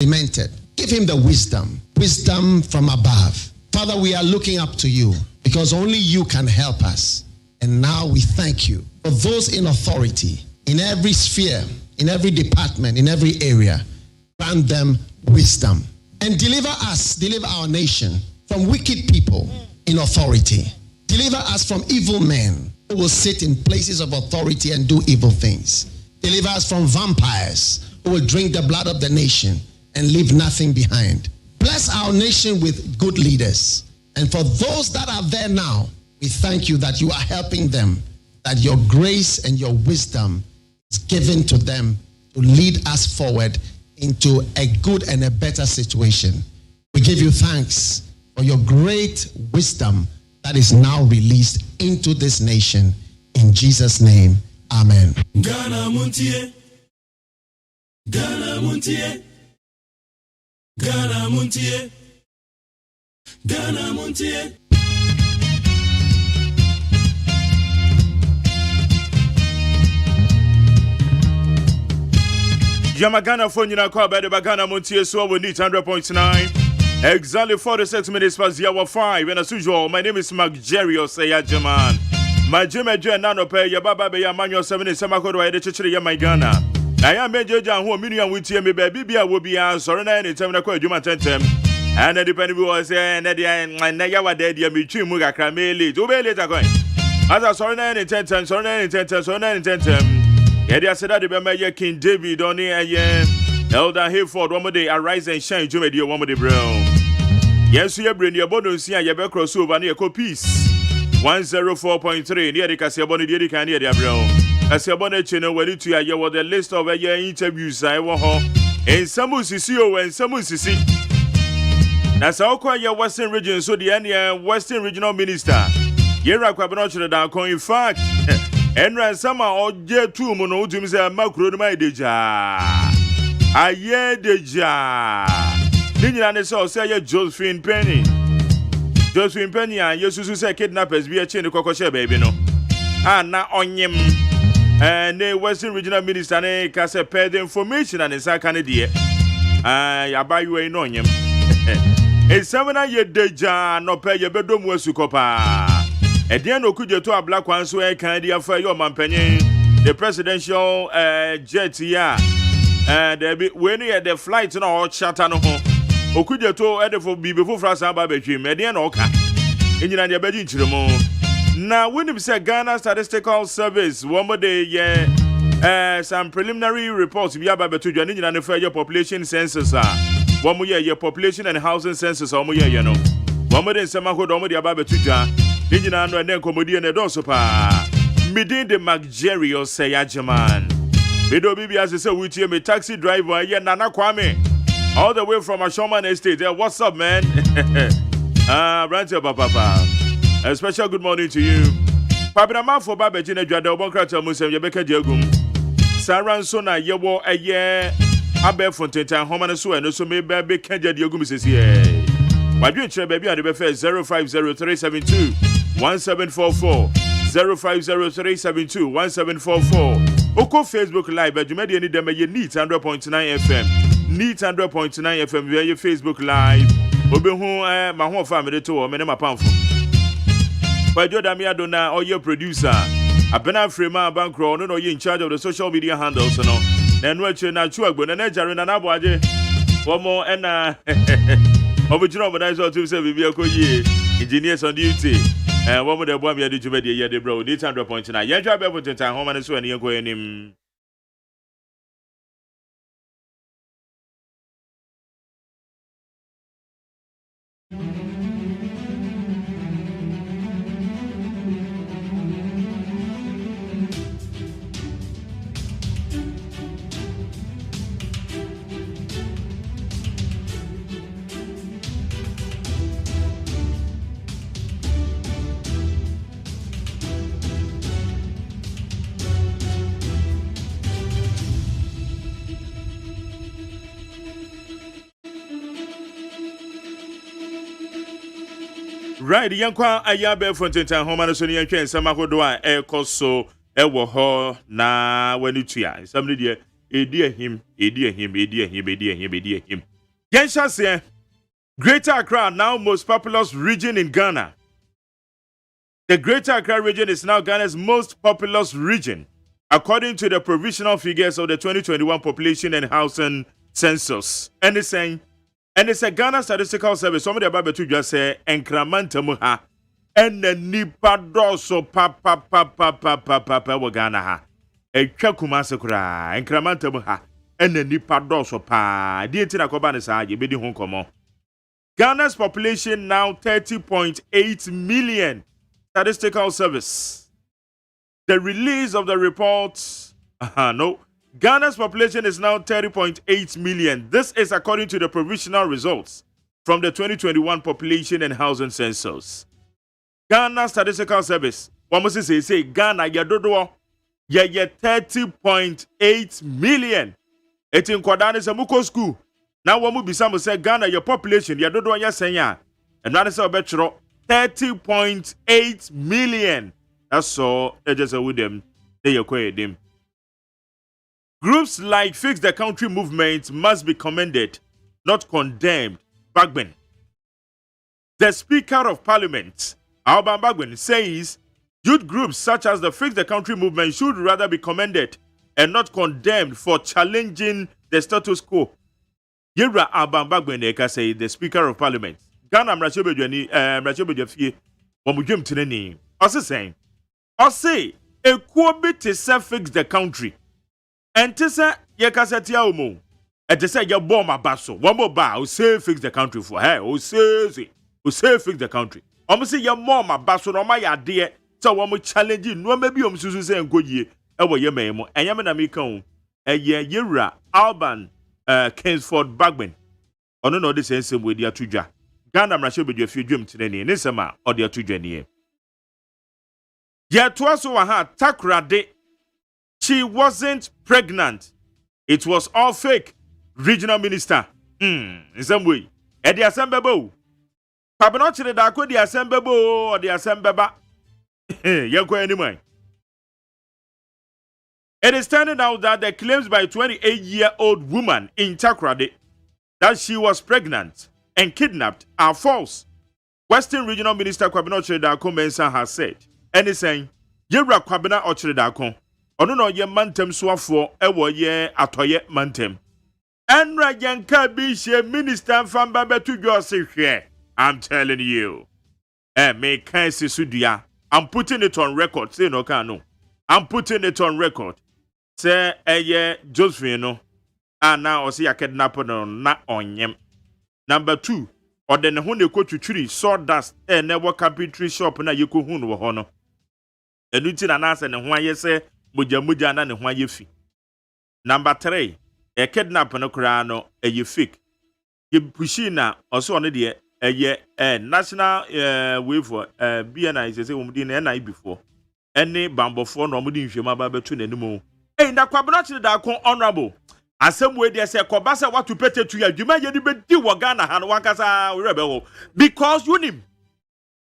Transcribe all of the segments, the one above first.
Demented. Give him the wisdom from above. Father, we are looking up to you because only you can help us. And now we thank you for those in authority, in every sphere, in every department, in every area. Grant them wisdom and deliver our nation from wicked people in authority. Deliver us from evil men who will sit in places of authority and do evil things. Deliver us from vampires who will drink the blood of the nation and leave nothing behind. Bless our nation with good leaders. And for those that are there now, we thank you that you are helping them, that your grace and your wisdom is given to them to lead us forward into a good and a better situation. We give you thanks for your great wisdom that is now released into this nation. In Jesus' name, amen. Ghana Montie. Ghana Montie. Ghana Montie. Ghana Montie. Yamagana phone you call by the Bagana Montie, so we need 100.9. Exactly 46 minutes past the hour 5. And as usual, my name is Mark Jerry OSEI AGYEMAN. My Jimmy Nano pay your Baba Bay Manual 7 is Samako by the Church of Yamagana. I am Major John who million with you, baby, I will be answering any time I call you my 10. And the dependent was and Nayawa dead, you meet Muga Krameli, 2 days later going. As I saw 9 and 10, so 9 and 10, so 9 and 10. Edia said that the Mayor King David on the Elder Hayford, one more day, arise and shine, Jumedy, one more day, brown. Yes, you bring your bonus here, you better cross over near Copies 104.3 near the Casaboni, the Candy, brown. As your bonnet channel, where it to you, the list of your interviews, I want and some Sissio and some Sissi. That's how quite your Western region, so the Western Regional Minister. Yera Quabanocha down, in fact. Enra sama oje tu mu no utumi se makro no mai deja aye deja ninyina ne se ye Josephine Penny a yesusu se kidnappers bi a che ne kokoshe baby no na onyem ne Western Regional Minister ne ka se paid information and sa kan de abayo no onyem esamana ye deja no pay ye bedom wasukopa. Edian okuje to a black one so can dia for your mampenye the presidential jet here there when you the flight no chatter no ho okuje to e for be before France aba betwim edian no ka enyina dia beji nchiremo na when you say Ghana Statistical Service one more day some preliminary reports we aba betu dwane enyina ne for your population census one more year population and housing census one more year no one more day sama ho do mo dia aba betu dwa Nijina no ene komodi ene doso pa. Midin de Mark Jerry OSEI AGYEMAN. Bido bibi asese wutie me taxi driver ye Nana Kwame. All the way from Ashoman Estate. What's up, man? Branche papa. A special good morning to you. Pabina for Baba Jina Jada Obokrata Musem Yebeka Diagum. Saran Sona Yewo Aye Abe Fontaine Homana so and so me baby Kenja Diagum says here. My dream baby and the befe 050372 1744 050372 1744. Oko Facebook Live at Jumedi any dem ye neat 100.9 FM. Neat 100.9 FM via your Facebook Live. Obehu my home family to or menema pamfo. By Jodami Adona or your producer. Abena Frema Bankro no you in charge of the social media handles no. Then watch na chuagbo na jare na nabwaje. One more and Original organizer to say we are engineers on duty. And one more the boy me do to be the bro. 800.9. You drive everything time home and so and you go in him. Right, yankwa ayabe fontentan homa so ne yantwen sama hodo a ekoso ewo ho na wanitua somebody there him. Gensha Greater Accra, now most populous region in Ghana. The Greater Accra region is now Ghana's most populous region, according to the provisional figures of the 2021 Population and Housing Census. And it's a Ghana Statistical Service. Somebody about to just say, Enkramanta and the nipa doso papa Ghana ha. Etwa Kumasi kura, Enkramanta ha, and the nipa doso pa. Dientina kobane sa ye bedi ho komo. Ghana's population now 30.8 million. Statistical Service. The release of the report. Ghana's population is now 30.8 million. This is according to the provisional results from the 2021 Population and Housing Census. Ghana Statistical Service. What must say? Ghana yadodo ya 30.8 million. It's in Kwadani Samuko school. Now wamu bisamu say Ghana your population yadodo ya senya. And that is a better 30.8 million. That's all. Just with them. They acquire them. Groups like Fix the Country movement must be commended, not condemned. Bagben. The Speaker of Parliament, Alban Bagben, says youth groups such as the Fix the Country movement should rather be commended and not condemned for challenging the status quo. Yera Alban Bagben Eka say the Speaker of Parliament. Ghana Mrachobejafie Wamujum Tineni. Also saying, say a bit to fix the country. And to say Yakasatia Omo. And to say your bomb basso. One more bar, say fix the country for her. Who say fix the country. Almost say your mom basso no my idea. So one more challenging. No maybe Susu say and go ye. Ewa ye memo. And Yamana Mikon. A ye Yera Alban Kingsford Bagman. Or no, this is with their tuja. Ghana Mrachobejafie Jum Tineni. Nisama or their tuja. Yet was her takrade. She wasn't pregnant. It was all fake. Regional minister. In some way. At the assembly. Pabanochi da ko the assembly or the assembly. Yanko anyway. It is turning out that the claims by a 28-year-old woman in Takrade that she was pregnant and kidnapped are false. Western Regional Minister Kwabena Ochredako Mensah has said. And he's saying, Yera Kwabena Ochredako, Onono ye mantem swafo, ewo ye atoye mantem. Enra yanka bishe minister from Babetu Joseph. I'm telling you. Me can see sudia. I'm putting it on record. Say no kanu. I'm putting it on record. Say Josephine no. And now I see a kidnapper no na onyem. Number 2. Or then when you go to tree, sawdust, never carpentry shop na you could hun wo hono. And you tin anasa and why you say muja na ne ho ayefi. Number 3, a kidnap no kra no ye fake. Ye pushi na also on de national way for BNI say we dey na NI before. Any bambofo no mo di nhwema ba betu nanimu. Na kwabena chire da kon honorable. Asem we dey say kobasa what to pete to ya dwuma ye di be di wo Ghana ha no wankasa we rebe ho. Because you nim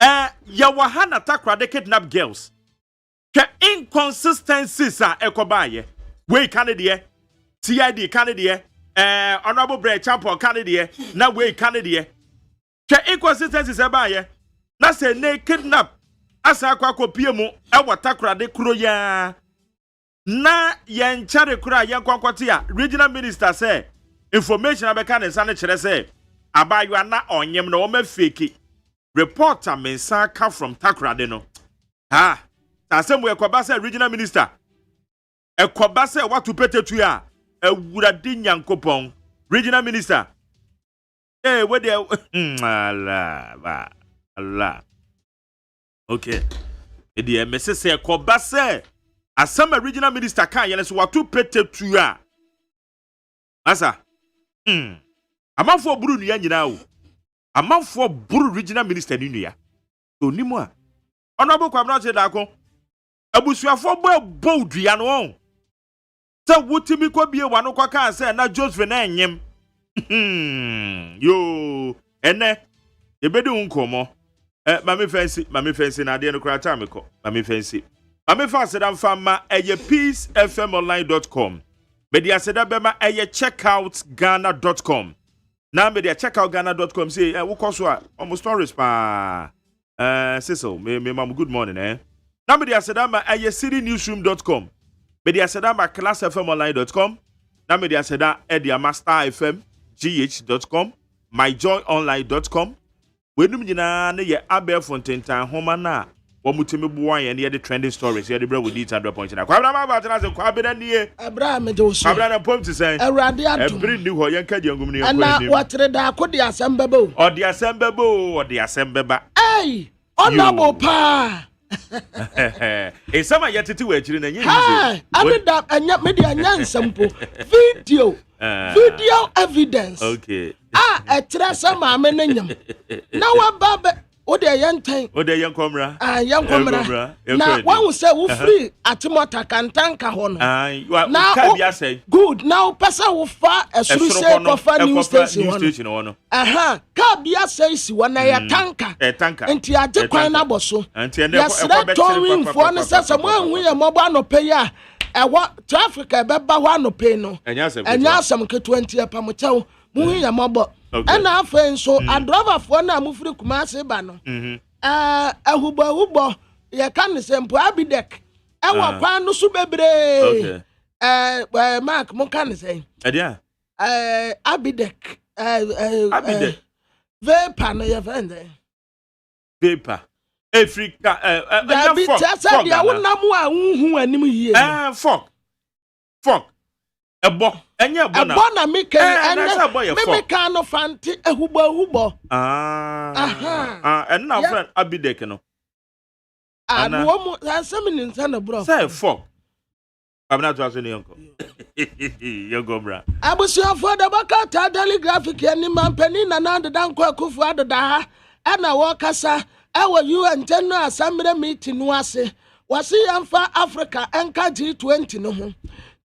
ya wa ha na takra de kidnap girls. The inconsistencies are ekobaye. We Canada, TID Canada, Honorable Bray Champo Canada, now we Canada. The inconsistencies are by na say ne kidnap asa kwa kopiemu ewa takra de kroya. Na yen chare kura yen kwakwati regional minister say information abeka ne sane kire say abayo na onyem na o ma fake. Reporter mensa ka from takra de no. Asem we kwabasa regional minister kwabasa what to pete to ya ewurade nyankopon regional minister we dey Allah okay e dey mesese kwabasa asem regional minister kan yele so what to pete to ya asa amanfo buru nuya nyina o amanfo buru regional minister ni nuya to nimu a onabo kwabna che da ko abusuafo bo dua no se wutimi ko bie wano kwa kan se na Joseph na enyem yo ene ebedi unkomo mame fancy na de no kra ta me ko mame fancy mame fancy dan fama peacefmonline.com Media said that bema checkoutghana.com. Now media checkoutghana.com say we cost almost stories pa Cecil me mama good morning Now media said that citynewsroom.com. Media said that classfmonline.com. Now media said that masterfmgh.com, myjoyonline.com. We do na ye Abel Fontaine home na wamutimi boy and the trending stories here the bro with detail point na kwabra ma ba tena se kwabra nie abra me do so kwabra na pom ti sen awrade atom every new ho yanka di angum ne yakwa na watere da akodi asembebo o di asembeba hey honorable pa e sama yetete wa akiri na nyi ade da anya media nyansampo video evidence okay etre sama me nanyam na wa baba o de yantan komra yankomra na wan say wo free atimota kantanka ho no na ka bia say good now person wo fa esuru say kofa new station ho no ka bia say si wona ya tanka enti age kwan na boso ya sra towing for ne say mo anhu ya mo ba no pay a ewo traffic e be ba ho no pay no enya asem ke 20 pa mo chew mu ya mo bo and afen so a driver for na mufiri kumase ba no ahubo ye kan sempo abidek e wo kwan no so bebre mark mo kan say adia abidek vapor no ye friend vapor Africa fok dia wonamu a unhu anim yie fok ebo enye ebo na meke me kan no fanti ehubo and now friend abidek no and wo mu asem ni nsa bro say fok abna to aso ni yonko yonko bra abusuafo da baka ta daily graphic ani mampani na na dan kwa kufu adoda ha na wo kasa ewo UN General Assembly meeting no ase wasi yamfa Africa enka G20 no ho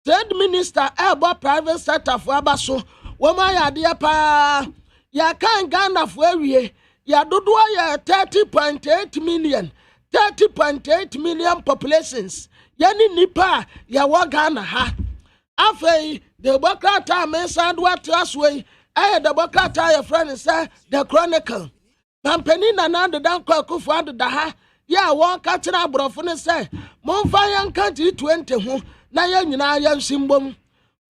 Trade Minister ebo private sector for abaso woma ya de pa ya kan Ghana for awie ya dodo ya 30.8 million populations yani nipa ya wa Ghana ha afei the Bokata mensa do atraswe the Bokata ya friend say the Chronicle Pampeni na na dan kwa kufu adoda ha ya won ka kira abrofo ne say monfa yanka G20 ho na ya nyina ya nsimbom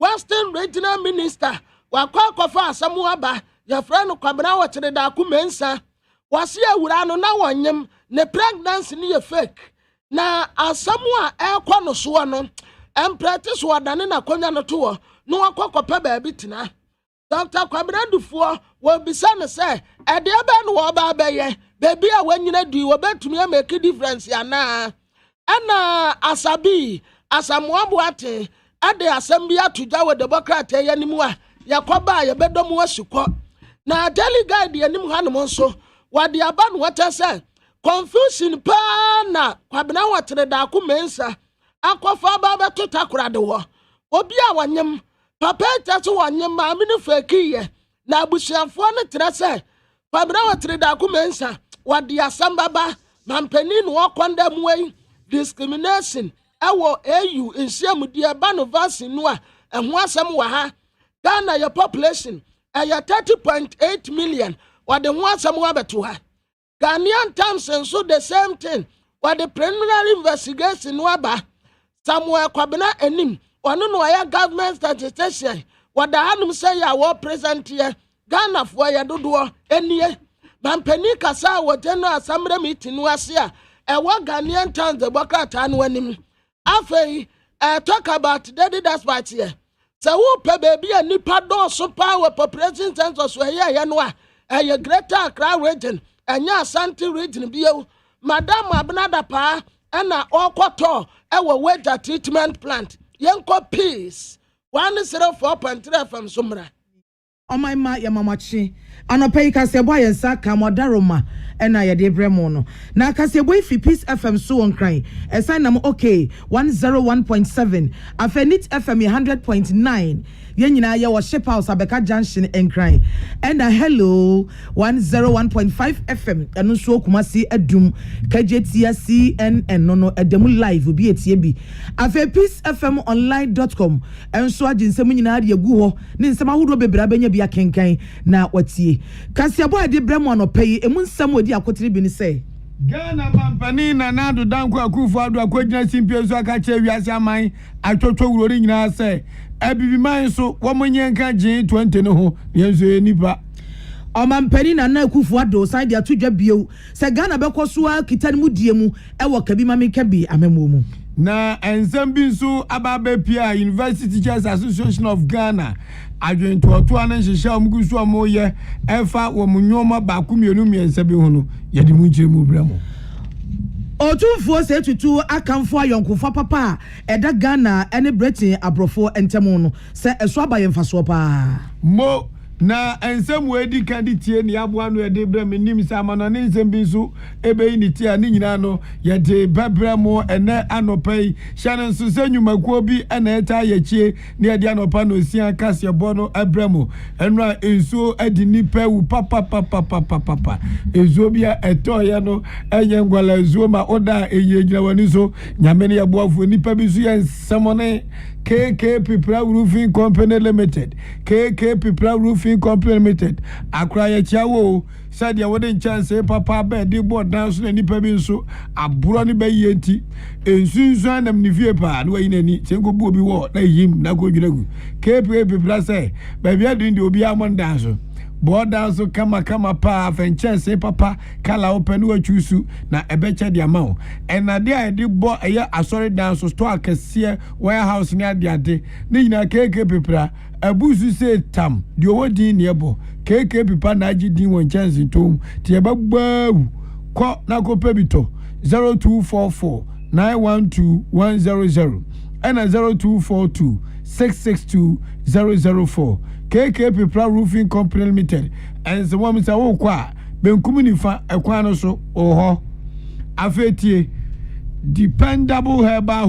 Western Regional Minister wakwa kofa asamu aba ya friend kwabena wo kire da kumensa wase awura no na wonyem ne pregnancy ni ye fake na asamu a ekwa no so no empractice wadane na konya no to no wakwa ba bi tina Dr. Kwabena Dufuo will be son say e de ba no wo ba ye baby a wanyina du wo betumi make difference ya na asabi asamuabuate ade assembly atuja we democrat yanimu a yakoba ye bedomu asukọ na daily guide yanim hanom nso wade aba no wata say confusion pa na Kwabena watere da akumensa akofa ba beto takura de wo obi a wanyem papa taso wanyem ma me no fakiye na abusuafo no tere say Kwabena watere da akumensa wade asambaba mampani no wakonda muwei discrimination ewo AU insiamudie ba no vaccine no a eho asem wa ha Ghana your population 30.8 million wade ho asem wa beto ha Ghanaian Times so the same thing wade preliminary investigation no aba Samuel Kwabena enim ono no ya government statistician wade hanum say ya wo present here Ghana for ya dodo enie mampani kasa wo General Assembly meeting no ase a ewo Ghanaian Times the Bokata no anim afei talk about that's part here so wo pe baby a nipa do so power population census so here no a Greater Accra region enya Asante region bio Madam Abnada pa na okoto ewo water treatment plant yenko peace 104.3 FM Sumra my ma ya mamachi anopai kasebo ayensa kamodaroma ena ye de bremo no na kasebo ifi Peace FM so on cry esign nam okay 101.7 Afenit FM 100.9 yen nyina ye wo ship house abeka junction enkran and hello 101.5 FM eno so Kumasi adum KJTS CNN no edemu live obi etie bi afa peacefmonline.com enso aginsem nyina de agu ho ne nsem ahodo bebra benya bi akenkan na watie kasiabo ade bremo anopai emu nsem odi akotire bi ni say Ghana mampani na nado danko akufo ado akwagina simpie so aka che wiase aman atwotwo wurori nyina se abibi man so womonye nka gin 20 no ho yenso enipa Omampani na akufo ado san de atodwa bio se Ghana bekoso akita mu die mu ewo kabi mame kabi amemo mu na ensem bi so ababe pia University Teachers Association of Ghana adwen to anan hihya omgusu amoye efa wo munwoma ba kumienu miensa bi hono yedi mu nkyere mu bramo Otumfo se tutu akamfo ayonkofa papa eda Ghana ene Britain abrofo entemo no se eso abaye mfaso pa mo na ensem we di kanditie ni aboa no ede bra menim sama no ne ensem bi so ebe ni tie ani nyina no ye de babra mo ene anopai hyanen so senwumakuo bi ena eta yechie ne ede anopa no sia kase bo no abramo enra enso adi nipa wu papa ezo bia eto ye no enye ngwala ezo ma oda eye gyina wani so nyame ne yaboafo nipa bi so ye nsamone KK People Roofing Company Limited. KK People Roofing Company Limited. Akra ye chiawo said ya wouldn't chance papa bed the board dance na nipa bi so aburo ni be yenti ensunsu anam ni vie pa no yin ani senko bu obi wo na yim na go dwunagu KK People say baby adu ndi obi amon dance boda so kama pa fenchance papa kala open wa chusu na ebeche dia mawo enade a de bo eye asori dance store akese warehouse ni ade ni nyina KK People abusu se tam de owodin ne ebo KK People na agidin won chance tom tie bagbawu ko na ko pebito 0244 912 100 and 0242 662 004 KK People Roofing Company Limited and the woman say wo kwa benkum nifa ekwan no so oho afetie dependable herbal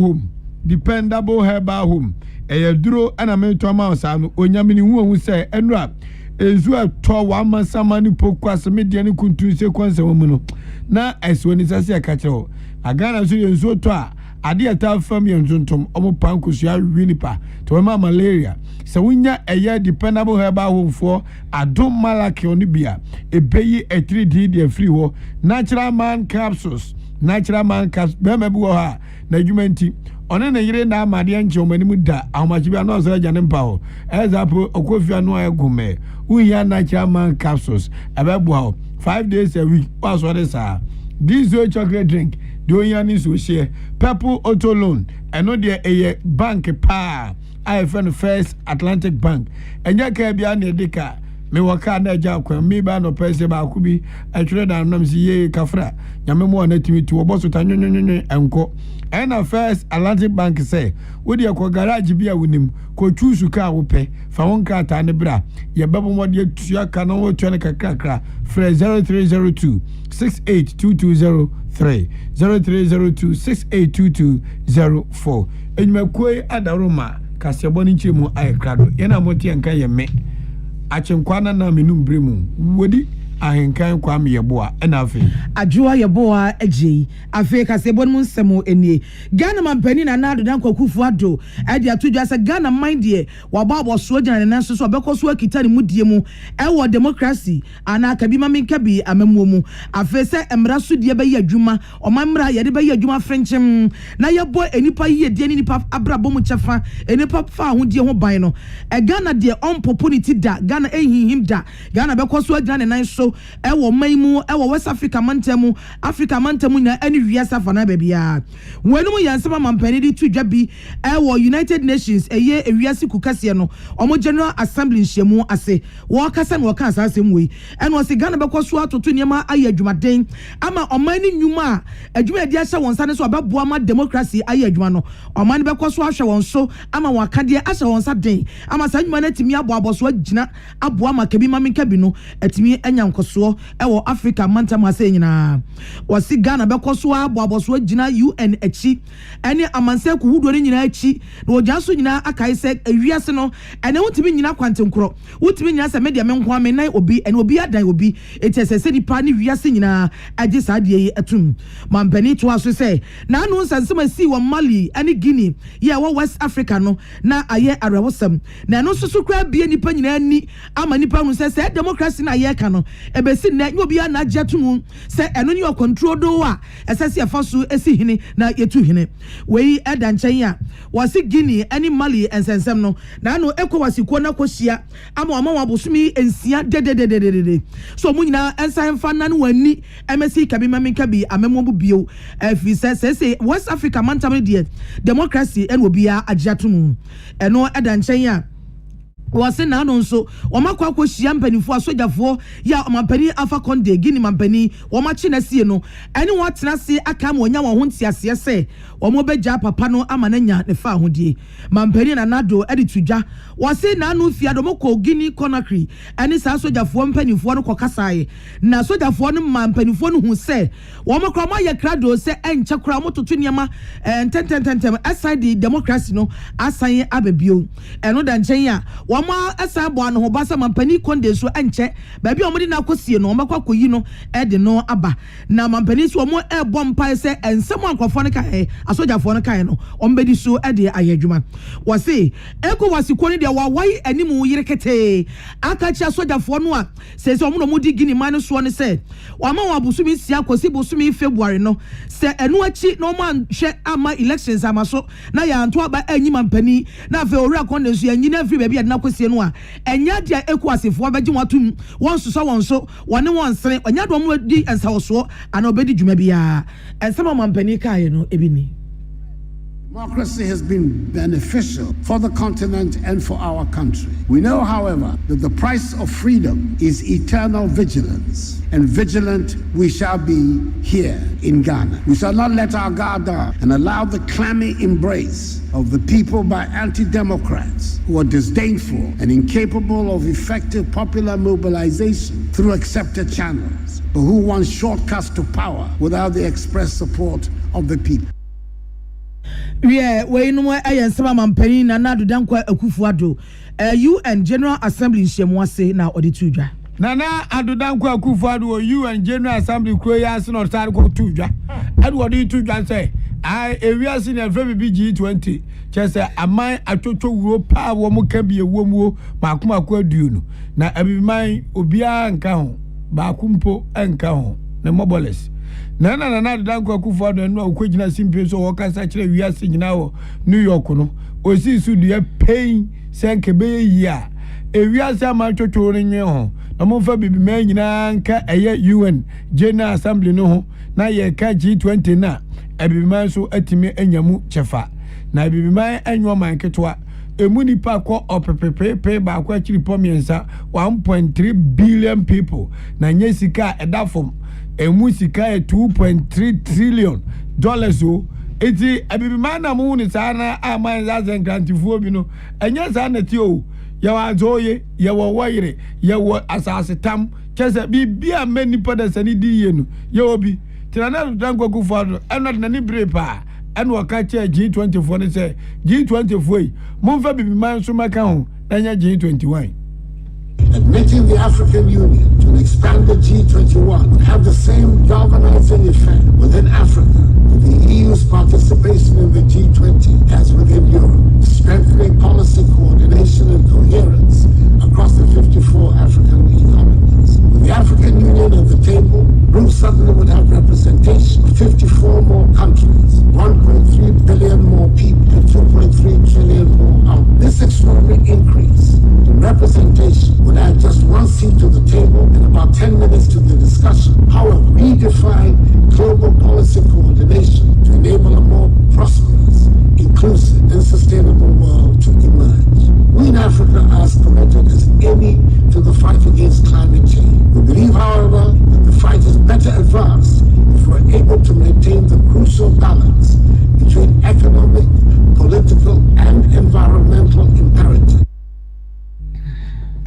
home eyaduro ana mento ma osa no onyame ni hu say enura ezu ato wa masama ni pokwase media ni kuntun se kwanse wo mu no na eso ni sase akachero agana so yenzo to a ade ata fam yentontom omo pankosu ya winipa to ma malaria se wunya eye dependable herbal home for adom malaki oni bia ebeyi 3D de free ho natural man capsules be mebu ha na adwumanti one na yire na amade anche omanimu da ahomachi bia no so agane mpa ho ezapo okofia no ayegume unya natural man capsules abebu ha 5 days a week pass what is this chocolate drink do yani so share purple auto loan eno de eye bank pa I friend First Atlantic Bank enya ka bia na edika me waka na ja kwa me ba no pese ba ku bi atwere da nam si ye kafra nyame mo na timi tu oboso tanyonyonyo enko ena First Atlantic Bank say wo de ko garage bia wonim ko chusu ka wo pe fa won ka ta ne bra ye bebo mo de tua ka no wo tua ne kakra fra 0302 68220 0302 68220 enyumakoi adaroma kasebo ni nchemu ayekrado yana moti anka yeme achenkwana na menum bremu wodi ahenkan kwa me yeboa na afi adwoa yeboa agi afi kasebo mu nsemo enie Ghana mampani na nado dan kwakufu ado ade atodwa se Ghana mind ye wababo so gyina ne nanso so bekoso akita ne mudie mu ewo democracy ana kabi maminka bi amamu mu afi se emra so die be yadwuma omamra ye de be yadwuma frenchem na yebo enipa ye die ni nipa abrabo mu chefa enipa fa ho die ho ban no Ghana de opportunity da Ghana ehihim da Ghana bekoso gyina ne nanso ewo maimu ewo West Africa mantemu na any wiasa fana bebia wenum yansema mampani di tudwa bi ewo United Nations eye ewiase kukase no omo General Assembly nhyiamu ase wo kasa na wo kan asasem we eno se Ghana bekoso atoto niema aye adwumaden ama omani nyuma adwuma de ahye won sane so abeboa ma democracy aye adwuma no omani bekoso ahwe won so ama wakade ahye won sa den ama sa nyuma na timi abo aboso agina aboa ma kabi maminka bi no atimi anya nkoso ewo Africa mantam ase nyina wasi Ghana bekoso aboaboso agina UN achi ene amanse kuhudo ne nyina achi na ojanso nyina akai se awiase no ene wotimi nyina kwantenkro wotimi nyina se media menko ame nan obi ene obi adan obi etesese nipa ne wiase nyina agi saade yi atum mampani to aso se na anu nsensema si wo Mali ene Guinea ye wo West Africa no na aye arewosam na no susu kra bie nipa nyina ni ama nipa nu se democracy na ye ka no ebesi na obi a na agye tomu se eno ni o control do a esese afaso esi hene na yetu hene we eda nchen a wasi Guinea ene Mali ensensem no na no ECOWAS ko na kohia ama wa bosumi ensia de so mu nyina ensan fa na no wani emesi kabi mamenka bi amemo bu bio afi se West Africa mantam de democracy ene obi a agye tomu eno eda nchen a wase na no nso womakwa akohia mpanifo asojafo ya mampani afa konde Guinea mampani womachi na sie no ene wotena se aka ma onya wo ho ntiase se womo beja papa no amananya ne fa hodie mampani na nado edi tudwa wase na no fia do moko Guinea Conakry ene sa asojafo mpanifo no kokasae na asojafo no mampanifo no hu se womakwa ma ye krado se enche kra mototo niama tentem aside democracy no asan ababio eno da nchen ya ma asa bo an ho basa mampani konde so enche ba bi omudi na kosie no makwa koyi no e de no aba na mampani so mo e bom pai se ensem ankofo no kai asojafo no kai no ombedi so e de ayadwuma wase ECOWAS ko ni de wa wai animu yirekete akachi asojafo no a se omo no di Guinea man so ne se wa ma wa busumi sia kosi busumi February no se enu achi no man hwe ama elections amaso na ya anto aba anyi mampani na fe ori akonde so anyi na free baby na sie no a enya dia ECOWAS fo abaji watum won so won so wone won sere enya do mo di ensawoso ana obedi dwuma bia ensema mampani kae no ebini. Democracy has been beneficial for the continent and for our country. We know, however, that the price of freedom is eternal vigilance, and vigilant we shall be here in Ghana. We shall not let our guard down and allow the clammy embrace of the people by anti-democrats who are disdainful and incapable of effective popular mobilization through accepted channels, but who want shortcuts to power without the express support of the people. Yeah, we no ayen sama mampani na nadu dankwa Akufo-Addo UN General Assembly nhyiamwase na oditudwa Nana adodankwa Akufo-Addo UN General Assembly kroya ase no tare ko tudwa ade oditudwa say I ewiase na frame BG20 chese aman atwotwo wuro pa wo mo ka bi ewom makomako aduo no na abiman obia nka ho ba kumpo enka ho ne mobiles na adodankwa Akufo-Addo no okogina simpe so wo kasa kire wiase gina wo New York no osi su de pain senke be yi a ewiase amatwotwo renwe ho na mo fa bibiman nyina nka eye UN General Assembly no ho na ye ka G20 na ebibiman so atimi anyamu chefa na ebibiman anyo manketwa emu nipa ko opepepe ba kwa chiri pomiensa 1.3 billion people na nyesika edafom emu sika 2.3 trillion dollars o eti ebibiman na mu ni sana aman zazen grantifuo bi no enya sa na ti o ya wa zoye ya wo wayire ya wo asase tam kese bibia menipa da sani di yenu ya obi tinana dankwa Akufo-Addo eno na ni brepa eno waka che G24 ne se G24 monfa bibiman so maka ho na nya G21. Admitting the African Union to an expanded G21 would have the same galvanizing effect within Africa that the EU's participation in the G20 has within Europe, strengthening policy coordination and coherence across the 54 African economies. With the African Union at the table, Bruce suddenly would have representation of 54 more countries, 1.3 billion more people, and 2.3 trillion more out. This extraordinary increase in representation would add just one seat to the table and about 10 minutes to the discussion. However, redefine global policy coordination to enable a more prosperous, inclusive, and sustainable world to emerge. We in Africa are as committed as any to the fight against climate change. We believe, however, that the fight is better advanced if we're able to maintain the crucial balance between economic, political, and environmental imperatives.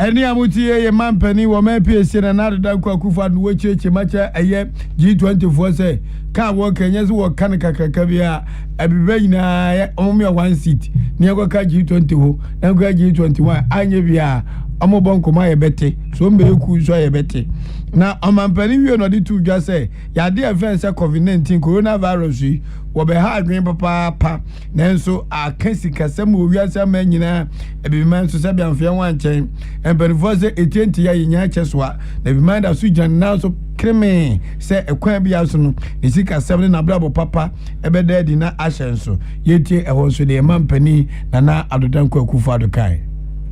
Any amutie, a man penny, or may be a sin and another Kufa and which macha a year G24 say. Can't work and yes, work Kanaka Kabia, a be na only 1 seat. Near G20, and G21, Anya. Amobonko my bete, so mbe ku so ye bete. Na amampani wi no de tu dwa say, ya de offense COVID-19 coronavirus yi, wo be ha adwen papa nanso akasi kasam owi asam nyina ebiman so sabia mfia wan chen. Empanifo say etienti ya nya chesoa, na ebiman da so gyan na so kreme say ekwan bia so no, esika sem na brabo papa ebeda di na ahyenso. Yetie ehon so de amampani na adodan kwakufa adokai.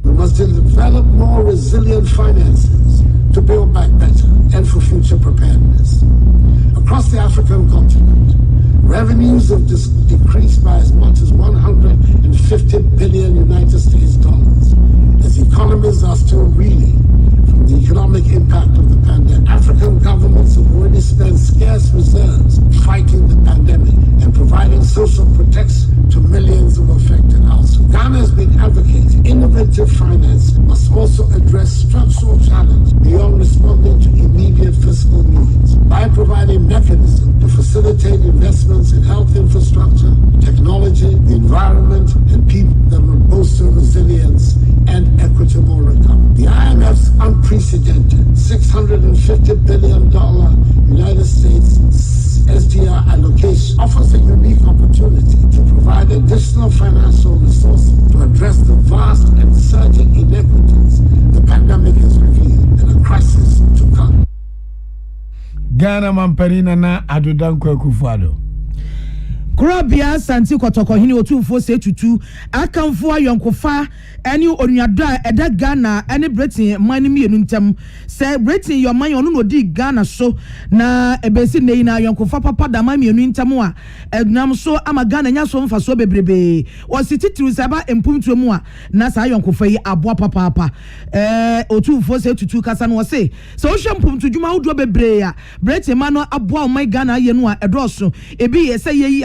We must develop more resilient finances to build back better and for future preparedness. Across the African continent, revenues have decreased by as much as 150 billion United States dollars as economies are still reeling from the economic impact of the pandemic. African governments have already spent scarce reserves fighting the pandemic and providing social protection to millions of affected households. Ghana has been advocating innovative finance must also address structural challenges beyond responding to immediate fiscal needs by providing mechanisms to facilitate investments in health infrastructure, technology, the environment, and people that will bolster resilience and equitable recovery. The IMF's unprecedented $650 billion United States SDR allocation offers a unique opportunity to provide additional financial resources to address the vast and surging inequities the pandemic has revealed and a crisis to come. Ghana Mamparina na Adodan Kwakufuado. Kurabia Santi Kotoko hini otumfo se tutu akamfo ayonkofa eni onuado eda Ghana eni Britain mani mienu ntem se Britain your man onu no di Ghana so na ebesi nei na ayonkofa papa da mani mienu ntem a ednam so ama Ghana nya so mfa so bebrebe o sititiru saba empumtu mu a na sa ayonkofa yi aboa papa otumfo se tutu kasa no se o hwe empumtu djuma wodo bebre a Britain man no aboa o man Ghana ye no a edoso ebi ye se ye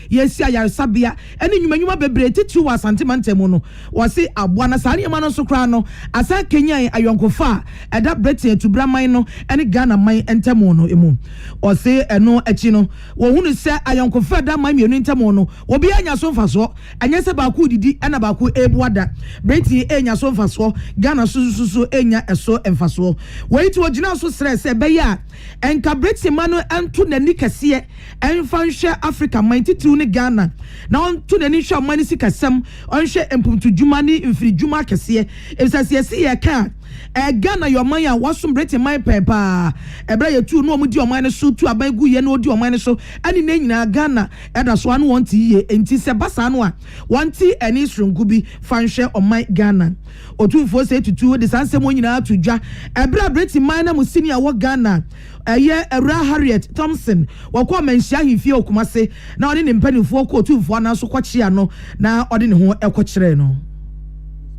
yes ayaresabia ene nyuma bebre titu wa santimantemu no wose aboa na sare ma no so kra no asa Kenya ayonkofa eda Britain to braman no ene Ghana man entemu no emu wose eno echi no wo hunu se ayonkofa da man mienu entemu no obi anya so mfaso anya se ba ku didi ena ba ku ebuada Britain enya so mfaso Ghana sususu enya eso mfaso we ti ogina so stress e be ya enka Britain man no entu nani kase enfa nhwe Africa man titiru ne Ghana na on to nani hwa man sikasem on hwe empumtu djuma ni mfiri djuma kese esasiese ye ka Ghana your man ya wasum Britain man pepa ebra ye tu no omudi oman ne so tu aban gu ye na odi oman ne so ani na nyina Ghana eda so anu wonti ye enti se basa no a wonti eni srungu bi fanhwe oman Ghana otumfo se tutu de sansem onyina atudwa ebra Britain man na musini a wo Ghana eye Era Harriet Thompson wakwa manhia hifie okumase na odi ne mpanifo ko otumfo na so kwachia no na odi ne ho ekokyere no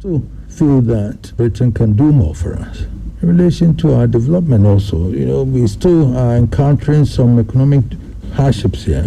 to feel that Britain can do more for us. In relation to our development also, we still are encountering some economic hardships here.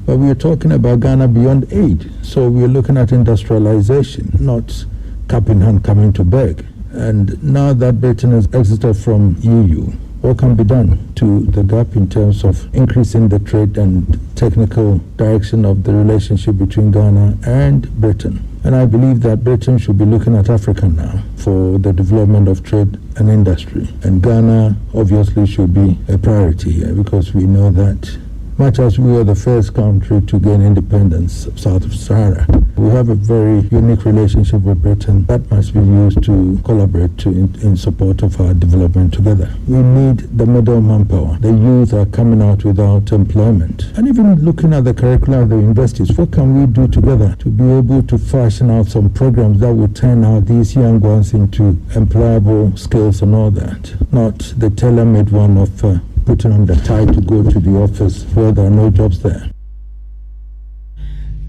But we are talking about Ghana beyond aid. So we are looking at industrialization, not cap in hand coming to beg. And now that Britain has exited from EU, what can be done to the gap in terms of increasing the trade and technical direction of the relationship between Ghana and Britain? And I believe that Britain should be looking at Africa now for the development of trade and industry. And Ghana obviously should be a priority here because we know that much as we were the first country to gain independence south of Sahara, we have a very unique relationship with Britain that must be used to collaborate in support of our development together. We need the middle manpower. The youth are coming out without employment. And even looking at the curriculum of the universities, what can we do together to be able to fashion out some programs that will turn out these young ones into employable skills and all that, not the tailor-made one of putting on the tie to go to the office where there are no jobs there.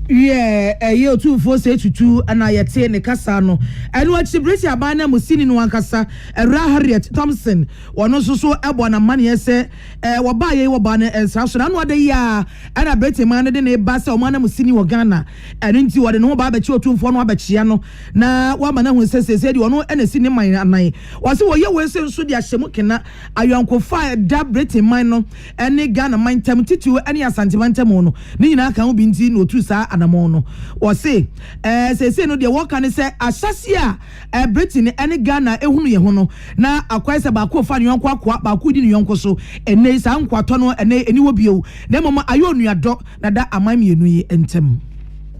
ye otu fo se tutu ana yete ne kasa no eno achi British abana musini no ankasa Era Harriet Thompson wono so ebo na mane se wo ba ye wo ba na ensa so na no ade ya ana British man de ne ba se o mana musini wo Ghana eno nti wo de no ba ba chi otu fo no abachia no na wa mana hu se de wono ena si ne man anan wo se wo ye we se so de ahyemu kena ayankofa da British man no ene Ghana man tam titu ene asante man tam no ni nyina kan obi nti no otu sa anamono wo se no de wo kan se asase a Britain ene Ghana ehunu ye ho no na akwai se ba ko fa ne yonko akwa ba ko di ne yonko so ene sa nkwato no ene eni wo bio na mama ayo nuado na da amamienu yi entem.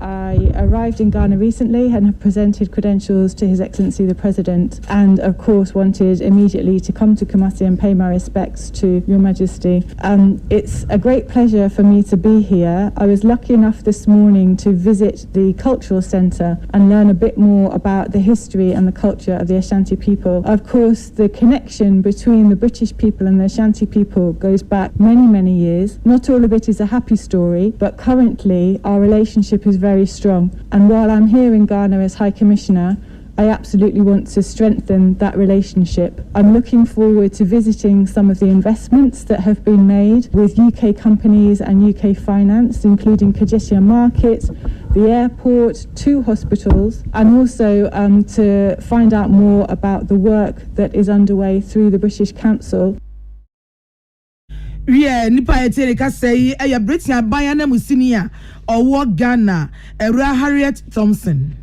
I arrived in Ghana recently and have presented credentials to His Excellency the President, and of course wanted immediately to come to Kumasi and pay my respects to Your Majesty. It's a great pleasure for me to be here. I was lucky enough this morning to visit the Cultural Centre and learn a bit more about the history and the culture of the Ashanti people. Of course, the connection between the British people and the Ashanti people goes back many, many years. Not all of it is a happy story, but currently our relationship is very strong. And while I'm here in Ghana as High Commissioner, I absolutely want to strengthen that relationship. I'm looking forward to visiting some of the investments that have been made with UK companies and UK finance, including Kajetia Market, the airport, 2 hospitals, and also to find out more about the work that is underway through the British Council. Nipa etere ka sei eya Britain abaya na musini a owo Ghana Era Harriet Thompson.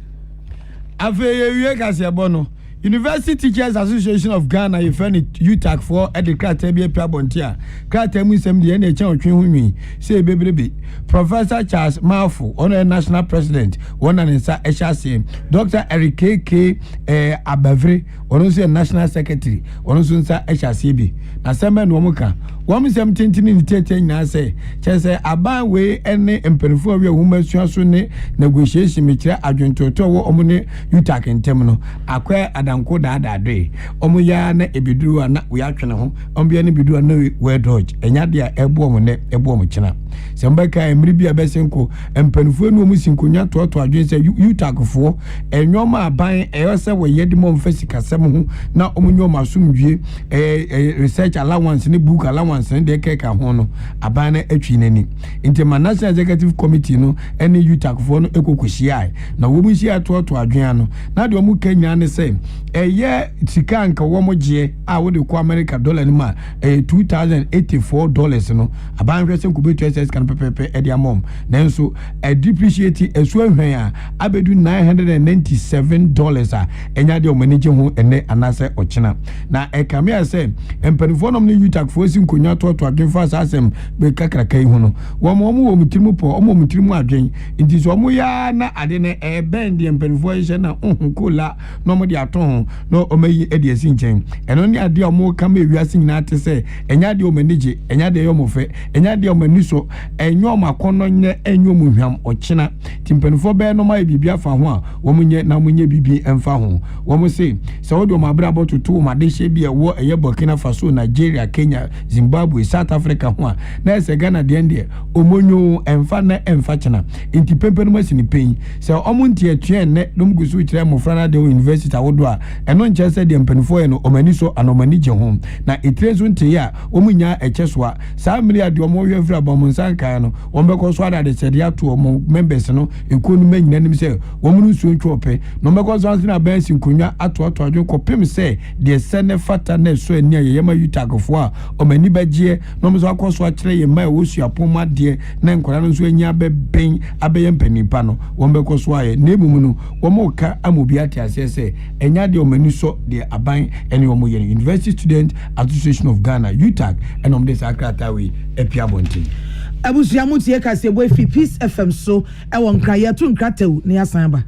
Afeye ka se bono University Teachers Association of Ghana yefani UTAC for edikata bi apia bontia krata mu nsem de na echa otwe hunwi se bebrebe Professor Charles Mafu ono national president wona nsa ehase Dr. Eric K Abavre ono se national secretary ono so nsa ehase bi na sema no muka wom sem tintini ni tete nyina se chese aban we ene emperifo we huma sua so ne negotiation me kire adwontoto wo omo ne UTAC ntem no akwa adanko daadade omo ya na ebiduru na we atwene ho ombia ne biduru na we dodge enya de ebo omo ne ebo omo kina semba ka emri bia besenko emperifo no omo sinkonya toto adwen se UTAC fo enwoma aban eyose we yedimo mfasika sem ho na omo nyoma asumdwie research allowance ne book allowance de keka ho no abana atwi nani intima national executive committee no ene UTAC fo no ekokohia na wo mu hia to adwen no na de omu kanya ne se eye sika nka wo mo je a wo de ko America dollar ni ma $2,084 no aban hwese nkubetu SS kan pepepe e dia mom nanso depreciate esu ahwan a abedu $997 a enya de o manage ho ene anase ochina na ekamia se empanifo nom ne UTAC fo sinko to adwen fa asem be kakraka yi hu no wo mo mutirimu po mo mutirimu adwen nti so mo ya na ade ne bend empanifo ye na kola no mo de aton no o meyi e de esi nchen eno ne ade o mo kama ewiase nyina te se enya de o manage enya de yo mo fe enya de o maniso enyo makono nye enyo mo hwam ochina timpanifo be no ma bibia fa ho a wo mo nye na mo nye bibi emfa ho wo mo se wo de o mabra botutu ma de hye bia wo eye Burkina Faso Nigeria Kenya Zimbabwe South Africa ho a na ese Ghana de ende omonyo emfa na emfa chena inti pempe no masini pen se omonti atuen ne dum gusu kire mo frana de university awodo a eno nche se de mpanifo ye no omani so anomani je ho na etrezo nte ya omunya echeso a sa mmiri de omo hwe fra ba mo nsanka no ombeko so ada de sede ato omo members no ekonu manyina nim se omunu so ntwope no mbeko so ansina bansi nkonwa ato adwo kopem se de sene fata na so ani ayema UTAC-fo a omani bagie no mso akoso akire ye mai wo suapoma de na nkora no so anya beben abeye mpanipa no wombeko so aye na emumu no womoka amobi atiase se enya de omani so de aban ene omo ye University Student Association of Ghana UTAC enom de sakrata we epia bontin abusia mutie kase boy fi Peace FM so e won kra ye to nkratew ne asan ba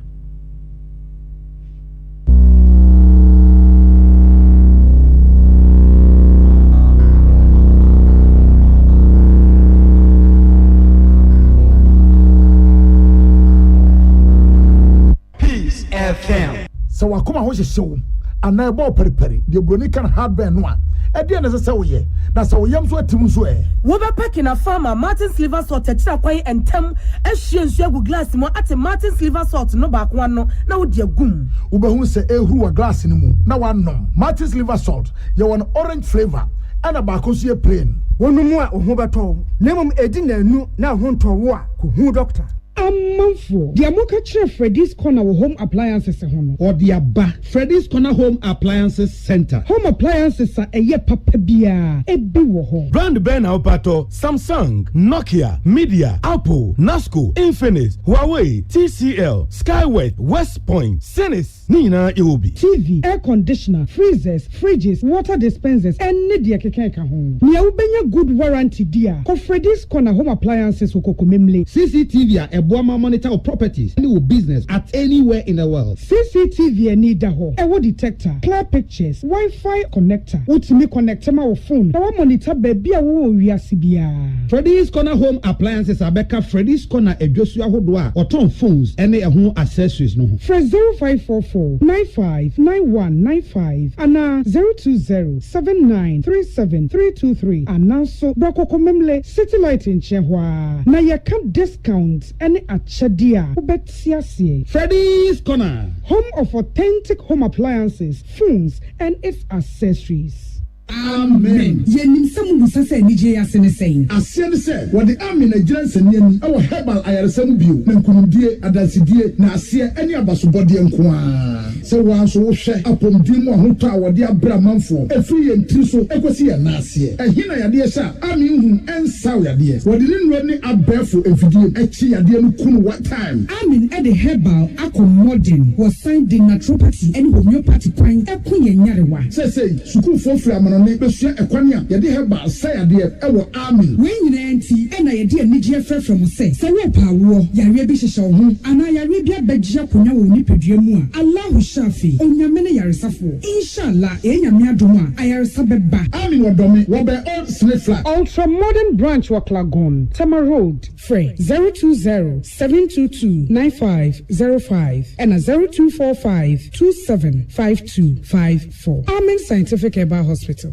So wakoma ho hyehyɛ wo ana ebo periperi de broni kan hardware no a ɛdeɛ na sɛ woyɛ na sɛ woyam so atim so wo be pack na farmer Martin's liver salt tira kwan entem ehie nsu agu glass mu ate Martin's liver salt no ba ko no na wo de agum wo be hu sɛ ehuru wa glass no mu na wanom Martin's liver salt ye won orange flavor ana ba ko so ye plain wonu mu a ohu beto nemum edi na anu na ho ntowo a ko hu doctor Amanfo, the Amoka Freddy's Corner Home Appliances or the Abba Freddy's Corner Home Appliances Center. Home appliances are a ye papabia, a biwo. Brand Ben Aupato, Samsung, Nokia, Media, Apple, Nasco, Infinix, Huawei, TCL, Skyway, West Point, Sinis, Nina Iwobi. TV, air conditioner, freezers, fridges, water dispensers, and Nidia Kekeka home. Nia ubenya good warranty dear. Ko Freddy's Corner Home Appliances ukokumemle. CCTV Boama monitor of properties any business at anywhere in the world. CCTV need daho. Ewo detector, clear pictures, Wi-Fi connector. Utimi connector ma phone. Ewo monitor baby awo wiasibia. Freddy's Corner Home Appliances abeka Freddy's Corner ejosu ahodoa oton phones ene ehun accessories no. Fresh 0544 959195 ana 02079373323 ana so brokoko memle city light in Chehwa. Na ye can discount any achadia ubetiasie. Freddy's Corner, home of authentic home appliances, phones, and its accessories. Amen. Yenim samu busase nije asene saying. Asene say, what the army Nigerian senior, our herbal ayaresemu bio, nankunumdie, adansidie, na asie, any abasubodi nkwa. So once we share upon dimo hunta wadi abra manfo, a free and triso, equasi and nasie. A hina yadia sa, army and saw yadia. What didn't run a barefoot and video, a chi yadia kunu what time. Amin at the herbal, accommoding, was signed in naturopathy and homeopathy pine, a queen yarewa. Say, suku for flaman. Besua ekwanya yede heba say ade ewo army when you enti na yede anigye frɛ from say we pa wo yare bi hyehyɛ wo ho ana yare bi abagye akonya wo nipadua mu a Allahu shafi onyame ne yaresafo inshallah enyame adom a ayaresa beba army wodomi wo be old slave flag ultra modern branch wa Klagon Tama Road free 020-722-9505 and 0245-275254 Amen Scientific Herbal Hospital.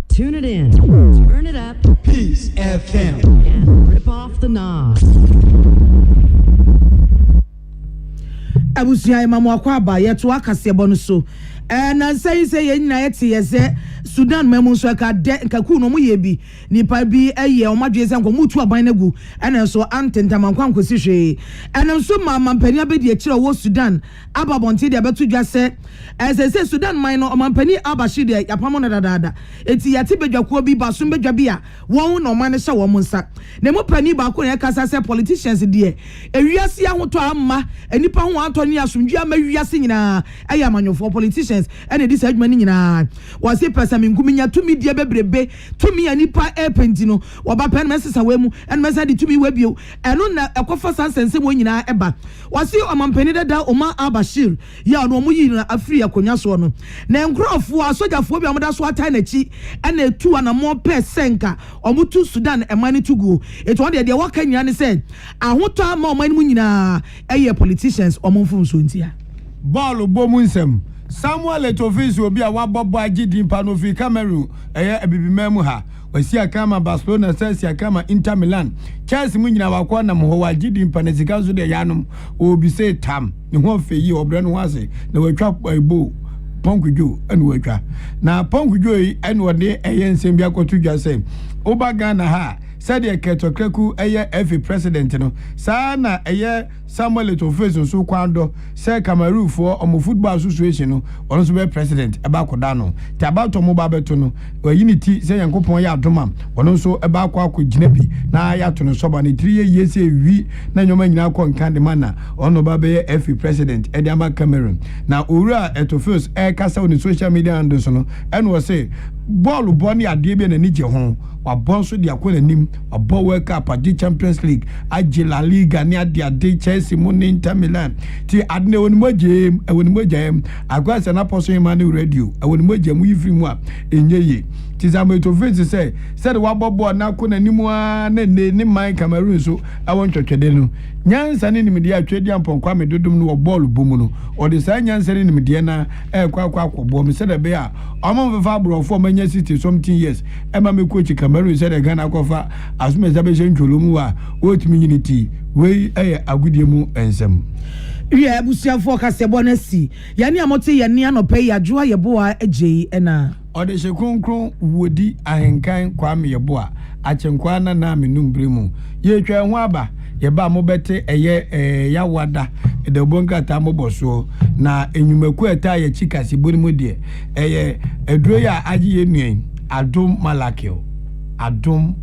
Tune it in, turn it up, Peace FM, and rip off the knob. Abusia mamu akwa ba yeto akase bono so na say ye nyina yete ye Sudan memu so ka de nkaku no mu ye bi nipa bi eye o madwe se nko mutu aban nagu ena so antentama nkwan kosi hwe ena so mampani abedi e kire wo Sudan ababonte de abetu dwa se se Sudan man no mampani abashi de yapamo na dada eti yate bedwakuo bi baso bedwa bi a won no man hye wo munsa na mu pani ba ko ne kasa se politicians de ewiase ahoto amma enipa ho anto ne asomdwe ama wiase nyina aya amanyofo politicians ene di sagman nyina wase pesa minkuminya tumi die bebrebe tumi anipa epenti no woba pen mesesa wemu ene mesa di tumi webio eno na ekofa sansense mo nyina eba wase omampani dada Omar al-Bashir ya no mo yi na Afri akonya so no na nkrofo asojafo bi amoda so atai na chi ene etu ana mo pesenka omutu Sudan emani tugu eto de waka nyina ne se ahoto ama omani mu nyina eye politicians omonfunso ntia ball bomunsem Samuel Etofisi obi a wabobo agidi mpa no fi Cameroon ebibimemu ha wasi akama Barcelona sesi akama Inter Milan Chelsea mu nyina wakwa na mo wagidi mpa na sika so de yanom obi say tam ne ho feyi obre no wase na watwa ebo Ponkudjo enu watwa na Ponkudjo yi enu ode ensem bia kotudwa se obaga na ha said the Ketokreku FA president no sana Samuel Etofisi so kwando say Cameroon for football association no ono so be president eba koda no ti about mo ba beto no unity say yankopon ya adoma ono so eba kwa ginabi na ya to no soba ne 3 years wi na nyoma nyina ko nkan de mana ono ba be FA president e ama Cameroon na owura Etofisi kasa on social media and so no eno say ball boni ade be na ni je ho wa bon so dia ko nanim wa ball World Cup adi Champions League agi La Liga ni ade Chelsea mo ni Inter Milan ti adne woni mojem agwa se na poso man radio woni mojem yifri mu a enyeye Tizamo to face say said wabobo na ko nanimu a na ne man Cameroon so awon twetwede no nyansa ne nimde atwedi amponkwa me dodom no ball bomu no o de sa nyansa ne nimde na kwa akobo me said be a omo fa brofo manya city something years ema me coach Cameroon said Ghana kofa asuma zabe ntwolomu a wotimi unity we agudie mu ensem Ria abusuafo kasebo na si yani amote yani anope yajoa yeboa agye ena ode hye kronkron wodi ahenkan kwame yeboa achenkwa na menumbre mu ye twa ho aba ye ba mo bete yawada de bonga ta mo boso na enyumaku eta ye chikasi boni mu de eduro ya agye yenuen adom malakio adom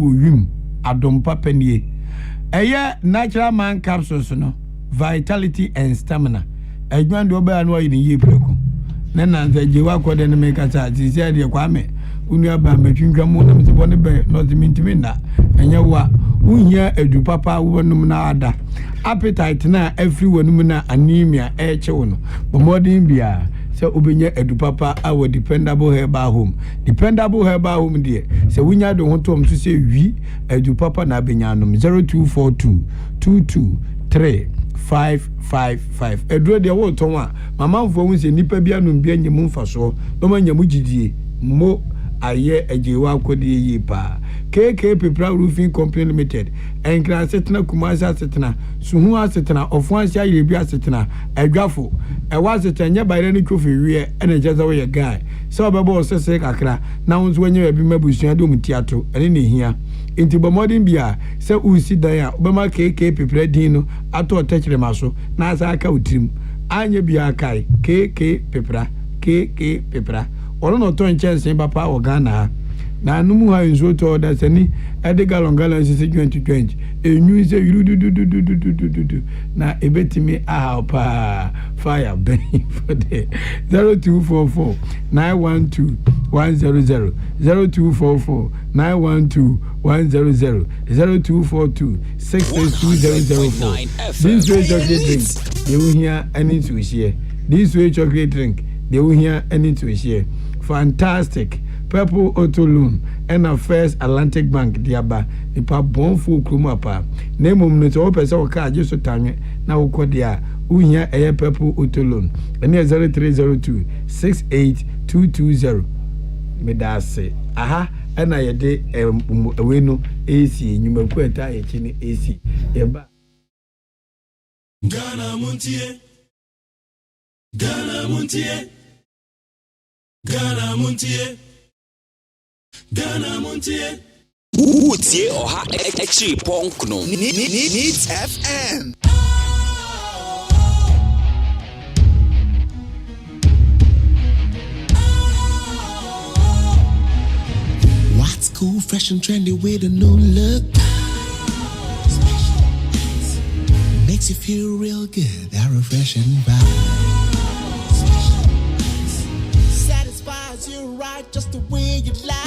wowim adom papanie natural man capsules no vitality and stamina adwan do ba no yin yi preko na nanza jewa ko de me kata ti se de kwame unu aba matwintwa mu na me bone be no dimintimi na enye wa unhia edu papa wonum na ada appetite na every wonum na anemia chewo no bomodin bia se obenya edu papa our dependable herbal home de se wunya do ho tom so se wi edu papa na benyanum 0242 223 555 eduro de wo ton a mama mfo hu se nipa bia no bia nyem mfaso no manyam gidie mo aye ajewa akodi yi pa KK Pepra Roofing Company Limited enkra setena kumasa setena suhu asetena ofuansi ayebi asetena adwafo ewa setenya bayre ne twofe wie ene jeza we guy so bebo sese kakra na wonso wenye bi mabusua do mutiato ene ne hia enti bomodin bia se usi dan a obema KK Pepra din no ato otechire maso na asa aka utrim anye bia kai KK Pepra ono no to chance papa o Ghana na numu ha nzo to da sani ede galon sisi 2020 enyu se yudududududududu na ebetimi pa fire burning for the 0244 912 100 0244 912 100 0242 662 this way chocolate drink they will hear any to share this way chocolate drink they will hear any to share fantastic Purple Auto Loan and a First Atlantic Bank diaba ipa bonfo kruma pa na emom no to pese o ka ajeso tanwe na wo kodia uhia Purple Auto Loan ene 0302 68220 medase aha ena yede we no AC nyumaku eta yechi ni AC eba Ghana Montie Ghana Montie Utie oha extra punk no Needs FM. What's cool, fresh and trendy with a new look? Makes you feel real good, that refreshing vibe. Satisfies you right just the way you like.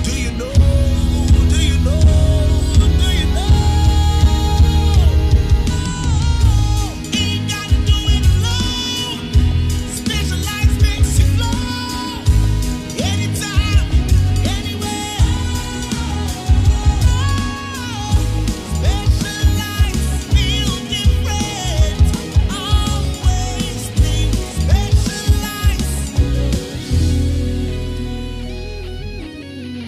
Do you know? Ain't gotta do it alone. Specialized makes you flow. Anytime, anywhere. Specialized feel different. Always think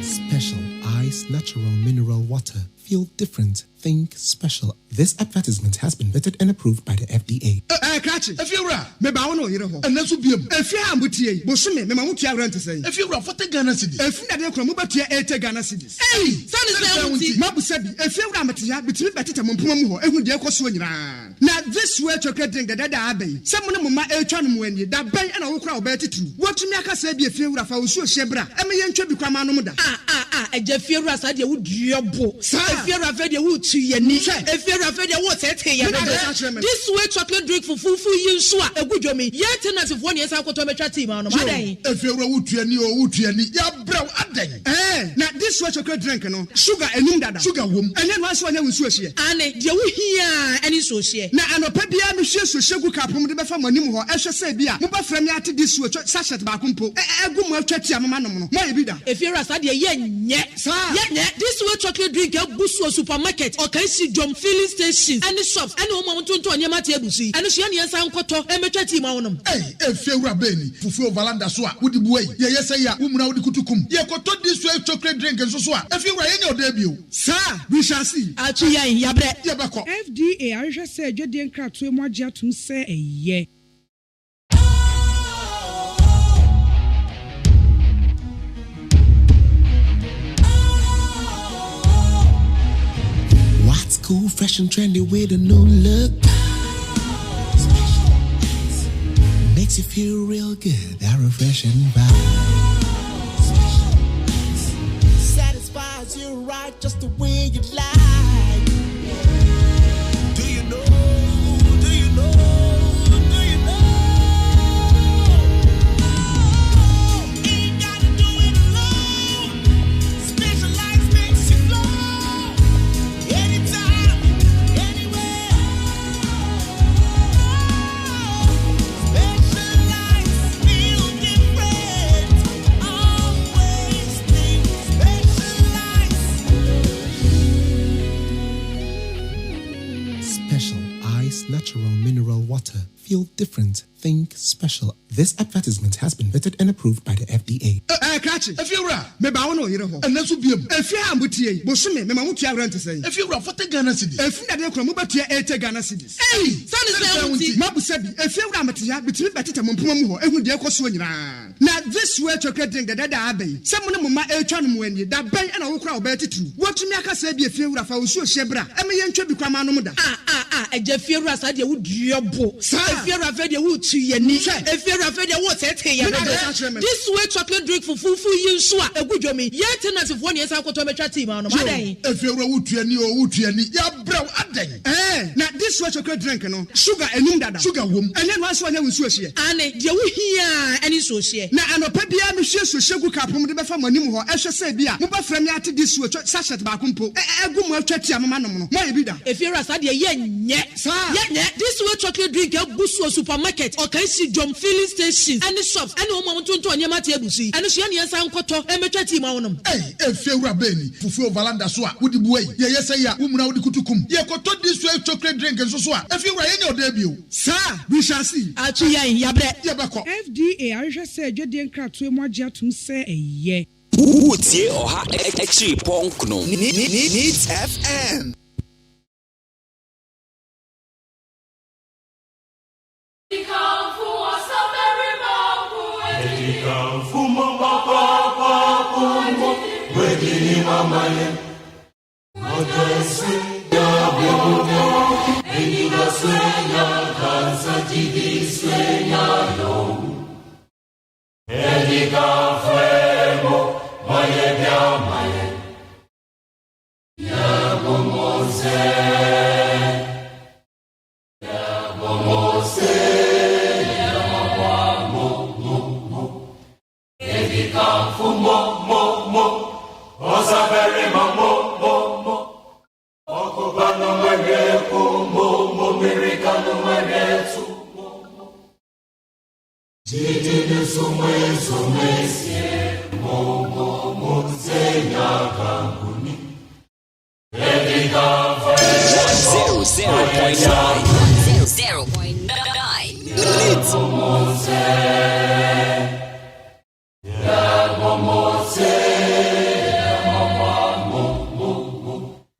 Special Ice Natural Mineral Water. Feel different. Think special. This advertisement has been vetted and approved by the FDA. Catch it. If you're right, maybe I want to hear and that's be if you are with you, Bosume, Mamma rent to say. If you're for the Ghana cities, if you are from about your 8 Ghana cities. Hey, son is Mabu said, if you're Ramatia, between Betty and Mumpumo, and with your Kosuan. Now, this way chocolate drink that Abbey. Someone of my Elchan when you that bay and I will crowd better too. What to make us say be a few of our Shebra, and me and Chubby Kramanoda. A Jeffy Ras, I would your book. If you're a very wood. to your knee. If you're afraid of what's at here, this way chocolate drink for full you swa a good job. Yet an of 1 year I got to make a team on my day. If you're a wood to any or wood to any, you're brown at day. Now this way chocolate drink, no sugar and numda, sugar womb, and then once one was here. And you hear any social. Now, I know Pabia Michelle Sugar Cap from the Bafam, I shall say, Bia, Muba Framiati this way, Sasha Bakumpo, a good more chatty, Mamma, maybe that. If you're a study, yet, this way chocolate drink, a Busso supermarket, or can see John filling stations, and the shops, and no mountain to Anyamatebusi, and the Shania San Koto, and Metati Maunum. Hey, if you're a Benny, Fufu Valanda Swa, would the boy, yes, I am, Umra Kutukum, Yakoto this way chocolate drink and so on. If you were in your debut, sir, we shall see. Achia, Yabre, Yabako. FDA, I just said, you didn't crack to more to say a ye. What's cool, fresh and trendy with a new look? Makes you feel real good, that refreshing vibe. Satisfies you right just the way you like. Do you know? Do you know? Do you know? Ain't gotta do it alone. Specialized makes you flow. Anytime, anywhere. Specialized feel different. Always think Special Ice Natural Mineral Water. Feel different. Think special. This advertisement has been vetted and approved by the FDA. Catch it. If you're a Mebano, you know, and that's what you if you are Mutie, Bosumi, Mamutia rent to say. If you're a Ghana city, if you are Mubatia, 8 Ghana cities. Hey, son is Mabu said, if you're Ramatia, between Batita Mumpumo, and with the Equaswina. Now, this way chocolate drink that Abbey, someone of my Elchanum when you that bay and I will crowd better too. What to make us say, if you're a Fausu Shebra, I may enter the Kramanoda. A Jeffira said you would your book. If you're afraid you would to your knee, if you're afraid you what's at here, this way chocolate drink for full you swa a good job. Yet an of 1 year I got to make a team on my day. If you're a wood to any or wood to any, you're brown at day. Now this way chocolate drink, no sugar and numda, sugar womb, and then once one was here. And you hear any social. Now I know Pabia Michelle Sugar Cap from the Bafam, I shall say, Bia, Muba Framiati this way, Sasha Bakumpo, a good more chatty, Mamma, maybe that. If you're a study, yet, this way chocolate drink, a Busso supermarket, or can see John filling stations, and the shops, and no mountain to Anyamatebusi, and the Shania San Koto, and Metati Maunum. Hey, if you're a Benny, Fufu Valanda Swa, would the boy, yes, I am, Umra Kutukum, Yakoto this way chocolate drink and so on. If you were in your debut, sir, we shall see. Achia, Yabre, Yabako. FDA, I just said, you didn't crack to more to say a ye. Utie oha extra ponkno. Needs FM.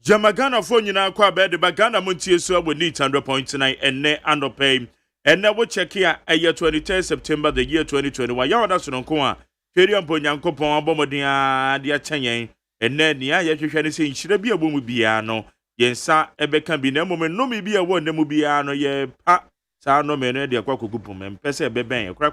Jamagana phone na kwa bed bagana montie so aboni 100.9 enne anopay enne wo check here aye 23 September the year 2021 ya wada sononko a hweri ampo nyankopon abomodin a de achen enne nia ye hwehwe ne se nhire bi abomu bia no yensa ebeka bi na mom no mi bia wo nemu bia no ye pa sa no me no de kwa kokupum mpese ebeben kra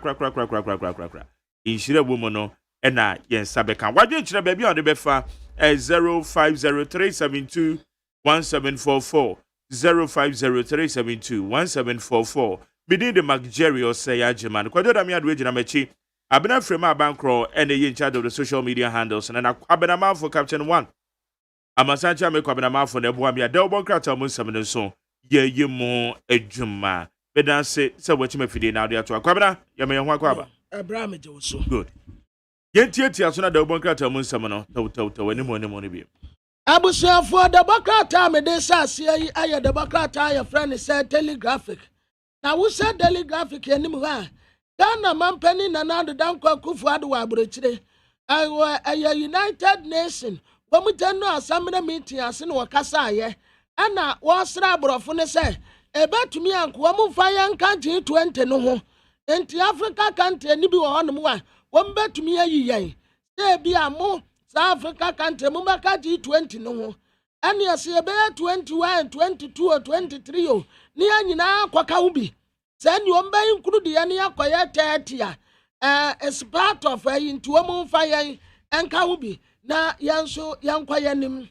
nhire abomu no ena yensa beka wadwe nhire ba bia de befa 050372 1744 050372 1744 Bidin the Jerry OSEI AGYEMAN. Kwajoda mi adwe jina mechi. Abena frame abankro and the in charge of the social media handles and abena man for Captain 1. Amasancha me kwabena man for nebuwa mi adel bon krata mun samene so ye mo adwuma. Bedan se wechi me fide na dia to kwabena ye me ho akwaba. Abraham Joso. Good. Yentiatia so na del bon krata mun samene to wani mo ne bi. Abusuafo the bakrata me de sase aye the bakrata your friend said telegraphic. Na wo said telegraphic anim ha. Ghana mampani na nado dankwa kufuado wa aburechire. Aye United Nation. Womutano assembly meeting ase no wakasa aye. Ana wasra aborofo ne se ebetumi anko womfa yanka G20 no ho. Enti Africa country ni bi wo honom wa wombetumi ayiyen. Se bia mo South Africa country mumaka G20 no ho. Ani ase ebe 21, 22 or 23 o. Ni anyina kwaka ubi. Sen you omba include the any akoya 30 as part of into a fire and kaubi na yanso yankwayanim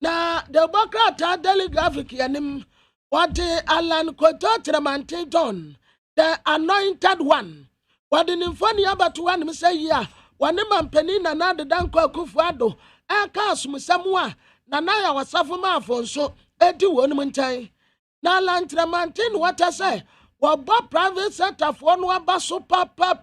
na the bakrata telegraphic yanim what Alan Kototremante John the anointed one what in funny about one say ya one man penina na the danko kufuado kasum samwa na naya wasafuma afonso edi wonmuntai na Lantremantin what I say Waba private sector for no abaso papa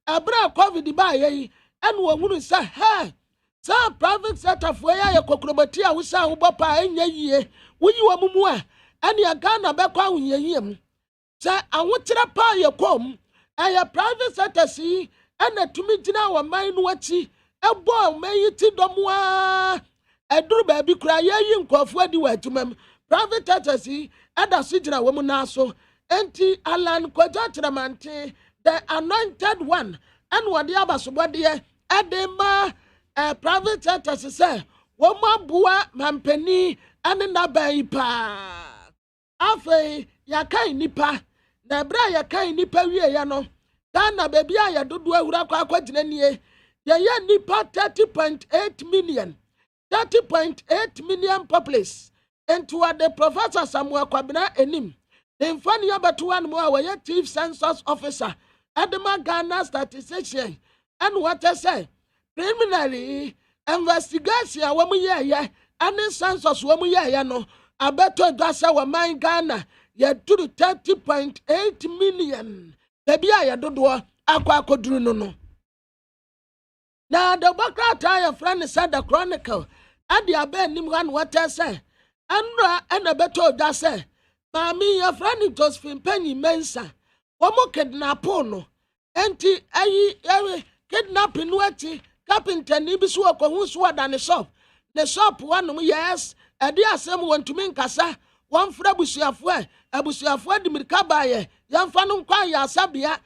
abra COVID ba ye and wo say hey sa private sector for ya kokrobati a wo sa wo pa enya yie wo yi wo mumu a and ya Ghana be kwa wo yiem sa awotira pa ye kom aya private sector si and tumi gina wo man no achi ebo meyi ti domwa eduru ba bi kura ye yi nkofo adi wa atumam private sector si Ada sijina womu naso enti Alan Kototremante the anointed one and wadi abasobode edema private sector se womu bua mampeni ane nabai pa afi yakai nipa na bra yakai nipa wie ya no Ghana baby ya dodo awura kwa kwagina nie ye nipa 30.8 million populace. And toward the Professor Samuel Kwabena Enim, the Infani Abatuan Moa, Chief Census Officer, Adama Ghana Statistician, and what I say, preliminary investigation, when we and the census when we no, I better that's our mind Ghana, yet to 30.8 million. The Bia Dodo, Aqua Codruno. Now the Bakra friend said the Chronicle, and the Abe Nimran what I say. Andra and a better da say, Mammy, your friend Josephine Penny Mensa, Womo kidnapono, enti ayi kidnapping weti, carpenter nibisu who's than the shop one yes, a dear some want to mean cassa, one frabusiafwe, abusiafwe de Mirkabaye, young fanum kwa ya sabia,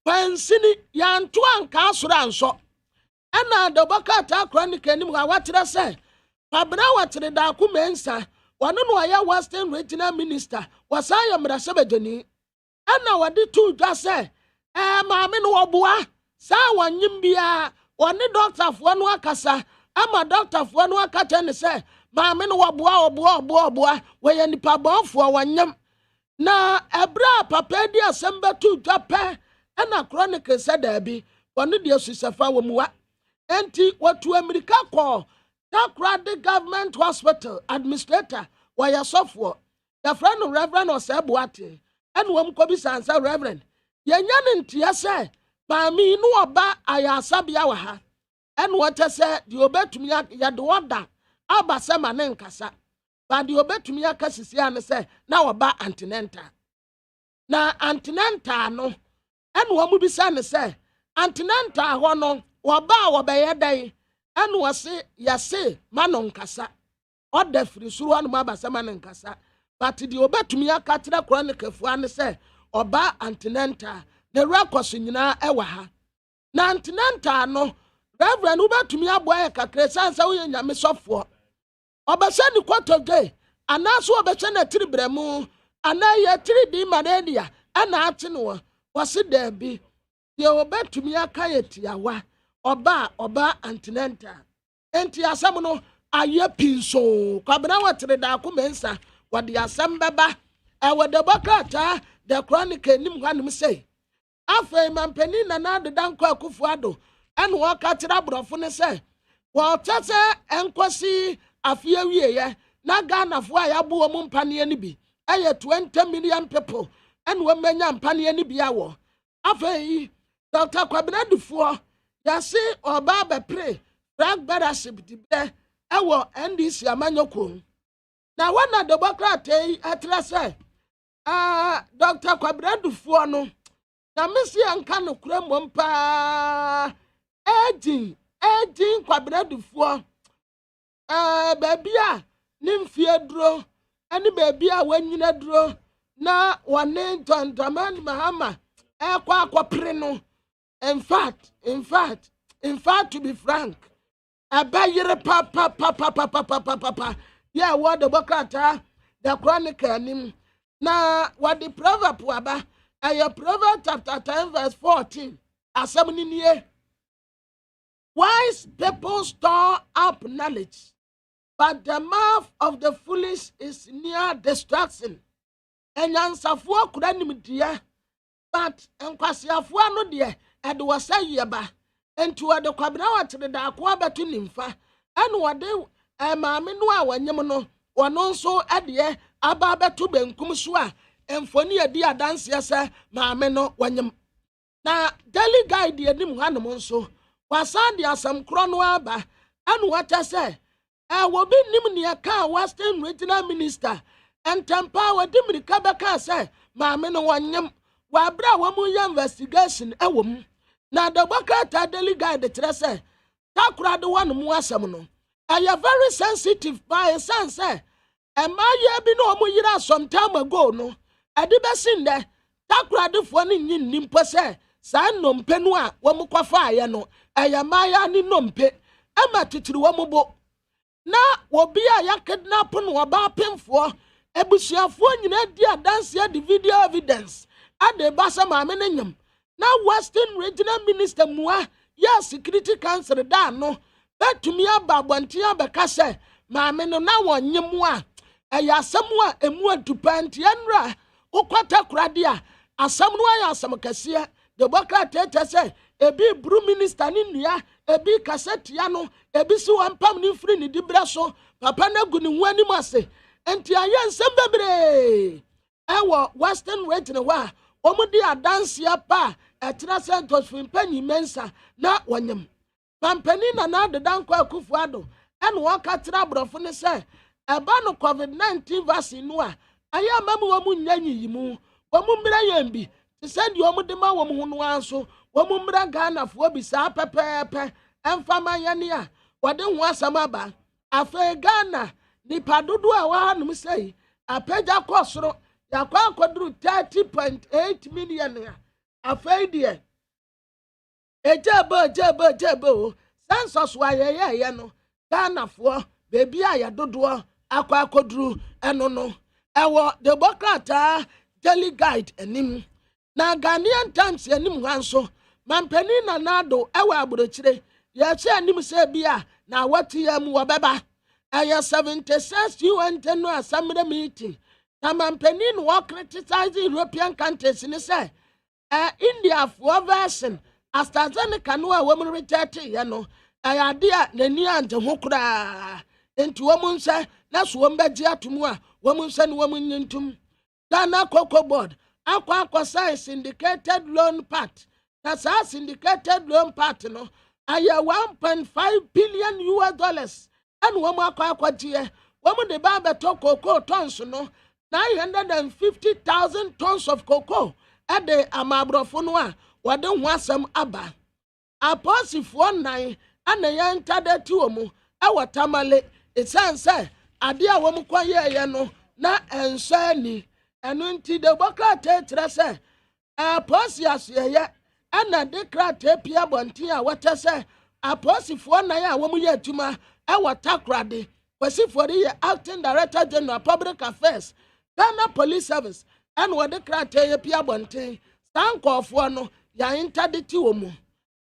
pansini yan tuan kasuran so. And now the Bakata chronic anymore, what did I say? Pabra what the Daku Mensa. One no aya Western Regional Minister was I am Rasabedeni. And now what did two just say? Mammy no boa, sa one yimbia, one doctor for one wakasa, I'm a doctor for one wakatan say, Mammy no boa, where any pabon for one yam. Na ebra papedia semba two jape, and a chronicle said there be one idiot sisafa wamua. Enti what to America call. The government hospital administrator why a software. The friend of Reverend or Sabuati, and one Kobis answer Reverend. Yanyan tia say, Mammy no aba aya sabiawaha. And what I said, you obey to me at Yadwanda, Abba Samanen Cassa. But you obey to me at Cassisian say, now about Antinenta. Now Antinenta no, and one will be son say, Antinenta hono, waba obey a day. And was say, yase, manon kasa. Or the free suruan mabassaman and kasa. But the obey to me a catra chronicle for an say, oba antinenta, the records in ewaha. Na antinenta no, Reverend Uber to me a boy a cacresan so in your miss of war. Obasani quarter day, and also obasana tribremu, and I 3D manadia, and Artinoa, was it there be? The obey to me a kayet yawa. Oba antinenta. Enti asamuno aye pinso kwabena watere da komensa wode asem beba ewe de bokrata the chronicle nim hwanim say afei mampani na na de danko akufo ado ene wo ka tira brofo ne say wo tete enkosi afia wieye na Ghana fo ayabo wo mpane ne bi eye 20 million people ene wo manya mpane ne bi awo afei Dr. Kwabena Dufo yasi oba be pray drag leadership dibe ewo NDC amanyoko na wana de bokrata atra say Dr. Kwabena Dufo no na mesi anka no kura mompa agyin Kwabena Dufo baby a nimfie duro ani baby a wanyina duro na wane tontaman mahama akwa no in fact to be frank abayere pa yeah what the bokrata the chronicle nim na what the proverb waba Proverbs chapter 10 verse 14 asem ni wise people store up knowledge, but the mouth of the foolish is near destruction. Enyansafo kura nimdia, but enkwasiafo ano de ede wasa yeba. Enti wode kwabena watere da akwa betu nimfa. Ene wode maame no a wanyem no, wono nso ede aba betu benkum so a emfoni edi adanse ese maame no wanyem. Na daily guide edim hanom nso wasan de asam kro no aba anu wata se wo bi nim ne ka Western Regional Minister entampa wadim rika beka se maame no wanyem wa bra wo mu investigation ewom na the bokrata daily guide kire se takura de wanu mu asam no aya very sensitive by sense emaye bi no mu yira some time ago no ade besin de takura de fo ni nyin mpo se sa nompe no a wo mu kwafa aye no aya maya ni nompe ama titiri wo mu bo na obi a ya kidnap no oba pemfo ebusuafo nyina di adanse di video evidence ade basa maame ne nyam na Western Regional Minister mua ya Security Council da no betumi aba bontia beka se maame no na wonyem a aya asem a emu antupanti enra ukwata kurade a asem no aya asem kase the bokrata tete se ebi bru minister ni nua ebi kasete ya no ebi si wampam ni free ni dibra so papa na gu ni wani mase enti aye nsem bebre ewo Western Region wa omudi adanse pa etra sentos fimpanyi mensa na wanyem pampani na de danko akufu ado ene waka tra brofo ne se eba no COVID-19 vaccine no a aye amamu wo mu nyanyi yimu wo mu mra yambi ti se di omudi ma wo mu hunu anso wo mu mra Ghana fo bi sa pepepe emfama yane a wode ho asam aba afa Ghana ni padodo a wa hanum sei apeja kosoro yakwa akoduru 30.8 million afa die ejebo census wa ye no Ghana fo bebi a ya dodo akwa akoduru eno no ewo the bokrata daily guide enim na Ghanaian Times enim hanso mampani na nado ewa abrochire ya che anim se bia na wati ya mu wabeba aya 76 UN no assembly meeting na mampani no wa criticize European countries ni say India for version AstraZeneca no a woman reject ya no aya dia nani ante hokura enti womun se na so wombeji atomu a womun se ne womun nyintum Ghana Cocoa Board akwa sign syndicated loan part na sa syndicated loan part no aya 1.5 billion US and womu akwa tie womu de ba beto cocoa tons no 950,000 tons of cocoa at the amabrofo no a wode ho asem aba aposifo nan ana yanta de tuomu awatamale isanse ade a womu kwaye ye no na ensani enu nti de bokrata etre se aposias ye ana dekrata pia bonti a wata se aposifo nan a womu ye atuma awatakrade kwasifo ye acting director general public affairs Ghana Police Service and what the criteria pia bonte stank of one ya interdicti womu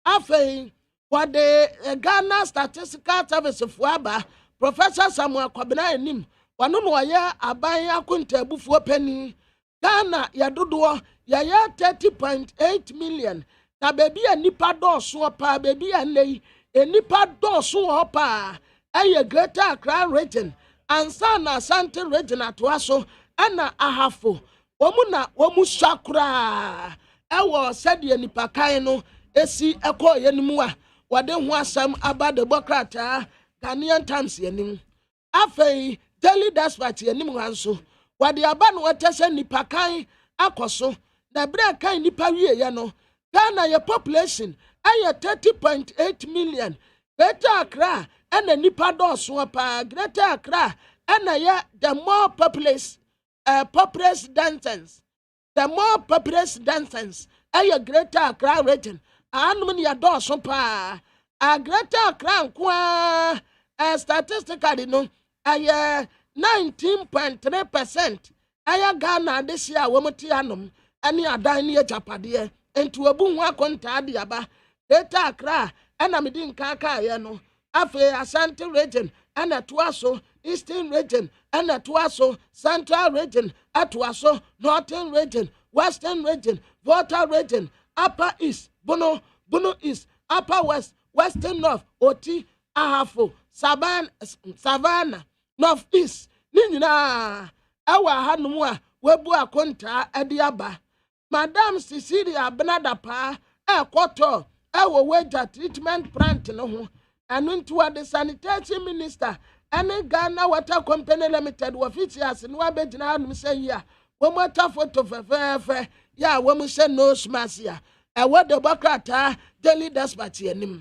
afei what the Ghana Statistical Service fuaba Professor Samuel Kwabena enim wano no ya aban akunta bufuo pani Ghana ya dodoɔ ya 30.8 million na baby a nipa dɔɔso pa baby a nei nipa dɔɔso pa ɛyɛ Greater Accra region ansa na Asante region atoa so ɛna ahafo wɔmu sakura ɛwɔ sɛdeɛ nipa kan no esi ɛkɔ yɛnimu a wɔde ho asɛm aba de bokrata Ghanaian Times yɛnim afei Daily Dispatch yɛnim hanso wɔde aba no wɔtɛsɛ nipa kan akɔso na bre kan nipa wie yɛ no Ghana yɛ population ɛyɛ 30.8 million Greater Accra ɛna nipa dɔɔso pa Greater Accra ɛna yɛ the more populous density the more populous density ɛyɛ Greater Accra region anum ne yɛ dɔɔso pa a Greater Accra nkoa statistically no ɛyɛ 19.3% ɛyɛ Ghana this year wɔmte anom ɛne adan ne Japade enti obu ho akonta de aba Greater Accra ɛna medi nkaka yɛ no afei Asante region ɛna toa so Eastern region ɛna toa so Central region atoa so Northern region Western region Volta region Upper East Bono East Upper West Western North Oti Ahafo Savannah North East Nina awa hanom a webu akonta edi aba Madam Cecilia Benadapa ekoto ewo wager treatment plant no ho anu ntuwa the sanitation minister ene Ghana Water Company Limited officials no abegina hanom say ya womo ta photo fefefe ya womo se no smash ya ewo de bokrata Daily Dispatch yanim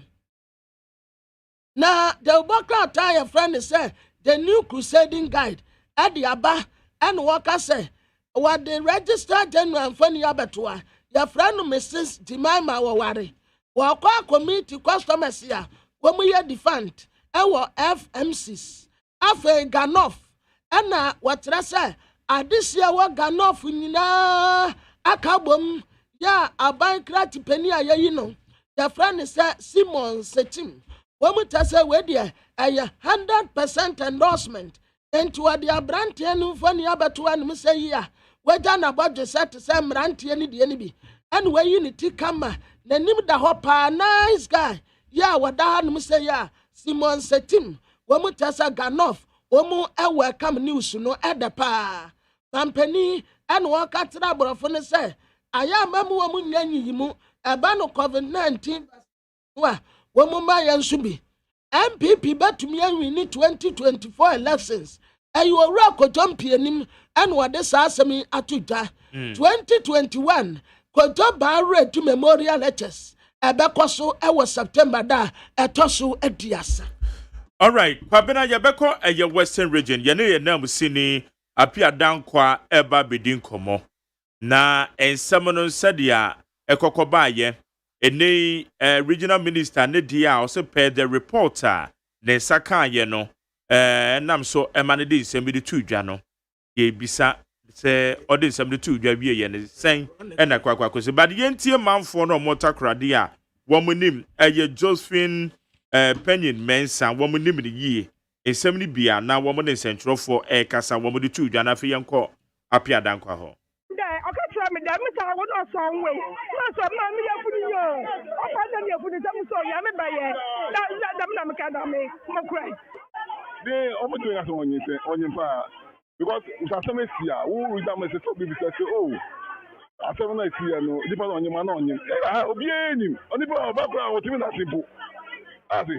na the bokrata your friend say the new crusading guide at the Abba and Walker say, what the registered general and funny abatua, your friend Mrs. Jemima Wawari, Walker committee customers here, when we are defunct, our FMCs, Afe Ganoff, and what I say, this year what Ganoff, Akabum, ya, a bank rat penny, you know, your friend is Simon Setim. When we tell say we there, 100% endorsement into what the brand and funny abatua and say here. We done about the set to some ranty any the enemy. And where unity come, the name the hopper, nice guy. Yeah, what that say ya, Simon Setim. When we tell say Ganoff, Omo welcome news no at the pa. Company and walk at the brofone say, I am a woman yanyimu, a ban of COVID-19. Womuma yansubi MPP betumi awini 2024 elections ayo ora kojompi anim and wade saasemi atuja 2021 kojoba redu memorial lectures ebekoso ewo September da etoso ediasa. All right, Kwabena yebeko eye Western region ye nam sini apia dankwa eba bedin komo na ensem no sadia ekokoba ye Ene regional minister ne dia also paid the reporter ne saka ye no nam so emanede nsɛm tu dwa no ye bisa se ode nsɛm tu dwa wie ye ne sen na kwakwakosi but ye ntie manfo no motakrade a womunim eye Josephine Penyin Mensa womunim ne yie nsɛm ne bia na womune nsɛntrofo kasa womude tu dwa na fe yenko apia dankwa ho me da me ta won so onwe no so ma me yafunu yo o pa na me yafunu sam so ya me baye da me na me ka da me mo cry they omo do na so onye pa because it's a same sia who read that message so be say oh after na sia no di pa onye ma na onye obi enim oni pa ba bra o timi na simple asi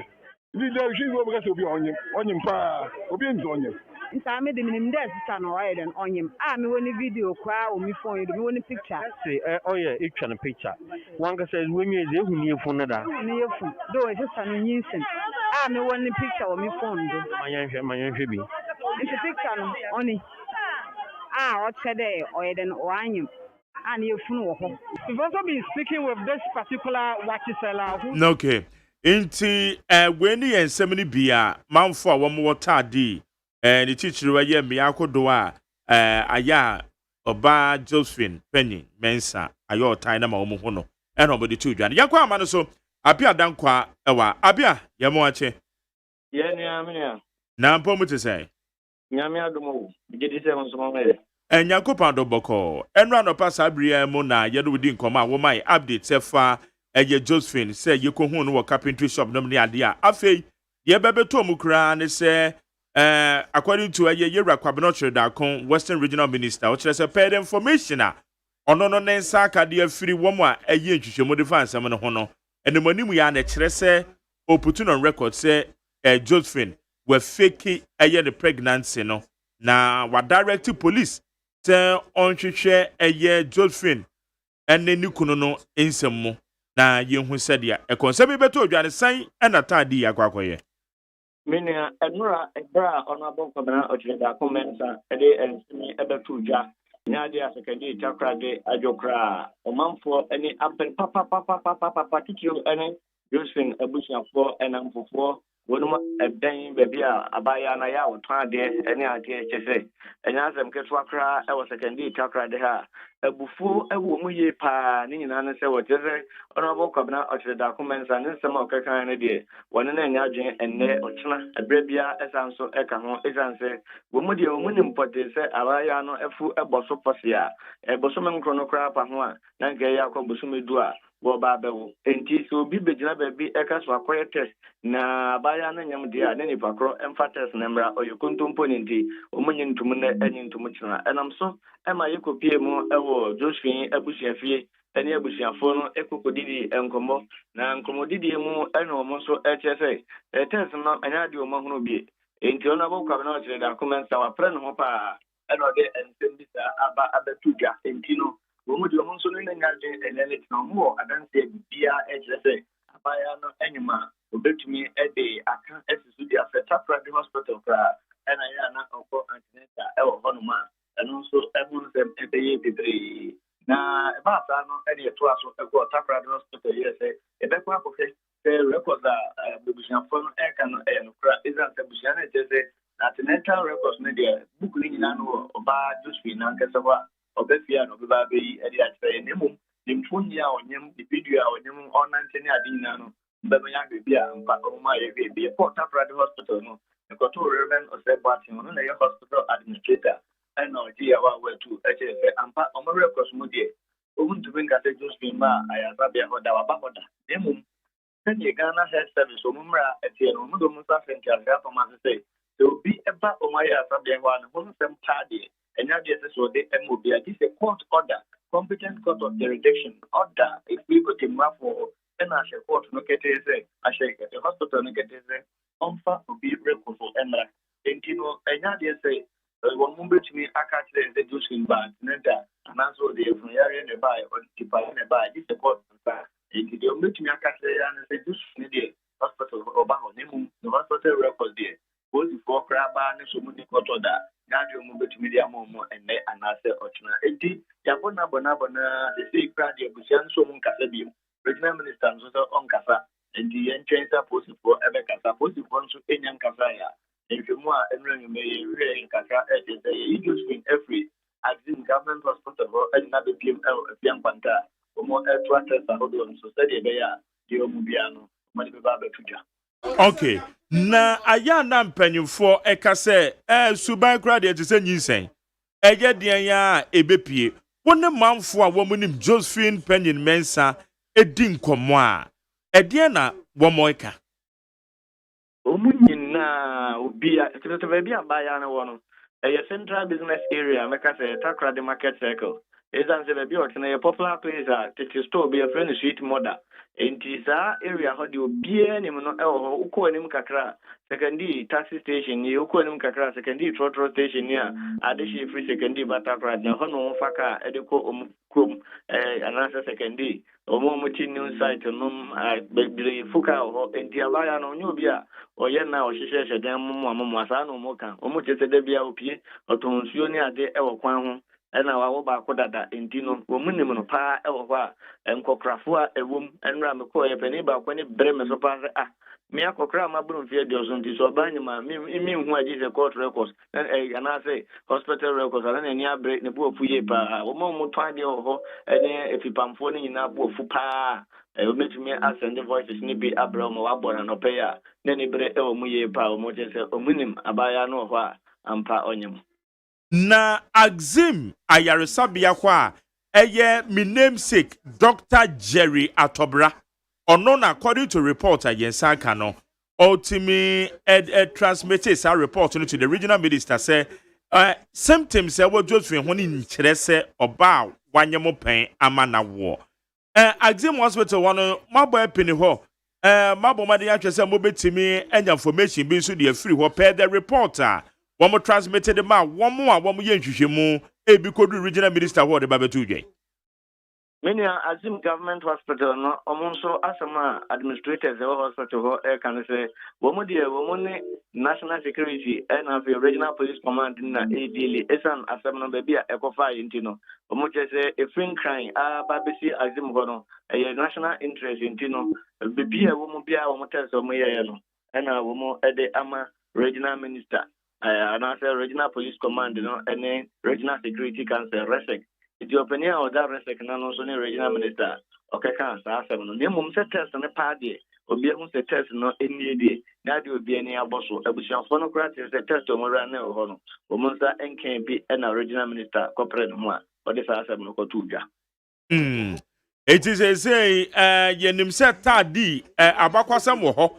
di there she go because obi onye pa obi enzo onye nta me de minim dey sister no why then onyem me woni video kwa o mi phone do me woni picture say oh yeah e twa na picture one ka say when you dey hu ni efu na da ni efu do e sister no nyinsen me woni picture o mi phone do manyanhwe bi it's a picture no oni o chede o then o anyem and efu no wo ho we've also been speaking with this particular watch seller who okay inti when ni ensem ni bia manfo a wo mo tade ni chichiri wa ye me akodo a aya oba Josephine Penyin Mensa ayo otan na ma wo ho no e no bodi tu dwan yakwa ama no so abia dankwa ewa abia ye mo ache ye ni amenia Na mpo mu te sɛ. Nyame adomo. Gidi se won so mo me. Enyankopɔn do bɔkɔ. Enra no pa sabria mu na ye do di nkɔmɔ a wo mai update sefa eye Josephine say ye ko hu no wɔ carpentry shop no ne ade a. Afei ye bebeto mu kra ne sɛ according to eye Yera Kwabenotre Dakon Western Regional Minister, which is a paid information ono no ne nsa akade afiri wo mu a eye ntwehwemu de fa nsɛm no ho no. Ene monimu ya na kyerɛ sɛ oputun on record sɛ Josephine were fake the pregnancy no. Na wa direct police say on hwehwɛ Josephine ene ni kunu no ensem mo na yehu sadia e konsɛm beto odwane san na taadi akwakoye Minia enura ebra honorable Kwabena Ochida commensa ede ensimi ebetu dwa nya de asakadi takra de adwokra omanfo ene aben papa titio ene Josephine abusuafo enamfofo wonuma edan baby a abaya na ya wotwa de ene ade kyese enya asem ketwa kra e wo secondary takra de ha abufu ewo mu ye pa ni nyina ne se wo kyese honorable Kwabena Ochida commensa ne nsema okekan ne de wone na nya adwen enne ochena ebrebia esanso eka ho esanse wo mu de wo mu nimpote se abaya no efu eboso posia eboso menkro no kra pa ho a na nge ya akọ boso medu a wo ba bewo enti so bi begina baby eka so akoye test na abaya na nyam de a ne nipa kro emfa test na mra oyokuntumpo nti omunye ntum na enyi ntum kyena enam so ema yekopie mu ewo Josephine abusuafie ene abusuafo no ekokodidi enkomo na nkomodidi mu ene omo so ekyese test no anya de omo hunu bi enti ona bo Kwabena Ochida commensa wa pre no ho pa ene ode ensem bisa aba abatudwa enti no wo mu de omo so no nyaje enele tno mo adanse bia ekyese abaya no enyuma obetumi ede aka esisu dia feta private hospital kra ena ya na okọ antinata ewo honuma eno so ebun sem ebeye bebre na eba sa no ene to aso ego takra hospital yese ebekwa akọfe records a bebusiafo no eka no no kra izan bebusia na jese antinata records ne dia book ni nyina no oba Josephine na nkesaba obefia no beba beyi ede atfe nemu nimfunyi a onyem video a onyem onantene adina no mbebe ya bia mpa oma ye bia Port Harcourt Hospital no ekoto Reverend Osebati no na ye hospital administrator and Nigeria wa wetu HFA ampa omo records mu die omuntu benga se Josephine ma ayasa bia hoda wa bahoda nemu sanye Ghana Health Service omumra etie no mudo musa fenti afa to ma se obi eba omaya asa bia ho an ho sem tade enya de se so de MOB a this a court order competent court of jurisdiction order if we go to for and I shall court no ketese I shall get the hospital no ketese onfa obi record for emra entino enya de say one moment to me akatile the Josephine bad nenda and also the yare ne buy or tipa ne buy this a court enti de moment to me akatile and say Josephine de hospital obaho nemu the hospital record there both for craba ne so mu di court order Nadio Mubet Media Momo and ne anase ochna. Enti Yabona Bonabona, the sea crowd, the Busian Somun Casabium, Regional Minister on Casa, and the Enchanter Post for Ebeka, Post for Enyan Casaya. If you more and you may really in Casa, it is a use in every as in government hospital and another PML of Young Panta, or more air trackers are on Society Bea, Dio Mubiano, Manibaba Fuja. Okay. Na aya na mpanyimfo eka se suban kra de tse nyinsen eye de ya ebepie wone manfo a womunim Josephine Penyin Mensa edi nkomo a ede na womoika omunyina obi a tete bia baya na wono central business area meka se takra de market circle ezan se bia o tena popular place a tete store be a friend sweet mother enti sa area ho de obi ni no ewo uko enim kakra secondary taxi station ni uko enim kakra secondary trotro station ni a adeshi free secondary batakra na ho no faka edeko krom anasa secondary omo muti new site no be fuka ho enti abaya no nyu bia oye na ohihye dan mumu asa no mo kan omo tete de bia opie otonsuo ni ade ewo kwan ho ena wa wo ba ko dada enti no omunim no pa ewo ho a enkokrafo a ewom enra me ko ye pani ba ko ni breme so pa me akokra ma buru fie de ozonti so ba nyima mi hu aji se court records na say hospital records na ni abre ne bu ofu ye pa wo mo twa de ho ene efipamfo ni nyina bu ofu pa Ometumi asend the voices ni bi abra mo wabɔ na no pɛ ya na ni bere e omu ye pa omu je sɛ omunim abaya no hɔ a ampa onyem. Na Axim ayaresabea hɔ a ɛyɛ me namesake Dr. Jerry Atobra ɔno na according to report a yɛnsa aka no ultimately transmitted sa report to the regional minister say symptoms were just when he nkyerɛ oba wanyɛ mo pɛn ama na wo Axim hospital one mabo epini hɔ mabo made atwɛ sɛ mo betimi anya information bi nso de afiri hɔ per the reporter one mo transmitted ma one mo a one mo yɛ nhwehwɛmu ebi kodu regional minister hɔ de babetu dwen. Many Azim government hospital no omonso asama administrators of hospital ho can say woman national security and the regional police command na daily esan asam no baby ekofa intino omo say a fin crime babesi Azim hono a national interest intino baby a woman bia omo tell so moye no na womo ede ama regional minister and regional police command no and regional security council resec. The opinion of that respect and also the regional minister. Okay, can't ask them. The mum set test on the party, or be able to test no any day. That will be any apostle. A bush of phonocrat is a test of Morana or Hono. Womansa and can be an original minister, corporate one, or the Sasa Mokotuja. It is a say, Yenim set Tadi, Abaquasam woho.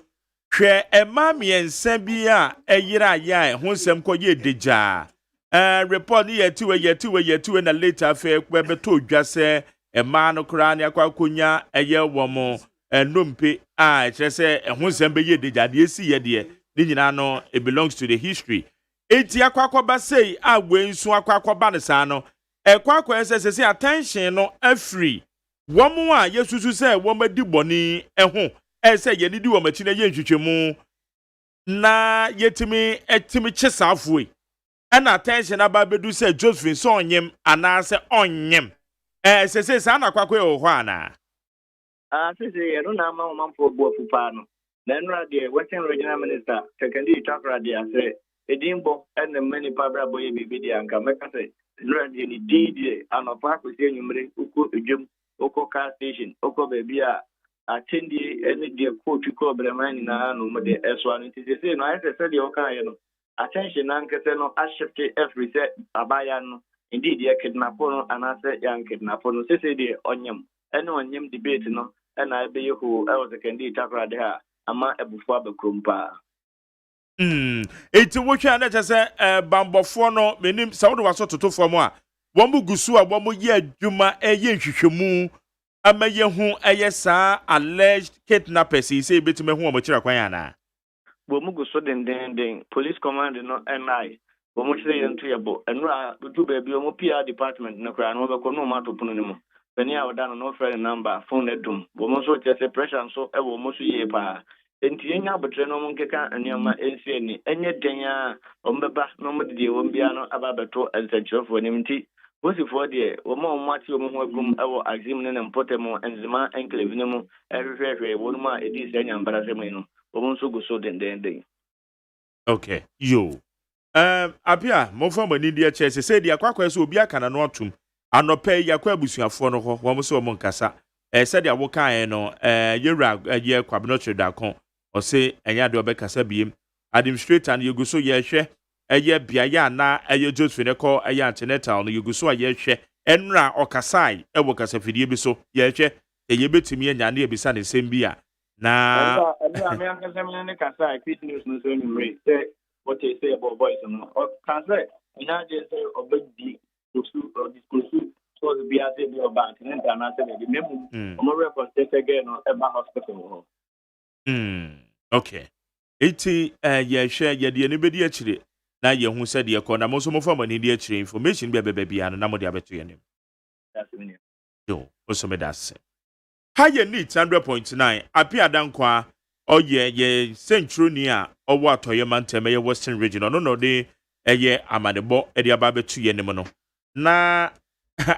Kwe emami en sembia yira ya ho sem koye deja report ye two na later fe beto dwa se ema no kra ne akwakonya eye womo nompe kire se ho sem be ye deja de esi ye de ni nyina no it belongs to the history enti akwakoba sei agwensu akwakoba ne sa no ekwakwa ese attention no afri womo a yesusu se womadi boni ho ese ye ni di wo machi na ye nhwehwemu na yetimi etimi kyesafo and attention about bedu say Josephine so onyem anase onyem say sa na kwakwe o hɔ ana say no na ma man for bo fupa no na nra de western regional minister secondary chakra de say edimbo and the many pabra boy bibi de anka meka say nra de ni didi anopa ko se nyumre uko edwem uko car station uko baby a attendee any de coach ko bremani na no mo de eso no say no I say de o kan ye no attention and no ashifte every set abaya no indeed ye kidnap no and I said young kidnap no say the onyem and onyem debate no and I be who I was a candidate takra there ama ebufu abekrumpa eti wo hwa na say bambofo no menim sa wo waso totofo mo a wo mu gusu a wo mu ye adwuma eye nhwehwemu ama ye hu eye sa alleged kidnappers say betime hu o mo kira kwan ana Bomugo so den police command no NI bomu say into yebo enura do baby omo PR department no kra no be ko no ma to pono ni mo bani a oda no friend number phone edum bomu so chese pressure so e bomu so ye pa enti enya abotre no mo nkeka anioma ensie ni enye den a ombeba no mo de wo bia no aba beto ensenchofo ni mti bosifo de wo ma omati wo ho agum ewo Axim ne mpotemo enzima enclave ne mo ehwehwe wo no ma edi se nyambara se mo no so den. Okay, yo. Apia, mo fo mani dia chese say dia kwakwa so obi aka na no atum. Anope yakwa abusuafo no ho, wo so mo nkasa. Say dia wo kan no, yewra ye kwabno da kon. O say enya de obekasa biem. Administrator na yeguso ye hwe. Eye biaya na eye Josephine ko eye antenatal no yeguso ye hwe. Enra okasai ewo kasafidie bi so ye hwe. Eye betumi anya na ebisa ne sembia. Na me anka sem ne kasa quick news no so nyumre say what they say about boys no or can say ina je say obedi to discuss so the bia say the bank and na say the memo omo record say again no eba hospital okay iti ye hwe ye de ne bedi akire na ye hu say de ko na mo so mo fa mani de akire information bia bia na mo de abeto ye nim that's me yo so me that's Higher needs 100.9 apia dankwa ye centroni a owo AGYEMAN teme ye western region no de eye amadebo e de ababetu ye nim no na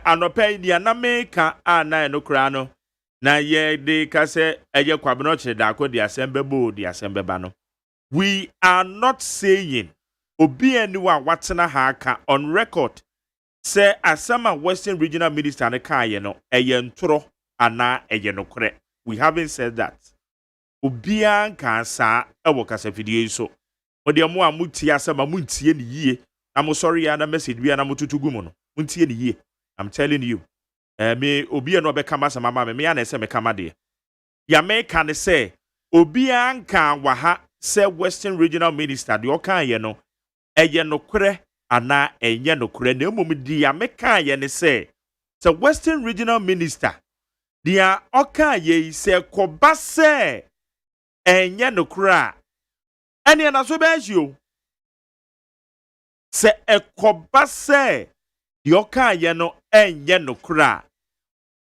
anopai dia na meka na no kra no na ye de kase eye kwabno chire da ko de asembebo de asembeba no we are not saying obi aniwa watena ha aka on record say asama western regional minister ne ka ye no eye ntoro ana eye no kre we haven't said that. Obian can sa ewo kasa fidie so. Ode mo a mutie asema muntie ne yie. I'm sorry and message bi na mututu gumu no. Muntie ne yie. I'm telling you. Me obian no be kama sama mama me ya na ese me kama de. Ya me kan say obian kan wa ha say Western Regional Minister de okan ye no. Eye no kure ana enye no kure na emom di ya me kan ye ne say Western Regional Minister dia okan ye say koba say enye no kura ene na so be hio se ekoba se di okan ye no enye no kura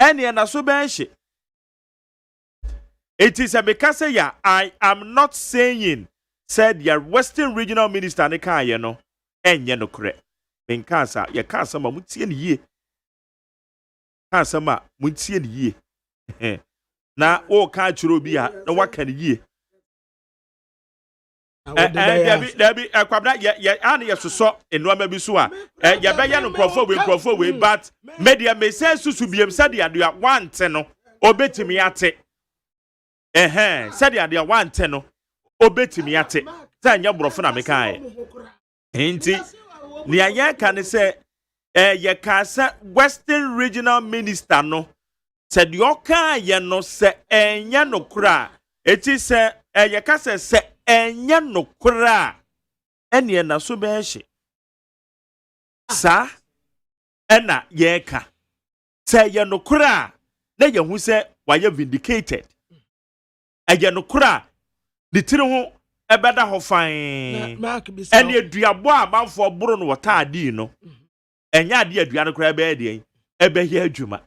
ene na so be hie. It is a because ya I am not saying said your Western Regional Minister ne kan ye no enye no kura men kansa ye kansa ma mutie ne yie kansa ma mutie ne yie na o ka churo bi a na waka ne yie Debbie, kwabna ye ani ye soso enoma bi so a ye be ye no crofo we but media me say susu biem said ya do want no obetimi ate said ya do want no obetimi ate say nya brofo na me kan enti ni aya kan say ye ka say Western Regional Minister no said you kan ye no say enya no kura eti say ye ka say enya no kura ene na so be hye sa ena ye ka say ye no kura na ye hu say wa ye vindicated eye no kura de tire ho ebeda ho fan ene aduabo amanfo boro no wota adi no enya ade adua no kura be ade ebe hye adwuma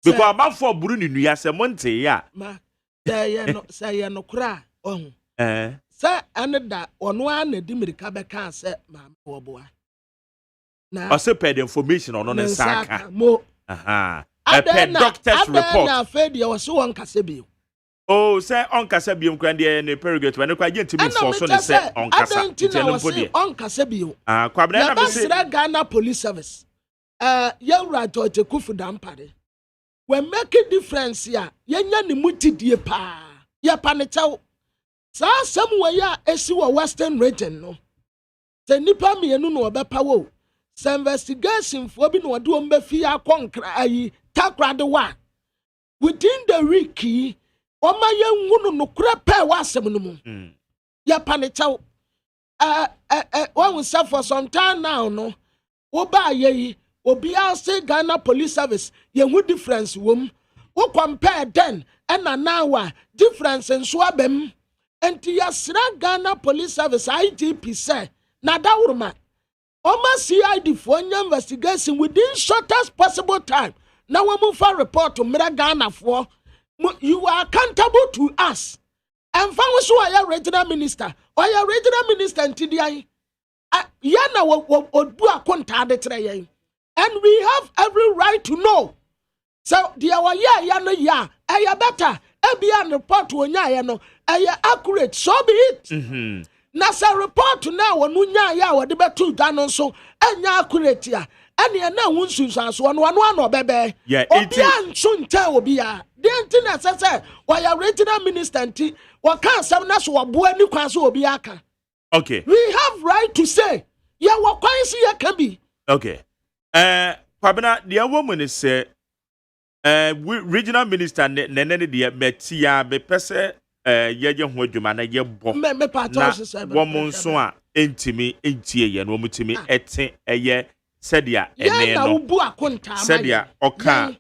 because amanfo boro ni nua se monte ya say ye no kura Say another ono an di mirika beka say maame oboa na o se ped information ono ne saka mo doctor's report na fed ye so won kase bi oh say on kase bi nkran de ne perigate when kwa gentimi for so ne say on kasa teno podi on kase bi kwabna na be say Ghana Police Service yawra George Kufu dampare we make a difference ya yenya ne mutidie pa ya panechaw sa samwaya esi wo Western Region no se nipa mienu no obepa wo se investigation fo bi no de ombefi akonkra ayi takrade wa within the week oma yenhunu no kura pa wa asem no mu ya panichaw one say for some time now no wo ba ye obi ase Ghana Police Service ye hu difference wom wo compare then and now difference nso abem. Enti yasra Ghana Police Service IGP say na dawurma Oma CID for investigation within shortest possible time. Now we move for report to Mira Ghana for you are accountable to us. And fan was your regional minister or your regional minister in TDI. Yana will do a contact. And we have every right to know. So the our yana aya better. Ebian report to no aya accurate. So be it. Nasa report now when munya ya wa de betu danon so enya accurate ya. Ene na wunsu so no bebe. Yeah, obian sunte obia. The antina say why regional minister nti wa kan sam na so obo ani kwan so obia ka. Okay. We have right to say ya wa kwan si ya can be. Okay. Kwabena the woman is say regional minister nene de metia be pese ye ho adwuma na ye bo me pato se wo monso a entimi entie ye no mutimi ete eye sedia ene no sedia oka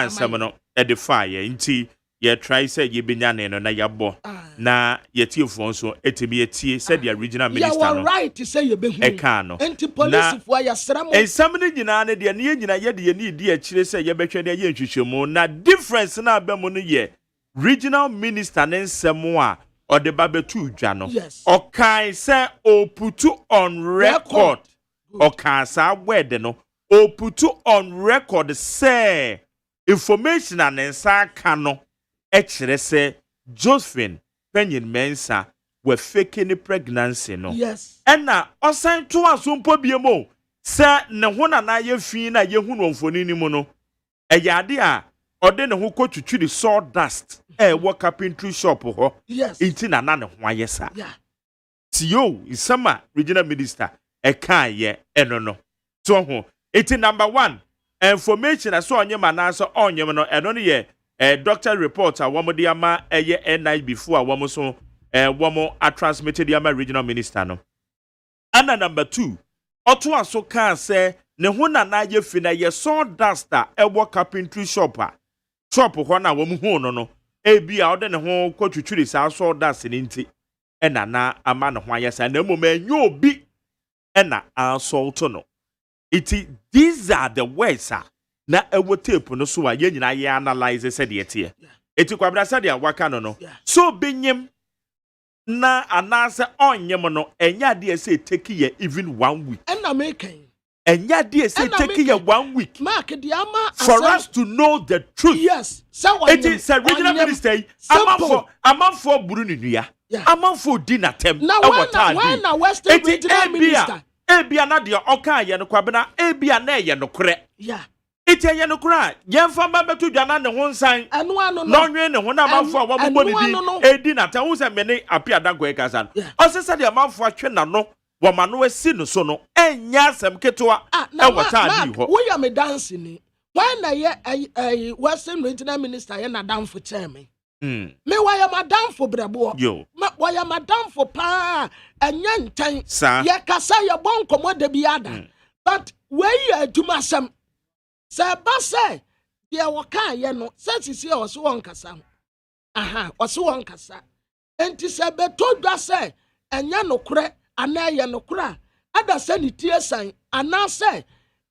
nsem no edify ye nti ye try say ye benya ne no na ye bo na ye tiefo nso etimi etie sedia regional minister no you right to say ye be hu eka no enti police for ya sramo ensam ne nyina ne de ne nyina ye de ye ne di akire say ye betwe de ye nhwehwemu na difference na abemu no ye regional minister nsem a ode babetu dwa no okai say oputu on record okai sa word no oputu on record say information and nsa ka no ekire say Josephine Penyin Mensa were faking pregnancy no yes and na osan to asompo biemo say ne ho na ye fi na ye hu no mfoni ni mu no eyade a ɔde ne ho kɔtwitwi the sawdust ɛwɔ carpentry shop hɔ yes nti na ne ho ayɛ saa yeah tio isama regional minister ɛka yɛ ɛno no so ho iti number 1 information aso onyem anaso onyem no ɛno no yɛ doctor report a wɔn de ama ɛyɛ NIB before a wɔn so wɔn a transmitted the ama regional minister no ana number 2 ɔto aso ka sɛ ne ho na yɛ fi na yɛ sawdust a ɛwɔ carpentry shop hɔ na wɔn hu no ebi a ɔde ne ho kɔtwitwiri saa sawdust ne nti ɛna na ama ne ho ayɛ saa na mmom enyo obi ɛna assault no these are the words na ɛwɔ tape no so a yɛn nyinaa yɛ analyze sɛ deɛ teɛ eti kwabra sɛ deɛ waka no so benyem na anaasɛ onyem no enya deɛ sɛ take yɛ even 1 week ɛna making enya deɛ sɛ take yɛ 1 week mark the ama for us to know the truth yes so it is a regional minister amanfo buru ne nua amanfo di na tem when na western regional minister ebia na de oka ye no kwabena ebia na ye no korɛ yeah ite ye no korɛ yemfa ba beto dwana ne ho nsan anu anu no nwe ne ho na amanfo a wɔbɔ ne di edi na tem wo se me ne apia dango e kasa no ɔsesa de amanfo atwe na no wɔma no asi no so no enya asɛm ketewa ɛwɔ taadi hɔ wo ya me dance ni when na ye western regional minister ye na danfo chairman me why madam for brabo yo why madam for pa enya ntan ye kasa ye bon komoda bi ada but we adwuma sam se ba se ye wo kan ye no se sisi o so won kasa aha o so won kasa enti se beto dwa se enya nokore ana ye nokora ada se ni tie san ana se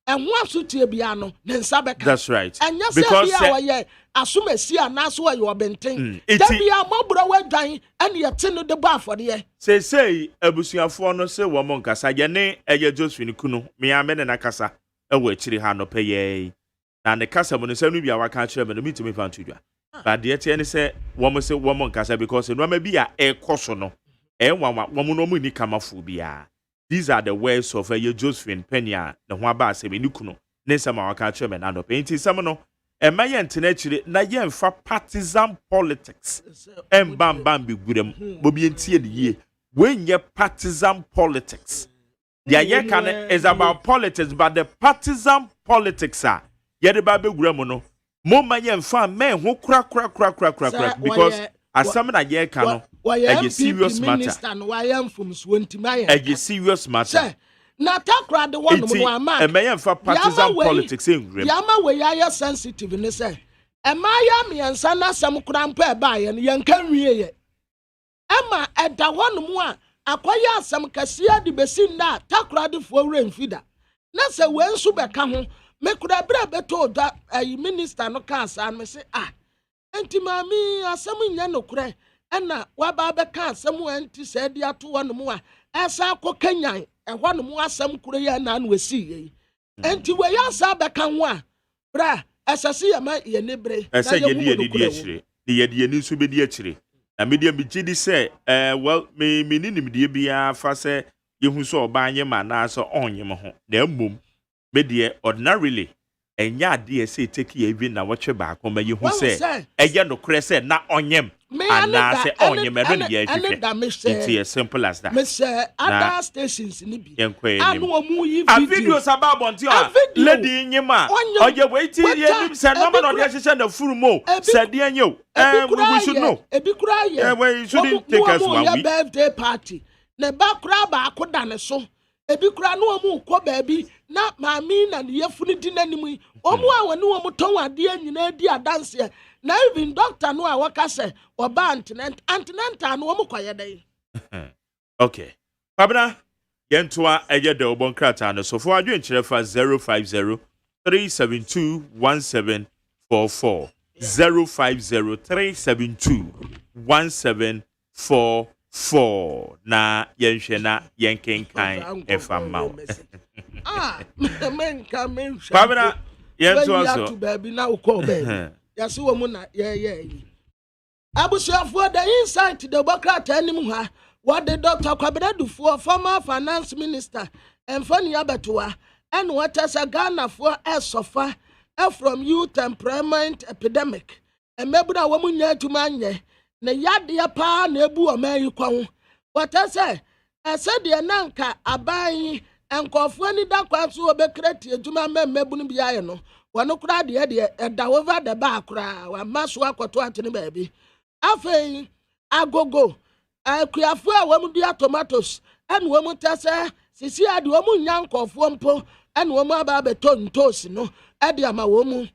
enho asotie bia no ne nsa beka that's right enya se bia ye asumasi anaso wa yo benten dabia mobro wadwan ene yete no de ba afode sei abusuafo no se wo mo nkasa ye ne eye Josephine kunu me amene na kasa ewo akiri ha no peye na ne kasa mo no se no bia waka kire me no mitimi fa ntudwa but de ete ne se wo mo nkasa because no ma bia ekoso no enwa wo mo no mo ni kamafo bia. These are the words of Josephine Penya na ho aba asebe ni kunu ne sama waka kire me na no penti sam no emaye ntena chire na ye mfa partisan politics embam bi gurem bobi entie ne yie wenye partisan politics the ayeka is about politics but the partisan politics ye de ba be gurem no mo ma ye mfa me ho kura because asam na ye ka no a serious matter a serious matter na takra de one mo ama e meya mfa partisan politics engrem yama we ya sensitive ne say e ma ya miensa na sam kura mpa e ba ye no ye nka nwie ye ema eda one mo a akoya asam kasia de besim na takra de fo wura mfida na se we nsu be ka ho me kura bra beto da minister no ka asa me say enti mami asam nya no kura ena waba be ka asam anti se de ato one mo a esa akokanyan ehwa no mu asem kuro ya na no esi yi enti we ya sa be kan ho a bra esase ya ma ye nebre esa ye di akire ye di ni so be di akire na media bi gidi se well me ninim die bia fa se ye hu so oba anye ma na so onye mo ho na mmom me die ordinarily enya ade ese take ye even na watwe ba akoma ye hu se eye no kure se na onyem ana se onyem e no ye hwehwe it's as simple as that me say other stations ni bi anu omu yi videos about Montie lady nyima oye wait ye nim se no no de hyehyɛ na furu mo se de enyo we should know ebi kura ye we shouldn't take us one week birthday party na ba kura ba akoda ne so ebi kura no omu kɔ baabi na maami na ne yefunu di nanim omu a woni omu ton ade anyina di adanse na even doctor no a waka se oba antinenta no omu kwaye dai okay babna yentoa eye de obon krata no so for adwen fa 050 372 1744 050 372 1744 na yenhwe na yenkenkan efa mawo babna yentoa so baby na uko baby yasi wo mu na ye abusuafo the insight the Democrat anim ha what the Dr. Kwabedufuo former finance minister Emfani Abatoa and what as a Ghana for esofa from youth employment epidemic. And maybe that woman near to manye. Na yadia pa na ebu oman kwa. What I said the nanka abai enkofo ni da kwa so obekreti adwuma mebu no biaye no. Wano kura de da over the back kura wa maso akoto atene baabi. Afei agogo akuafo a wamu dia tomatoes and wamu tase sisi ade wamu nyankofo mpo and wamu aba beto ntosi no ade ama wamu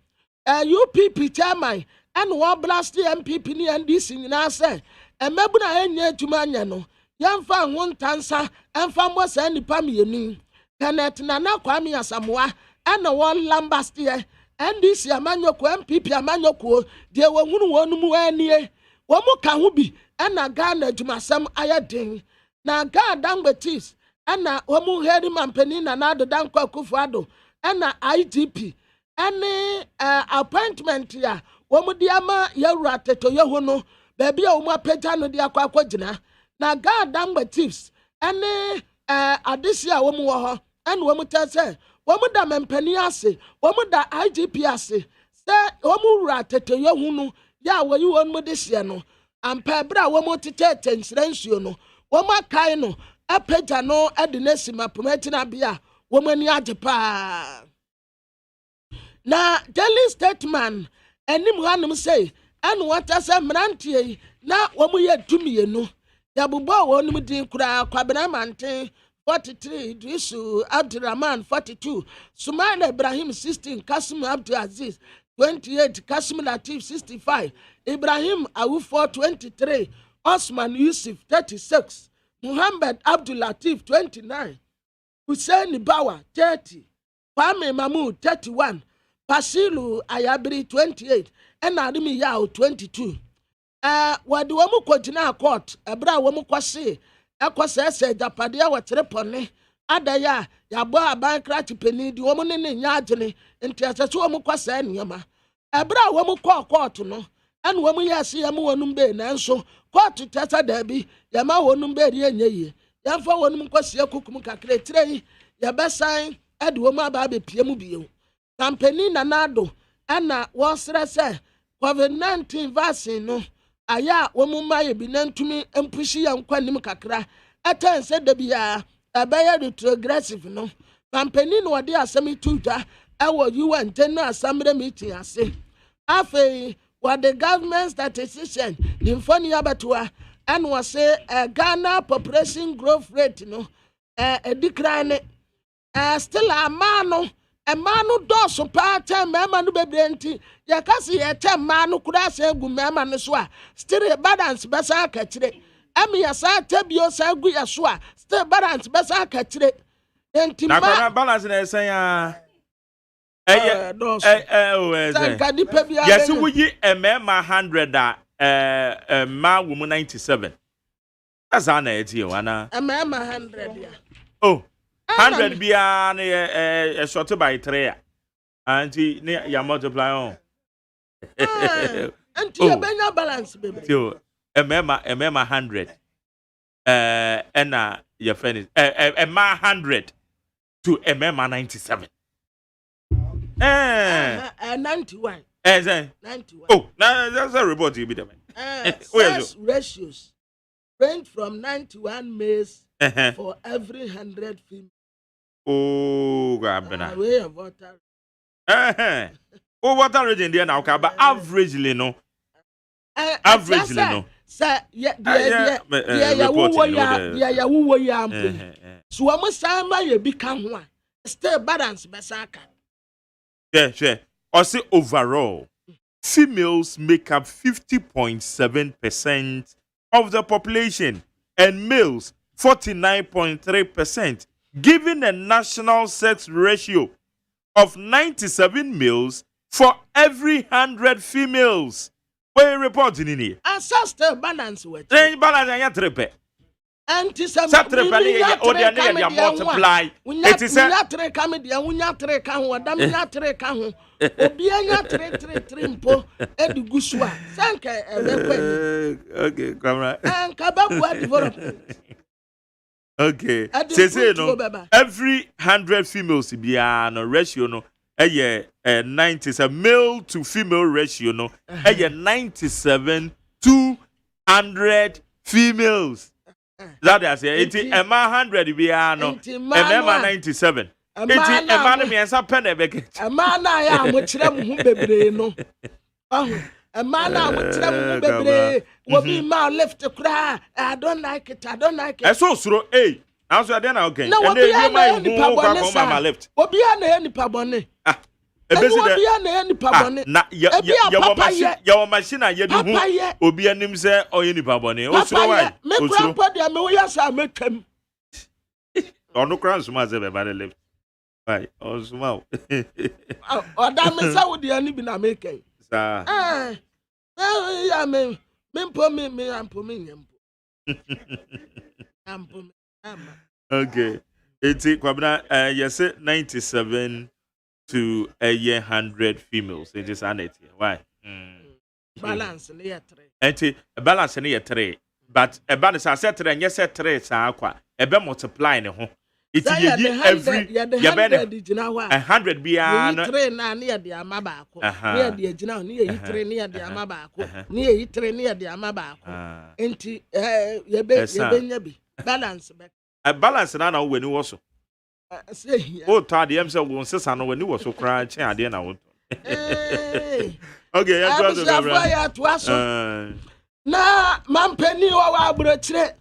UPP chairman and one blast MPP ni NDC nyina se emebu na enye adwuma anya no yamfa ho ntansa emfa mo sa nipa mienu Kenneth Nana Kwame Asamoah and one lambaste NDC amanyoko MPP amanyoko de wohunu wonu mu anie womu ka ho bi na Ghana adwumasem ayeden na Ghana Dangbetis na womu heri mampani na nado danko akufuado na IGP ene appointment ya womu di ama yawura teto yehu no baabi a womu apeta no di akwa na Ghana Dangbetis ene adesi a womu wo ho ene womu tese womu da mampani ase womu da IGP ase se womu wura teto yehu no ya wayi wonu de hye no ampa bra womu tete tensiransuo no womu akai no apeta no ade nasima prometina bia womu ani ajepa na daily statement enim hanum say anu wata say mrantie na womu ye tumienu ya bubo wonum din kura kwabena manten 43 Idrisu Abdurrahman 42 Sumaila Ibrahim 16 Kasim Abdul Aziz 28 Kasim Latif 65 Ibrahim Awufo 23 Osman Yusuf 36 Muhammad Abdul Latif 29 Hussein Bawa 30 Kwame Mahmoud 31 Pasilu Ayabri 28 and Adimi Yao 22 wadi wamu kojina court ebra wamu kwase ekwase japadia watere pone adaya yabo abankra tipeni di wamu ne nyaagene enti asese wamu kwase niyama ebra wamu court no anu wamu yasi yamu wonum be nanso court tesa dabi yama wonum be ri enye yamfa wonum kwase akukum kakre tire yabesan ade wamu aba be piemu biyo campaign na nado ana wosre se COVID-19 vaccine no aya womu maye bi nantumi empushi ya nkwanim kakra atense da bia abaya retrogressive no campaign no wode asemi tuta ewo UN General Assembly meeting ase afei what the government statistician infoni abatua and was say Ghana population growth rate no decline still a man no doso pa tem mema no bebrenti yakasi ye man no kura se gu mema no so a still balance besa ka kire ami yasa tabio sa gu ya so a still balance besa ka kire enti ma na balance na esen ya yes wuyi mema 100 ma wo mu 97 that's an idea wana mema 100 ya oh 100 bia na short by 3 anti ya multiply on anti ya benya balance baby so emema 100 ena your friend emma 100 to emma 97 91 91 oh now that's a report you be there ratios range from 91 males for every 100 females. Oh, God, way of water. Oh, water region there now, but averagely no. Averagely no. Sir, yeah, so I must say, my become one. Still balance, Basaka. Yeah, sure. Also, overall, females make up 50.7% of the population, and males 49.3%, giving a national sex ratio of 97 males for every 100 females. What are you reporting in here? And still balance with it. Balance and triple. And to some multiply. It is a okay, camera. And Kabakwa development. Okay. Say no. Every 100 females be an ratio no ɛyɛ 97 male to female ratio no ɛyɛ 97 200 females. That is it. Emma 100 biara no. Emma 97. Emma no me ansa pen e beke. Emma na ya mo kire mo hu bebre no. Emma na mo kire mo hu bebre. Wo bi ma lift kra. I don't like it. I don't like it. Eso suro Answer then okay. And then you ma lift. Obi a na nipa bone. Ebesi de na ya machine ye de hu obi anim se oye nipa bone o suro why me kra pa de me wo ya sa metwam ono kra nsuma se be ba de lift why o suma o da me sa wo de ani bi na make sa ya me mpo me ampo me nyampo ampo okay eti kwabna yes 97 to a year 100 females. It is an 80. Why? Balance near 3. A balance near 3. But a balance I said 3 and yes, 3 aqua. A be multiplying home. It's every 100 beyond 3 near the Amabako. Near the General, near 3 near the Amabako. Near 3 near the Amabako. Enti Yabe balance back. A balance now when you also. Oh, Taddy, I'm so one says I know when you were so crying, I didn't know. Okay, I was na Mampeni wa brotre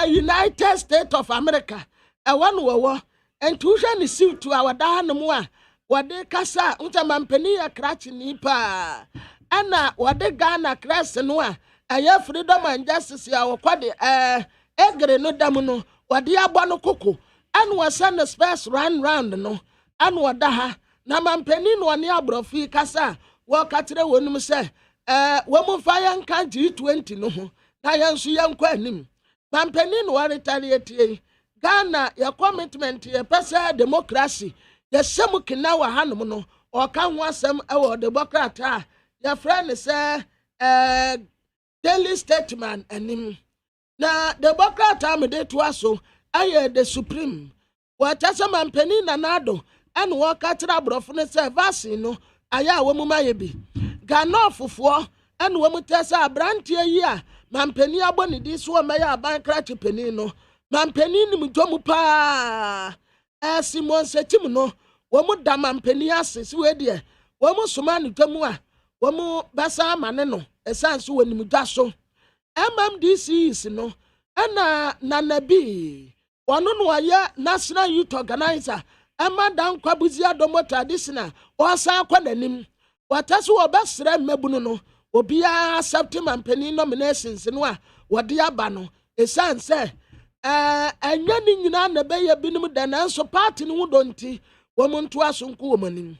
United States of America. I want war and tuition is suit to our Danamua. What they casa unta Mampeni a cratch nipa. Anna, what they Ghana crass and wa. I have freedom and justice. Our quadi egre no damuno. What dear Bono Coco. And was send the space round no. And what daha. Na Mampeni no near brofi casa. Walk at the one say. Woman fire can't G20 no. Na yansu yan kwanim. Mampeni no retaliate. Ghana your commitment your person democracy. Your semuki na wa hanum no. Or can want some our democrat. Your friend say daily statement and him. Na democrat am de to aso. Aye the supreme. What as a Mampeni nanado. And walk at the brofne say vaccine no. Aya womu mayebi. Ghana fufuo and womu tesa brantie ya. Mampeni aboni this one maya bankrat penny no. Mampeni ni mjomu pa. Simon setim no. Womu da mampeni asis wedie. Womu sumani temua. Womu basa maneno. Esansu weni mudaso. MMDC is no. Ena nanabi. Wanu waya National Youth Organizer. Emma dan kwabuzia domo traditional. Wasa kwa nanim. Watasu wabasre mebuno no. Obia accept Mampeni nominations no. Wadi abano. Esan se. Enya ni nyina na beye binom da nanso party no donti womuntu asonku womanim.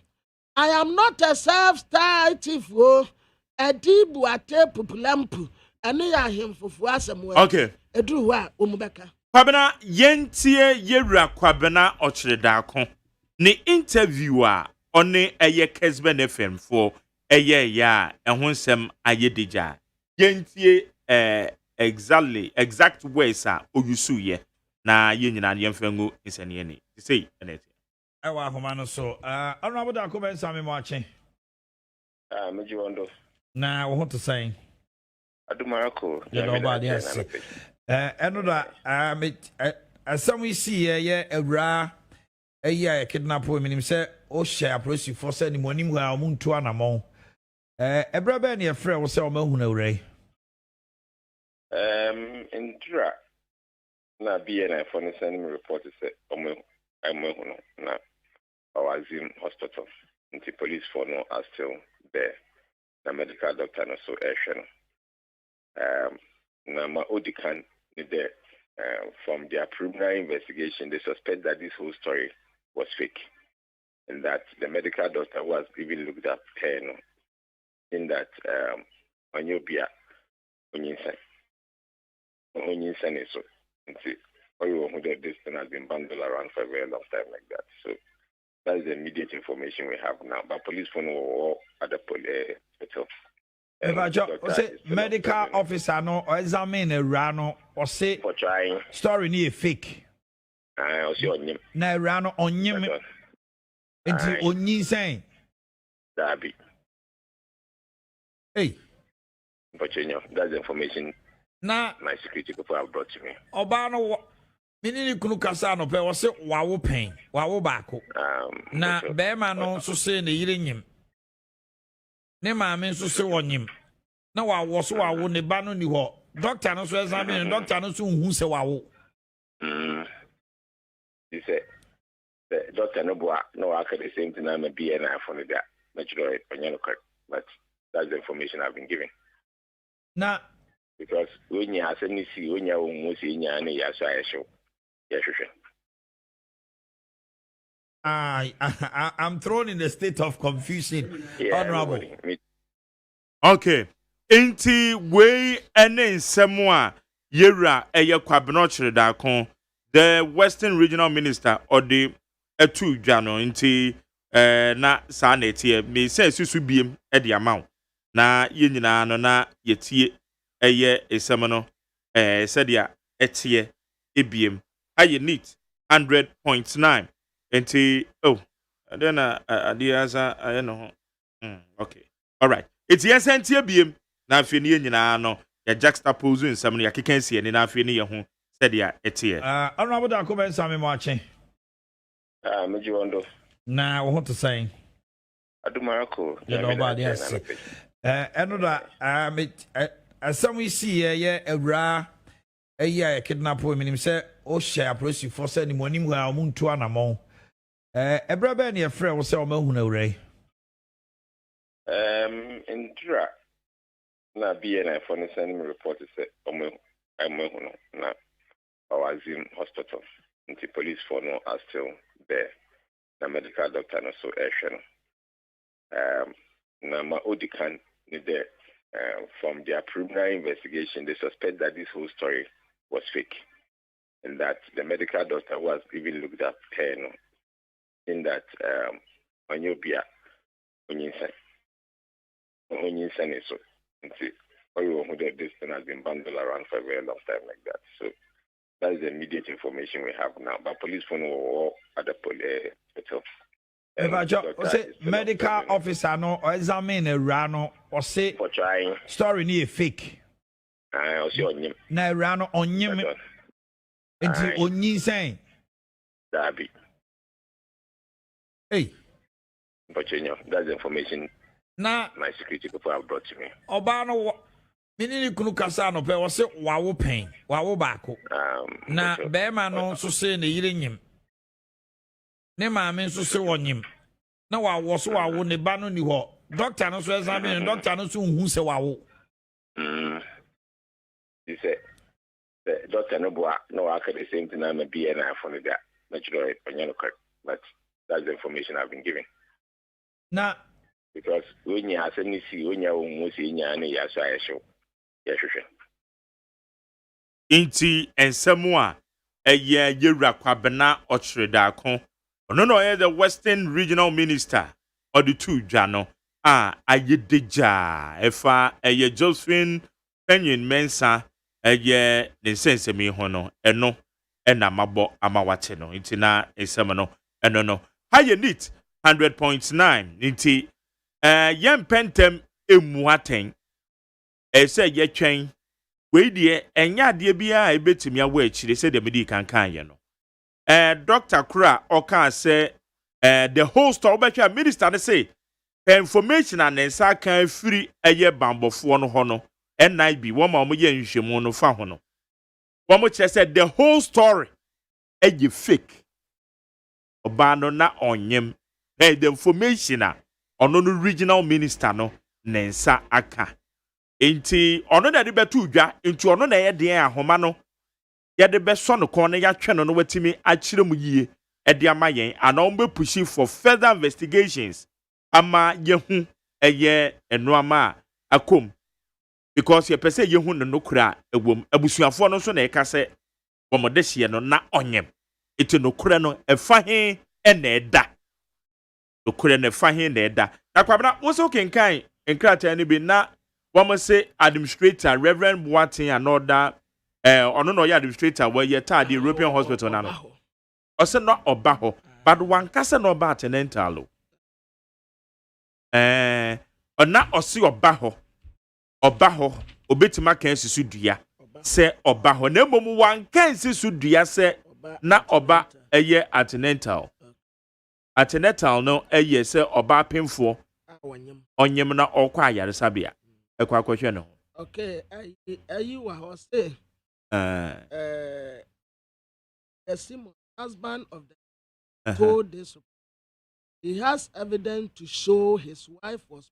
I am not a self-styled chief wo edibu ate populampu ene ya hemfufu asem we. Okay. Eduru wa omubeka. Kwabena yentie yewura kwabena ochredako. Ni interviewer one eye Kesben FM for eye ya ehonsem ayedija. Yentie exact ways are oyusu ye na yenyina yemfengu insane ni say enete ewa ahoma so honorable da ko ben sami mo ache meji wondo na wo to say adumarako ya no ba yes eno da asam we see ye awura eya kidnap wo minim say o share approach for say ni monim hu a omuntu anamon ebra be na ye frɛ wo say o mahu na awura Indra na BNI for sending me report say I'm na our Azim hospital. The police for no are still there. The medical doctor no so na ma odikan there from their preliminary investigation they suspect that this whole story was fake and that the medical doctor was even looked up in that on your beer on your side. Only Senate, so this thing has been bundled around for a very long time like that. So that's the immediate information we have now. But police phone or other police medical officer no or examine a rano or say for trying story near fake. I also on him. Na rano on him. Nti onyi saying. Dabi. Hey. Unfortunately, that's the information Na my security people have brought to me. Obano minini kunu kasa no pe wo se wawo pen wawo baako na bema no so se ne yire nyim ne maame so se wonyim na wawo so wawo ne ba no ni ho doctor no so examine doctor no so hu se wawo He said the doctor no boa no work at the same time I'm a BNI for that naturally but that's the information I've been given. Na because when you have any see when you almost in your any show. Yes, sure. I'm thrown in a state of confusion. Yeah, Honorable. Okay. Inti we ene nsemo yera eye kwabeno chirida kon the Western Regional Minister or the etu dwano inti na sa na etie me say susu biem e de amount na ye nyina no na yetie eye esem no said ya etie ebiem aye neat 100.9 inti then adiasa I know okay all right it's yes entie biem na afie ne nyina no ya juxtapose nsem no ya kekansie ne na afie ne ye ho said ya etie honorable da ko ben same mo achen meji wondo na wo to say adumarako you know about yes eno da asam we see ye awura eya kidnap wo minim say o share approach for say ni monim ha omuntu anamon ebra be na ye frɛ wo say o mahunu awura indra na BNI for the send me report say I'm na Awazim hospital the police for no are still there the medical doctor no so action na ma odikan there from their preliminary investigation they suspect that this whole story was fake and that the medical doctor was even looked up in that Onyobia Onyinsa so this thing has been bundled around for a very long time like that. So that is the immediate information we have now. But police phone were at the hotel. Medical officer no or examine a rano or say for trying story near fake. I also on him. Na rano on him. Into onyi saying. Dabi. Hey. But you know, that's the information na my security people have brought to me. Obano minini kunu kasa no pe wo se wawo pen wawo baako na bema no so se ne yire nyim ne maame so se wonyim na wawo so wawo ne ba no ni ho doctor no so examine doctor no so hu se wawo He said the doctor no boa no work at the same time I'm a BNI for that naturally but that's the information I've been given. Na because when you have any see when you almost in your any show. Yes, sure. Inti ensemo a eye yewra kwabena ochireda kon ono no the Western Regional Minister or the two dwano ayedeja efa eye Josephine Penyin Mensa eye ne sensemi ho no eno ena mabo amawate no inti na ensemo no eno no haye neat 100.9 inti yem pentem emuaten say ye twen we de enya de bia ebetimi awo akire say de medi kankan ye no Dr. Kura oka say the whole story obetwa minister ne say information and nsa kan free eye bambofo no ho no NIB wo ma mo ye nhwemu no fa ho no wo mo kire say the whole story eye fake oba no na onyem the information ono no regional minister no nensa aka enti ono na de betu dwa enti ono na ye de ahoma no ye de be so no kon na ya twe no watimi akire mu yie e de amayen ana on be pushing for further investigations ama yehu eye eno ama akom because ye pese yehu no nokura ewom abusuafo no so na e ka se bomodehye no na onyem enti nokura no efa he na eda okure ne fahin na eda akwabna wo so kenkan enkrata ne bi na wo say administrator Reverend Boatin another ono no ya administrator we ye ta the European hospital na no o se no oba ho but one kasa no ba tenental ona osi oba ho obetima kan sisu dua se oba ho na mom wan kan sisu dua se na oba eye antenatal no eye se oba pemfo onyem na okwa ayaresabia ekwa akwhwe no okay ayi wa ho say the husband of the told this he has evidence to show his wife was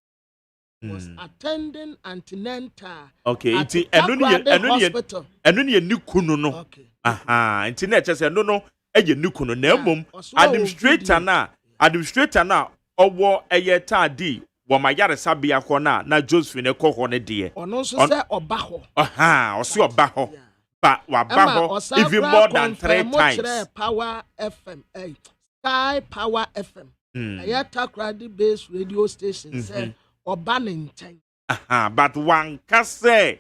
attending antenatal. Okay, iti enu ni nikunu no. Okay. Aha, iti na eche se no eye nikunu na emom administrator na owo eye tadi wo mayare sabia ko na Josephine ekọ ne de. Ono so se oba ho. Aha, osi oba ho. Ba wa ba ho even more than 3 times. Power FM, Sky Power FM. Ayata Kradi based radio station say oba nchen. Aha, but one kase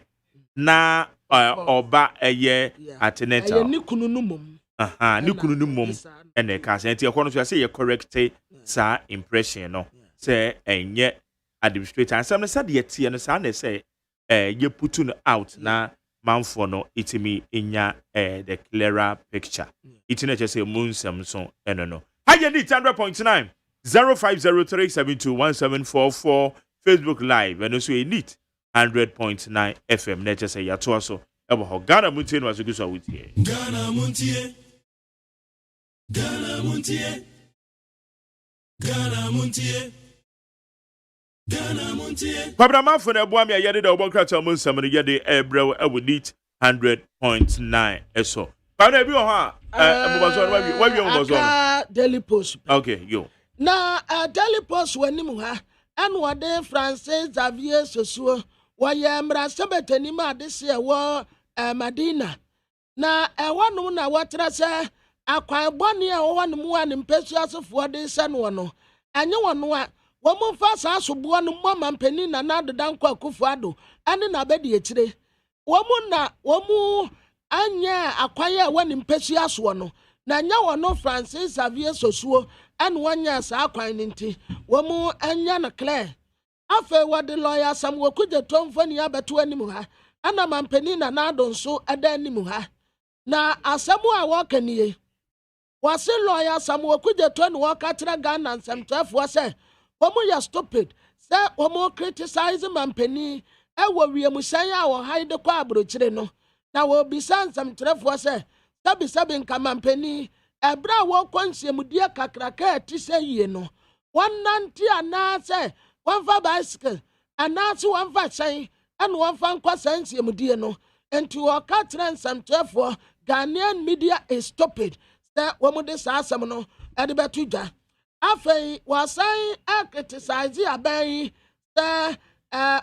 na oba eye antenatal. Eye nikunu no mum. Aha, nikunu no mum ene kase enti ekọ no so say ye correct sa impression no. Say enye administrator asem say de tie no sa na say ye put no out na manfo no itimi enya the clearer picture. Itine che say munsem so eno no. Haye ni 100.9 0503721744 Facebook Live and also a neat 100.9 FM. Nature say ya to so ebo ho Ghana Montie no aso guso with here. Ghana Montie. Ghana Montie. Ghana Montie. Ghana Montie. Kwabra manfo na ebo am ya yede da obonkrata munsam no yede ebrew e would neat 100.9 eso. Kwabra bi ho a mbozo no wabi mbozo no. Daily Post. Okay, yo. Na Daily Post wanimu ha and what day Francis Xavier Sosuo waya mra sabetani ma dese wo Madina na wanu na watra se akwan boni a wonu mu an mpesu asofo de se no no anye wono a wo mu fa sa asobo no mo mampani na na dodanko akufo ado ane na bedi ekire wo mu anya akwan a wonu mpesu aso no na nya wono Francis Xavier Sosuo and one year sa kwan nti wo mu anya na clear afa wo de lawyer sam wo kuje tomfani abeto animu ha ana mampani na adon so ada animu ha na asamu a wo kanie wase lawyer sam wo kuje to ne wo ka tira Ghana nsam twafo se wo mu ya stupid se wo mu criticize mampani e wo wiemu san ya wo haide kwa abrochire no na wo bisa nsam twafo se sabi nka mampani ebra wo kwansiemudie kakraka ti se yie no wonnanti anase wonfa bicycle anase wonfa san ene wonfa nkwa sansiemudie no enti wo ka transam twefo Ghanaian media is stupid that woman de asam no ede betu dwa afei wasan criticize abai the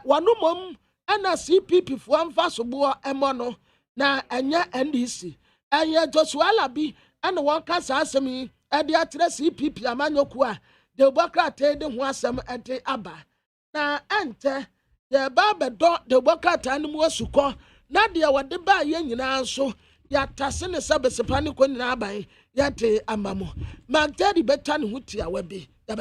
wanumom ana CPP fo amfa sobo emo no na enya NDC enya Joshua Labi ana won kasa asem yi ade atre CPP amanyoku a de bokrata de ho asem ede aba na ente ye ba bedo de bokrata no mu asuko na de wode ba ye nyina nso ya tase ne sabesepa ne ko nyina aban yate amamo magtadi beta ne hutia wabi ya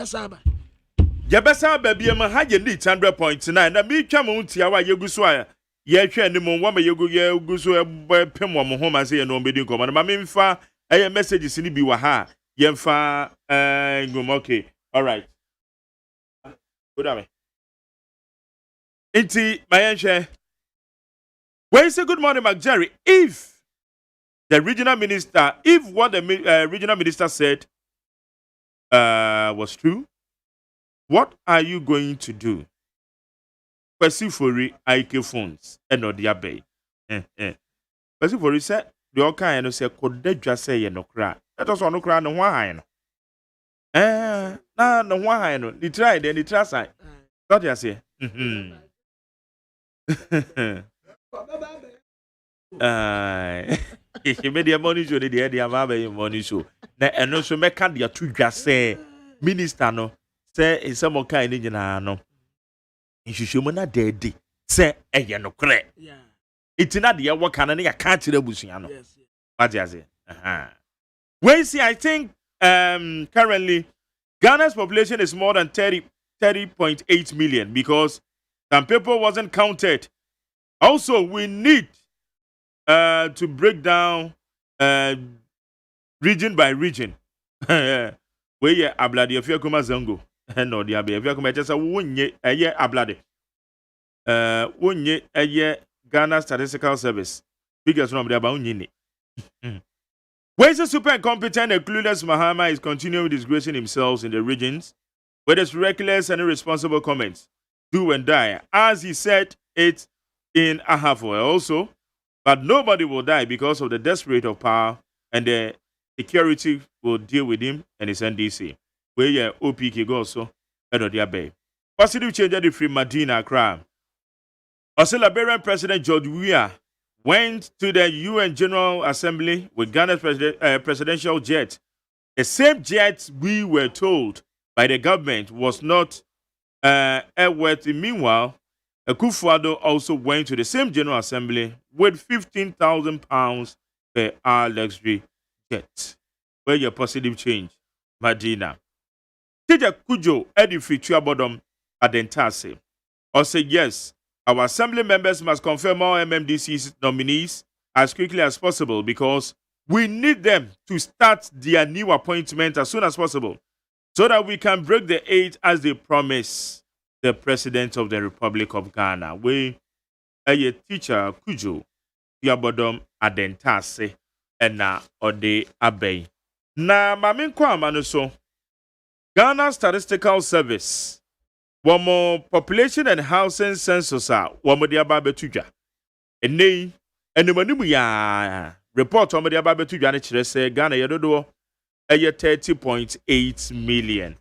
besaba bia ma ha ye 100.9 na mi twa mo hutia wa yeguso a ye hwe ne mo wa ma yeguso pem wo mo ho ma se ye no mbedi nkomo na ma memfa messages ni bi wa ha ye mfa ngom okay all right good ame inti mayenhwe we say good morning Mark Jerry if the regional minister, if what the regional minister said was true, what are you going to do? Specifically, IK phones and not the abbey. Specifically, said the old kind of say, could they just say no cry? That was on no cry, no wine. No wine. They tried, then they tried. What you say? He made the money show, the idea of money show. And also, make a dear to just say, Minister, no, say, in some kind of no. In Shishumana dead, say, no crack. It's not the work and I can't see the Busiano. What you say? Well, see, I think currently Ghana's population is more than 30.8 million because some people wasn't counted. Also, we need to break down region by region. We ye ablade afia kuma zango. No dia be afia kuma chesa wonye eye ablade. Wonye eye Ghana Statistical Service. Figures from there ba wonye ni. Where is the super incompetent and clueless Mahama is continuing disgracing himself in the regions with his reckless and irresponsible comments. Do and die. As he said it in Ahafo also, but nobody will die because of the desperate of power and the security will deal with him and his NDC. Where your OPK go so, Bay. Positive change at the free Medina crime. Also, Liberian President George Weah went to the UN General Assembly with Ghana's presidential jet. The same jet we were told by the government was not airworthy. Meanwhile, Akufo-Addo also went to the same General Assembly with £15,000 per hour luxury jet. Where your positive change, Medina. Tija Kujo Edifi Tuabodom Adentase. Or say yes. Our assembly members must confirm all MMDC's nominees as quickly as possible because we need them to start their new appointment as soon as possible so that we can break the aid as they promise the President of the Republic of Ghana. We a teacher Kujo Yabodom Adentase and na Ode Abbey. Na mamin kwa manuso Ghana Statistical Service. One more population and housing census one more diaba betuja. And nay, and the manimu report on the diaba betuja ne say Ghana yadodo a 30.8 million.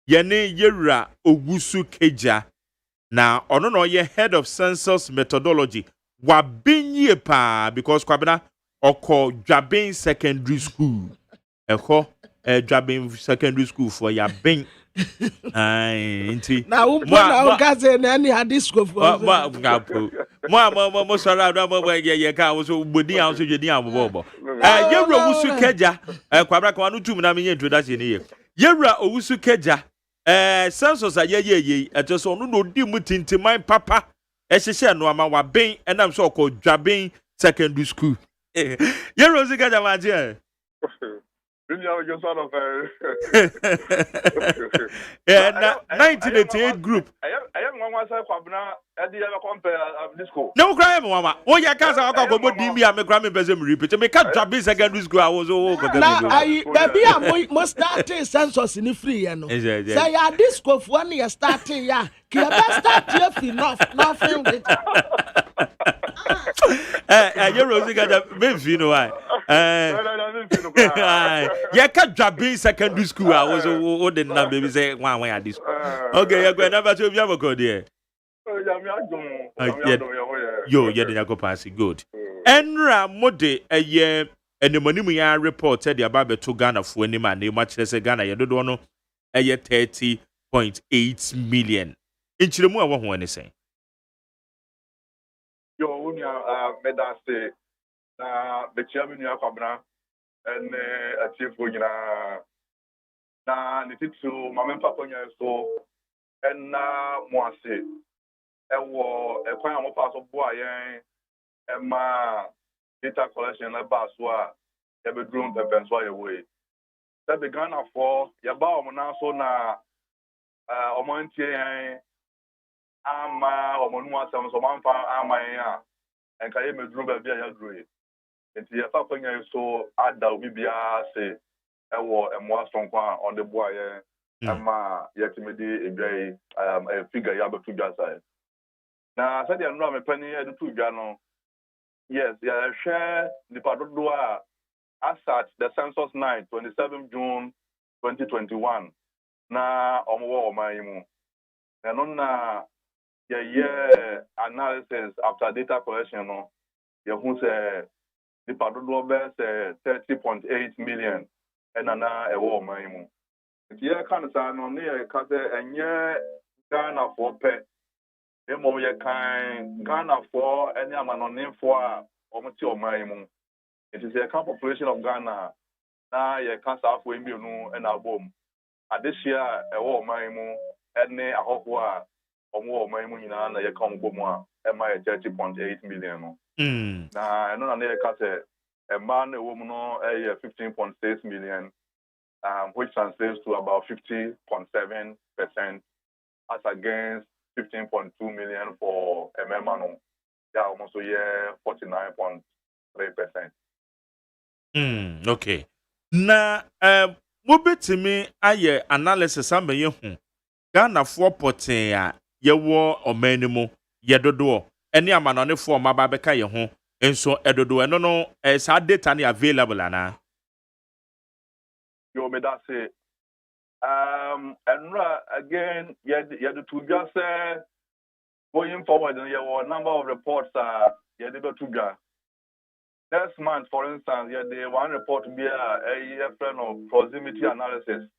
Yene yera ogusu keja na ono no ye head of census methodology wa binye pa because kwabena oko Dwabin secondary school. Eko Dwabin secondary school for ya bin. Na upo gaze na any hadisco for mo sara do mo ye ka wo so bodi an so jedin abobo yewra owusu keja kwabra kwa no tum na me introduction ni ye yewra owusu keja census ye eto so no no di mu tintiman papa ehihye no ama wa ben enam so ko Dwabin secondary school yewra owusu keja ma je yeah, 1988 group. I am one myself. I did ever compare this school. No crime, Mama. Oh, yeah, can't I go to Dimi and Grammy Bezim repeat. Me can't Dwabin secondary school. I was over. I must start census in the free. Say, I disco for 1 year starting. Yeah, start nothing with you're Rosie got a baby, you know why? Yeah, can't Dwabin secondary school. I was old and now baby say one way at this. Okay, you're going to have a code here. Yo, yeah, go pass it. Good. Enra Mode a year and the Monimia report said the Ababe to Ghana for any man, they much less a Ghana, you don't know a year 30.8 million. In Chilamu, I want to say. Yo, Medase, the chairman, Yakabra, and a chief Wina. Na nititu mama papa nya so na mo ase ewo ekwan a mo pa so bo ayen ma data collection na ba so a ya be drum pepe so ya we that the Ghana for ya ba o na so na o mo ntie yan ama o mo nu asem so man fa ama yan a enka ye me drum ba bia ya drum enti ya papa nya so ada obi bia se ewo emwa sonkwa on the boy ama yetimedi ebrai a figure ya betu jasa na said ya no me pani edu dwa no yes ya share the padodo a asat the census night 27 June 2021 na omwo omayimu na no na ye analysis after data collection no ye hu say the padodo be say 30.8 million enana ewo maimu tie kan sa no ne ka se enye Ghana for pe emo ye kan Ghana for any amanone for a omti omaimu it is a population of Ghana na yɛ ka saa afọ mmienu na abom adehyia a ɛwɔ ɔman mu ne ahɔhoɔ a wɔn wɔ ɔman mu nyinaa na yɛka wɔn bɔ mu a ɛma yɛ 30.8 million no na ɛno na yɛka sɛ mmaa na ɛwɔ mu no ɛyɛ 15.6 million which translates to about 50.7% as against 15.2 million for mmarima no yeah almost yeah 49.3%. Okay. Na mobetimi aye analysis ameye hu Ghana for poten a yewo omani mu yedodo eni amanone for maba beka ye ho enso edodo eno no sa data na available ana Yo me that say and again yeah the two just going forward there were a number of reports yeah the two next month for instance yeah the one report be a friend of proximity analysis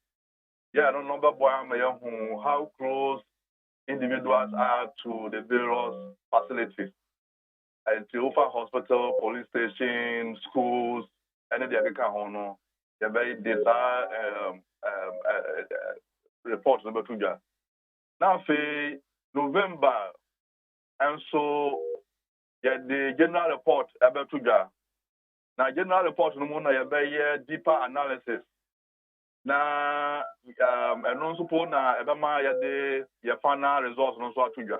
yeah no number boy how close individuals are to the various facilities and to offer hospital, police station, schools, and the other kind the very data report number 2. Now for November, and so yeah, the general report about 2. Now general report no more na very deeper analysis. Na and also for na ebama ya the ya final results no so 2.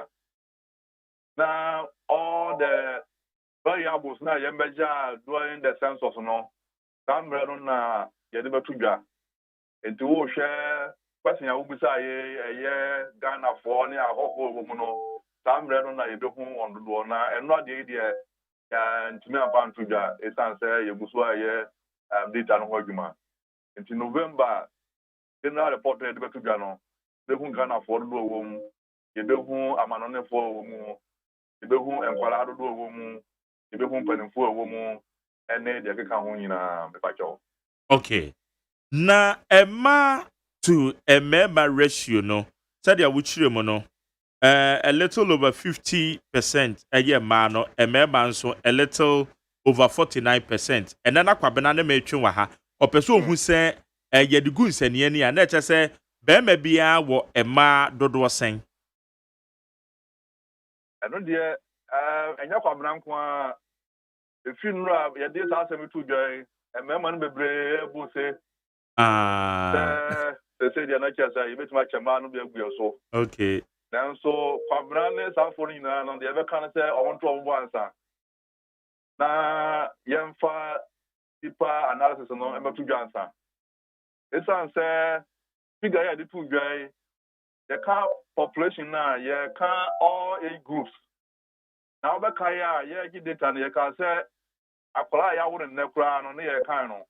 Now all the variables na yembeja during the census no kamre na yede betudwa enti wo hwe question ya wubisa ye Ghana for ne ahofo wo mu no kamre na yebehu ondodo na eno ade de ya ntimi abantudwa esanse yebuso aye data no ho adwuma enti November general report yede betudwa no behu Ghana for do wo mu yebehu amanone for wo mu yebehu enkwala do wo mu Okay. Na Emma to Emma ratio no. Said ya wuchire mo no. A little over 50% a year man no Emma so a little over 49%. And then akwabena na metwe wa ha. Opeso hu se ye de gu nsani ani a na che se be ma bia wo Emma dodo sen. Eno de enya kwabena nko a if you know, you did ask me to join, and my man be brave, say, they say they're not just a bit much a man be so. Okay. Then so, Fabranes are for you and the other kind of say, I want to one answer. Now, young far deeper analysis on number 2 answer. This answer, figure the 2 guy, the car population now, yeah, car all age groups. Now, the car, yeah, get it and you can say, akwala ya wouldn't nekra no na kan no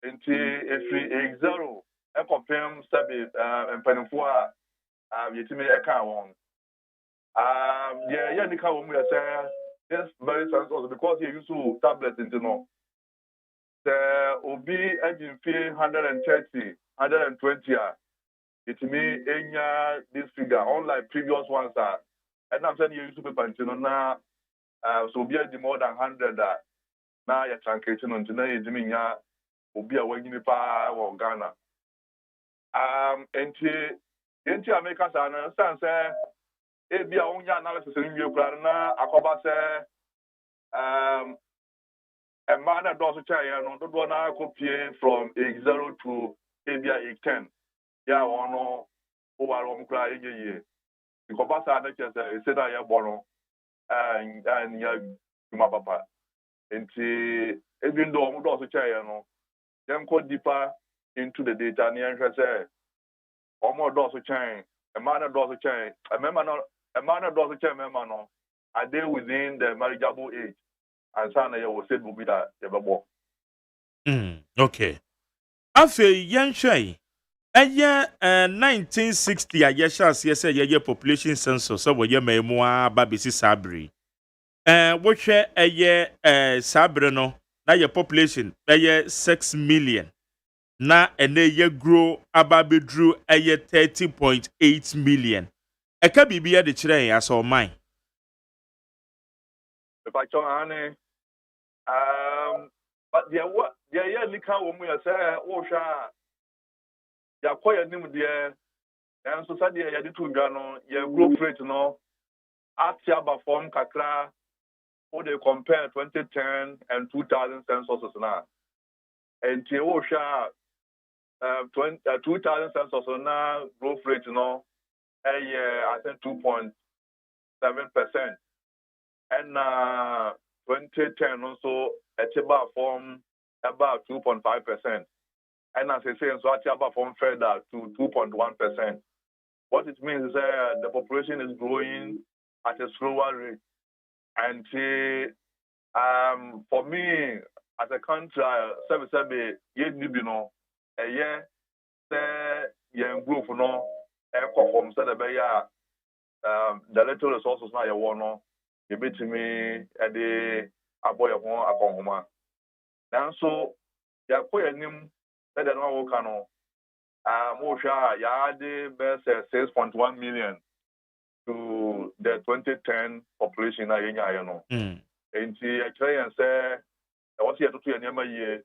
enti efi 0 e confirm sabi empanifo a yetimi e kan won yeah nika wo mu ya say this very sensible because you use tablet into no the obi agin fee 130 120 yetimi enya this figure unlike previous ones and I'm saying you use paper into no na so be more than 100 na ya translation on tonight ediminya obi a wanyini pa wo Ghana enti America sa na stand say e bia onya analysis ni wie kura na akoba say a man that does chaya no do na copy from age 0 to bia age 10 ya ono o wa ro mkura eye because sa na che say e say that ya bono and ya ma papa enti even though we also share no them go deeper into the data and you say almost also change a man also change a man also change member no are they within the marriageable age and sana you will say will be that you okay afi yenhwei eye 1960 a yeshas yese ye population census so ye memu aba besi sabri wohwe eye sabre no na ye population eye 6 million na ene ye grow ababedru eye 30.8 million eka bibia de kire ya so man but there yeah, Nika woman, I say, oh, sha, ya quite a name there, and society, ya did to Gano, ya growth rate, no, at Yaba form Kakra, what they compare 2010 and 2000 census now. And Tiosha, 2000 census now, growth rate, no, I think 2.7%. And 2010 also, at about form about 2.5%. And as I say, so at about form further to 2.1%. What it means is the population is growing at a slower rate. And for me, as a country, a year, young group, no, from the little resources now you want, you bet me at the aboy of one upon Homa. And so, ya quite a name that I know cano. Mosha, ya the best 6.1 million to the 2010 population. I know. And I try and say, I was here to see a number year.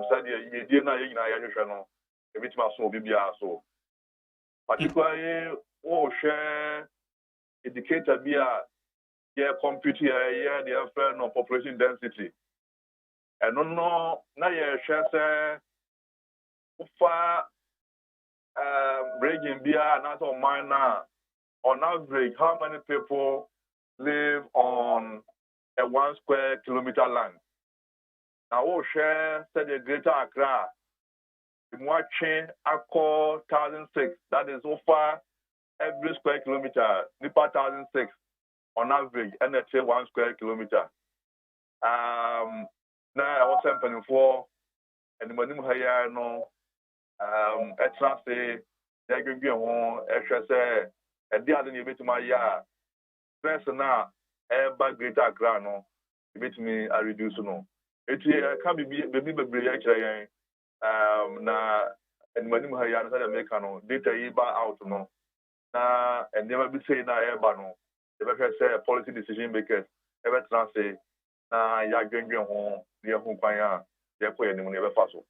Said you did not in a channel. A bit more so, Bibia so. Particularly, share indicator be a computer, the friend of population density. And no, now you share far region be another minor. On average, how many people live on a 1 square kilometer land? Now, share said the Greater Accra. In watching Accra 1,006, that is so far every square kilometer, Nipa 1,006 on average, and let's say 1 square kilometer. Now I was saying for and the money higher no extra say they're going to be on extra say and the other bit my year. First now, by Greater Accra no, bit me I reduce no. It can be baby actually. Na and money higher than American no data out no. Na and never be saying na no. The better say policy decision makers ever say na ya going home near home paya ya ko any never faso.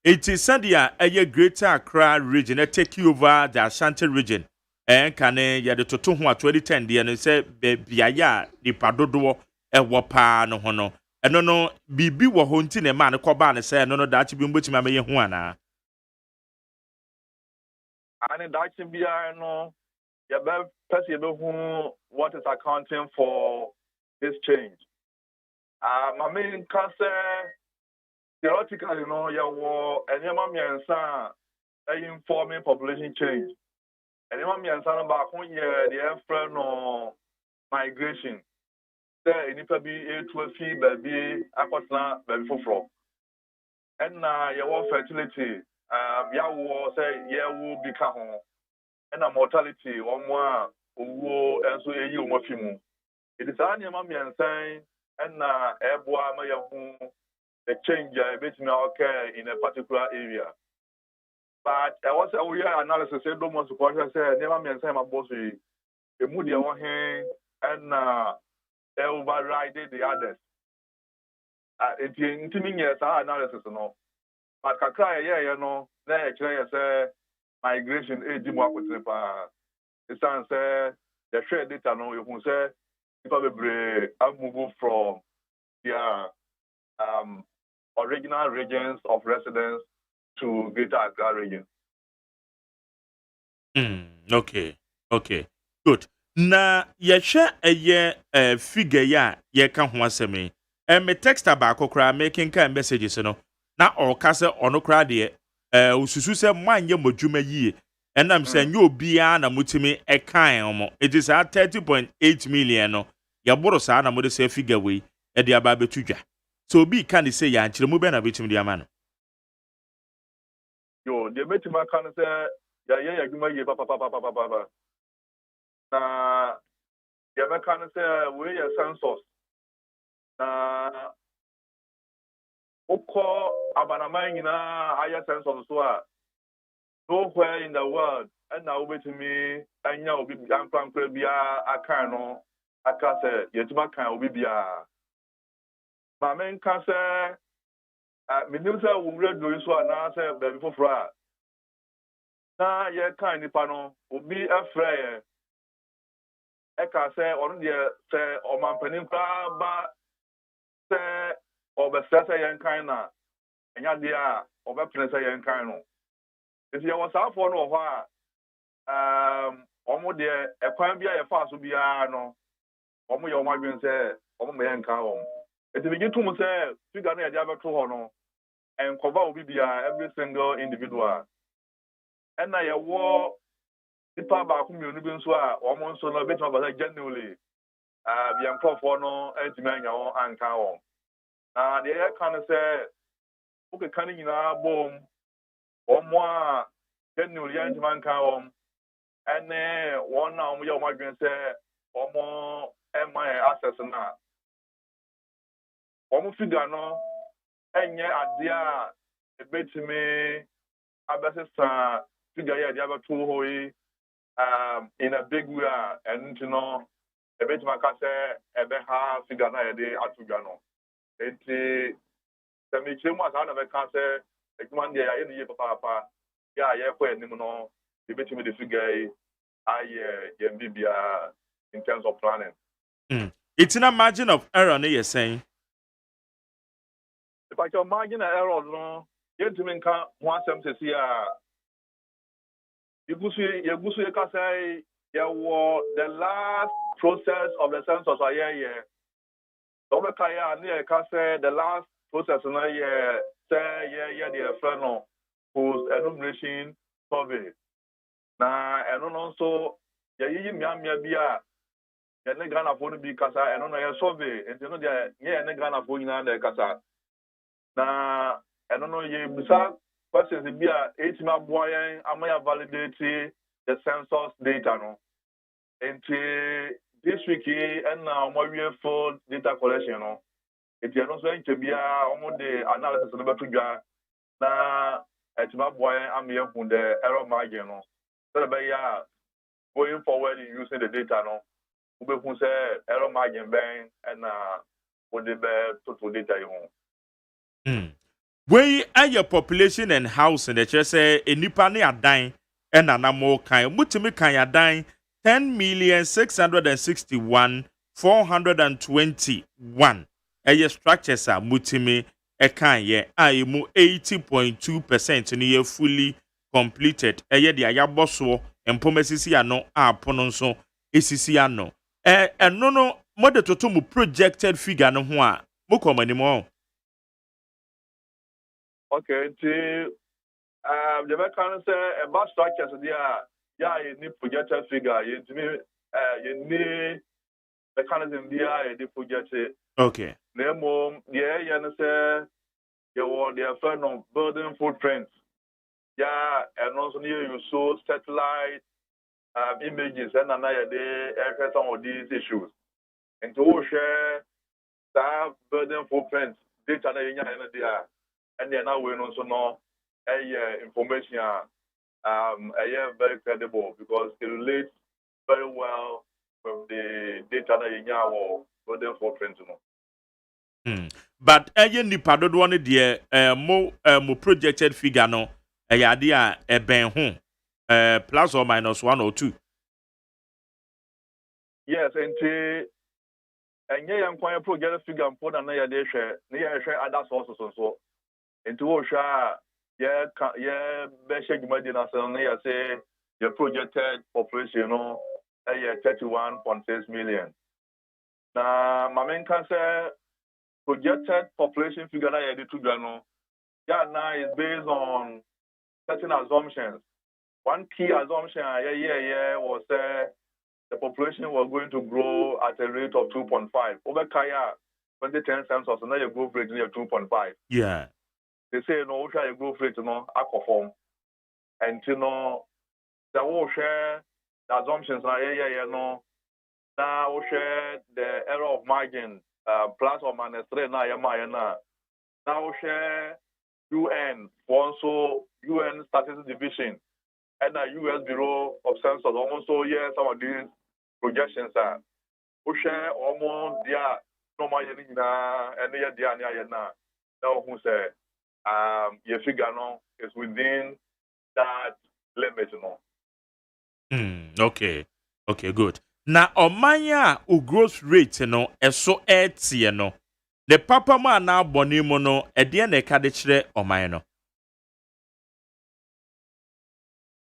It is Sandia a Greater Accra region take over the Ashanti region. And can ya the toto ho 2010 de no say biaya di padodo e wo pa no ho no. Eno no bibi wo ho nti ne ma ne koba ne say no that bi mbotima me ye ho ana. And that be no ya be person be who what is accounting for this change. My main concern theoretically, you know, ya wo enyama miensa informing population change. Enyama miensa no ba ko ye the friend no migration. There inipa bi etu afi ba bi akotna ba bi foforo. And ya wo fertility ya wo say ya wo bi ka ho. And mortality omo a owo enso eyi omo fi mu. It is enyama miensa and eboa ma ya hu the change between occur in a particular area. But I was a real analysis said don't want to say never mean say my boss a moody one hand and they override the others. It's in years analysis no. But kakra you know, na say migration age mo akotre pa. It's say the share data no you can say people be move from their original regions of residence to Greater Accra region. Okay. Good. Na ye share a figure ya ye kan ho asemi. Me text about kra making kind messages no. Na o kase ono kra de ususu se manye modwuma yie. Enam se nyo bia na mutimi e kan omo. It is at 30.8 million no. Ya boro sa na mo de se figure we e de aba betudwa. So be can say ya nchire mu be na betim de ama no. Yo, the betima can say ya guma ye papa. Na ya me can say we ya census. Na oko abanama nyina aya census so a nowhere in the world and now betimi anya obi ankwankra bia aka no aka say yetima kan obi bia My main cancer, Medusa will read doing so and answer before Fra. Now, ye kind pano will be a frayer. Eka say on the say or man peninka ba say or the sasa yan kinda and yadia or the prince yan kind. If you was out for no while, almost there a quite be a fast will be no, almost your migrant say, almost my cow. If you get to me say, you got a jabber to no, and cover will be every single individual. And I war. Nipa baako mmienu bi nso a wɔn nso no betuma basa genuinely bi nkurɔfoɔ no ntumi anya wɔn anka wɔn na deɛ yɛka no sɛ wokeka no nyinaa bom wɔn a genuinely yɛntumi anka wɔn ɛne wɔn a wɔyɛ wɔn adwene sɛ wɔn ɛma yɛ access no a wɔn figure no ɛnyɛ adeɛ a ebetumi abɛsesa figure yɛ adeɛ abɛto hɔ yi. In a big way, and you know, a bit my case, a bit half figure na yede atugano. Enti, the meeting was out of a cancer, a man there, any year papa, yeah, when you know, the bit with the figure, I in terms of planning. It's in a margin of error, you're saying. If I can margin an error, no, gentlemen can't want them to see the last process of the census a year. So the last process in a year, say the friend whose enumeration survey. Now, I don't know so Yamia Ghana for the big casa and on a survey, and you know, Ghana for the casa. Now, I don't know you. Questions be a 8 boy and validate the census data no. And this week and now more full data collection no. It is not going to be almost the analysis of the figure na 8 boy and me on the error margin no. So by going forward using the data no. We will say error margin bang and with the total data you. Where are your population and house and the church say a nipa ne adan and an amo kind mutimi kan adan 10,661,421 a structures are mutimi a kan ye I mu 80.2% ni ye fully completed a ye dia ya boso empomesisi ano a pononso esisi ano and no mode to mu projected figure no ho a mo komanimo. Okay, the American say about structures there, you need projected figure. You need mechanism there, you need projected. Okay. Nemo, you say you want their friend of building footprints. Yeah, and also you show satellite images and another day some of these issues. And to share that building footprints, data there. And then now we also know information very credible because it relates very well with the data that you have for the footprint. But nipa do one there mo projected figure no idea ben home plus or minus 1 or 2. Yes, and yeah, projected figure important na ya share other sources also. Into Osha, say the projected population, 31.6 million. Now, my main concern projected population figure that I did to Gano, now is based on certain assumptions. One key assumption, was the population was going to grow at a rate of 2.5. Over Kaya, 2010 census, now your growth rate is 2.5. Yeah. They say no, try to go for it, aquaform. And the whole share the assumptions are no. Now share the error of margin, plus or minus 3 now share UN, also UN Statistics Division, and the US Bureau of Census, almost some of these projections are. We share almost no ma yɛ ne nyinaa ɛne yɛ deɛ ne ayɛ na ɔhu sɛ your figure no is within that limit no. Okay. Okay, good. Na omanya o growth rate no eso etie no. The papa ma na abone mu no ede na ka de kire oman no.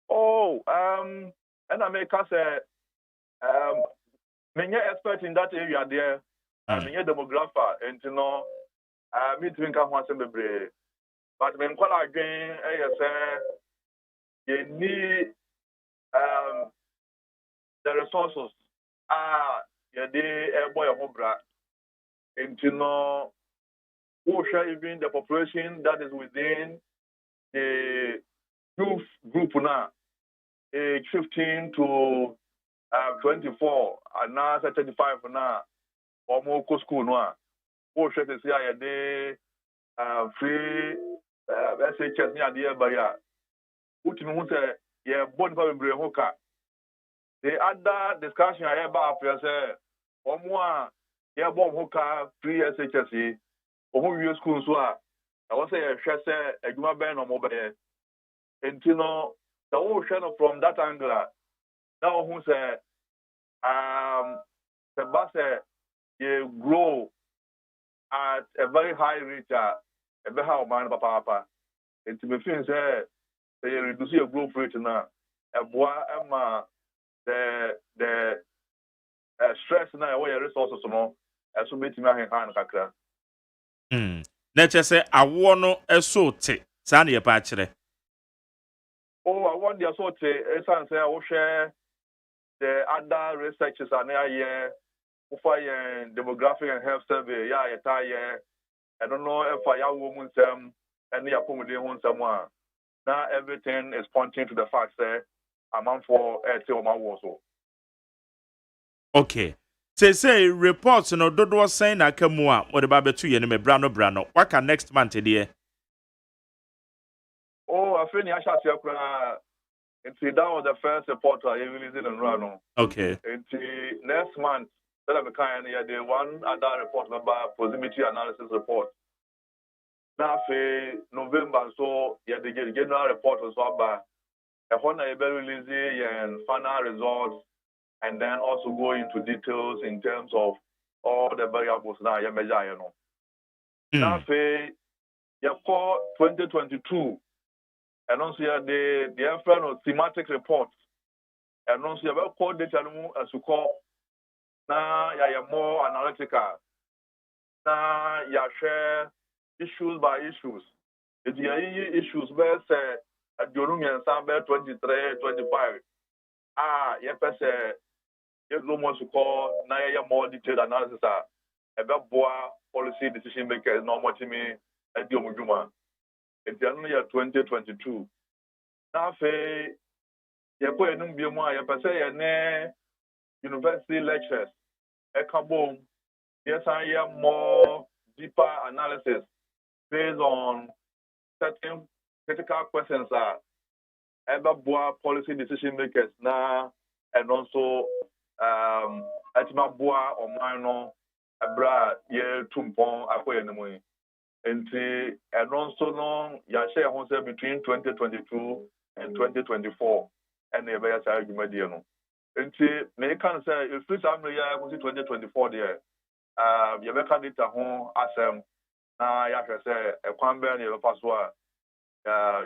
Oh, and I make us many expert in that area there. Many demographer and you know me drink a once in the but when call again you need the resources you dey boy hobra and you know who share even the population that is within the youth group now age 15 to 24 and now 35 now almost go school no who share to see free SHS near the area which means yeah born for hoka. The other discussion I have about say one yeah born hoka free SHS omo school so I was say share say adwuma ben no mobile and you know the whole channel from that angle now who say the bus you grow at a very high rate a very high man papa and to me feel say they reduce your growth rate now a boy the stress now where your resources no so make me hand kakra Na che awo no eso te sa na ye pa kire. Oh, I want the sort of say I share the other researchers and here for demographic and health survey. Yeah, I don't know if I have women some and the accommodate someone. Now everything is pointing to the fact that I'm for also. Okay. Say reports no dodo saying na kamu a wo de ba betu ye ne me brano. What can next month there? Oh, I feel I shall see that was the first report I released in Rano. Okay. Next month, that I'm kind of the one other report about proximity analysis report. Now, November, so yeah, the general report was about a one I release and final results, and then also go into details in terms of all the variables now. You measure, you know. Now, you call 2022. And also the friend of thematic reports. And also you have called data as you call now you more analytical. Now you share issues by issues. If you have issues where say at Jorumian Samber 23, 25. You say you almost call now you more detailed analysis about policy decision makers no more to me at Yomujuma. In January 2022. Now, you put a number of university lectures. Yes, I am more deeper analysis based on certain critical questions about policy decision makers now, and also at my boa or minor abroad year tumpon akwe and also no share between 2022 and 2024 and the various argument no me can say if this am year 2024 there you be candidate ho asem na ya say e kwan be na you pass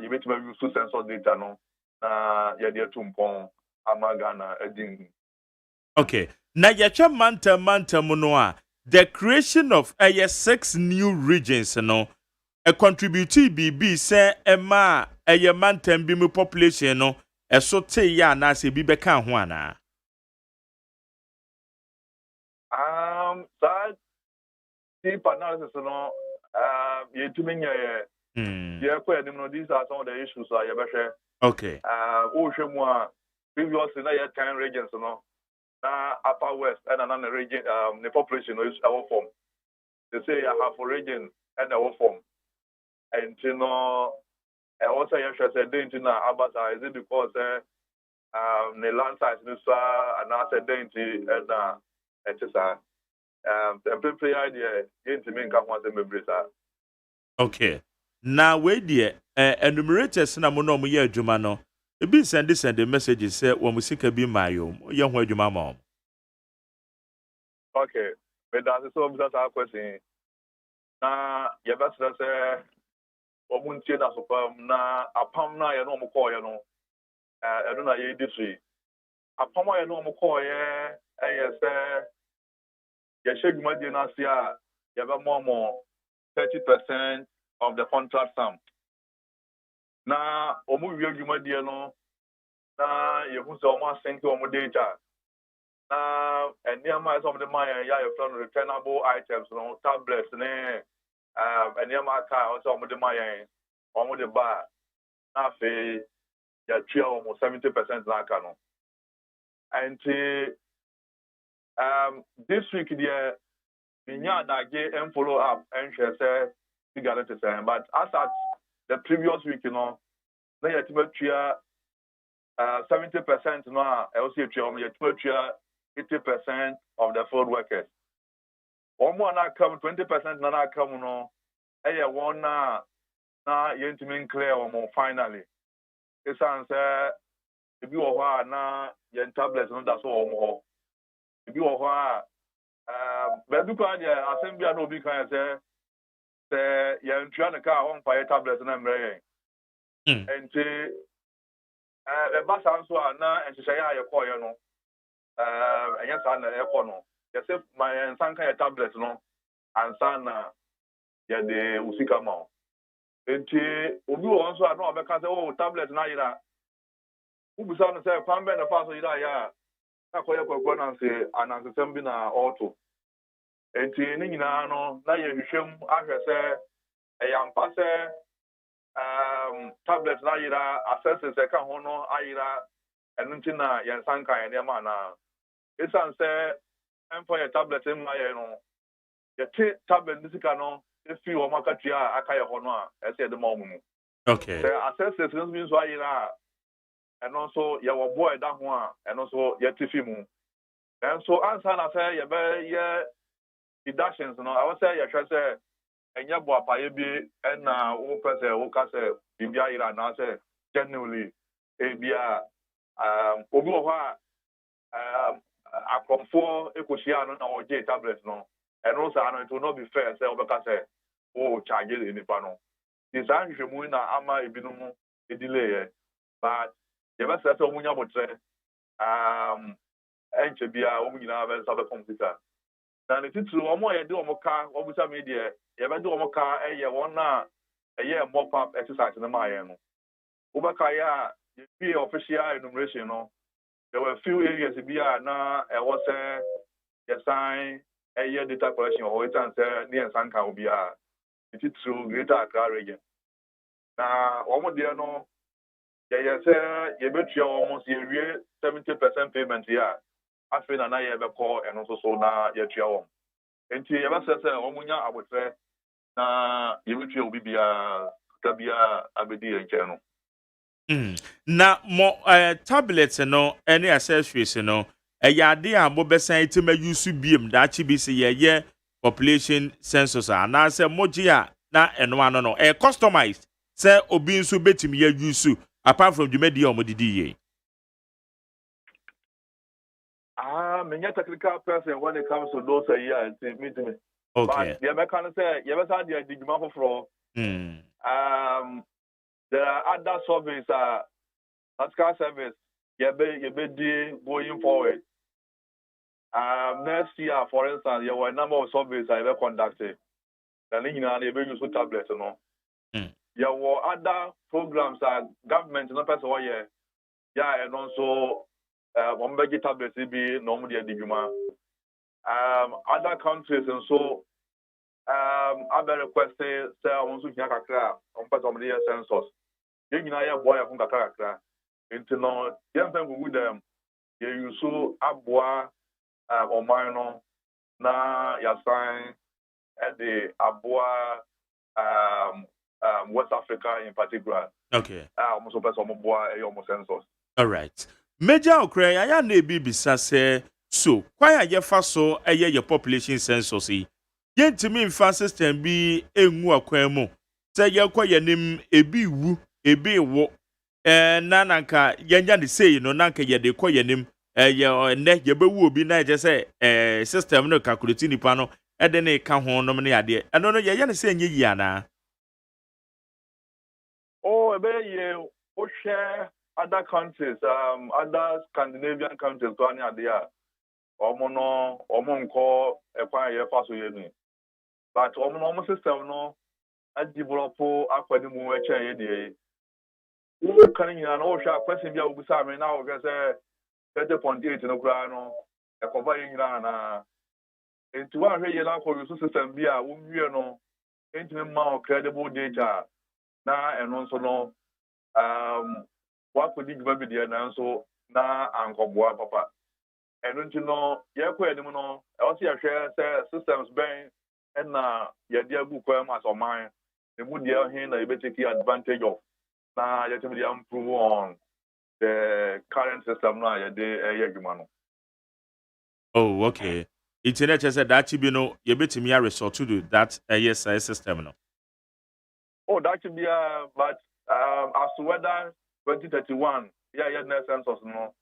you bet me use sensor data no na ya dey tumpon amagana edin. Okay. Na yecha manta no a the creation of 6 new regions no a contributee BB say ema mantam bi mu population no eso te ya na se bi beka ho ana. That deep analysis no you to me yeah these are some of the issues okay previously na 10 regions no upper west and another region the population is our form. They say I have a region and our form. And you know also you should say is it because the land size is and I said and temporary idea into me come once a Okay. Now wait there. Enumerators na mo no mo ye adwuma no. Ebi send the messages say wo musika bi mayo. Ye ho adwuma ma. Okay. But that's so that's our question. Na ye best say omuntie na so pam na apam na ye no mo call ye no. Edo na ye district. Apam ye no mo call ye say ye sheguma di na sia ye be more 30% of the contract sum. Na omu wi adwuma di no na ye hu so omu asenti omu data. Na eniama some of the my ya from returnable items no tablets ne eniama ka also omu de my omu de ba na fe ya twa almost 70% na aka no. And this week there minya da ge and follow up and share say figure to say but as at the previous week na ya twa 70% no a also twa ya twa 80% of the field workers. One more na come 20% na come no. One na yentimin clear one finally. It's answer if you are na yen tablets no that's all. If you are but because the assembly no be can say yen try na car on fire tablets na mre. And the bus answer na and say ya call you no. And yes na e call no. Yes, my sanka tablet no and sana ya de usika ma. Enti obi won so na obeka say oh tablet na yira. Ubusa no say kwambe na fa so yira ya. Na koye kwakwa na say anansem bi na auto. Enti ni nyina no na ye hwehwem ahwe say e yampa say tablet na yira access say ka ho no ayira enu nti na ye sanka ye ne ma na. Esan say for your tablet in my your tablet this no if you want to akaya hono I said the moment. Okay. The access means why and also your boy that one and also your tifimu. And so answer na say your deductions no I would say your say and your boy pay bi and who person who can say bibia ira na say genuinely ebia obi ho akomfo ekoshia no na oje tablet no and also it will not be fair say obeka say oh charge the nipa no this anhwemu na ama ebinum delay but the best say omunya botre enche bia omunyina be sabe computer na ne titru omo ye de omoka obusa media ye be de omoka eye won na eye mop up exercise na ma ye no obeka ya the official enumeration no. There were a few areas na was a sign a year data collection or it answer near Sanka will be it is through Greater Accra region. Now, almost there no, you bet you almost 70% payment here. I feel an I ever call and also so now yet your own. And you ever said, Omunya, I would say, you will be a Tabia Abedi and Channel. Na mo tablets no any accessories no yade a mo besan itima use biem da chi bi se ye population census na se moji a na eno ano no customized say obi nso betimi ye use apart from the media o mo didi ye. I'm a technical person when it comes to those years meet me. Okay. But the American say you ever had the digma for there are other surveys Pascal service, you be going forward. Next year, for instance, there were a number of surveys I ever conducted. Then you know, they use tablets, you know. There were other programs that government, not person, yeah, and also one big tablets be normally a diguma. Other countries and so other requests say I want to hear kakra on part of the census. You know, boy, from kakra. Into no, young people with them, you so abwa or minor na ya sign at the abwa West Africa in particular. Okay. Almost person boy almost census. All right. Major okra ya na ebi bisa say So, why ye faso your population census? Yen to me fa system be enwu akwemu. Say ye kwa nim ebi wu, ebi wo. Nananka yenya de say no nanka ye de kwa nim ye ne ye be wu obi na je say system no calculate nipa no e de ne ka ho no ne ade. Eno no ye ne say nye yi ana. Oh, ye o share other countries, other Scandinavian countries go any ade. Omonko ekwan ye faso ye ni but omo system no a develop akwani mu eche ye die wo kan nyina no hwa question bia obusa me na wo say 30.8 no kura no e ko ba ye nyina na entu wa hwe ye na ko use system bia wo nwie no entime ma credible data na eno nso no wa ko di gba bi die na nso na ankoboa papa and you know, Yaquadim, also share systems bank and Yadia Bukwam as of mine, the would yell him a bit advantage of. Now, yet to improve on the current system now, AGYEMAN. Oh, okay. Internet said that you know, you bet me a resort to do that ASI system. No. Oh, that should be but as to whether 2031, census no.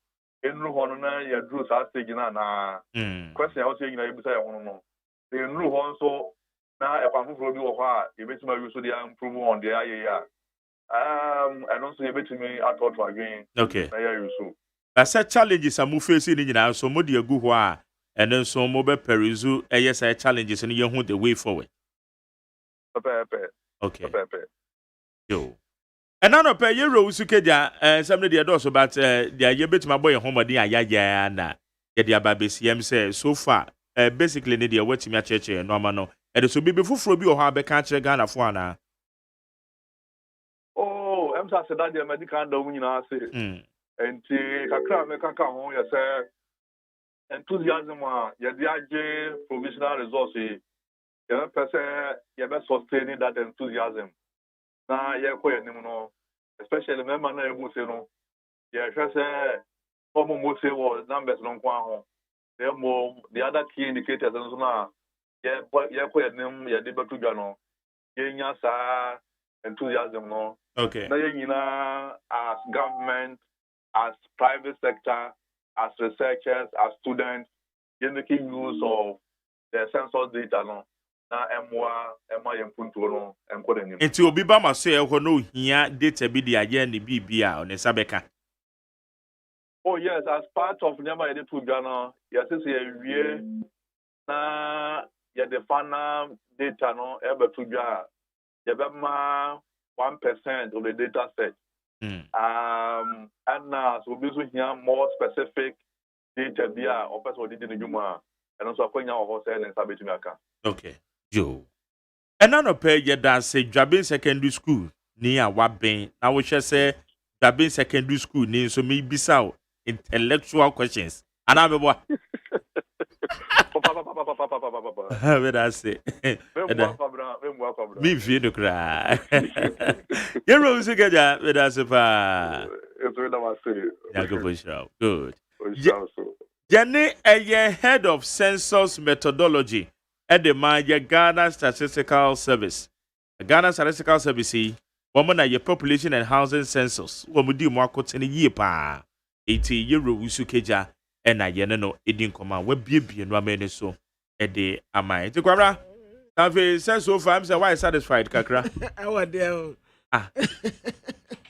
Enru hono na ya drew sa stage na question how say na ebisa ya hono no enru hon so na e kwafoforo bi wo ho a ebetima wi so dey improve on the ya and also ebetimi atotro again okay na ya use asa challenges amu face ni nyina so mo de agu ho a ene so mo be peruse say challenges ni ye hu the way forward okay yo and now pay your rose keja some of the adults but the ye bit my boy homody aya na ye the ababesiam say so far basically need the wait me church normal no and so be before bi o ha be ka kire Ghana fo ana oh emsa say that the medical do nyina say enti kakra me kaka ho ye say enthusiasm ye the age provisional resource ye person ye be sustain that enthusiasm na ye ko ye nim no especially member na emu se no ye hwe se omo mo se wo numbers no kwa ho the other key indicators no na ye ko ye nim ye de betu dwa no ye nya sa enthusiasm no okay na ye nyina as government, as private sector, as researchers, as students ye making use of the census data no na emwa yempunto no enkoda nim enti obi ba ma so e ho no hia data bi dia ye ne bibia on sabeka oh yes as part of nyama ye to Ghana yes say wie na ye the final data no e be to Ghana ye be ma 1% of the data set and now so be so hia more specific data bia o person odi di njuma and also akonya o say na sabetumi aka okay yo and now pay ye that say Dwabin secondary school ni a waben na wo hwe say Dwabin secondary school ni so me bisa intellectual questions and abebo Where I say, me feel the cry. You rose together with us. It's what I say. Good. Jenny, a head of census methodology at the Maya Ghana Statistical Service. Ghana Statistical Service, woman at your population and housing census. Woman do more in a year pa. 80 euro usukeja. And I no it didn't come out. We be no man so a day am I. To Quara, have said so far. I'm say why satisfied, Kakra?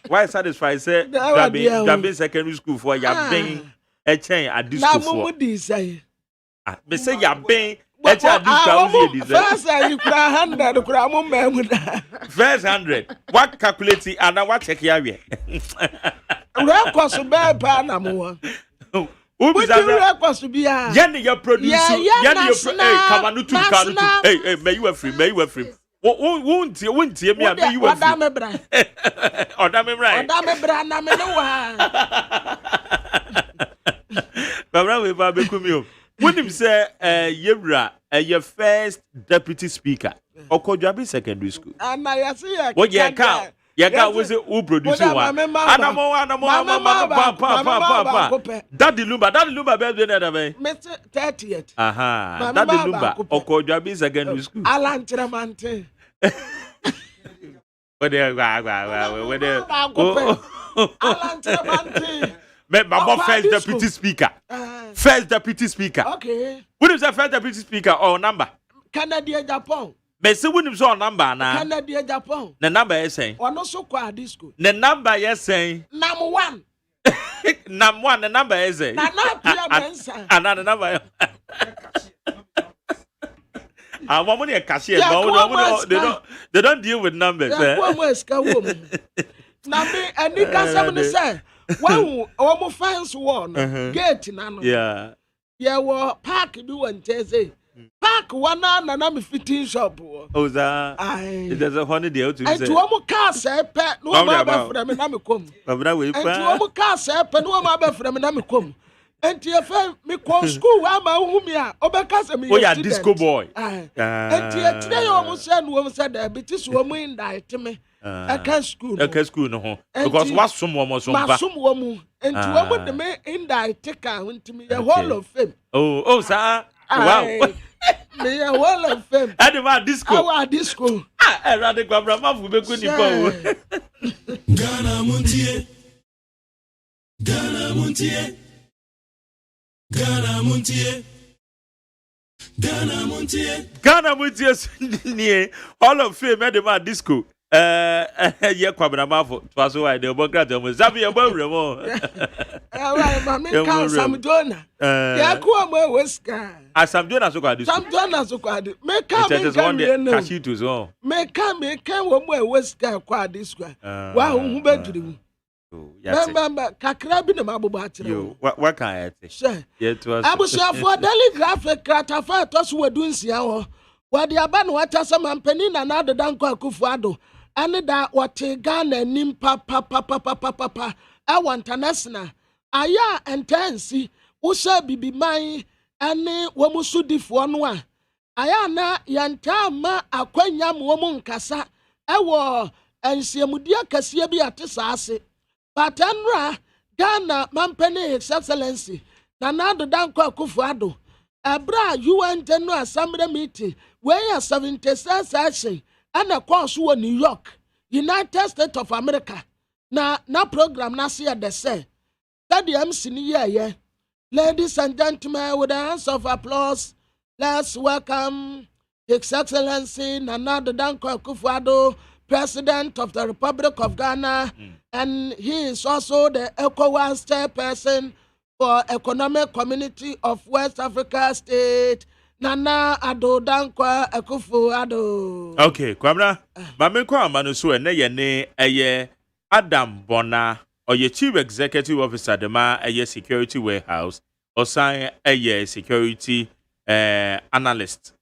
Why satisfied? Say, Dwabin secondary school for your being a chain at this school. Say, me say your being a chain at this first, you cry 100, first 100. What calculating and what check here? Well, cost a bad panama. Who is that? To be a Yanni, your producer. Yanni, hey, may you have free, may you have free. Won't you hear me? May you have free. Oh, damn right. But when him say, Yebra, your first deputy speaker, or Dwabin secondary school. And I see what you Yaka was who produce one. Anamo, Daddy Lumba, baby, Mr. 30th. Aha, Daddy Lumba, Oko Jabis again with school. Alan Tramante. Where they Alan Tramante. But first deputy speaker. First deputy speaker. Okay. What is the first deputy speaker or number? Canada, Japan. But see, when is on number now? Canada, Japan. The number is saying. Or no so qua disco. The number is saying. Number one. Number one, the number is saying. Another number. I want money a cashier. They don't deal with numbers. Now me and you can somebody say. Wow, almost fence one gate nano. Yeah. Yeah, well, park do and say park one and I'm fitting shop. Oh, that there's a holiday to and to almost cast a pet no matter for them and I'm come. And to almost cast a pet no matter for them and I'm come. And to your friend, me call school, I'm a woman, Obacasa me. Oh, yeah, disco boy. And today almost said, woman said, diabetes woman died to me. I can't school. No. Because what's someone was some woman and to woman the man in the take out to me a wall of fame. Oh, sir. Wow. Me a wall of fame. I demand disco. Our disco. I rather go from my food. Ghana Montie. Ghana Montie. Ghana Montie. Ghana Montie. Ghana Montie. All of fame. I demand disco. Yeah, kwabena mafo twaso wa de obokrata mo zabi e bawre mo mama kan Sam Jona ya ko mo weska Sam Jona so kwadi Sam Jona so kwadi me ka me kan kashitu so me kan wo mo weska kwadi skwa wa hu beduri mu Bamba kakra bi na mabobo atire yo what can I say yeah to us abusia for daily graphic kratafa to so wadunsia ho wadi aba no wacha sama mpani na na dodan kwa Akufo-Addo ane da wote Ghana nim pa awa international aya intensi wo sha bibiman ane wo musudifo no a aya na yanta ma akwanya mo mu nkasa ewo ensiamudi akase bi atesa ase patenra Ghana mampani His Excellency na na dodan kwa Akufo-Addo Abra UN General Assembly meeting where 76 session and a course in New York, United States of America. Na program na see the say. That the MC yeah. Ladies and gentlemen, with a hands of applause, let's welcome His Excellency Nana Dankwa Akufo-Addo, President of the Republic of Ghana, and he is also the ECOWAS chairperson for Economic Community of West Africa State, Nana Addo Dankwa Akufo-Addo. Okay, Kwamna, Mame kwa manu so ene ye ne eye Adam Bona, or ye Chief Executive Officer dema eye Security Warehouse, or sign eye Security Analyst.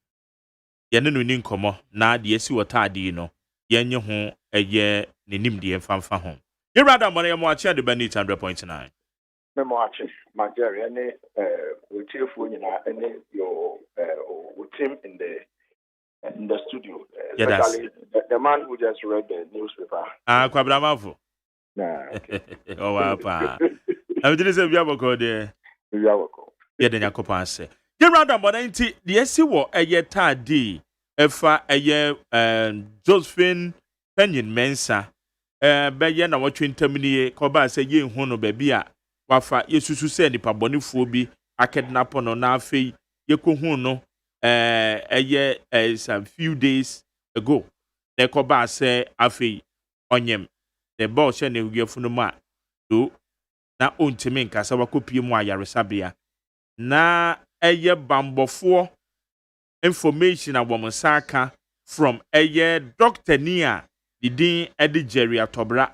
Ye ne nuni nkomo na de esi wota de no, ye nye ho eye nenim de mfamfa ho. Ye Adam Bona ye mo achi de bani 100.9. Memoachi, Nigeria, any your team in the studio. Especially the man who just read the newspaper. Kwabena Mafo. Nah. Okay. Oh, wow. I didn't say we have a code there. We have a code. Yeah, then you could pass it. You're rather more than the SC a year tardy. Efa a year Josephine Penyon Mensa. Bayan, I want to intermediate Coba say ye hono babia. Wafa yesusu se nipa bonifuo bi akednap no na afei yekohu no some few days ago na koba se afei onyem the boss she na wiafu no ma do na ontimi nkasa wakopie mu ayaresabea na bambofo information awomsaka from doctor nia didin edi Jerry Atobra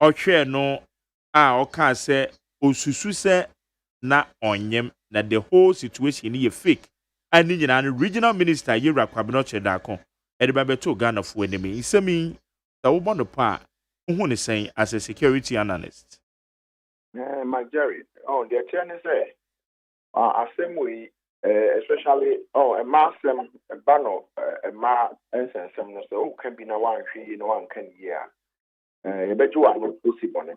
ohwe no a oka se osusu se na onyem na the whole situation is fake and nyina no regional minister Yera Kwabena Chedako edibabeto Ghana fo enemy isemi da wo bono pa hu ne sen as a security analyst my Jerry the attorney say assembly especially a massem a bano a ma ensem no so can be na one hwi no one can year you bet you are not possible.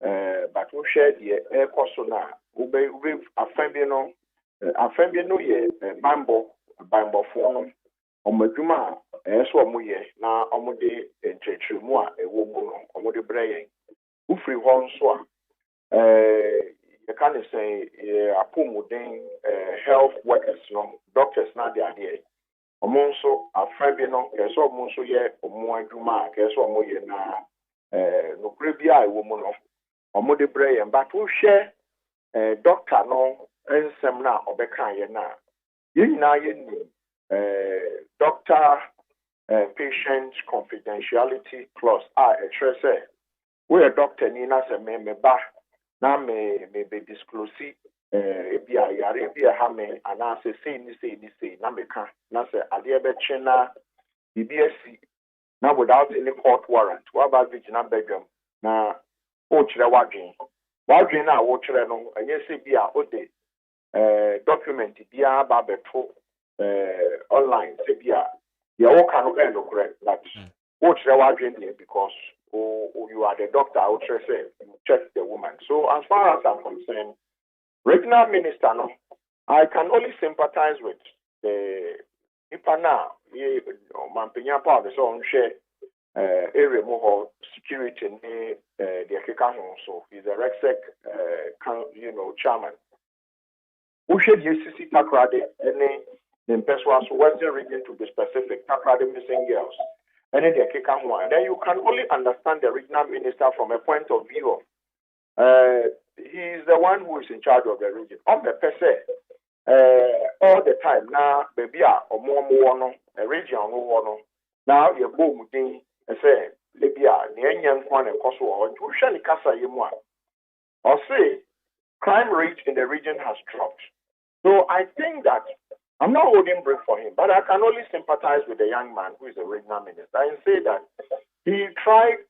But we share the air course with a family no ye bambo phone omedwuma so omoye na omode entretremu a ewo mu no omode brain ufri ho nso a you can say apomuden health workers no doctors na dey ade omo nso afrabi no keso omo nso ye omo adwuma keso omoye na no prebia ewo mu no omode brain but we share doctor no ensem na obeka ye na yina ye ni doctor patient confidentiality clause say we a doctor ni na se me ba na me be disclose ebia yare ebia ha me ana se say na me ka na se ade be chena BBSC na without any court warrant what about vigilant bedroom na o kire wadwen na wo kire no enye se bia o de document bia ba beto online se bia ya wo kan no correct that wo kire wadwen there because you are the doctor who say you check the woman. So as far as I'm concerned, regional minister no, I can only sympathize with the Ipana Mampenya part of the own share area more security in the Akeka. So he's a RECSEC chairman. Who should you see Takrade any the Peswas Western region to be specific, Takrade missing girls. And then then you can only understand the regional minister from a point of view of he is the one who is in charge of the region. On the per se, all the time now, baby, or more a region no now you boom thing and say, Libya, the Indian one and Kosovo, or usually Casa Yemwa. Or say, crime rate in the region has dropped. So I think that I'm not holding break for him, but I can only sympathize with the young man who is the regional minister and say that he tried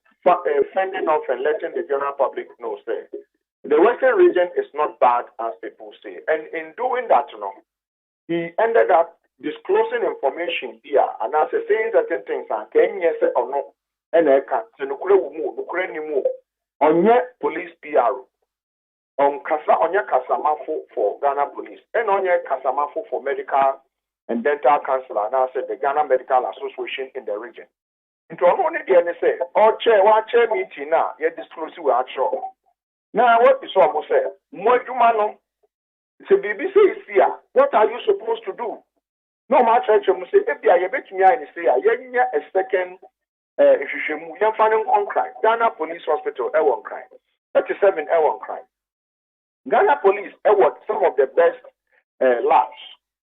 fending off and letting the general public know, say, the Western region is not bad as people say. And in doing that, he ended up disclosing information here and as saying certain things and can yes or no, and I can't say, on your police PR. On your Casamafo for Ghana Police, and on your Casamafo for Medical and Dental Council, and I said the Ghana Medical Association in the region. Into only the NSA, or chair meeting now, yet disclose you are sure. Now, what is almost said? More humano, it's a BBC is here. What are you supposed to do? No matter what you say, if you are a bit me, I say, a second, if you should move, you're finding on crime. Ghana Police Hospital, one crime. 37 one crime. Ghana Police award some of the best labs.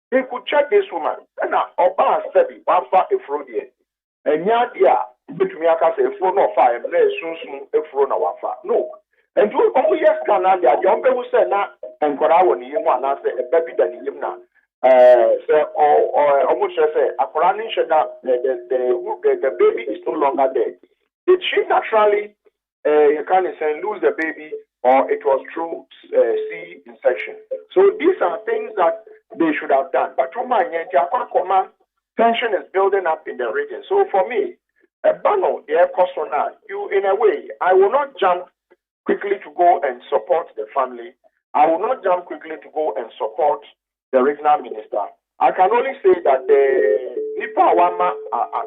They could check this woman. And Oba study one far a fraud here. And yeah, between me, say, phone or fire, and then soon a fraud or far. No. And to only yes, Canada, young people say that, and what I want you want, I say, a baby than him now. Or almost say, a Quranic the baby is no longer there. Did she naturally, you can't say, lose the baby? Or it was through C-section. So these are things that they should have done. But tension is building up in the region. So for me, you in a way, I will not jump quickly to go and support the family. I will not jump quickly to go and support the regional minister. I can only say that the Nipa Wama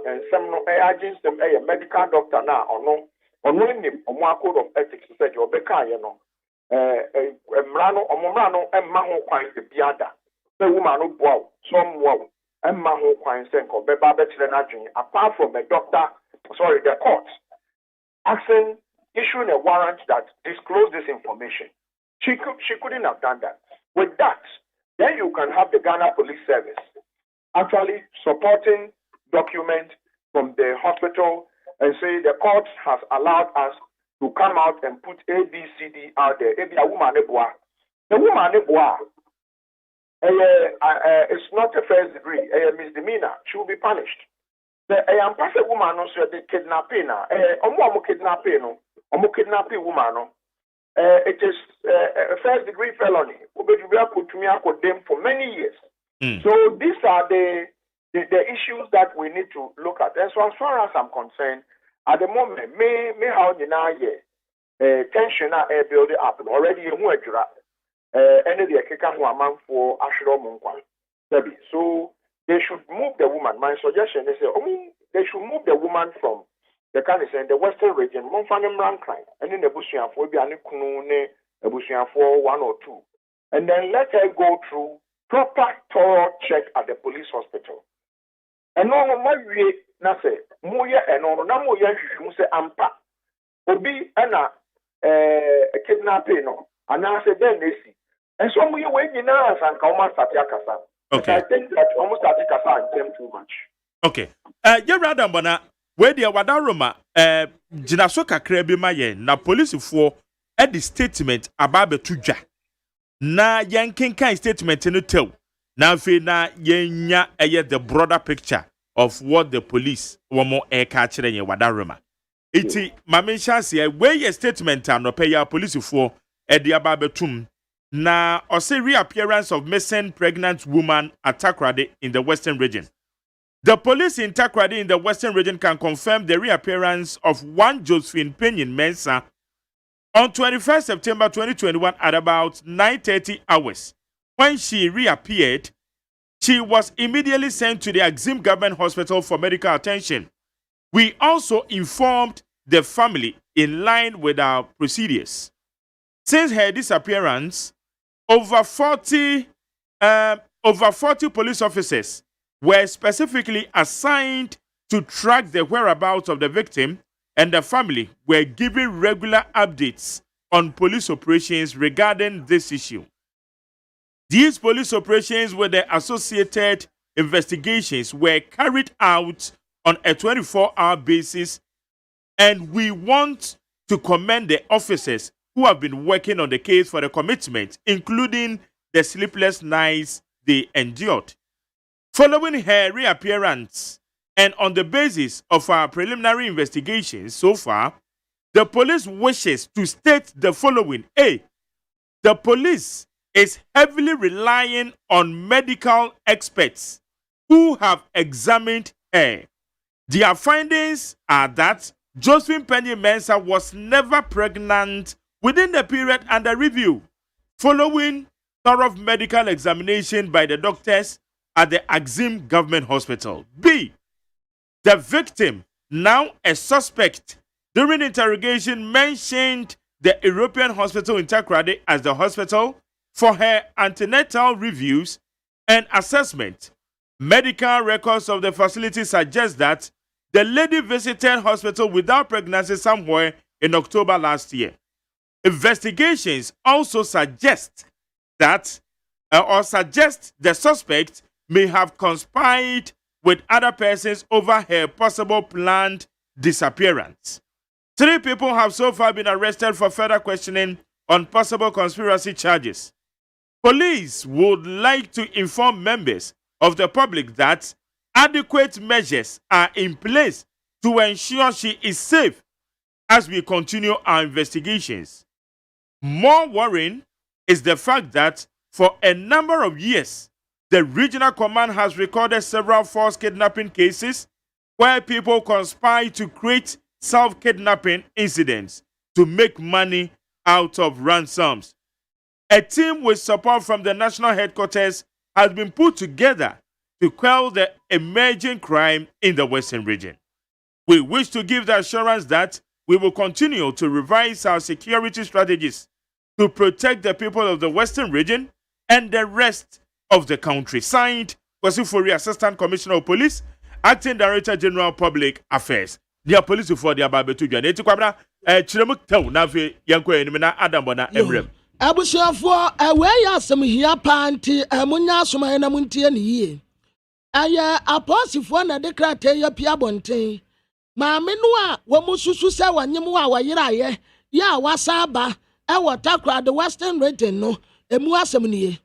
and some agents, a medical doctor now or no. Only code of ethics said your beka, Mrano, and Maho Quine the Biada. The woman who wow, some wow, and Maho Quine Senko, Beba Betlenagin, apart from the court, issuing a warrant that disclosed this information. She couldn't have done that. With that, then you can have the Ghana Police Service actually supporting document from the hospital and say the court has allowed us to come out and put ABCD out there. The woman it's not a first degree, a misdemeanor. She will be punished. The woman also the kidnapping. Kidnapping woman. It is a first degree felony. We put me out with them for many years. So these are the issues that we need to look at. And so as far as I'm concerned, at the moment, me how you now tension are building up already. You know, any the keka who a man for Ashro Munkwan. So they should move the woman. My suggestion is they should move the woman from the kind of the western region, Monfanim Rankine, and in the Bushian for Biani Kunune, a Bushian for 1 or 2. And then let her go through proper thorough check at the police hospital. And no more we na say moya and no moya you say ampa. Obi ana kidnapping no. And I say then they see. And so we wait in us and come Kasa. Okay. I think that almost Kasa and them too much. Okay. You rather bona where the wadaroma jinaso kakra bi ma ye na police for at the statement about betuja. Na yankin statement no tell. Na fe na yenya the broader picture of what the police one more air catcher in wadaroma. Iti mamisha say where your statement no pay your police for at the ababetum. Na ose reappearance of missing pregnant woman at Takrade in the western region. The police in Takrade in the western region can confirm the reappearance of one Josephine Penyin Mensah on 21st September 2021 at about 9:30 hours. When she reappeared, she was immediately sent to the Axim Government Hospital for medical attention. We also informed the family in line with our procedures. Since her disappearance, over 40 police officers were specifically assigned to track the whereabouts of the victim, and the family were given regular updates on police operations regarding this issue. These police operations with the associated investigations were carried out on a 24-hour basis, and we want to commend the officers who have been working on the case for the commitment, including the sleepless nights they endured. Following her reappearance, and on the basis of our preliminary investigations so far, the police wishes to state the following. A. The police is heavily relying on medical experts who have examined her. Their findings are that Josephine Penyin Mensah was never pregnant within the period under review, following thorough medical examination by the doctors at the Axim Government Hospital. B. The victim, now a suspect, during interrogation mentioned the European hospital in Takrade as the hospital for her antenatal reviews and assessment. Medical records of the facility suggest that the lady visited hospital without pregnancy somewhere in October last year. Investigations also suggest that the suspect may have conspired with other persons over her possible planned disappearance. 3 people have so far been arrested for further questioning on possible conspiracy charges. Police would like to inform members of the public that adequate measures are in place to ensure she is safe as we continue our investigations. More worrying is the fact that for a number of years, the regional command has recorded several false kidnapping cases where people conspire to create self-kidnapping incidents to make money out of ransoms. A team with support from the national headquarters has been put together to quell the emerging crime in the western region. We wish to give the assurance that we will continue to revise our security strategies to protect the people of the western region and the rest of the country. Signed, Kwasifori, Assistant Commissioner of Police, Acting Director General Public Affairs. Dear police for the Ababetu Jan. Etikwabra, Chiremuk Town, Navi, Yanko, Enimena, Adambona, Emrem. Abusuafo ewe ya asem hia panti emunya asoma na muntie ne yie aya aposifo na dekrate ya pia bonten maame no a wo mususu se wanyem wa wayiraye ya wasaba e watakra the western region no emu asem ne ye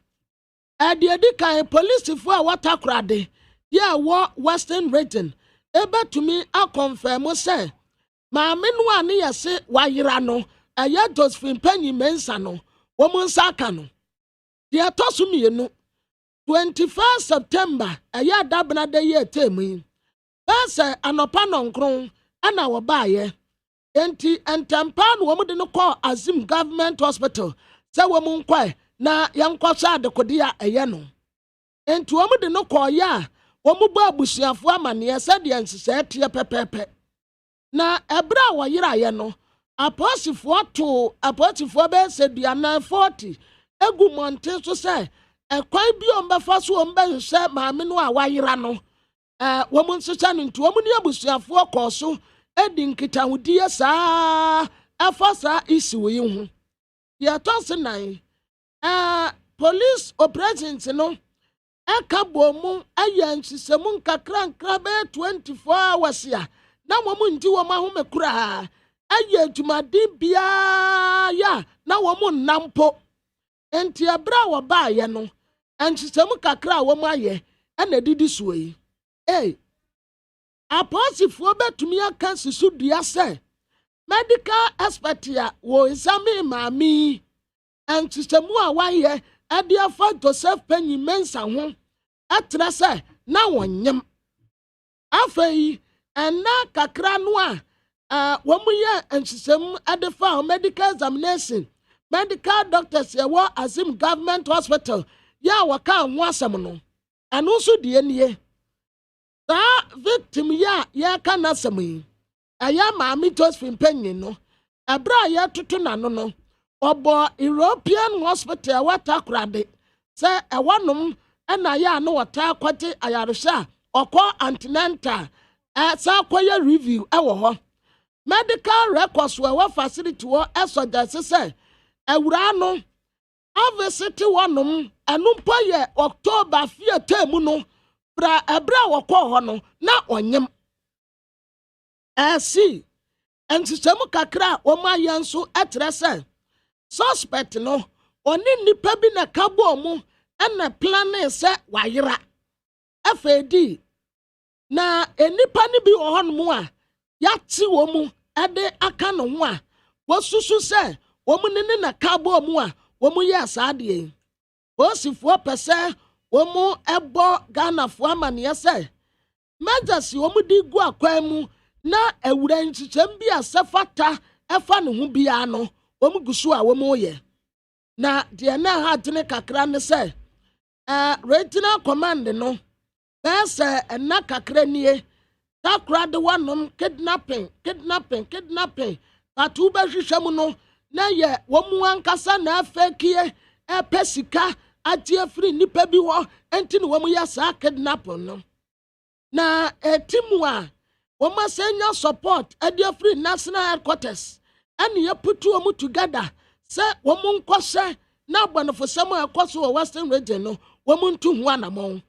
de kan policefo a watakra de ya wo western region ebetumi akonfirm se maame no a ne yese wayira no aya Josephine Penyin Mensah no Womunsakano. The Atosumi 21st September, a year dabna de ye temi. Pese anopanon kron, ana wɔbaayɛ enti ntampa no wɔn de no kɔ Azim Government Hospital sɛ wɔn nkɔɛ na yɛnkɔhyɛ adekode a ɛyɛ no enti wɔn de no kɔɔyɛ a wɔn bɔ abusuafoɔ amanneɛ sɛdeɛ nhyehyɛe teɛ pɛpɛɛpɛ na ɛberɛ a wɔyeraeɛ no apolisifoɔ bɛyɛ sɛ 40 egu mmɔnten so sɛ ɛkwan bi a wɔbɛfa so wɔn bɛhyehyɛ maame no a wayera no wɔn nhyehyɛ no nti wɔn ne abusuafoɔ kɔɔ so edi nkitahodie saa ɛfa saa issue yi ho yɛtɔ se nan police operations no ɛka bɔ mu ayɛ nhyehyɛmu nkakrankra bɛyɛ 24 hours a na wɔn nti wɔn ahome koraa ayɛ adwumaden biara ya na wɔn nnampo enti ɛberɛ a wɔbaayɛ no nhyehyɛmu kakra a wɔn ayɛ ɛna didi soɔ yi apolisifoɔ bɛtumi aka susu dua sɛ medical expert a wɔ examine maame nhyehyɛmu a wɔayɛ ɛde afa Joseph Penny Mensa ho ɛtrɛ sɛ na wɔnyem afei ɛna kakra no a wɔn yɛ nhyehyɛmu ɛde fa medical examination medical doctors yɛwɔ Azim Government Hospital yɛ a wɔka ho asɛm no ɛno nso deɛ nie saa victim yɛ a yɛka n'asɛm yi ɛyɛ maame Josephine Penny no ɛberɛ a yɛtoto n'ano no ɔbɔ European Hospital ɛwɔ Takoradi sɛ ɛwɔnom ɛna yɛ a no wɔtaa kɔte ayarehyɛ a ɔkɔ antenatal saa kɔyɛ review ɛwɔ hɔ medical records ɛwɔ facility hɔ ɛsɔgyase sɛ awura no avesiti wɔnom ɛno mpo yɛ October 5 mu no bra ɛberɛ a wɔkɔɔ hɔ no na ɔnyem nhyehyɛmu kakra a wɔn ayɛ nso ɛtrɛ sɛ suspect no ɔne nipa bi na ka bɔɔ mu ɛna plane sɛ wayera afei di na nipa no bi wɔ hɔ nom a yɛate wɔn mu ɛde aka ne ho a wɔsusu sɛ wɔn ne na ka bɔɔ mu a wɔn yɛ saa deɛ yi polisifoɔ pɛ sɛ wɔn ɛbɔ Ghanafoɔ amanneɛ sɛ mɛgyasi wɔn de gu akwan mu na awura nhyehyɛm bi a sɛ fata ɛfa ne ho biara no wɔn gu so a wɔn yɛ na deɛ na ha adwene kakra ne sɛ regional command no bɛyɛ sɛ ɛna kakra nie Takoradi wɔnom kidnapping patu bɛhwehwɛ mu no na yɛ wɔn ankasa na afɛkie ɛpɛ sika agye afiri nipa bi hɔ enti ne wɔn yɛ saa kidnapping no na etimu a wɔn asɛnya support ɛde afiri national headquarters ɛne yɛputu wɔn together sɛ wɔn nkɔhyɛ na abɔnefosɛm a ɛkɔ so wɔ western region no wɔn ntu ho anamɔn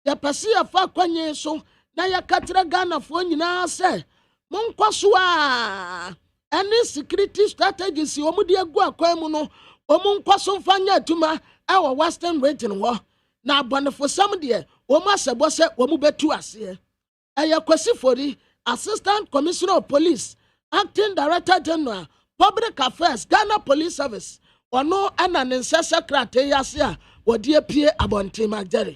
yɛpɛ si yɛfa akɔnye so na yɛkakyerɛ Ghanafoɔ nyinaa sɛ monkɔ so a ɛne security strategies wɔn de agu akwan mu no wɔn nkɔ so mfa nyɛ adwuma ɛwɔ western region hɔ na abɔnefosɛm deɛ wɔn asɛbɔ sɛ wɔn bɛtu aseɛ ɛyɛ Kwesi Fori Assistant Commissioner of Police Acting Director General Public Affairs Ghana Police Service ɔno ɛna ne nsa secretary ase a wɔde apie abɔnten Magere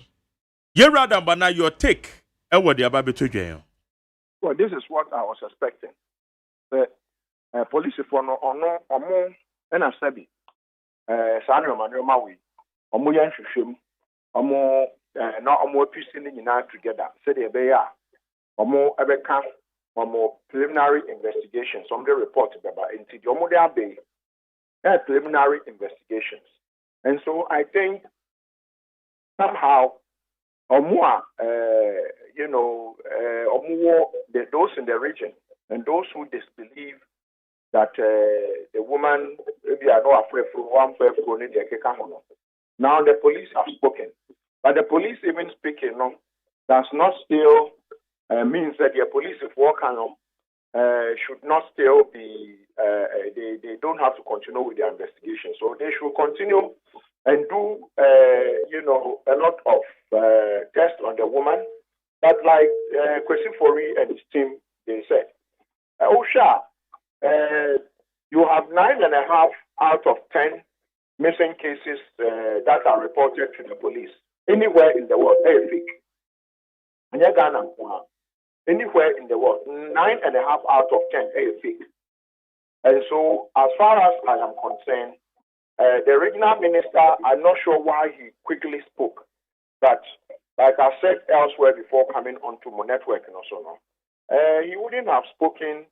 Yɛwura Dambana, your take ɛwɔ de aba beto dwan. Well, this is what I was expecting. The police for no omo na sabi saa nneɛma we omo yɛ nhwehwɛm omo na omo apisi ne nyinaa together sɛ de ɛbɛyɛ a omo ɛbɛka omo preliminary investigations some the report bɛba nti de omo de abɛ preliminary investigations, and so I think somehow omo those in the region and those who disbelieve that the woman maybe are not afraid for one person. Now the police have spoken, but the police even speaking does not still means that the police if work should not still be they don't have to continue with their investigation. So they should continue and do a lot of tests on the woman. But like Kwesi Fori and his team, they said, OSHA, you have 9.5 out of 10 missing cases that are reported to the police anywhere in the world. And anywhere in the world. 9.5 out of 10 is fake. And so, as far as I am concerned, the regional minister, I'm not sure why he quickly spoke, but like I said elsewhere before coming onto my network and also now, he wouldn't have spoken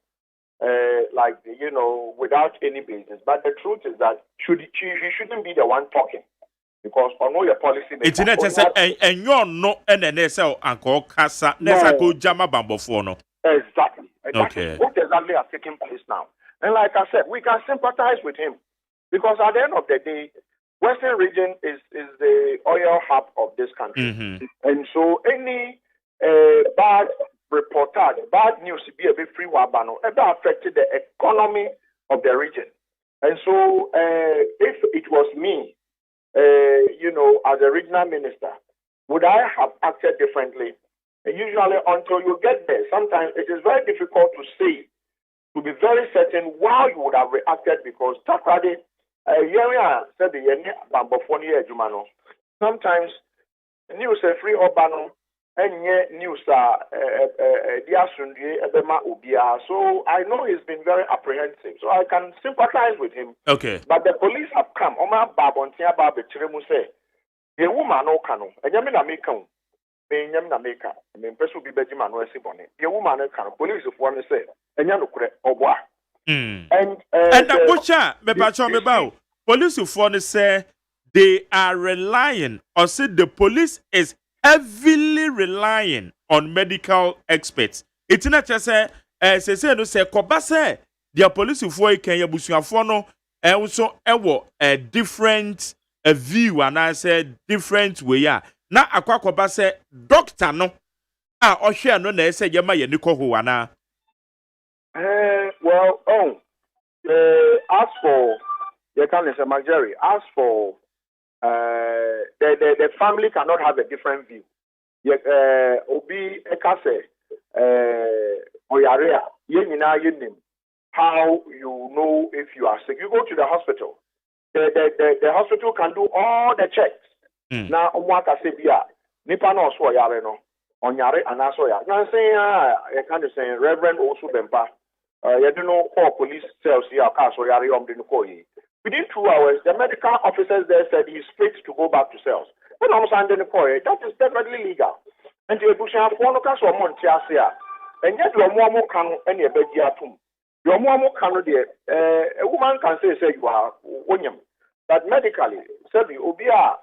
without any basis. But the truth is that he shouldn't be the one talking. Because I know your policy. It's not just and you're no NSL Uncle Casa Nesako Jama Bambofono. Exactly. Okay. What exactly has taken place now? And like I said, we can sympathize with him. Because at the end of the day, Western region is the oil hub of this country. Mm-hmm. And so any bad reportage, bad news be a bit free wabano, ever affected the economy of the region. And so if it was me, as a regional minister, would I have acted differently? And usually, until you get there, sometimes it is very difficult to say, to be very certain why you would have reacted, because sometimes news are free or and yet news are so I know he's been very apprehensive, so I can sympathize with him. Okay. But the police have come. Oma Babontia Babe Chiremu say, the woman no cano, and Yamina Mekam, being Yamina Meka, and then Pesu Bibejima no Sibone. The woman no cano, police of one say, and Yanukre, Oboa. And the butcher, Bebacho, police of one say they are relying, or said the police is heavily relying on medical experts. It's not just say Kobase, the police of Foy Kenya Busuafono, and also a different view, and I said different way. Now, Kobase, doctor no, or share no, they say Yama Yaniko Huana. As for the Canada Majori, as for the family cannot have a different view. Obi Ekase Oyarea Yenina Yenim. How you know if you are sick? You go to the hospital. The hospital can do all the checks. Now Omwaka Sebia Nipa no so yare no Onyare anaso ya. Now saying I can't say Reverend also Bempa. You don't know call police cells here so yare within 2 hours, the medical officers there said he's fit to go back to cells. When I'm standing in the court, that is definitely legal. And the Bush have one case or MONTIE, and yet your mom can any begiatum. Your mom can a woman can say you are William. But medically, said Obia,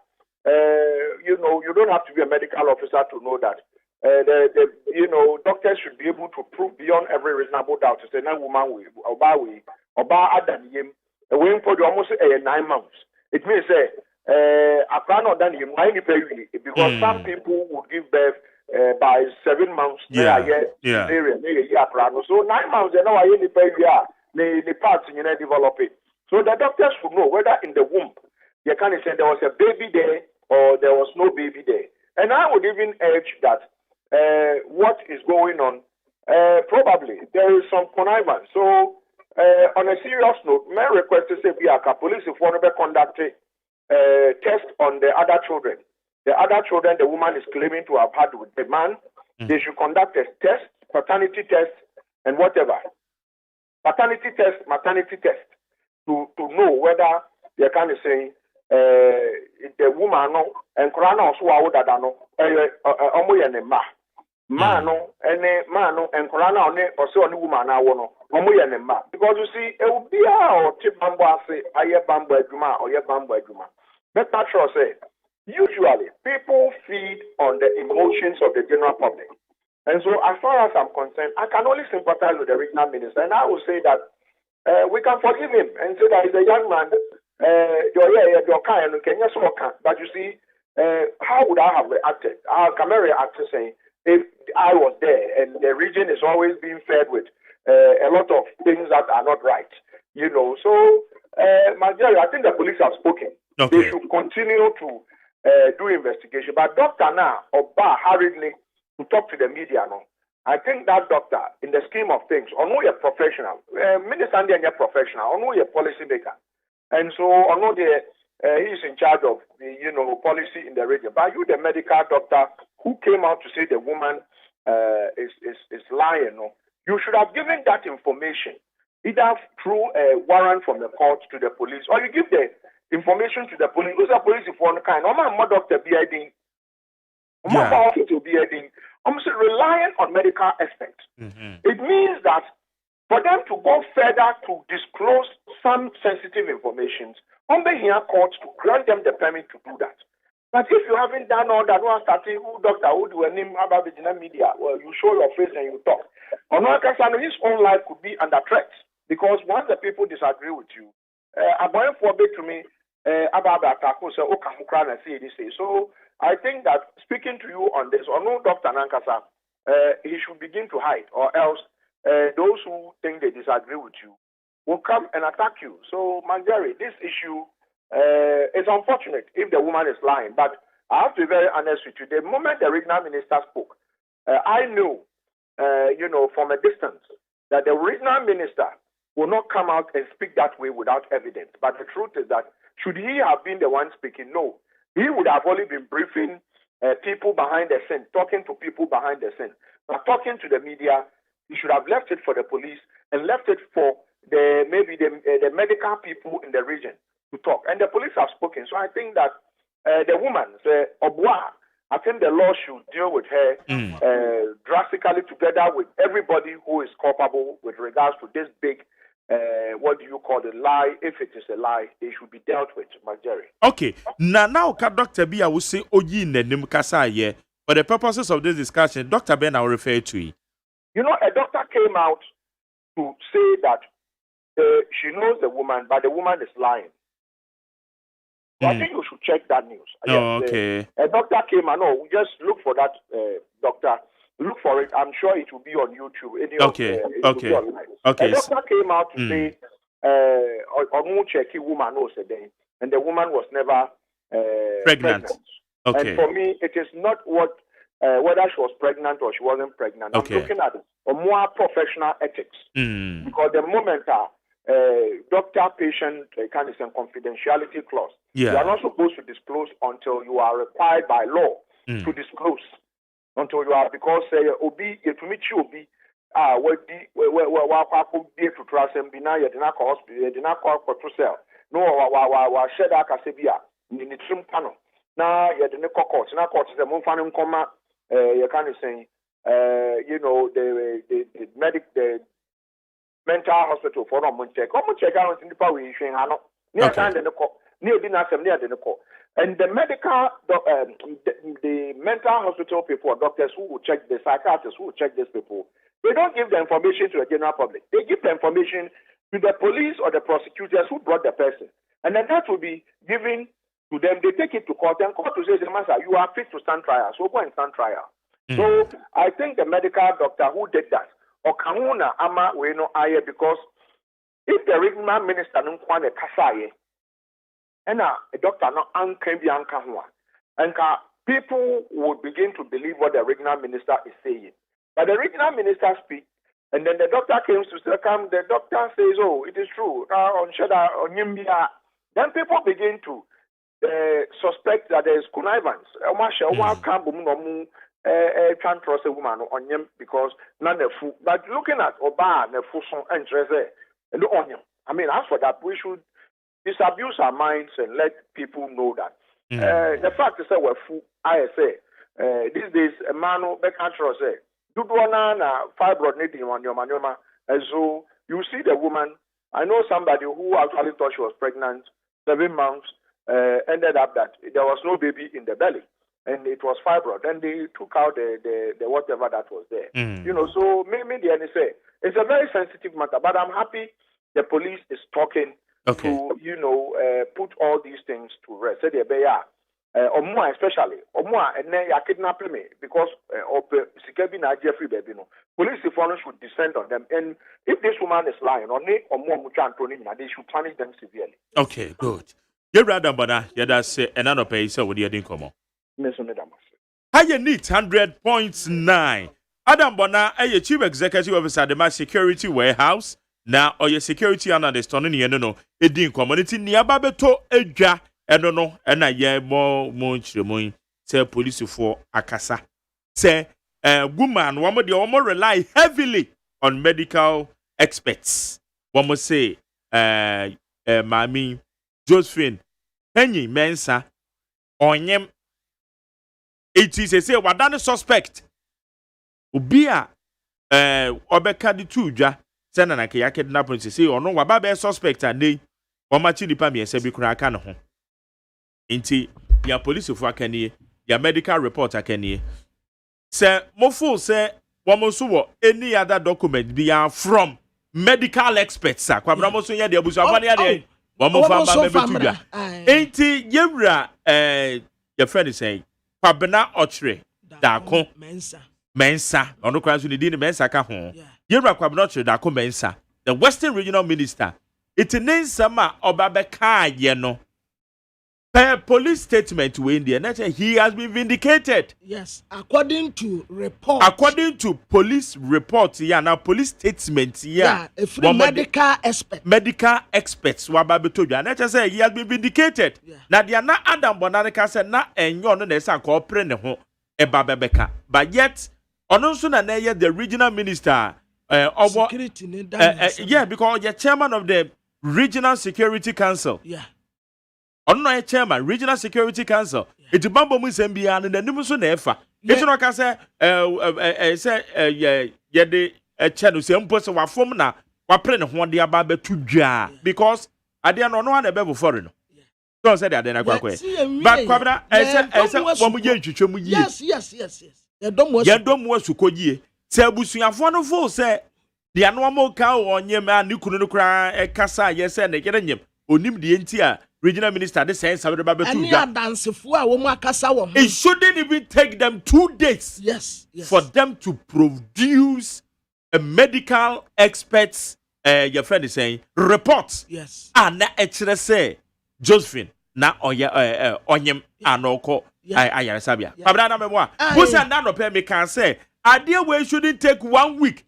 you don't have to be a medical officer to know that. Doctors should be able to prove beyond every reasonable doubt to say no woman will oba Adam yim. Waiting for almost 9 months. It means I cannot done him because some people would give birth by 7 months. So 9 months, they know I only pay the parts develop it. So the doctors would know whether in the womb you can say there was a baby there or there was no baby there. And I would even urge that what is going on, probably there is some connivance. So on a serious note, my request is that police if one of conduct a test on the other children. The other children the woman is claiming to have had with the man, they should conduct a test, paternity test, and whatever. Paternity test, maternity test, to know whether they can say the woman no and Korana also older than no Mano and Korana also only woman because you see, it will be our tip bamboo say, bamboo juma or bamboo juma. But natural say, usually people feed on the emotions of the general public. And so, as far as I'm concerned, I can only sympathize with the regional minister, and I will say that we can forgive him and say that he's a young man. But you see, how would I have reacted? How can I react to saying, if I was there and the region is always being fed with a lot of things that are not right, So, Majari, I think the police have spoken. Okay. They should continue to do investigation. But Dr. Na Oba hurriedly to talk to the media now. I think that doctor, in the scheme of things, I know you're professional. Minister and you're professional. I know you're policy maker. And so I know he's in charge of the policy in the region. But you, the medical doctor who came out to say the woman is lying, no, you should have given that information either through a warrant from the court to the police, or you give the information to the police. Who's the police if one kind? I'm a doctor being. I'm almost relying on medical experts. It means that for them to go further to disclose some sensitive information, on the here courts to grant them the permit to do that. But if you haven't done all that, one starting who doctor who do a name about the media, well, you show your face and you talk. On one hand, his own life could be under threat because once the people disagree with you, about for to me about that, so I think that speaking to you on this, or no, Dr. Nankasa, he should begin to hide, or else those who think they disagree with you will come and attack you. So, Manjari, this issue is unfortunate if the woman is lying, but I have to be very honest with you. The moment the regional minister spoke, I knew, from a distance, that the regional minister will not come out and speak that way without evidence. But the truth is that should he have been the one speaking, no, he would have only been briefing people behind the scene, talking to people behind the scene. But talking to the media, he should have left it for the police and left it for the medical people in the region to talk. And the police have spoken. So I think that the woman, Obwa, I think the law should deal with her drastically together with everybody who is culpable with regards to this big, what do you call it, lie? If it is a lie, it should be dealt with, Jerry. Okay. Now, Dr. B, I will say, Oji Nenim Kasaye. For the purposes of this discussion, Dr. Ben, I will refer to you. You know, a doctor came out to say that she knows the woman, but the woman is lying. So I think you should check that news. Okay. A doctor came out. No, just look for that doctor. Look for it. I'm sure it will be on YouTube. Okay. Okay. A doctor came out to say, woman knows a day, and the woman was never pregnant. Okay. And for me, it is not what whether she was pregnant or she wasn't pregnant. Okay. I'm looking at a more professional ethics because the moment doctor-patient kind of confidentiality clause, you are not supposed to disclose until you are required by law to disclose. Until you are, because obi etumi chi obi wa to trust and be now you did not call hospital, you did not call for sell. No, shed akasebia ni trim pano. Now you did not call court. Now court is the moon fanning comma. You can't say, the mental hospital for MONTIE. MONTIE out in the power issue. Near time the call. Near the call. And the medical, the mental hospital people, doctors who will check, the psychiatrists who will check these people, they don't give the information to the general public. They give the information to the police or the prosecutors who brought the person. And then that will be given to them. They take it to court, and court will say, you are fit to stand trial. So go and stand trial. So I think the medical doctor who did that, or Kamuna Ama Weno Aye, because if the regional minister don't want a Kasaye, and a doctor no can be ankawa, and people would begin to believe what the regional minister is saying. But the regional minister speaks, and then the doctor comes to come. The doctor says, "Oh, it is true." Then people begin to suspect that there is connivance. Can't trust a woman on him because none of food. But looking at Oba and the Fuson and Treze and the onion, I mean, as for that, we should disabuse our minds and let people know that. The fact is that we're full. I say these days, a man who can't trust say, "Do na fibroid needing on your manoma." And so you see the woman. I know somebody who actually thought she was pregnant, 7 months, ended up that there was no baby in the belly. And it was fibroid. Then they took out the whatever that was there. So maybe the NSA. It's a very sensitive matter, but I'm happy the police is talking to, put all these things to rest. Say the Omwa especially. Omwa and then kidnap me because of Sikebi na Jeffrey baby no. Police should descend on them. And if this woman is lying, they should punish them severely. Okay, good. You rather bana, say another pay so with the dinkomo. Higher neat 100.9. Adam Bona, a chief executive officer the mass security warehouse. Now, or your security analyst on any no, a din community near Babeto, Edja, and no, and a year more munch, say police for Akasa. Say, woman woman the woman rely heavily on medical experts. Woman say Mami Josephine Henny Mensa Onyem. It is a say wadane suspect. Ubia obeka di tuja sena na ke kidnap no say ono waba be suspect ande omachi nipa mi ese bi kura aka no ho. Inti ya police fu akanie ya medical report akanie. Say mofo say woman so wo any other document be from medical experts sa kwabra mo so ye de abusu afane ya de woman fa ba me betuja. Inti yewra your friend is saying Pabena Ochre Dako Mensa ono kwa so ni di Mensa ka ho Yewra Pabena Ochre Dako Mensa the Western Regional Minister it names sama obabeka ye no per police statement we in there he has been vindicated. Yes, according to police report yeah now police statement yeah medical experts wababetodwa na say he has been vindicated. Na dia na Adam Bonaneka say na enyo no na say ko pre ne ho e babebeka but yet ono nso na ye the regional minister security yeah because the chairman of the Regional Security Council ono no chairman Regional Security Council it bambo mu sembia na nanim so na efa it no ka say ye de channel se mpo se wafom na wapre ne ho de aba betudwa because ade no no na be before no don't say that na kwakwe but kwabra say wo mu ye ntwetwe mu yie yes ye dom wasu kogie se abusuafo no fo se de ano mo ka onyem a ne kunu no kra kasa ye se ne gere nyem onim de enti a regional minister de say sabe ba betu ja dansefo a wo mu akasa wo it shouldn't even take them 2 days for them to produce a medical experts your friend is saying report and na ekire say Josephine na onyem anoko ayare sabia abra na memo a busa na no pe me can say idea we shouldn't take 1 week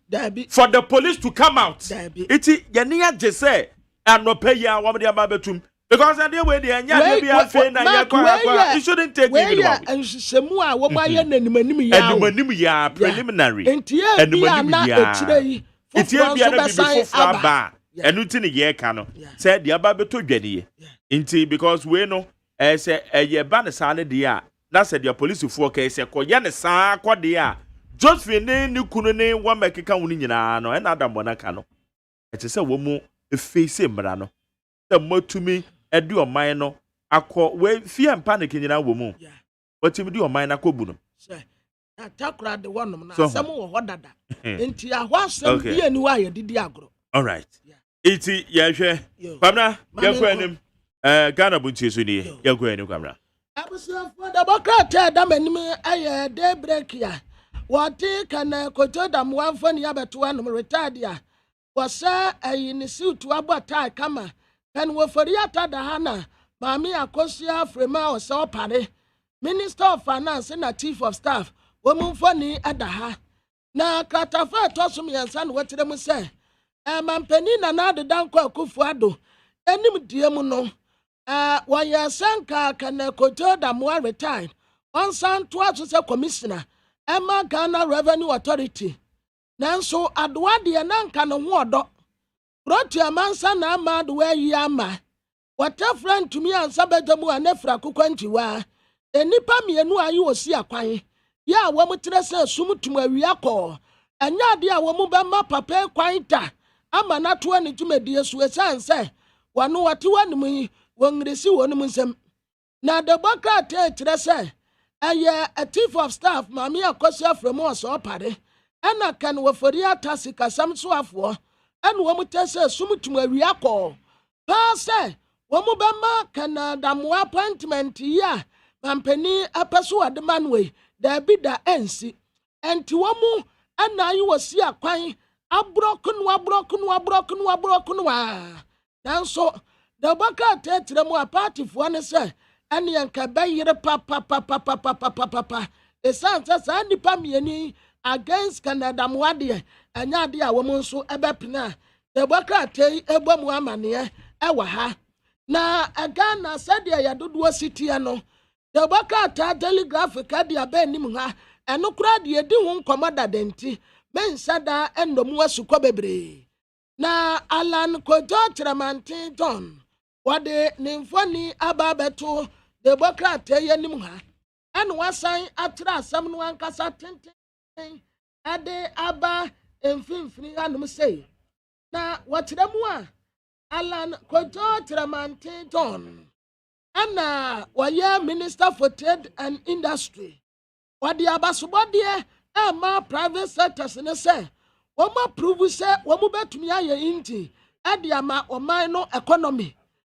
for the police to come out iti yeni age say anope ya wamde ababetum because idea we dey anya be afa na yakwa it shouldn't take even long ensemu a wo maye nanim ya preliminary enumanim ya itie bia na before flaba enuti ne ye ka no say dia ababeto dwane inti because we no say ye ba ne sa ne dia na say dia police fu okay say koye ne sa kwode a Josephine ni kunu ne wa mekeka woni nyina no na Adam Bonaka no ete say wo mu face mbra no the motumi edu oman no akọ we fie mpa ne kenyina wo mu watimi di oman na kobu no na takra de wonom na asem wo hodada enti ahwa asem bia ni wa ye didi agro all right iti ya hwe kwamna yakọ anim Ghana buntie so ni yakọ anim kwamna abusuafo da bokrata da manim aye day break ya wati kana koto da mwanfo ni abeto anom retired ya wasa ayini suit abota kama kan wo fori atada hana maami akosia frema osa opare Minister of Finance na Chief of Staff wo mumfo ni adaha na kratafa tosum yansa no wetere mu se mampani na na adedanko akufu ado enim die mu no wanya sanka kana koto da mwa retired on san to aso se commissioner Emma Ghana Revenue Authority nanso adoa de na nka no ho odo Proti amansa na amadu we yi ama wata friend to me ansa bejamu anefra kokwantiwa enipa mienu ayi osi akwan ya wo mutre se sumtum awia ko anya de a wo mu be ma papa kwan ta ama na to ani tumedie su esanse wano wate wanim yi wongresi wonum nsem na de boka te tre se aye a chief of staff mami akosia from us opare ena kan wo fori atasi kasam so afo enu wo mutese sumtum awia ko pa se wo mu be ma Canada mo appointment ya mampani apaso ademanwe da bi da ensi enti wo mu ana yi wosi akwan abrokunu nanso da baka tetre mu apart fo ne se ene yanka bayire pa esansa sa nipa mieni against Canada mo ade anya ade a wo mu nso ebepina da baka te egbamu amane ewa ha na Ghana sadia ya dodo city no da baka ta telegraph ka dia ba nim ha ɛno kora de edi ho nkɔmɔ dadenti mensa da ɛndomu asukɔ bebree na Alan Kojo Chiramantin John wɔde ne mfoni aba beto Democrat yɛnim ha ɛna wasan atra asɛm no ankasa tenten ade aba mfimfini hanom sei na wɔkyerɛ mu a Alan Kojo Chiramantin John ɛna wɔyɛ Minister for Trade and Industry wɔde abasobɔdeɛ ɛma private sectors ne sɛ wɔn approve sɛ wɔn bɛtumi ayɛ inti ɛde ama ɔman no economy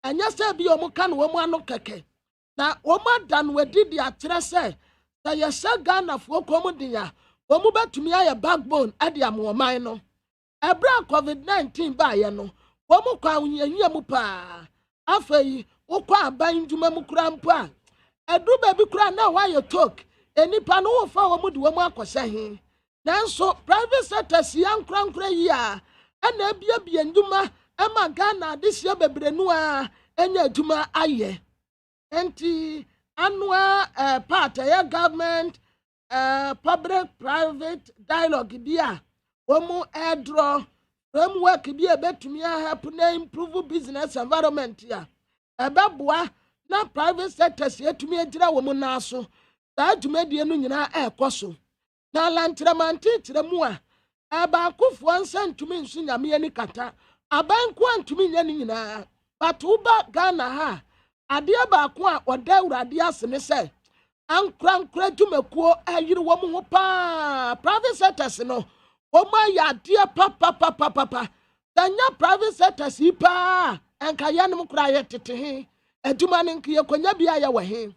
ɛnyɛ sɛ bi wɔn ka no wɔn ano kɛkɛ na wɔn ada no wɔdi de akyerɛ sɛ sɛ yɛhyɛ Ghanafoɔ kɔn de ya wɔn bɛtumi ayɛ backbone ɛde ama ɔman no ɛbrɛ COVID-19 baayɛ no wɔn kɔ ahonyahia mu paa afei wokɔ aban dwuma mu kura mpo a ɛdu baabi kura na wɔayɛ talk enipa no wofa wɔn de wɔn akɔhyɛ he nanso private sector si ankorankora yi a ɛna ebiebie ndwuma ɛma Ghana adehyia bebree no a ɛnya adwuma ayɛ enti annual part ɛyɛ government public private dialogue bi a wɔn ɛdrɔ framework bi a betumi help na improve business environment ya ɛbɛboa na private sector si etumi agyira wɔn nan so saa dwumadie no nyinaa ɛkɔ so na Chiramantin kyerɛ mu a ɛbaakofoɔ nsa ntumi nso nyame ani kata abanko antumi nya ne nyinaa but woba Ghana ha adeɛ baako a ɔda Awurade ase ne sɛ ankorankora dwumakuo ayiri wɔn ho paa private sectors no wɔn ayɛ adeɛ papapapapa sanya private sectors yi paa ɛnka yɛnom koraa yɛ tete he adwuma no nka yɛkɔnya bi ayɛ wɔ he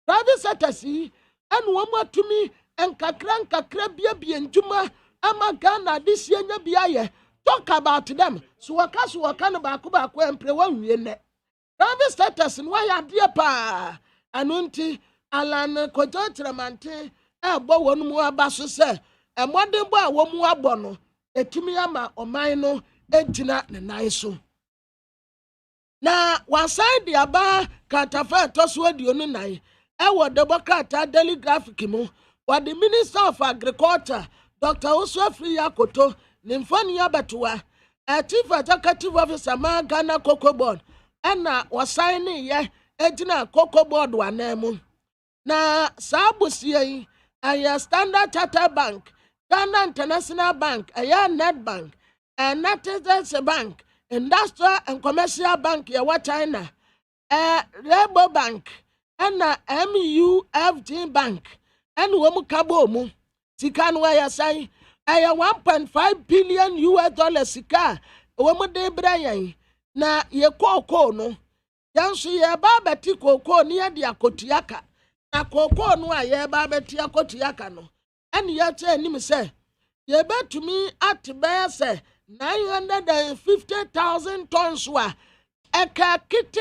private sectors yi ɛna wɔn atumi nkakra biabie ndwuma ama Ghana de sie nya bi ayɛ talk about them so wɔka no baako ɛmpre wɔnwie nɛ private sectors no wɔyɛ adeɛ paa ɛno nti Alan Kojo Chiramantin ɛbɔ wɔn mu aba so sɛ ɛmɔdenbɔ a wɔn mu abɔ no etumi ama ɔman no egyina ne nan so na wasan de aba katafa ɛtɔ so aduonu nan ɛwɔ Democrat Daily Graphic mu wɔde Minister of Agriculture Dr. Osofri Yakoto ne mfoni abatoa Chief Executive Officer ma Ghana Cocoa Board ɛna wɔsan ne yɛ egyina Cocoa Board wanam na saa busie yi ɛyɛ Standard Chartered Bank, Ghana International Bank, ɛyɛ Net Bank, United Bank, Industrial and Commercial Bank yɛwɔ China, Rainbow Bank, ɛna MUFG Bank, ɛna wɔn kabo mu sika no ɛyɛ san ɛyɛ $1.5 billion sika wɔn de brɛ yɛn na yɛ kookoo no yɛnso yɛ ba bɛti kookoo ne yɛ de akotuaka na kookoo no a yɛ ba bɛti akotuaka no ɛna yɛ kyɛ anim sɛ yɛ bɛtumi ate bɛyɛ sɛ 950,000 tons wa ɛka kiti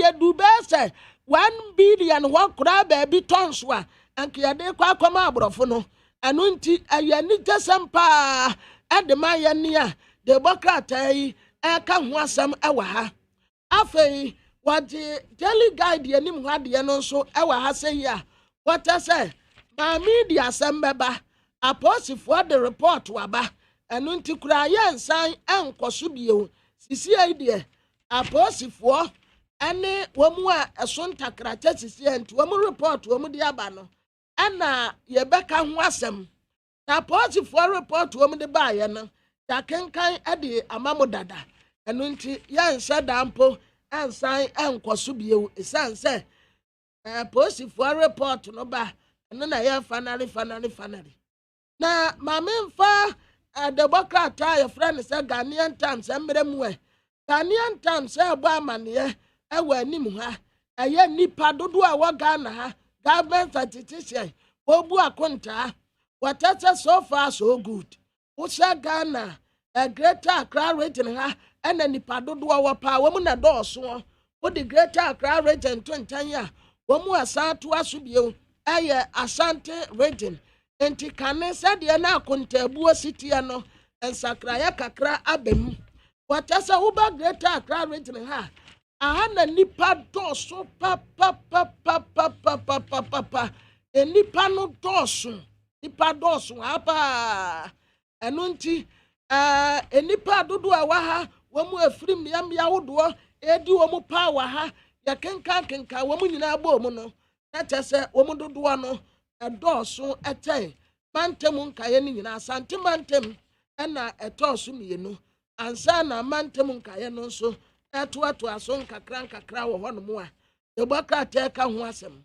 yɛ du bɛyɛ sɛ 1 billion wɔ koraa baabi tons wa anka yɛde kɔ akɔma aborɔfo no ɛno nti ɛyɛ ni gyesɛm paa ɛde ma yɛ ne a Democrat yi ɛka ho asɛm ɛwɔ ha afei wɔde daily guide yɛnim ho adeɛ no nso ɛwɔ ha sɛ yi a wɔtɛ sɛ maame di asɛm bɛba aposifoɔ de report waba ɛno nti kura yɛ nsan ɛnkɔ so bio sisi yi deɛ aposifoɔ ɛne wɔn mu a ɛso ntakrakyɛ sisi nti wɔn report wɔn de aba no ɛna yɛbɛka ho asɛm na aposifoɔ report wɔn de baayɛ no yɛakenkan ɛde ama mo dada ɛno nti yɛnhyɛ dampo ɛnsan ɛnkɔ so bio ɛsiane sɛ aposifoɔ report no ba ɛno na yɛ fanare na maame mfa Democrat a yɛfrɛ no sɛ Ghanaian Times mmerɛ mu Ghanaian Times ɛbɔ amaneɛ ɛwɔ anim ha ɛyɛ nipa dodo a wɔ Ghana ha government statistician obu akontaa wɔtɛtɛ so far so good wohyɛ Ghana Greater Accra region ha ɛna nipa dodo a wɔ paa wɔn na dɔɔso wode Greater Accra region to nkyɛn a wɔn mu asan to aso bio ɛyɛ Ashanti region enti kane sɛdeɛ na akontaabuo sitia no ensakraya kakra abem wɔtɛsɛ woba Greater Accra region ha aha na nipa dɔɔso pa enipa no dɔɔso nipa dɔɔso apa ɛno nti enipa dodo a wɔ ha wɔn mu efiri mmea ahodoɔ edi wɔn mu paa wɔ ha yɛkenkan wɔn mu nyinaa bɔ wɔn no na kyɛ sɛ wɔn dodoɔ no ɛdɔɔso ɛtɛn mantam nkaeɛ no nyinaa asante mantam ɛna ɛtɔɔso mmienu ansa na mantam nkaeɛ no nso ɛtoatoa so nkakra wɔ hɔnom a yɛbɔ krataa ka ho asɛm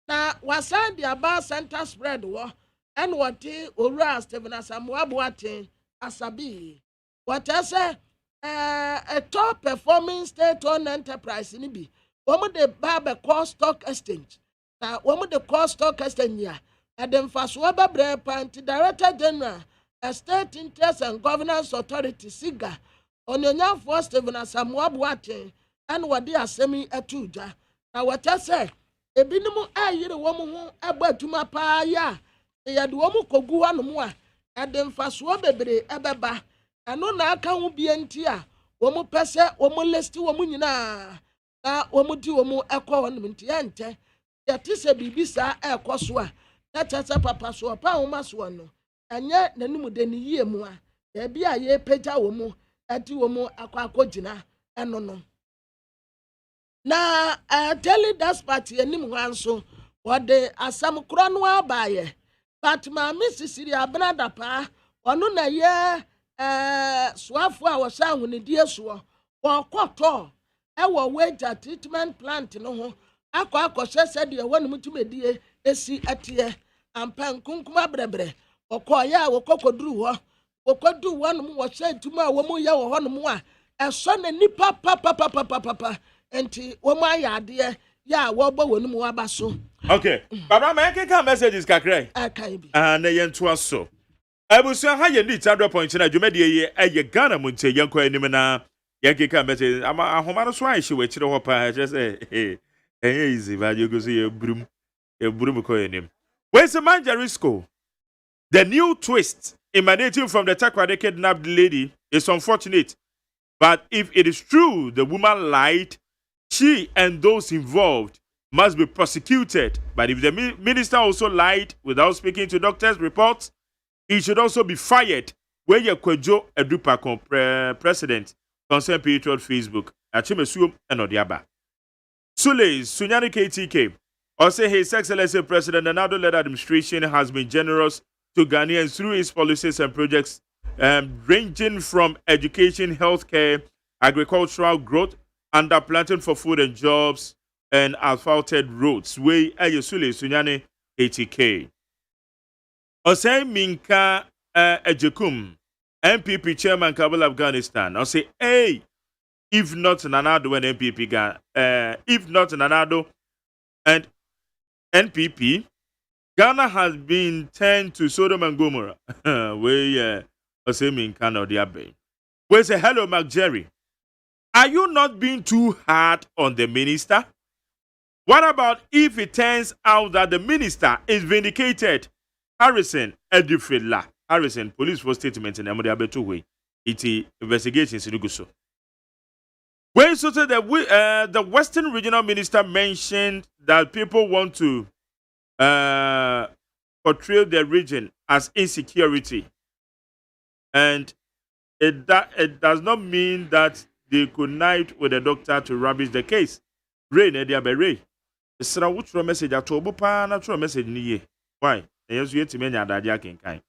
na wasan de aba center spread wɔ ɛna wɔte owura Stephen Asamoah Boateng asabi wɔtɛ sɛ a top performing state-owned enterprise ni bi wɔn de ba bɛkɔ stock exchange na wɔn de kɔ stock exchange a ɛde mfasoɔ bɛbrɛ panti director general state interest and governance authority siga onyonyafoɔ Stephen Asamoah Boateng ɛna wɔde asɛm yi ato dwa na wɔtɛ sɛ ebinom ayere wɔn ho ɛbɔ atuma paa ya yɛde wɔn kɔgu hɔnom a ɛde mfasoɔ bebree ɛbɛba ɛno na aka ho bie nti a wɔn pɛ sɛ wɔn list wɔn nyinaa na wɔn di wɔn ɛkɔ hɔnom nti yɛntɛ yɛte sɛ biribi saa ɛkɔ so a na kyɛ sɛ papa soɔ pa wɔn asoɔ no ɛnyɛ n'anim de ne yie mu a ebi a yɛpagya wɔn ɛde wɔn akɔgyina ɛno no. Na daily dispatch anim hɔ nso wɔde asam korɔ no abaayɛ but maame sisiri abenada paa ɔno na yɛ soafo a wɔhyɛ ahonidie soɔ wɔkɔtɔ ɛwɔ wagya treatment plant no ho akɔhyɛ sɛdeɛ wɔnom tumedie esi ɛteɛ ampa nkunkum abrɛbrɛ ɔkɔɔyɛ a wɔkɔkɔduru hɔ wɔkɔduru hɔnom wɔhyɛ ntoma a wɔn yɛ wɔ hɔnom a ɛsɔ na nipa papapapapapa enti wɔn ayɛ adeɛ yɛ a wɔbɔ wɔn mu aba so. Okay, baba ma yɛn keka messages kakra. Ɛkan bi. Na yɛn toa so. Abusua ha yɛn di 100.9 na dwumadie yi ɛyɛ Ghana Montie yɛn kɔ anim na yɛn keka messages ama ahoma no so ahye wɔ akyire hɔ paa kyerɛ sɛ ɛyɛ easy ba yɛ go so yɛ burum kɔ anim. Where's the Manjari school? The new twist emanating from the Takrade kidnapped lady is unfortunate, but if it is true the woman lied, she and those involved must be prosecuted. But if the minister also lied without speaking to doctors' reports, he should also be fired. Where you Kwejo Edupa president concern Patriot Facebook. Achimesuum and Odiaba. Sule Sunyani KTK. Also, His Excellency President Nana-Addo-led administration has been generous to Ghanaians through its policies and projects ranging from education, healthcare, agricultural growth, underplanting for food and jobs, and asphalted roads. We Ayesule Sunyane ATK. Osei Minka Ejekum, MPP Chairman Kabul Afghanistan. I say, hey, if not Nana-Addo and MPP, if not Nana-Addo and NPP, Ghana has been turned to Sodom and Gomorrah. We Osei Minka no diabe. We say hello, Mark Jerry. Are you not being too hard on the minister? What about if it turns out that the minister is vindicated? Harrison Edufela. Harrison, police for statement in Amodiabetu way. Iti investigations in Uguso. When so the Western Regional Minister mentioned that people want to portray the region as insecurity. And it does not mean that they connive with the doctor to rubbish the case. Ray, Nedia Berry. It's a true message at Tobupa, natural message ni. Why? Yes, you to many Adadia Kinkai.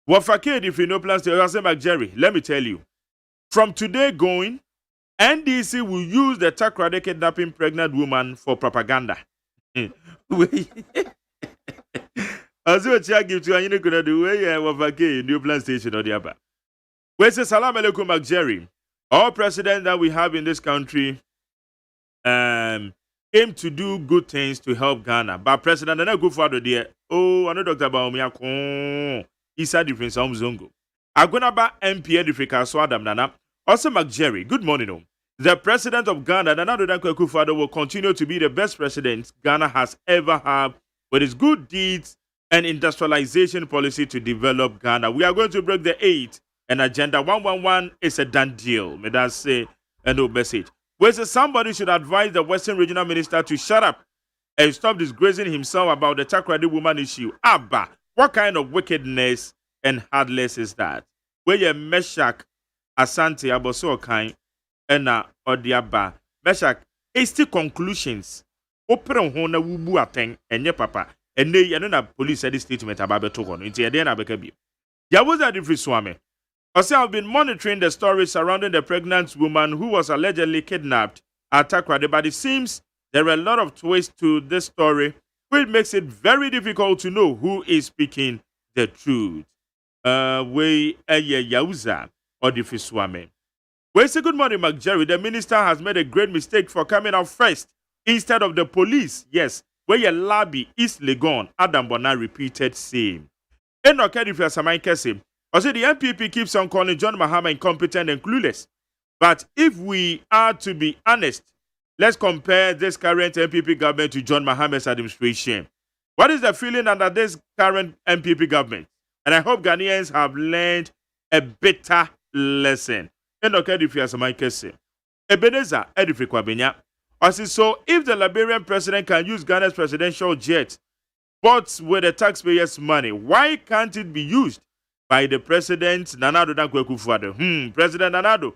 Wafaked, if you know plans to ask Jerry, let me tell you. From today going, NDC will use the Takrade kidnapping pregnant woman for propaganda. As you give to you know the way Wafaked, new plan station or the other. We say salam alaikum, Jerry. All presidents that we have in this country aim to do good things to help Ghana. But President Nana Akufo-Addo there, I know Dr. Baumia Isa difference Zongo. Agonaba MP Edifika Swadam Nana. Also Jerry, good morning. The president of Ghana, Nana Akufo-Addo, will continue to be the best president Ghana has ever had with his good deeds and industrialization policy to develop Ghana. We are going to break the 8. And Agenda 111 is a done deal. May that say a no message. Where somebody should advise the Western Regional Minister to shut up and stop disgracing himself about the Takrady woman issue. Abba, what kind of wickedness and heartless is that? Where you Meshach Asante Aboso kind and Odiaba Meshach hasty conclusions. Open hona wubu ateng enye papa. And they na police said this statement about Betokon. Into a den abekabi. Yabuza different swame. I have been monitoring the story surrounding the pregnant woman who was allegedly kidnapped at Takrady, but it seems there are a lot of twists to this story, which makes it very difficult to know who is speaking the truth. Yauza or the Fiswame. We say good morning, McJerry. The minister has made a great mistake for coming out first instead of the police. Yes, where your lobby is Legon. Adam Bona repeated same. Enoch Edifia Samai Kese. I say the MPP keeps on calling John Mahama incompetent and clueless. But if we are to be honest, let's compare this current MPP government to John Mahama's administration. What is the feeling under this current MPP government? And I hope Ghanaians have learned a better lesson. Enoch Edifia Samai Kese. Ebenezer Edifia Kwabenya. I say, so if the Liberian president can use Ghana's presidential jet, but with the taxpayers' money, why can't it be used by the president, Nanado Dankwe Kufuado? President Nanado,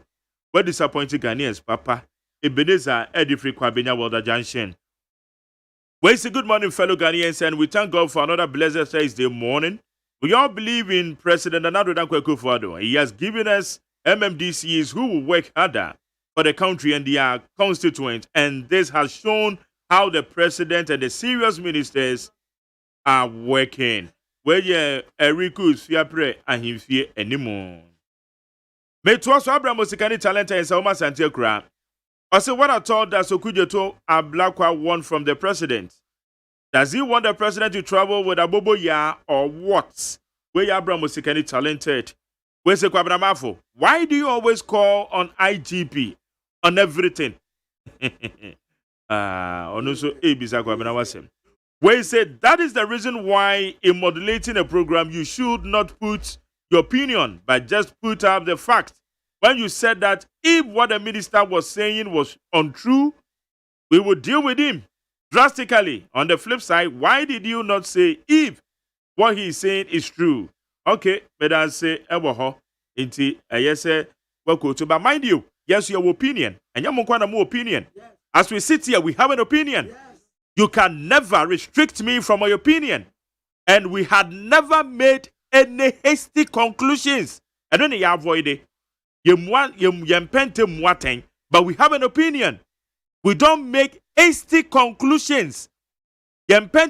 what disappointed Ghanaians, Papa? Ebenezer Edifri Kwabenya World Junction. Well, it's a good morning, fellow Ghanaians, and we thank God for another blessed Thursday morning. We all believe in President Nanado Dankwe Kufuado. He has given us MMDCs who will work harder for the country and their constituents, and this has shown how the president and the serious ministers are working. Where ye Erikus Fiapre and him fear anymore. May to us Abraham Musikani talent and Sauma Santiago. I say what I thought that Sokujoto a Blackwa won from the president. Does he want the president to travel with Abobo Ya or what? Where Abraham Musikani talented. Where se Kwabramafo? Why do you always call on IGP on everything? Also Ebisa Kwabramawasem. Where he said that is the reason why in modulating a program you should not put your opinion, but just put up the fact. When you said that if what the minister was saying was untrue, we would deal with him drastically. On the flip side, why did you not say if what he is saying is true? Okay, but I say eboho inti yes but mind you, yes, your opinion, and your more opinion. As we sit here, we have an opinion. You can never restrict me from my opinion. And we had never made any hasty conclusions. I don't know you avoid it. But we have an opinion. We don't make hasty conclusions. Because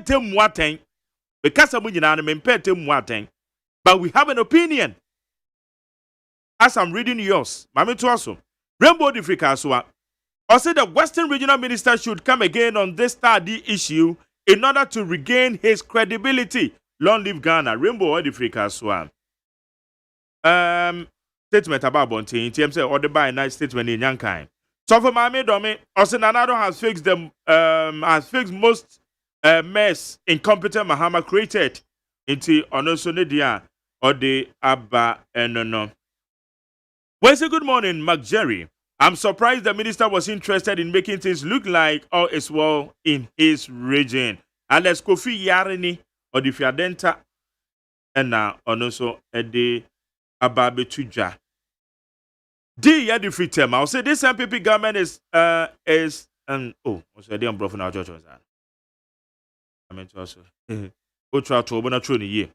but we have an opinion. As I'm reading yours, Mami Tuaso, Rainbow Difficaswa. I said the Western Regional Minister should come again on this study issue in order to regain his credibility. Long live Ghana. Rainbow Difficaswa. Statement about Montie in terms of the by night statement in Yankai. So for Mami Domi, Osenanado has fixed most mess incompetent Mahama created into Onosonedia or the Abba and no. Well, say good morning, Mark Jerry. I'm surprised the minister was interested in making things look like all is well in his region. Alex Kofi Yarini or the Fiadenta and now also the Ababetuja. D the free term. I'll say this MPP government is also the umbrella now George was that. I meant also Ultra to Obana Trony year.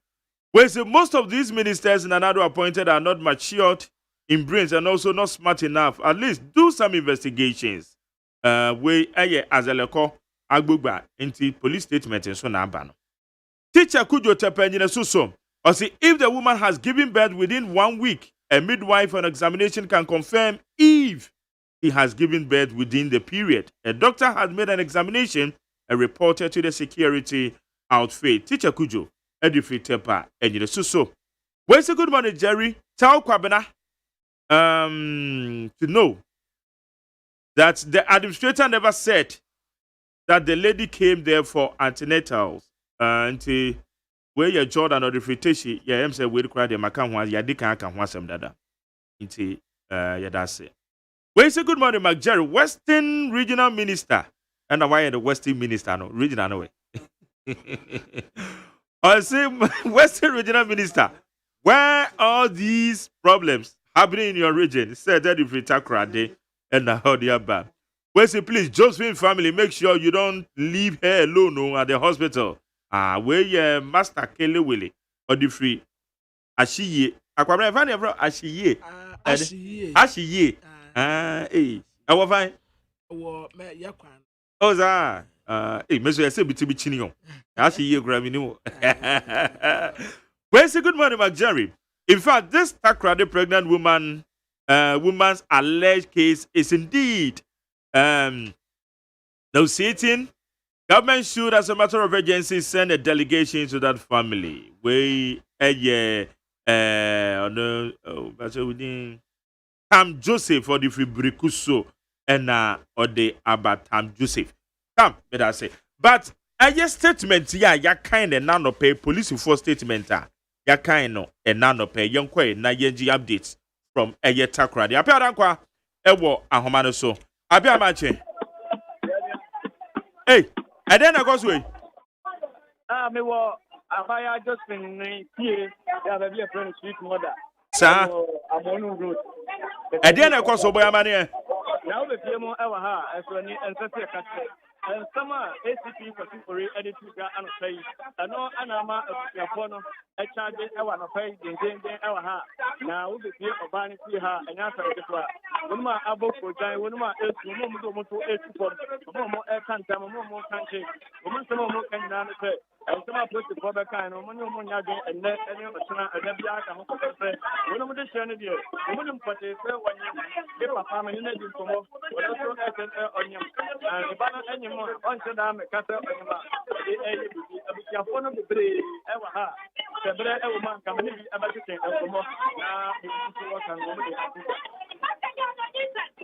Where say most of these ministers and another appointed are not matured in brains and also not smart enough. At least do some investigations. We as a leko agbugba into police statement and so na. Teacher Kujo Tepenjine Suso. Or see if the woman has given birth within 1 week, a midwife on examination can confirm if he has given birth within the period. A doctor has made an examination and reported to the security outfit. Teacher Kujo, Edifi Tepa, and Suso. Where's the good morning, Jerry? Tell Kwabena to know that the administrator never said that the lady came there for antenatals until where your Jordan or the Fritashi, yeah, I'm saying we require the Makan, Yadika can want some dada. Into Yadase. Where's a good morning, Mark Jerry, Western Regional Minister. And why the Western Minister, no, regional no way. I say, Western Regional Minister, where all these problems happening in your region, said that if you Takra Day and how they are bad. Well, say, please, Josephine family, make sure you don't leave her alone no, at the hospital. Where your master Kelly Willie or the free. Ashiye. Akwabra fan evro ashiye. Ashiye. I was fine. Me yakwan. Oza. Meso yase biti chini yo. Ashiye gra mi ni mo. Well, say good morning, Mark Jerry. In fact, this Takrade pregnant woman's alleged case is indeed nauseating. Government should, as a matter of urgency, send a delegation to that family. Tam Joseph for the Fribrikuso and or the about Tam Joseph. Tam, but I say. But a statement, ya kind of nano pay police for statement. Ya kind of a nano pay young quay na yenji updates from a Takra. The appear ewo ahomano so. Abia mache. Hey, and then I go away. Me wa abaya just been here. Yeah, be a friend sweet mother. Sir, I'm on road. And then I go so boy man. Now the PMO ever ha as when and and summer ACP for people edit to ga and pay. And no anama ya fono a charge ever no pay ever ha. Now we be obani see her and answer this one. When my abo for giant, when my to 8 for more air can't more country. Woman some more can down the and some of the brother kind of money and let any of us and then be out of the one of the shiny dear. Woman put it when you give a family in the tomorrow, but also on you. And if I not anymore, on to them, a castle, a phone of the breed ever ha. The bread ever man coming about to take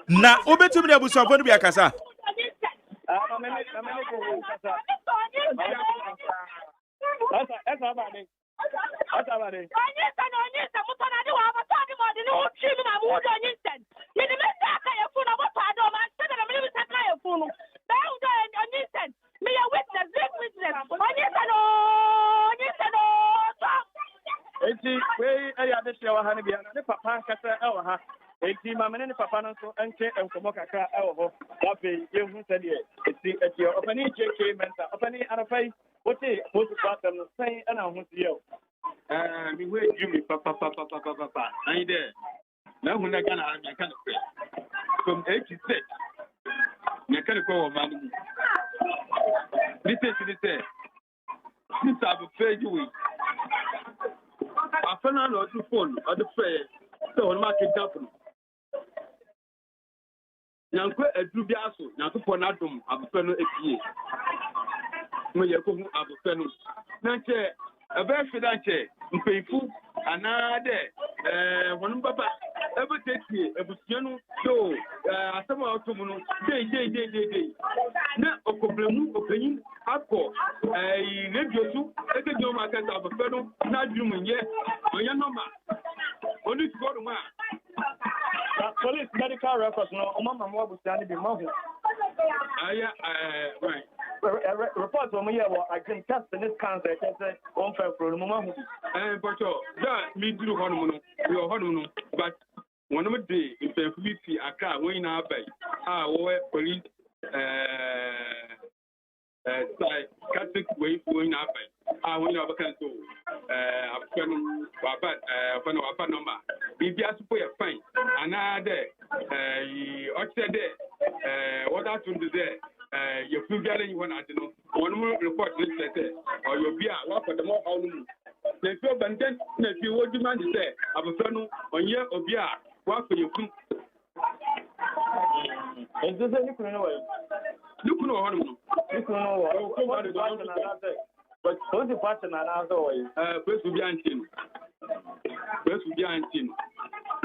Na obetum de abusafo no bi akasa. Eti mama ne papa no so enche enkomo kakra ewo ho afi yehu sɛ deɛ eti opani JK mentor opani arafai wote post pattern no sai ana ho tie mi we jumi papa ani de na hu na gana me kan ko from 86 me kan ko wo ma mu this abu page we afana no to phone or the fair so on market happen. Yanko edru aso nyankopɔ n'adom abofɛ no epie mo yɛ ko hu abofɛ no na nkyɛ ebe hweda nkyɛ mpɛifu ana de wɔn baba ebe tetie ebusua no do asɛm a ɔto mu no de na okobremu opanyin akɔ radio so ekedi o ma ka sa abofɛ no na dwum nyɛ ɔyɛ normal oni tukɔ no police medical records no mama mo abusiani be mahu right report from here what I can test this cancer say on fair from mahu but that me do hono no we hono no but one of the day if we see aka when na bai wo police Catholic way for in our when you have a cancel Wapa number. If you ask for your fine, another what I told you there, your food gathering one at one more report or your beer, what for the more how the few abandoned, if you would demand to say, I have a son on year of beer, what for your food. Is this any way? Look no, but what's the pattern and other first will be antin. First will be antin.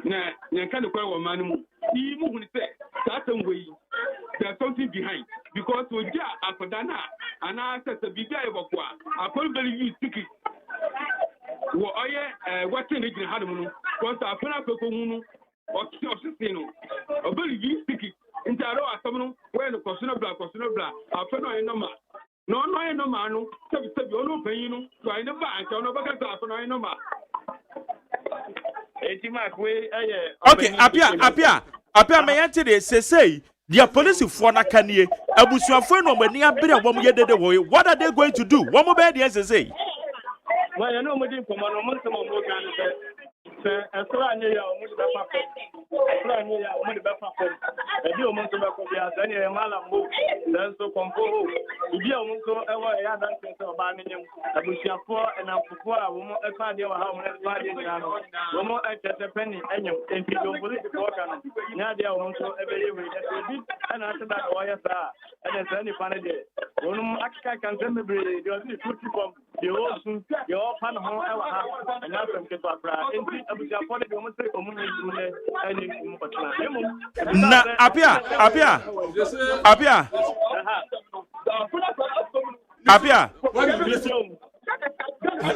Now, you can't call a man, even when say, certain way, there's something behind. Because we get a Padana, and I said the big guy of Aqua, I probably use ticket. Well, watching it in Hadamunu, because I put up a comunu or Sino, or believe you ticket. Into some where the Cosino Bla, I found no number. No, no, no, paying, so I never, I don't know what I know. Okay, apia me yante de say the police for na kanie abusuafo no mani abere a wom yedede wo what are they going to do wo mo be dey say well you know mo din komo no mo se mo mo kan se esra anye ya o mo de pa esra anye ya o mo de pa e bi o mo so ba ko bia se ne mala mo dan so kompo bi o mo so e wo ya dan se o ba ne nyem abusuafo na fufu a wo mo e fa de wa ha mo ne fa de na no wo mo e tete penny enyem enti do police ko kan nya de o mo so e be ye we de bi na se da o ya sa e de se ni fa ne de wo no akika kan se me bre de o si futi form de o sun de o pan ho e wa ha na se ke to abra enti abusuafo de mo se o mo ni du ne ani mo patna na apia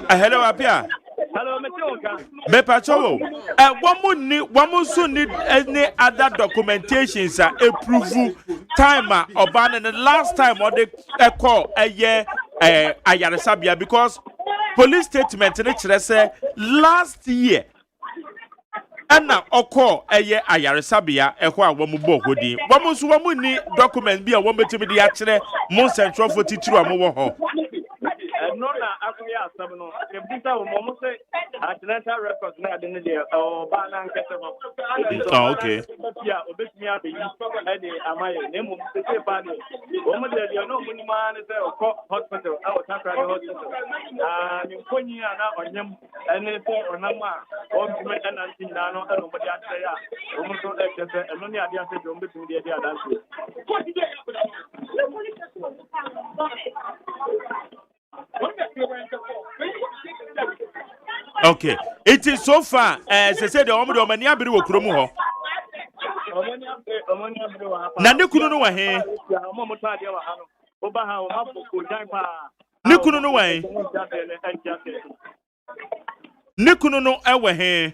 hello apia hello metonka be patrol womu so need any other documentations approve time oban and the last time or the call ayaresabia because police statement ne kire say last year ana oko ayaresabia ehwo a womu bo hodi womu so womu ni document bi a womu betimi de akire mon central for titru amowo ho no na akuya asam no e bisa wo mo say Atlanta records na de ne de o ba na nkete mo okay ya obetimi abe yi e de amaye ne mo se pa de wo mo de no mo ni ma ne say o hospital a o takra de hospital ni konyi ana onyem ene so onama o bi na nti na no e no mo de atre ya wo mo so e kete e no ni ade ase de o betimi de adanse okay it is so far say the omo mani abiri wo kromu ho na ne kunu no wa he ne kunu no wa he ne kunu no e wa he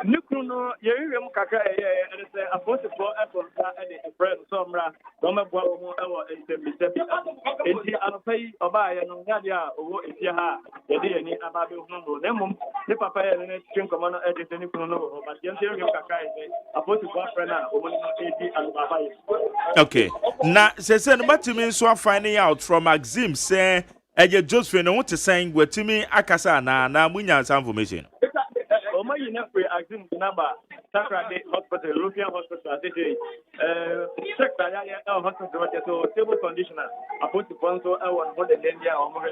Nikru no yewe mu kakra ene se apostle effort e friend somra do mebwa wo ewo entebisebi enti anofai oba ye no ngade a owo efie ha ye de yani ababe hu no na mum ne papa ye ne twin komo no e de nikru no ho but ye yewe mu kakra apostle friend na omo no edi alubaba ye okay na se no batimi so finding out from Maxim say eje Josephine no to saying wetimi akasa na munya information Oma yi na free Axim number Saturday hospital European hospital today check that ya hospital so stable conditioner about to sponsor one for the India or more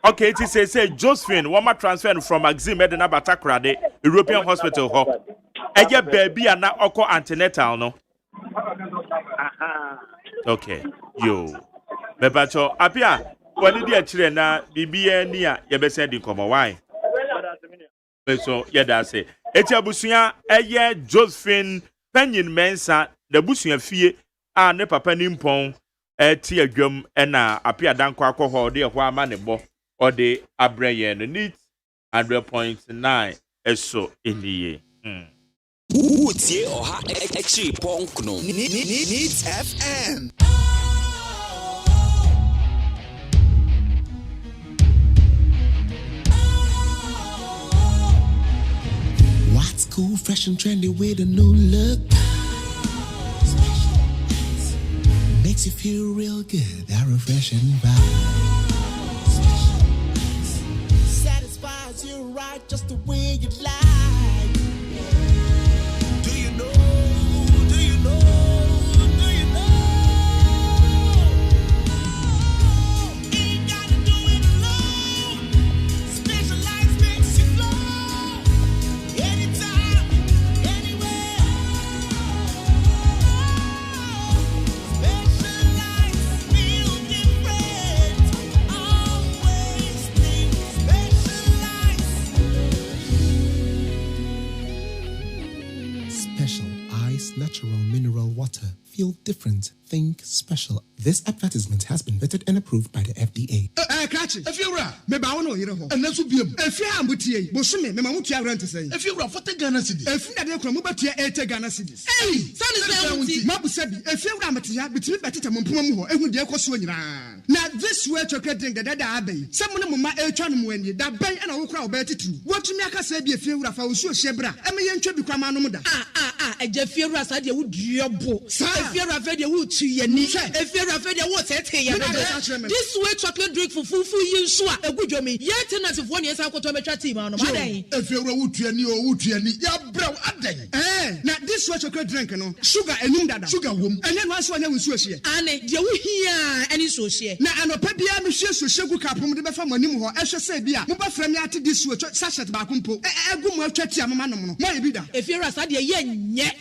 okay it is say Josephine wama transfer from Axim the number Saturday European hospital ho eje baby ana oko antenatal no okay yo bebacho apia wani dia kire na bibia ni a ye be send komo why so yeda say eti abusua eye Josephine Penyin Mensa da busua fie a ne papa ni mpon eti adwam na apia danko akọhọ de ho ama ne bo ode abreye no need 100.9 eso eniye Utie oha extra punk no Needs FM. What's cool, fresh and trendy with a new look? Makes you feel real good, that refreshing vibe. Satisfies you right just the way you like. Do you know? Do you know? Do you know? Ain't gotta do it alone. Specialized makes you flow. Anytime, anywhere. Specialized feel different. Always think specialized. Special Ice Natural Mineral Water. Feel different. Think special. This advertisement has been vetted and approved by the FDA. Catch it. If you're right, maybe I want to hear and that's what be. If you are mutie, Bosumi, me mamu tia rent say. If you're for the Ghana city. If you are from Mubatia 8 Ghana cities. Hey, son is Mabu said, if you're Ramatia, between Betty and Mumu, and with the Koswina. Now, this way chocolate drink that abbey. Someone of my Elchan when you that bay and I will crowd better too. What you make us say be a few of our Shebra. I mean, you become Anomuda. A Jeffy Rasadia would dribble. If you're a very wood to your niche, if you're a very water, this way chocolate drink for full use, a good job. Yet, and as if 1 year I got to a team on my day. If you're a wood to any or wood to any, you're brown at day. Now, this way chocolate drink, no sugar and Nunda, sugar womb, and then once one was Sushi. And you hear any Sushi. Now, I'm a Pabia, Monsieur Sugar Capum, the Bafamanimu, I shall say, Bia, Muba Fremiati, this way, such at Bakumpo, a good more chatty, Mamma, maybe that. If you're a Sadia, yet,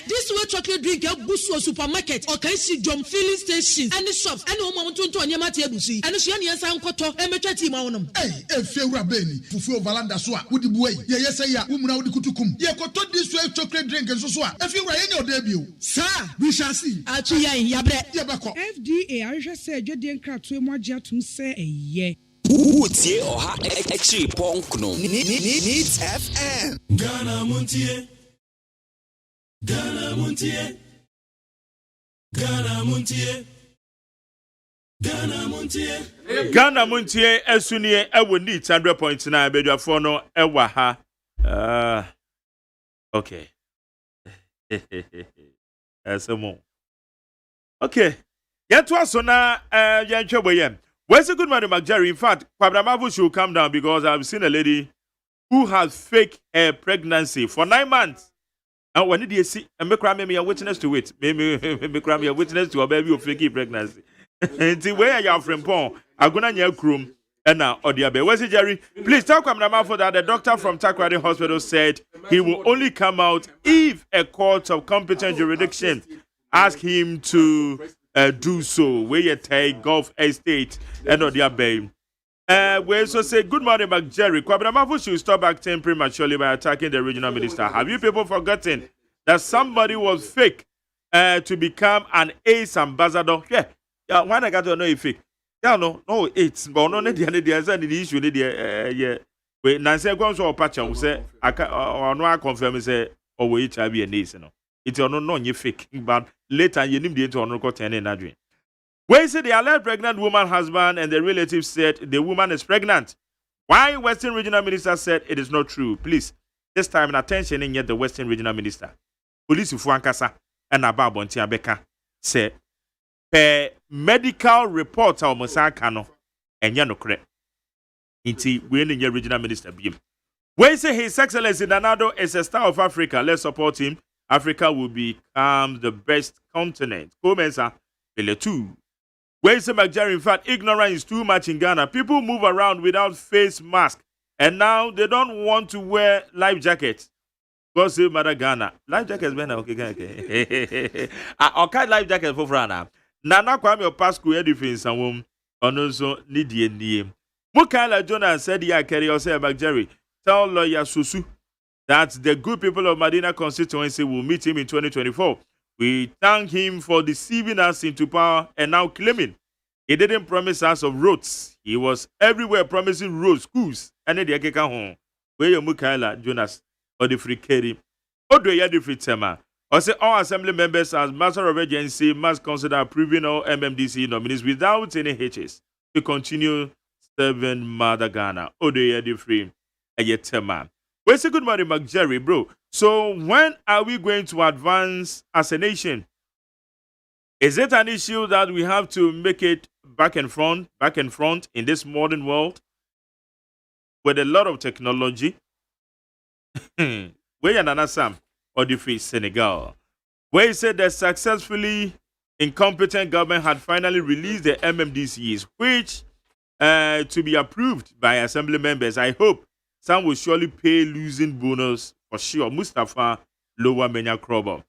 this way chocolate drink, a Busso supermarket, or can see John filling stations, and the shops, and no mountain to Anyamati, and the Shania San Koto, and Metati Maunum. Hey, if you're a Benny, Fufu Valanda Swa, would you wait? Yes, I am, Umra Kutukum. You could talk this way chocolate drink and so on. If you were in your debut, sir, we shall see. FDA, I just said, Jadian Crab to Majatum say a ye. Utie Oha Extreme Ponkno Needs FM. Ghana Montie. Ghana Montie. Ghana Montie. Ghana Montie. Ghana Montie Esunie Ewo need 100.9 bedwa no ewa ha. Okay. Asemo. Okay. Get to us na yanchwe. Where's a good man, McJerry? In fact, Kwabramavu should come down because I've seen a lady who has faked her pregnancy for 9 months. And when did you see? And me cry me a witness to it. Me cry me a witness to a baby of faking pregnancy. Until where you are from, Pong, I'm gonna near Krum. And now, Odiabe, where's it, Jerry? Please tell Kwabramavu that the doctor from Takrady Hospital said he will only come out if a court of competent jurisdiction ask him to do so. Where you take Gulf Estate and Odiabe. We also say, good morning, McJerry. Kwabramavu should stop acting prematurely by attacking the regional minister. Have you people forgotten that somebody was fake to become an ace ambassador? Yeah, why I got to know if fake? Yeah, no, it's but no, the issue, yeah. Wait, Nancy goes to a patch and say, I confirm, say, oh, wait, I be an ace, no. It's no, you fake, but later you need to honor ten in Adrian. Where say the alleged pregnant woman husband and the relatives said the woman is pregnant. Why Western Regional Minister said it is not true? Please, this time in attention in yet the Western Regional Minister. Police Fuankasa and Ababonti Abeka said per medical report of Mosakano and Yanokre. Inti winning your regional minister beam. Where say His Excellency Nanado is a star of Africa. Let's support him. Africa will become the best continent. Comensa Pele 2. Where is McJerry? In fact, ignorance is too much in Ghana. People move around without face mask. And now they don't want to wear life jackets. God save Mother Ghana. Life jackets, man. Okay. Okay, life jackets for Frana. Nana Kwame your Pasco edifice some woman. And also Nidia. Mukala Jonas said, yeah, carry yourself, McJerry. Tell lawyer Susu that the good people of Medina constituency will meet him in 2024. We thank him for deceiving us into power and now claiming he didn't promise us of roads. He was everywhere promising roads, schools, and the Akeka home. Where you Mukaila, Jonas, or the free carry, or do you free tema? Or say all assembly members as matter of agency must consider approving all MMDC nominees without any hitches to continue serving Mother Ghana. Or do you free a tema? Well, say good morning, McJerry, bro. So when are we going to advance as a nation? Is it an issue that we have to make it back and front in this modern world with a lot of technology? Where Nana Sam or the free Senegal, where he said that successfully incompetent government had finally released the MMDCs, which to be approved by assembly members. I hope some will surely pay losing bonus for sure. Mustafa Lower Menya Krobo.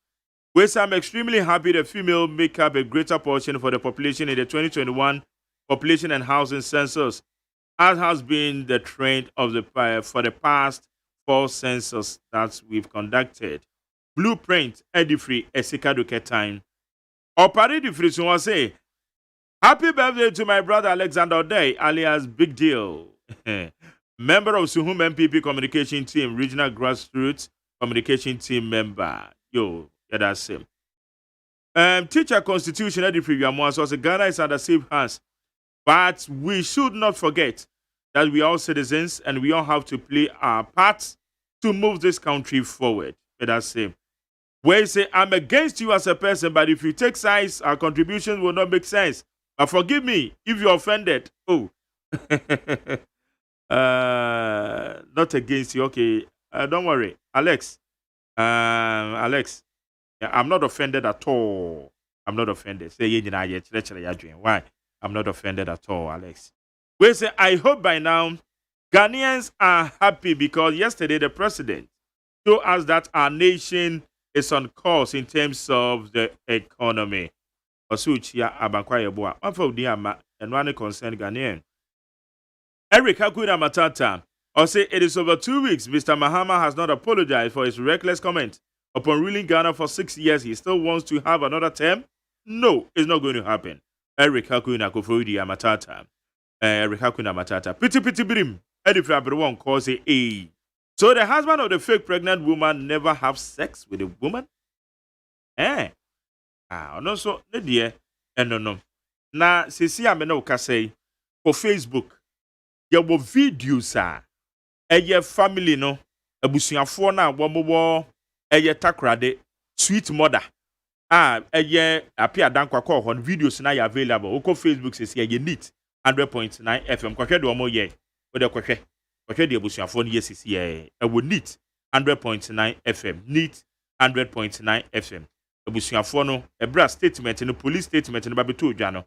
Where I'm extremely happy the female make up a greater portion for the population in the 2021 population and housing census, as has been the trend of for the past 4 census that we've conducted. blueprint edifree esikadoke time. Opari difree so say, happy birthday to my brother Alexander Day, alias Big Deal. Member of Suhum MPP communication team, regional grassroots communication team member. Yo, yeah, that's him. Teacher constitution edifree so Ghana is under safe hands. But we should not forget that we are all citizens and we all have to play our part to move this country forward. Yeah, that's him. Where you say, I'm against you as a person, but if you take sides, our contributions will not make sense. But forgive me if you're offended. Oh. Not against you. Okay. Don't worry. Alex. Alex. Yeah, I'm not offended at all. I'm not offended. Say, why? I'm not offended at all, Alex. We say, I hope by now Ghanaians are happy because yesterday the president told us that our nation is on course in terms of the economy. Osuchia Abankwaya Boa. One for the ama and one concerned Ghanaian. Eric Hakuda Matata. Or say it is over 2 weeks. Mr. Mahama has not apologized for his reckless comment. Upon ruling Ghana for 6 years, he still wants to have another term? No, it's not going to happen. Eric Hakuna Kofodi Matata. Eric Hakuna Matata. Pity brim. Edif everyone calls it A. So the husband of the fake pregnant woman never have sex with a woman? No, so the dear. No. Na sisi amena ukasei for Facebook. There were videos eye family no abusuafo na wo eye takrade sweet mother eye apia dankwa call on videos na ya available oko Facebook sisi eye neat 100.9 FM kwahwe de omo ye we de kwahwe de abusuafo no yesisi ye ewo neat 100.9 FM neat 100.9 FM abusuafo no ebra statement no police statement no babeto odwa no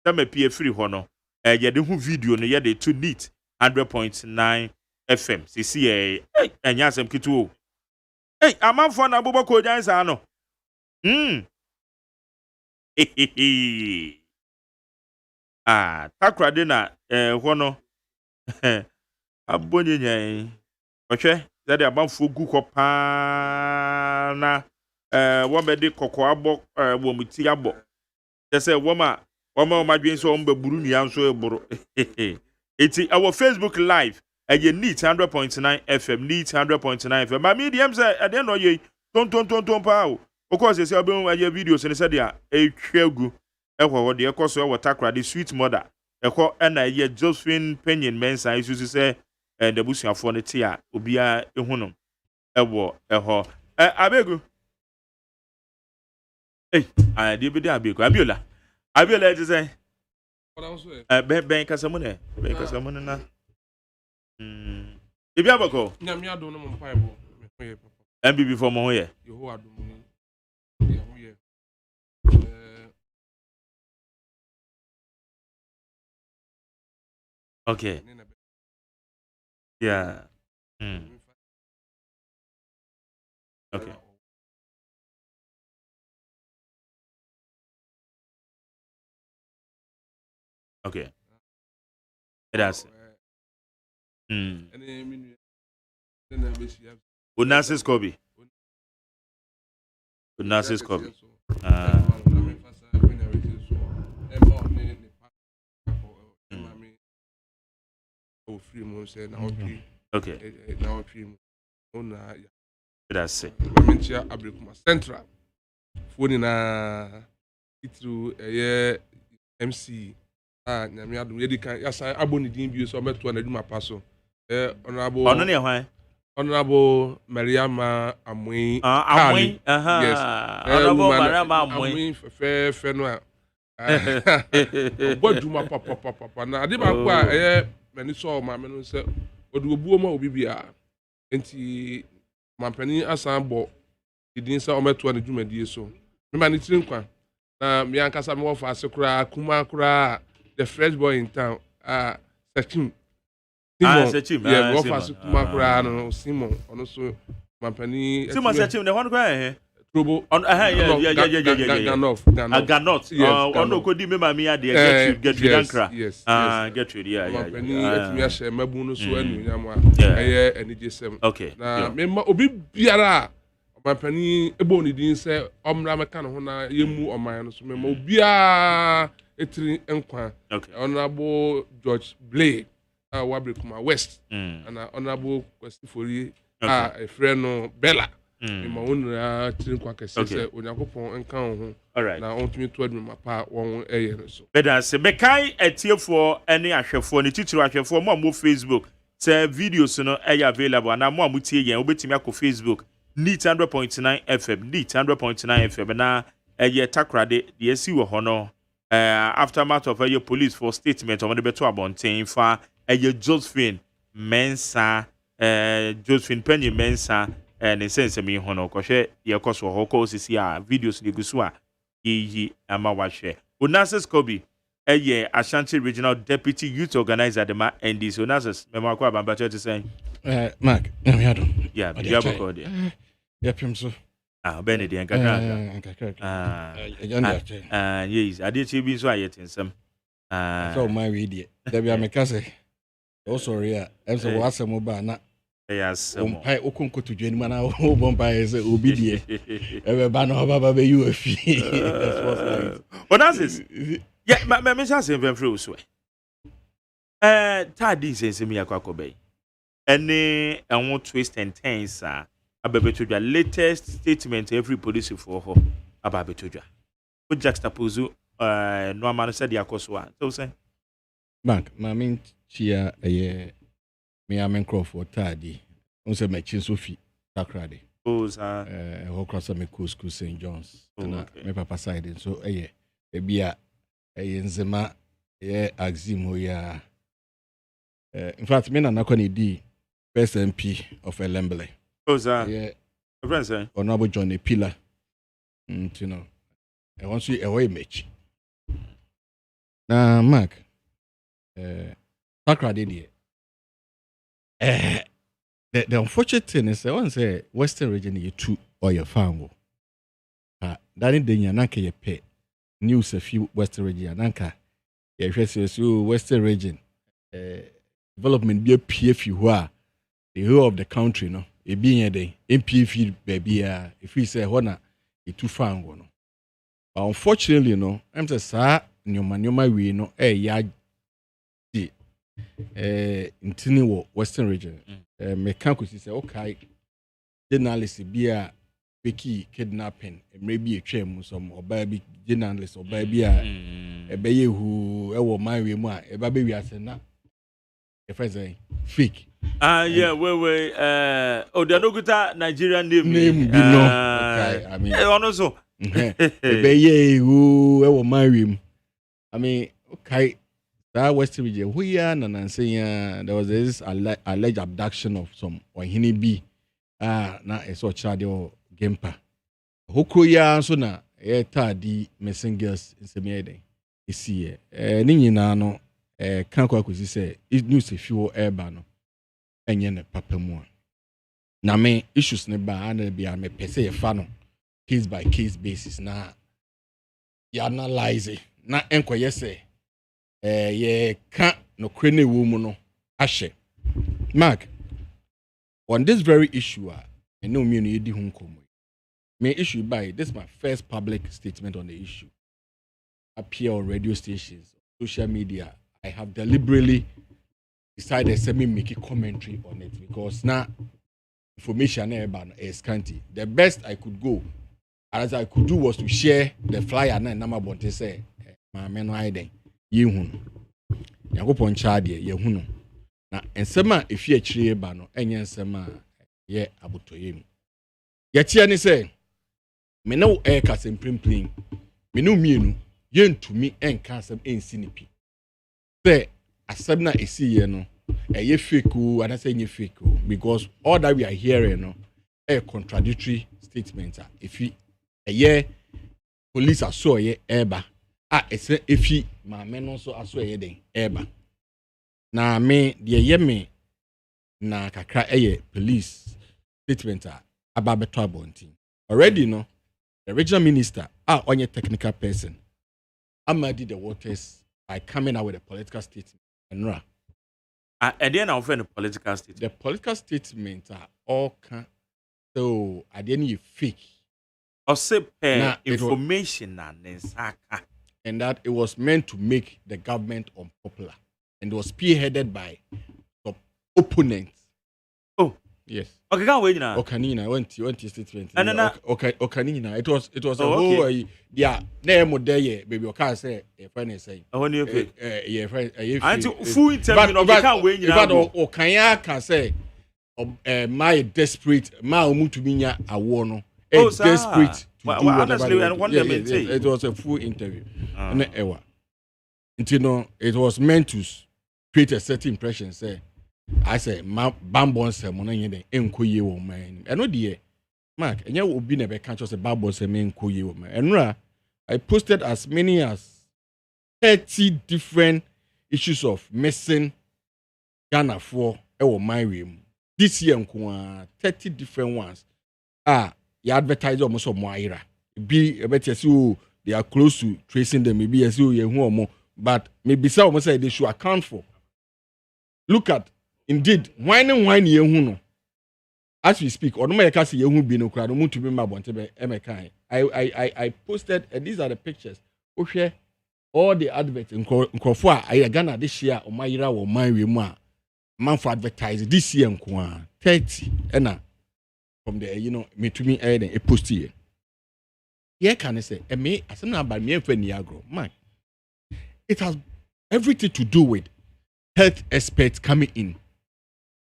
sama pie free ho no ye de hu video no ye de to neat 100.9 FM. Sisi enya asem kitu. Amanfo na bobo ko jan sa no. Takrade na ho no. Abonye nyan. Ohwe, zade amanfo gu ko pa na wo mede kokko abo wo muti abo. Tese wo ma madwen so wo mbaburu nua nso eburu. Iti our Facebook live neat 100.9 FM neat 100.9 FM. My medium say at the end of ye ton pa. Of course, say obi aye videos and say dia twegu ehwo de ekoso e watakra the sweet mother ehwo na ye Josephine Penyin Mensa isu say the busuafo ne te a obia ehu no ewo ehwo abegu de bi de abegu abiola je say ben kasamune na Ibi abako nyame adom no mpaibo me hoye papa MBB for mo hoye yeho adom hoye okay yeah okay okay it has Unasis Kobe. Okay. That's it. Central. Phone na itu MC. Nyame adom yedi kan yasan aboni din bi so meto na adwuma paso honorable ono ne hwan honorable Mariama Amoy yes honorable Mariama Amoy fe no a boduma papa na ade ba ko a mani so ma me no se odu obuo ma obi bia enti mampani asan bo idin sa o meto na adwuma die so me ma ni tirin kwa na me ankasa me wo fa sekura kuma kura the fresh boy in town Sachim Sachim yeah go for Makura no Simon ono so mampani Simon Sachim the one guy Trobo on yeah Ganot ono ko di me ma me ade get you dankra get you yeah mampani etimi a share mabu no so anu nyam a eye eni jesem okay na me ma obi biara mampani ebo ni din sɛ ɔmra mɛka no ho na yɛmu ɔman no so mɛma obiara etiri nkwa honorable George Blay Wabrekuma West and honorable Kwesifori a friend no Bella mɛma wɔn nyinaa tiri nkwa kɛse sɛ Onyankopɔn nka ho na ɔntumi to adwuma pa wɔn ɛyɛ no so bɛda se bɛkan atiefoɔ ne ahwɛfoɔ ne titiri ahwɛfoɔ mo a mo Facebook sɛ videos no ɛyɛ available ana mo a mo tie yɛn wobɛtumi akɔ Facebook Neat 100.9 FM, Neat 100.9 FM, na takrade the esi wɔ hɔ no aftermath of a police for statement on the beto abonten fa Josephine Mensah Josephine Penny Mensah ne sense me ho no kɔhwɛ ye kɔso hɔ kɔ sisi a videos ne gusu a yi ama wahwɛ Onassis Kobi Ashanti Regional Deputy Youth Organizer de ma NDC Onassis mema kwa bamba to say Mark nyamiado yeah biabo ko de yɛpem so bɛne deɛ nkakra yes adeɛ kyɛ bi nso ayɛ tensɛm sɛ ɔma wei deɛ da bia meka sɛ ɔsɔre a ɛm sɛ wɔasɛm ba na ɛyɛ asɛm wokɔnkɔto dwanim ana wobɔ mpaeɛ sɛ obi deɛ ɛbɛba na ɔbaba bɛyi wɔ fie Onassis mehyɛ asɛm fɛmfrɛ wo so taade nsɛnsɛm yi akɔ akɔbɛyi ɛne ɛho twist and turns ababetodwa latest statement every police for her ababetodwa o juxtapose no amano said yakoso a so say Mark ma min chia me amen Crawford tadi on se me chin sofi takrade ho cross me school St John's na me papa side so e bia nzema axim ho ya in fact me na nakoni di first MP of Elembele. Yeah, friends, Honorable John Pillar. You know, I want to see a way match. Now, Mark, talk right in the unfortunate thing is, I want to say, Western region, you two or your farm. That in the Yanaka, you pay news a few Western region, Yanaka. You Western region development be a PF you are the whole of the country, no. E being a MPF baby if we say hona it too far no. But unfortunately, no, I'm just nyoma we no ya di intini wo Western region. Me kan ko say okay journalist be a peki kidnapping maybe a twem some oba bi journalist oba bi a e be yehu e wo man we mu a e ba be wi ase na e friend say fake. Yeah, we Odanuguta Nigerian name be no. Okay, I mean, also, be who ever marry him. I mean, okay, that West region, we are and saying there was this alleged abduction of some or hini B. Na a sort child or gampa. Hokuya so na di missing girls in Semede. You see, Nina no, Kanko could say, it news if you air enye ne papa mu na me issues ne ba na bia me pese ye fa no case by case basis na ya analyze na enkoye se ye ka no krene wo mu no ahye Mark on this very issue I know me no yedi hu nkomo me issue by this is my first public statement on the issue appear on radio stations social media I have deliberately decided to make a commentary on it because now information is scanty. The best I could go, as I could do, was to share the flyer and number one to say, "My men hiding, you hun, you go on charge, you hun." Now, and some if you tree bano, and yen some ye abuto him. Yet, ye say, me no air casting primpling, me no mean, yen to me and castle in sinipi. Say, asabna esi no ye fake and I say you fake because all that we are hearing no a contradictory statements if you police are so ye eba if you my men also are so ye den eba na me de ye me na kakra police statement about beto abontin already no the regional minister on your technical person muddy the waters by coming out with a political statement and and then I'll find a political statement. The political statements are all So I didn't fake. Ɔsɛ pɛ information and nsaka. And that it was meant to make the government unpopular. And it was spearheaded by some opponents. Oh. Yes. Okay, can't wait now. Okanina went to statement. And then Okanina. It was a whole yeah, name there, baby. Okay, say a friend say. I want you to yeah, friend. I full interview. No, can't wait now. But Okanya can say, my desperate, my umutuminya awono. Desperate. Honestly, and one them it was a full interview. And you know, it was meant to create a certain impression. Say, I say, Bambon sermon and enkoye wo man. And no dear, Mark, and you will be never catch us a Bambon sermon enkoye wo man. And I posted as many as 30 different issues of missing Ghana for my room. This year, 30 different ones. You advertise almost on Moira. Be a better so they are close to tracing them. Maybe as you more, but maybe some say they should account for. Look at indeed wine yehuno. As we speak, or no matter kasi yehu be no crowd, no to be my bontebe emekai. I posted and these are the pictures. Okay, all the adverts in Krofua, I Ghana this year or Moira or my remar. Man for advertise this year 30 and from there, you know, me to me a post here. Here can I say, me as an about me and Niagara, man. It has everything to do with health experts coming in.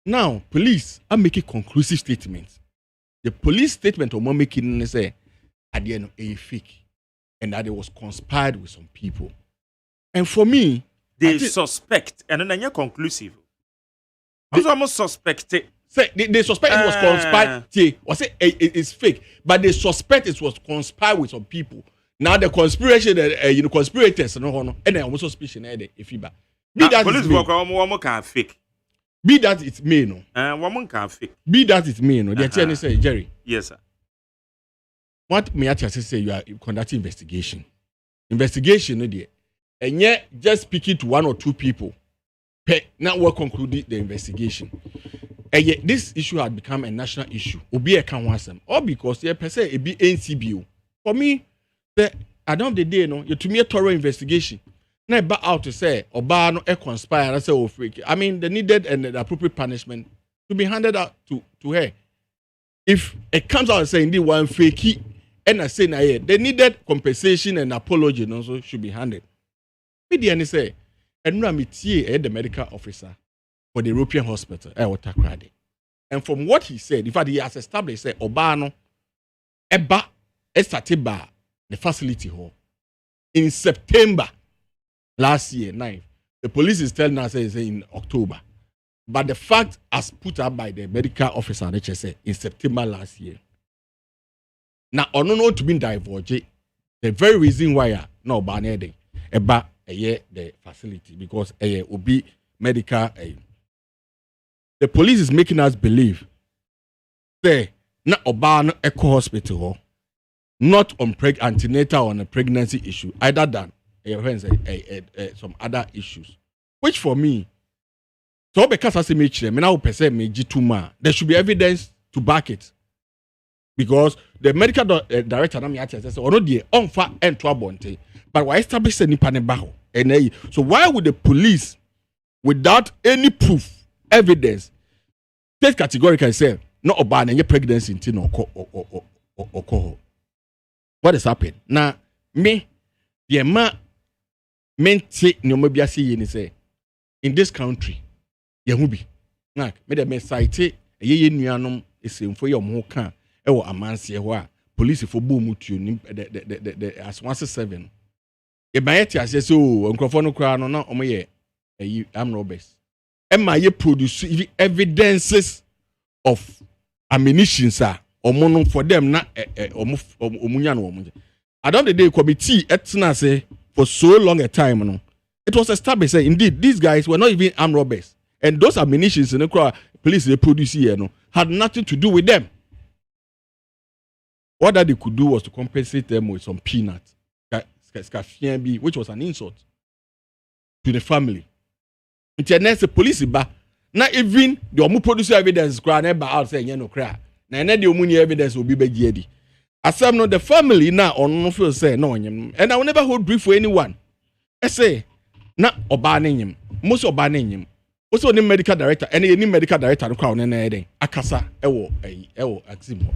Now, police are making conclusive statements. The police statement of one making say at the end a fake, and that it was conspired with some people. And for me, they suspect, and then you're conclusive. They almost suspected. Say they suspect it was conspired. Was it's fake, but they suspect it was conspired with some people. Now the conspiration, conspirators, and then almost suspicion. If you be that police work, one can fake. Be that it's me, no. Woman can fake. Be that it's me, no. The attorney say, Jerry. Yes, sir. What may I say? You are conducting investigation. Investigation, no dear. And yet, just speaking to one or two people, now we concluded the investigation. And yet, this issue had become a national issue. Obi can want them, or because they per se it be NCBO. For me, at the end of the day, no, you to me a thorough investigation. Now, back out to say, Oba no conspire. I say, oh, freak. I mean, the needed and the appropriate punishment to be handed out to her. If it comes out and say indeed one fakey, and I say, nah, the needed compensation and apology also should be handed. Me say, and now me the medical officer for the European hospital, and from what he said, in fact, he has established, say, Obano, Eba, Estatiba, the facility hall. In September last year, 9th, the police is telling us it's in October. But the fact as put up by the medical officer, HSA, in September last year. Now, I don't know to be divulged, the very reason why no banning Eba, the facility, because will be medical. The police is making us believe say na Obano Eco Hospital not on antenatal on a pregnancy issue, either than some other issues. Which for me, so because I say me now perceive me G2 there should be evidence to back it. Because the medical director na me says or no the unfa and to but why establish any panel and so why would the police without any proof evidence take categorically say no Obama and your pregnancy in or what is happening now? Me the man mente no mobiasi ye say in this country yehubi na me the me cite ye nuanom esemfo ye omo kan e wo amanse ho a police for boom tuo ni the as 167 e bayeti ase so nkrofo no kra no na omo ye am robbers Emma ye produce evidences of ammunition sir omo for them na omunya no omo at the end of the day committee etna say for so long a time no it was established that indeed these guys were not even armed robbers and those ammunitions in the police they produce here no had nothing to do with them. What that they could do was to compensate them with some peanuts, which was an insult to the family. Internet police ba not even the omu produce evidence cry never out saying no cry na ene de omuni evidence obi be giedi asem no the family na ono feel say no onyem and I will never hold brief for anyone I say na oba na nyem most oba na nyem also ni medical director and any medical director no crowd na eden akasa ewo aximo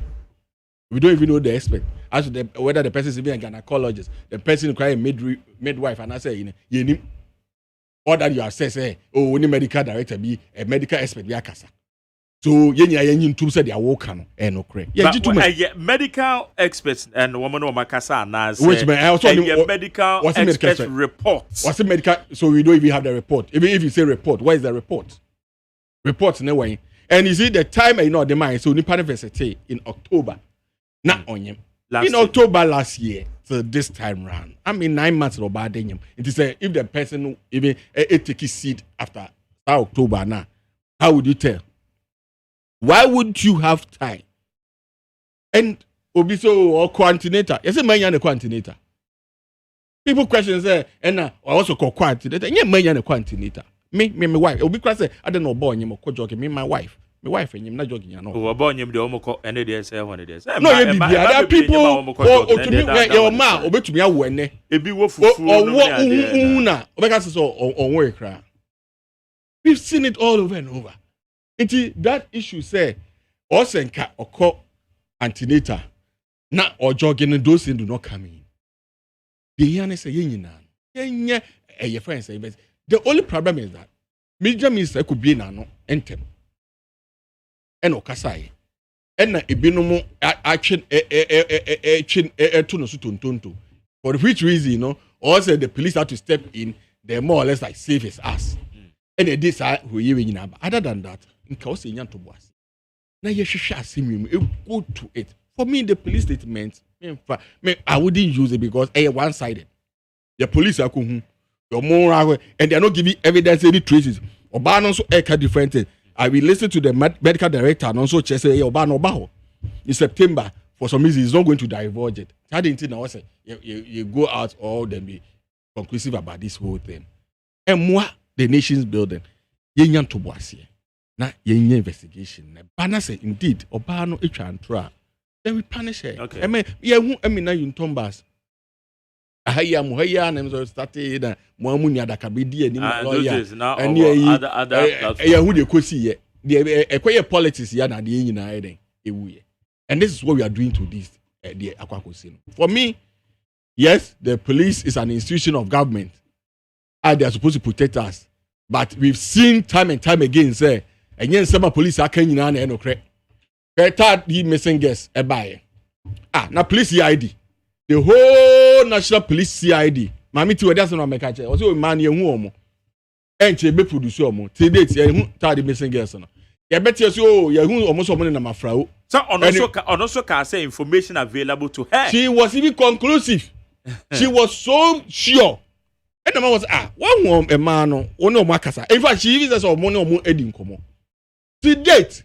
we don't even know the expert as to whether the person is even a gynecologist the person cry midwife and I say you or that you assess oh any medical director be a medical expert be akasa so yenyin tum say they are working no correct medical experts and woman o makasa na say which medical expert reports what's the medical so we don't even have the report even if you say report what is the report no way and you see the time the mind so nipa university in October na onyem in October last year so this time round I mean 9 months or bad him it is if the person even take his seat after October now how would you tell why would you have time and obiso or quantinator yes man yan quantinator people question say and also call quantinator yeah man yan quantinator me wife obi say I don't know boy nyem ko joke me my wife nyem na joke yan no o boy nyem de o ko ene de say one de say no you be there people to me your ma obetumi awo ene ebi wo fufu no na obeka say so onwo ekra we've seen it all over and over. That issue say Osenka oko antenatal na or jogging those do not come in. The yana say yenye your friends say but the only problem is that major minister could be no entem. And okasai. And na ebinumu action to no sutuntuntu. For which reason, also the police have to step in, they're more or less like safe as us. And they decide who you in. Other than that, in case you to was. Now you should go to it. For me, the police statement, I wouldn't use it because they are one-sided. The police are you're more and they're not giving evidence any traces. Obano also different thing. I will listen to the medical director and also say Obano in September. For some reason, he's not going to divulge it. I didn't think I was you go out or then be conclusive about this whole thing. And moi, the nation's building, yenyan to boasie. Na yenyan investigation. Bana say indeed, Obano echantra. Then we punish her. Okay. I mean, na yuntombas. Ahaya muhaya na mzo started na muamuni adakabidi ni lawyer. And yeah, who they kosi ye. The ekwaye politics ya na de nyina eden ewuye. And this is what we are doing to this the Akwakosin. For me, yes, the police is an institution of government. And they are supposed to protect us. But we've seen time and time again say, and yen some police are can you no credit. Third missing guests now police CID. The whole national police CID. Mami to that's not make a also man ye hu and be produce omo. Till date third missing guests no. You better so you hu almost money na mafrao. So also can say information available to her. She was even conclusive. She was so sure. And the man was one a man no makasa. In fact, she even says money or edin komo. To date,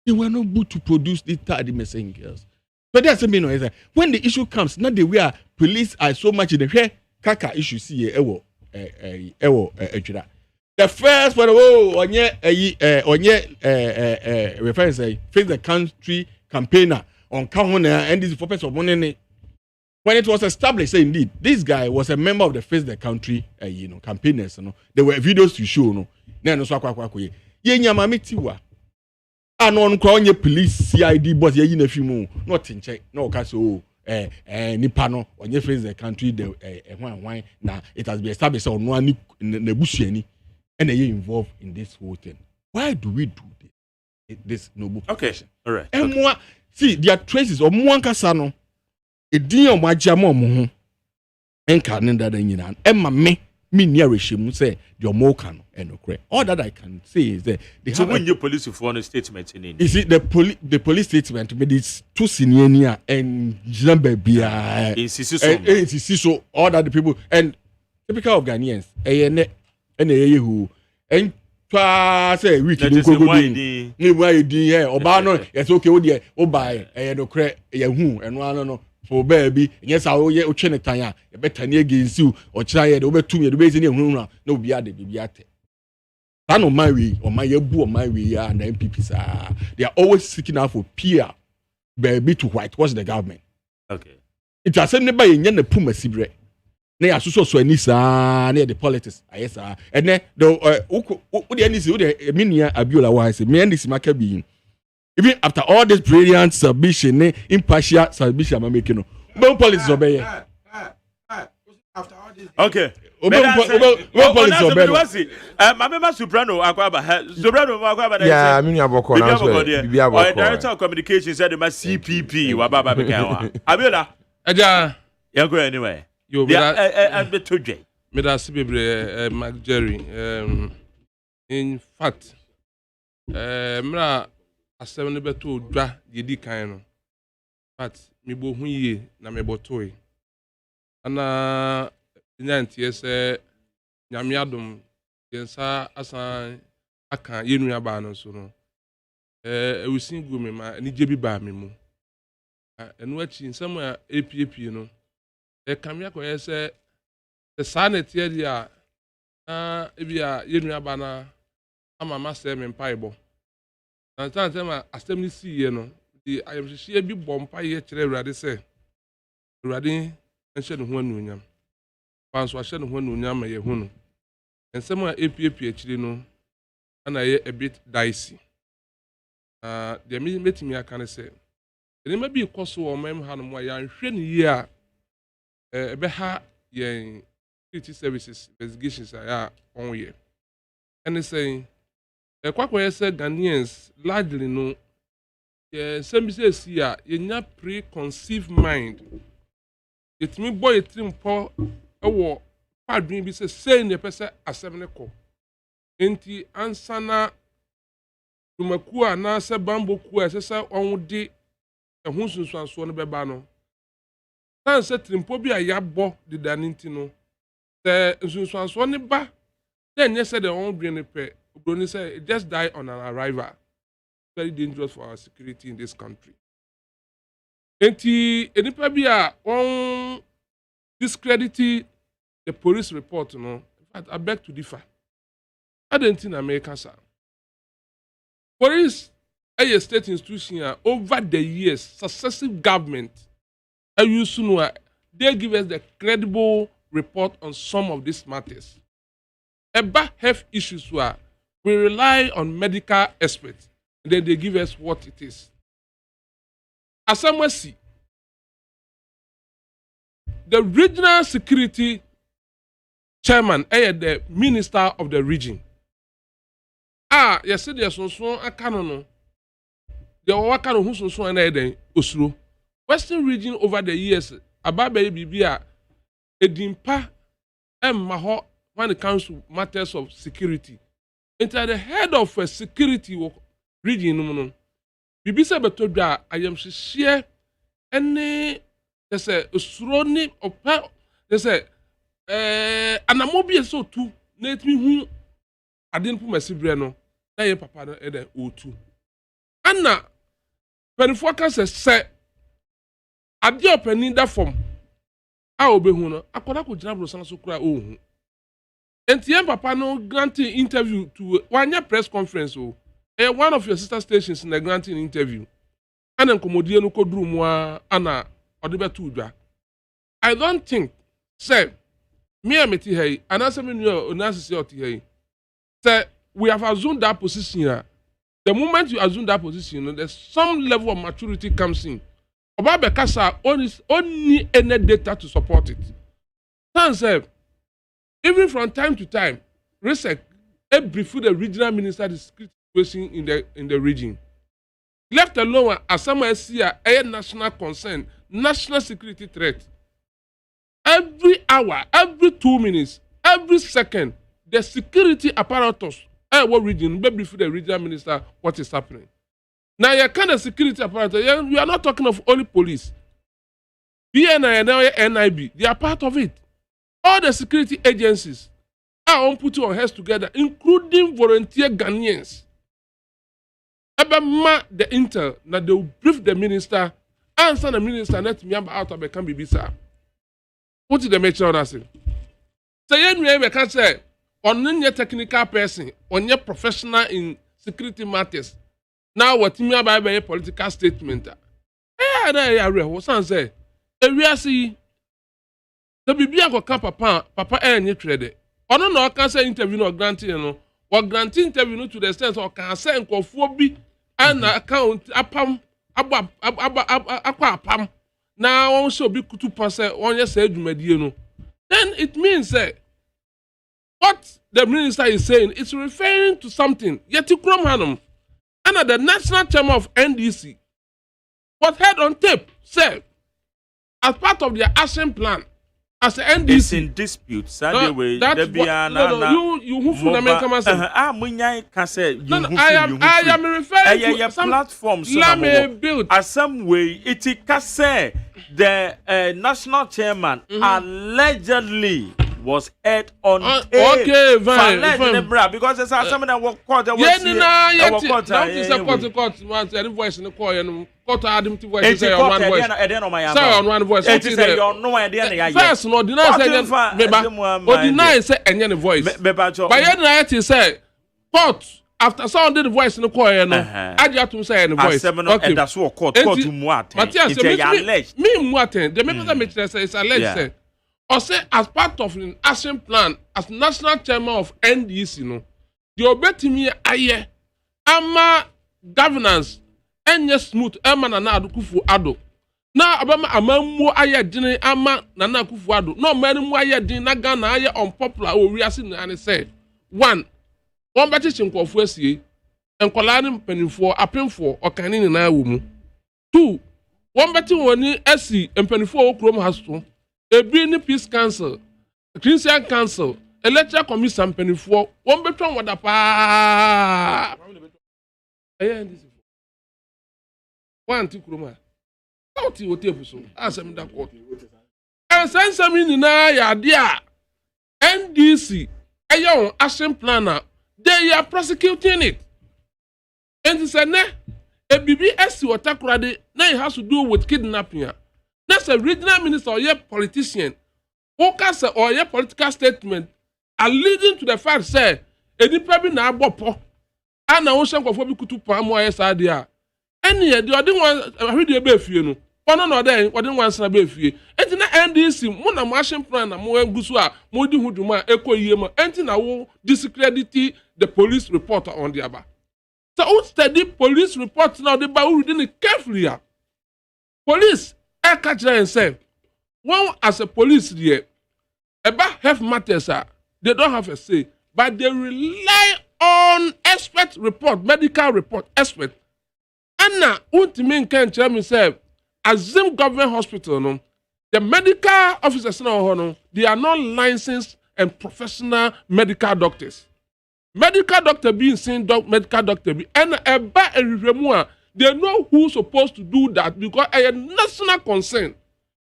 they were not able to produce the third missing girls. But that's mean is that when the issue comes, not the way police are so much in the hair kaka issue see ewo the first one reference face the country campaigner on Kahuna and this purpose of money. When it was established, say indeed, this guy was a member of the Face the Country, campaigners. There were videos to show. No nyamamitiwa. Anon kwa police CID boss ye na fimu. Not in check. No kaso nipano onye Face the Country the hwan na it has been established on one nebusuani and they involved in this whole thing. Why do we do this noble profession? All right. And more see there are traces of mwankasa no. Edin o majamo mo ho enka ne dada nyina emma me near rehemu say the omoka no enokre. All that I can say is that they have when you police for a statement in Is it the police statement made it too senior and jamba bia so all that the people and typical of Ghanaians ene who and say week ni why di oba no yes okay wo de oba enokre hu eno no for baby yes I will train it tanya better near against you or try it over 2 years basically no be ade Tano marry or my yebu or my way and the MPPs they are always seeking out for peer baby to whitewash the government. Okay. It has said never in the Puma Sibre. They are so Anissa near the politics. Yes, and then the Minia Abula wise, me and this Maka being. Even after all this brilliant submission, impartial submission, I'm making no politics obey. Okay. Soprano, yeah, I mean, Director of Communications said my CPP, Wababa Bekawa. Abiola, Aja, you go anyway. You and the 2J. Medasibre, Mac Jerry. In fact, Mra, a 7 beto dra, Yedi Kaino. But, me bo huye na me botoi. Ana. Nyantie nyamiadum yensa asan aka yenu aba no so no ewusin gu me ma ni jebi ba me mu enu achi nsam a epiepie no kamia ko yese sanete ya dia na ebia yenu aba na ama ma se me mpaibo na tante ma astem ni siye no di ayemhihie bi bom paye kire urade se urade enhye no ho anunyam Panso ahye no ho anunyam ye hu no ensem a epiepie akiri no ana ye a bit dicey de me metimi aka ne se enema bi koso o mem ha no mo ya nhwe ne yi a ebe ha ye security services investigations ya onye and say kwakwa say Ghanaians largely no some say see a ye nya preconceived mind etimi boy etrim po ewo padwin bi say ne pese asem ne ko enti ansana tumaku a na se bambo ku a se onwode ehun sunsuanso no beba no san se trimpo bi a yabo de daninti no se sunsuanso ne ba then you said the onwode ne pe obroni say it just die on an arrival. Very dangerous for our security in this country. Enti enipa bi a on discredit the police report no. In fact, I beg to differ. I don't think America sir. Police a state institution over the years, successive government I used to know they give us the credible report on some of these matters. About health issues were we rely on medical experts. And then they give us what it is. As someone see, the regional security chairman, the minister of the region. Yesterday, so a canon. There were canon who so and then Oslo. Western region over the years, about baby Bibia, a dimpa, and Maho when it comes to matters of security. Into the head of a security region no bibisa betodwa ayam hye ene say osroni opa say anamobi so tu na etimi hu ade npo masibre no na ye papa no ede otu ana penifo ka say ade opani da form a obehu no akoda ko gina bro san so kura ohu enti papa no granting interview to one press conference o one of your sister stations in the granting interview. And then Komodie no kodru mu ana odebetu udwa. I don't think say me ameti hey anase me no onasisi oti hey. Say we have assumed that position here. The moment you assume that position, there's some level of maturity comes in. Oba bekasa only any data to support it. Say even from time to time, research brief the regional minister is in the region. Left alone as someone see a national concern, national security threat. Every hour, every 2 minutes, every second, the security apparatus what region, maybe for the regional minister, what is happening. Now your kind of security apparatus, we are not talking of only police. BNI and NIB, they are part of it. All the security agencies are on putting our heads together, including volunteer Ghanaians. Ma the intel that they will brief the minister, answer the minister, let me out of the can be bisa. What did the make sure that say? Say, we can say, on a technical person, on your professional in security matters. Now what me about a political statement? I was say, if we see the Bibia go papa any trade. On no can say interview or granting, you know, or granting interview to the extent or can say and and account apam apam. Now also be 2% 1 year said you then it means that what the minister is saying is referring to something. Yet you crom hanum. And the national chairman of NDC was heard on tape, said, as part of their action plan, as the NDC. It's in dispute. Sunday, you I am referring to some platform. Built. As some way, it can say the national chairman allegedly was heard on tape. Okay, fine. Because there's something that was caught. Voice in the choir and got Adam to voice. Say on one voice. Say on no idea. First, no deny say any voice. But then say court after someone did the voice in the choir. No, I just to say any voice. Okay, that's what court to Muate. But yes, me Muate. The members that make say it's alleged. Or say as part of an action plan as national chairman of NDC, the obetimi aye ama governance enye smooth ema na adukufu ado na abama amammo aye dine ama na akufu ado no manu aye din na Ghana aye unpopular o wiase na ne say one won beti chinkofo asie enkola ne mpanimfo apemfo okane ni na awo mu two won beti woni asi mpanimfo okrom hasto ebi ni peace council Christian council electoral commission mpanimfo won betwa wada pa one ti kroma out you table so asem da court and sensam ni na ya dia NDC ayon action planner they are prosecuting it and it's a BBS watakurade na it has to do with kidnapping. That's a regional minister or a politician who can say or a political statement are leading to the fact say any problem na abopo and na won go for bi kutu pa mo esa dia any the odin one ahwede be fie no ono no den odin one sana be fie enti na NDC mo na mo action plan na mo engusu a mo di huduma ekoyie mo enti na wo discredit the police report on the aba. So who study police report now they ba reading it carefully. Police catch and say one as a police there about health matters they don't have a say but they rely on expert report, medical report expert. And now ultimately can tell me say Azim government hospital no the medical officers no they are not licensed and professional medical doctors. Medical doctor being seen medical doctor be and a they know who's supposed to do that because a national concern.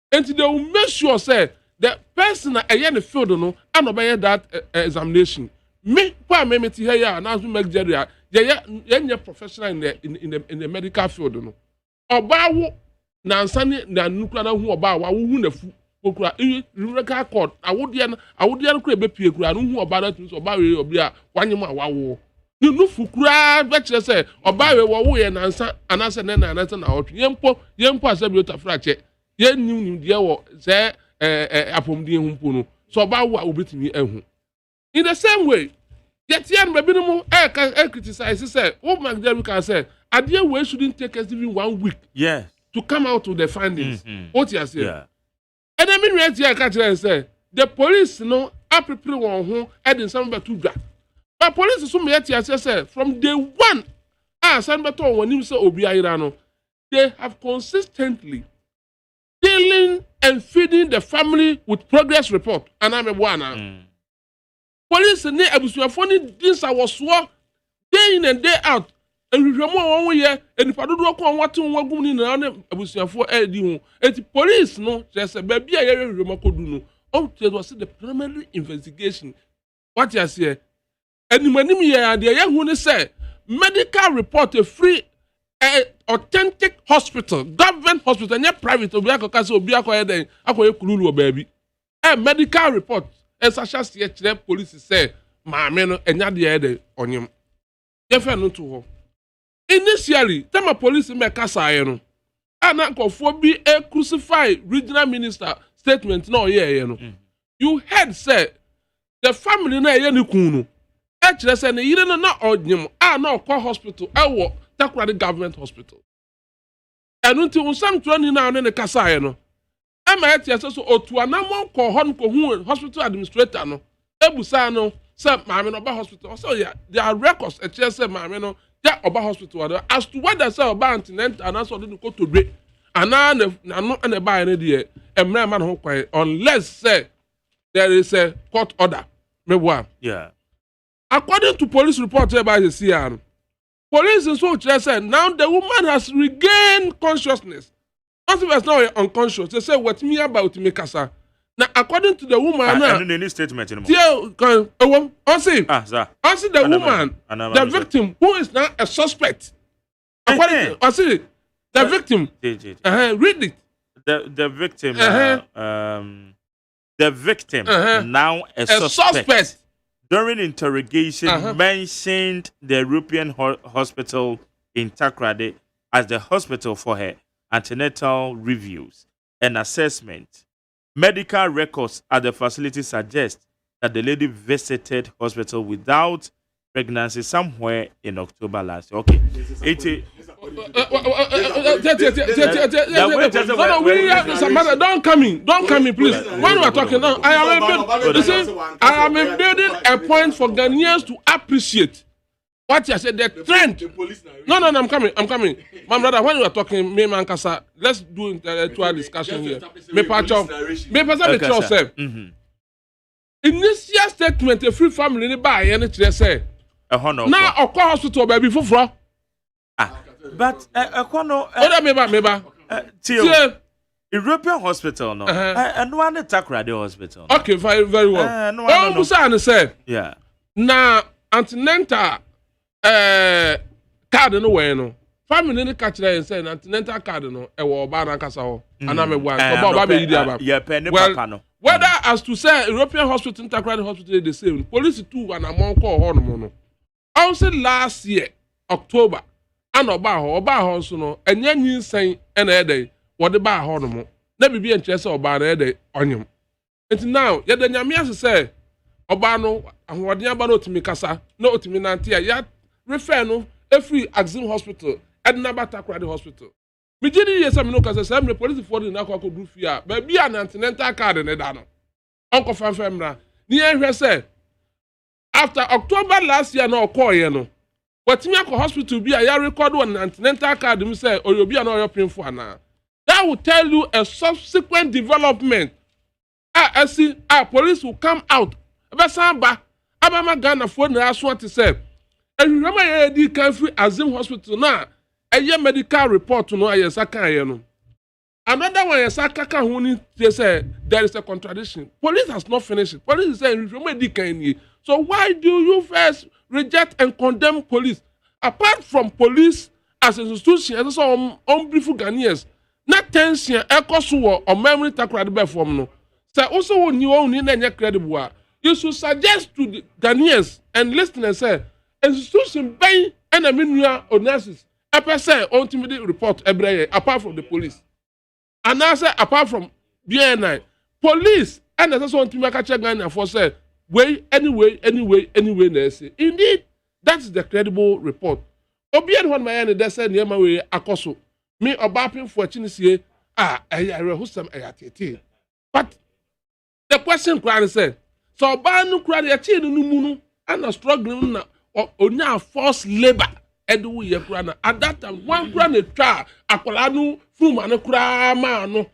And they will make sure say the person in the field no and obey that examination. Me here now to make Nigeria yeah professional in the medical field no. Oba na nsani na nukura na hu oba wa hu na fu okura record court awodian kura be pie kura no hu oba na tun so oba we obi a wanyem awawo ni nufu kura be kire say oba we wo ye na nsa anase na anase na otwe yempo asabi otafra che ye nim de wo say apomdie hu mpo no so oba wo a obetimi ehu in the same way yet yan be binom criticize say what Magdalene can say adie we shouldn't take us even 1 week to come out with the findings. What you say? Yeah. And I mean, right here, I say the police no are preparing one who adding some to that. But police is something that say from day one, some better when you say Obiairano, they have consistently dealing and feeding the family with progress report. And I'm a one. Police ne abusuafoni this I was swore day in and day out. And we remember 1 year, and if I don't work on what to work in the abusuafo edi ho. And police no just a baby I remember could do no. It was the primary investigation. What you say? And when me the young one say medical report a free authentic hospital, government hospital, and private obiako kasi obiako akoye kululu baby. A medical report. And such as the police say maame no enya de ede onyem ye fe no to ho initially tema police make kasa no ana nkofo bi crucify regional minister statement no ye no you heard say the family na ye ni kun no e kire say ne yire no na onyem na okwa hospital ewo Takoradi government hospital enu nti unsam trani na ne kasa no ama etia so otu anamon ko ho nko hu hospital administrator no ebusa no say maame no ba hospital so yeah there are records e kire say maame no ya oba hospital as to whether say oba antenatal and so dey go to dwe ana na no na ba ne dey emra man ho kwan unless say there is a court order mewa yeah according to police report by the CR police so say now the woman has regained consciousness not if now unconscious they say what me about me kasa now according to the woman now any statement anymore see the woman the victim who is now a suspect according to see the victim read it the victim the victim now a suspect during interrogation mentioned the European hospital in Takoradi as the hospital for her antenatal reviews and assessment. Medical records at the facility suggest that the lady visited hospital without pregnancy somewhere in October last year. Okay. Don't come in, please. When we are talking now, I am building a point for Ghanaians to appreciate what you said. The trend. No, I'm coming. My brother, when you are talking, me man kasa, let's do intellectual discussion here. Me pacho, initial statement, a free family ni buy any say. Now, of course, hospital baby for. But Ekono, European hospital, no, and one Takoradi hospital. Okay, very well. No, said, yeah. Now, antenatal card no way, no. Family ni catch there and say antenatal card no. Ewo ba na kasa ho. Aname one. Well, whether as to say European hospital, Takoradi hospital, the same. Police too and among call horn. Also last year, October. And oba ho so no enye nyinsan na ede wode ba ho no mo na bibi enkyere se oba na ede onyem enti now ye da nyame ase se oba no ahode aba no otimi kasa na otimi nante ya refer no every Axim hospital edna Takoradi hospital mi gidi ye se me no kasa se me police for na akwa kodu fia ba bia na antenatal card ne da no onko fanfam na ni ehwe se after October last year no okoye no but me go hospital be a record on antenatal card me say or you be an oil painful na that will tell you a subsequent development police will come out abasamba abama Ghana for na aso to say and remember you can free Axim hospital na a medical report no ayesa kan ye no another one yesa kan ho ni say there is a contradiction police has not finished it. Police is saying remember kan so why do you first reject and condemn police? Apart from police as an institution, as some unbriefing Ghanaians, not tension, echo or memory Takoradi be from no. So also when you own in credible, you should suggest to the Ghanaians and listeners say institution pay and a minua or nurses. A person ultimately report every year, apart from the police. And I say apart from BNI, police and that's what to catch Ghana for say. Way anyway, say. Indeed, that's the credible report. Obian one my end that said near my way akoso. Me obapin for chinisi whosam ayatete. But the question cry said, so banu cry ya chi no munu and struggling na onya forced labor edu ye cry na at that time one cry na twa akola no from an cry ma no.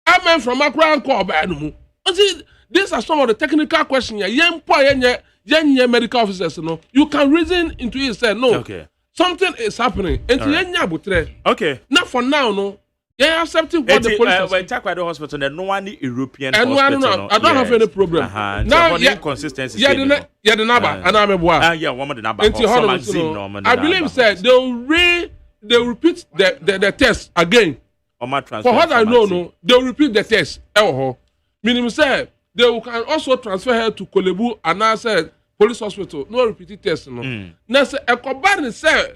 Amen from akra ko ba no mu. These are some of the technical questions. Young medical officers, no, you can reason into it. Say no, okay, something is happening. Okay, not for now, no. Yeah, accepting what the police. When Takoradi hospital, there no one European hospital. No, I don't have any problem. Now, inconsistency. The number, and I'm a boy. One of the number. I believe said they will repeat the test again. For what I know, no, they will repeat the test. Meaning, say. They can also transfer her to Kolebu and I said police hospital no repeat test no na say ekoba ni say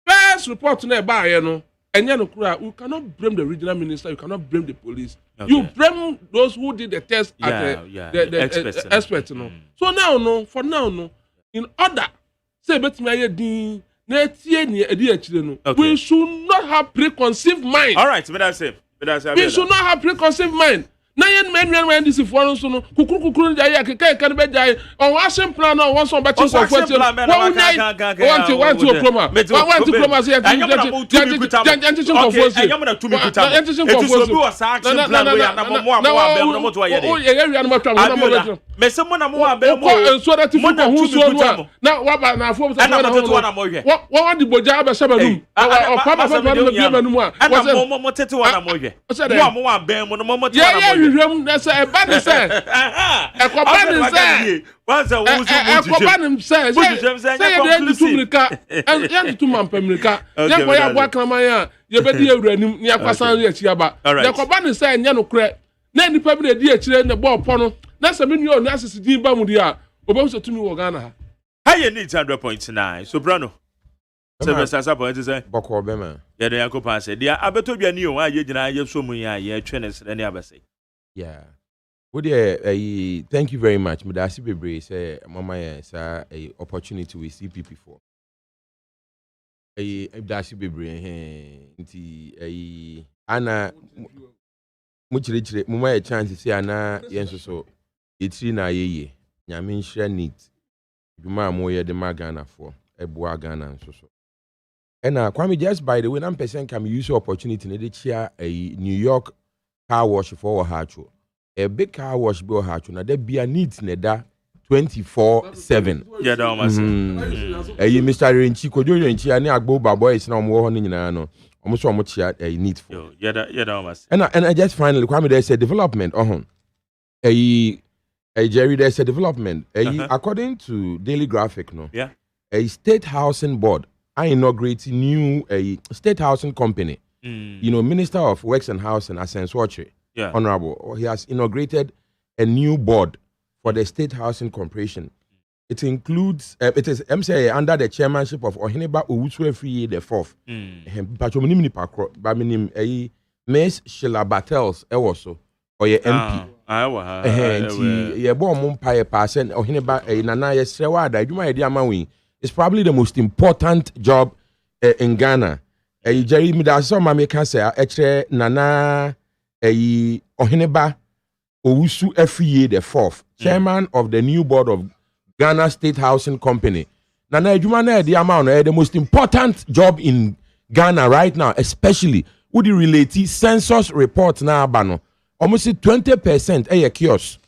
first report na ba ye no enye no kura you cannot blame the regional minister, you cannot blame the police. You blame those who did the test at the experts no. So now no, for now no, in order say betimi aye din na tie ni edi akire no, we should not have preconceived mind. All right, that's it. We should not have preconceived mind. Na yen men this for no so no kukuru jaya keke kan be jaya on action plan no one so better for want to chroma want to chroma say Ram na say eba ni say ekoba ni say once a ekoba ni say say dey tumrika yan tumampemrika yan ko ya bua kraman ya ye be di ewuranim ni akwasan ya chiaba ekoba ni say nya no kre na nipa bi na di akire na ball pono na say menu o na asisi din ba mu di a obo so tumi wo Ghana ha haye need 100.9 soprano Sasa point say boko be man ya dey akopa say dia abeto bia ni o wa ye gina ye so mu ya ye twe ne sere ne abase. Yeah. Well, yeah, thank you very much. Madasi Bebre say mama sir a opportunity with CPP for. Madasi Bebre nti ana muchire mama a chance say ana yenso so etri na yeye nyame nhira need dwuma moye de magana for eboa Ghana nso so. And Kwame, just by the way, 9% can use opportunity in the chair a New York car wash for Hacho. A big car wash bill Hacho. Now there be a need in that 24/7. Yeah, that was Mr. Renchi, could you Renchi and Agbo Babo is now more honey no. Almost so much a need for. Yeah, that was. And I just finally Kwame, there's a development. A Jerry, there's a development. According to Daily Graphic, no. Yeah. A state housing board. I inaugurate new state housing company. You know, Minister of Works and Housing, Asenso Ochre, Honorable, he has inaugurated a new board for the State Housing Corporation. It includes, it is MCA under the chairmanship of Oheneba Owusu the fourth. Patronim Pakro, Baminim, Miss Sheila Battles, also, or your MP. Yeah, born Mumpire Passen, Oheneba, Nana, Sewada, you might idea, it's probably the most important job in Ghana. Jerry Midaso Mameka say Nana Oheneba Owusu Efriye the fourth, chairman of the new board of Ghana State Housing Company. Nana Ejumana the amount the most important job in Ghana right now, especially with the related census report now bano. Almost 20% a kiosk.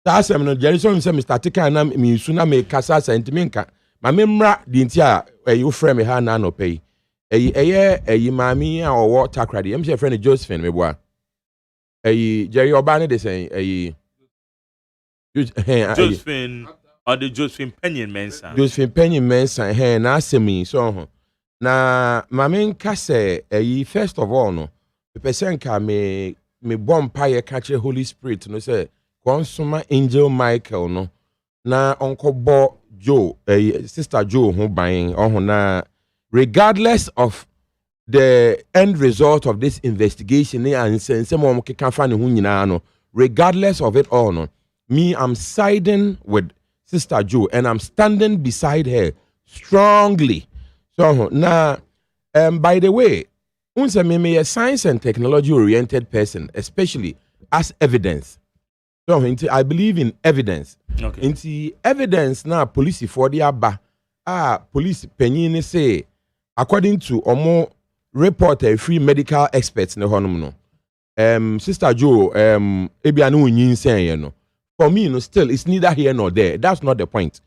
That's Jerry so Mr. Tika na mi suna me kasa sentimenka. Ma memra di ntia you frame me ha na no pay mami a owo takrade em se friend Josephine me boa Jerry Obane de say Josephine or the Josephine Penyon Mensa na asemi so na mami nka se first of all no the person ka me bomb pie catch Holy Spirit no say consuma Angel Michael no na onko bo Joe, Sister Joe, who buying na regardless of the end result of this investigation, and some can find regardless of it all, no, me, I'm siding with Sister Joe, and I'm standing beside her strongly. So now, by the way, me a science and technology oriented person, especially as evidence. So I believe in evidence. Okay. Into evidence now, police for the aba. Police penny say, according to Omo reporter, free medical experts in the honor. Sister Joe, ebianu nyinsen no. For me, no, still it's neither here nor there. That's not the point.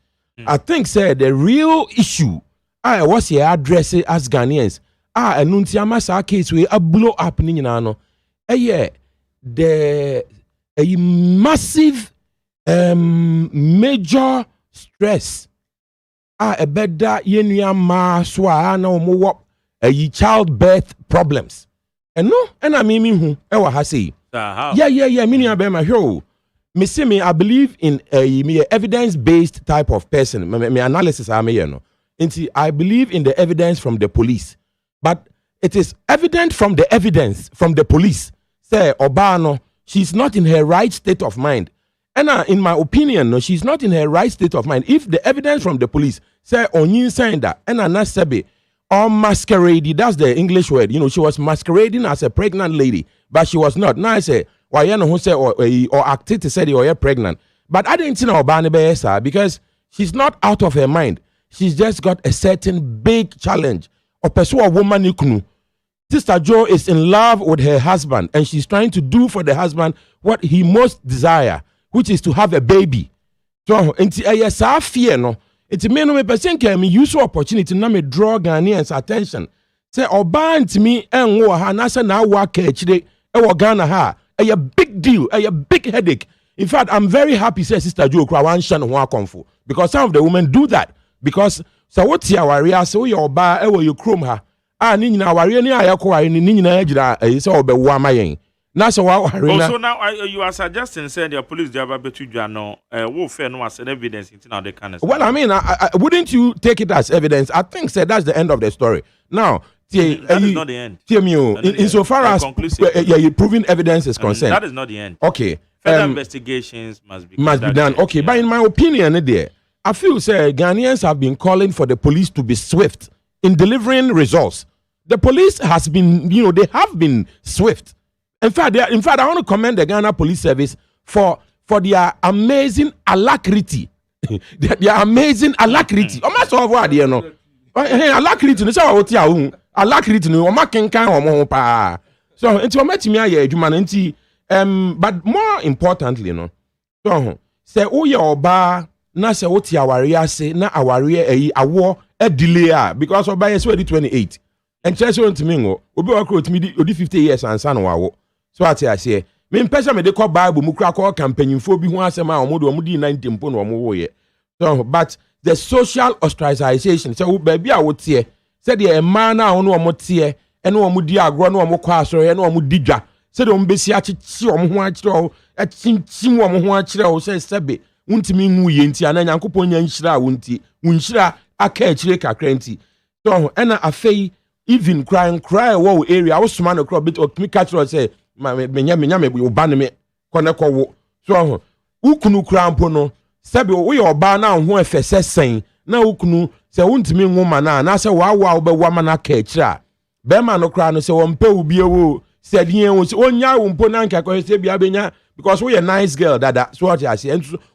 I think say the real issue. What's your address as Ghanaians? Enuntiama sa case we a blow up ni no. A massive major stress a better yenua ma so na omo childbirth problems and no and I mean who e wa ha say yeah me nua be ma hwe I believe in a evidence-based type of person. My analysis I believe in the evidence from the police. But it is evident from the evidence from the police. Say, Obano, she's not in her right state of mind. And in my opinion, no, she's not in her right state of mind. If the evidence from the police say Onyin saying that, and not Sebe, or masquerading, that's the English word. She was masquerading as a pregnant lady, but she was not. Now I say, why you know who say or acted to say you're pregnant. But I didn't know Obano because she's not out of her mind. She's just got a certain big challenge. Or pursue a woman ikunu. Sister Joe is in love with her husband, and she's trying to do for the husband what he most desire, which is to have a baby. So, yes, I fear no. It's me no me person can me use opportunity na me draw Ghanaians attention. Say oba to me en wo ha na say na wa ka chire e wo Ghana ha. A big deal, a big headache. In fact, I'm very happy say Sister Joe kra wan shan ho akonfo because some of the women do that because so what ya warrior so your oba e wo your chrome ha. Ni nyina warrior ni ayakwa ni nyina agira say obewo amayen. Na so wa warrior na. So now you are suggesting say the police they have betu dwa no wo fair no as evidence in now they can. Well, I mean, wouldn't you take it as evidence? I think that's the end of the story. Now, that is not the end. Insofar as proving evidence is concerned, that is not the end. Okay, further investigations must be done. Okay, but in my opinion, I feel Ghanaians have been calling for the police to be swift in delivering results. The police has been, they have been swift. In fact, I want to commend the Ghana Police Service for their amazing alacrity. their amazing alacrity. Almost over there, no. Alacrity, no say what you alacrity no. Oma kenkan omo pa. So, enti o metimi aye adwuma no enti but more importantly, no. So, say wo ye oba na say what you aware ase na aware awo delay because oba yes we 28. And church won to me ngo obi wa kro timi odi 50 years ansa no wawo. So ati ase me mpesa me de call Bible mu kra call campaign fo bi ho asema omodi 90 mpo no omo wo ye. So but the social ostracization so baby a wo tie said the man na ono omo tie ene omo di agro na omo kwa asoro ene omo di dwa said omo besi achichi omo ho akire o achinchim omo ho akire o say sebe untimi nwu ye nti ana nyankopon nya nhira wo nti unhira aka akire kakra nti so ena afei even cry wo area wo soma no crop bit o kimi catch say menya me oba ne me kone wo so ukunu kra mpo no sebe wo ye oba na ho efese sen na ukunu se wontimi nwoma na se wa be wa mana ka akira be ma no kra no se wo mpa ubie wo se dien wo se onya wo mpo na nka ko se bia benya because we a nice girl dada so what you say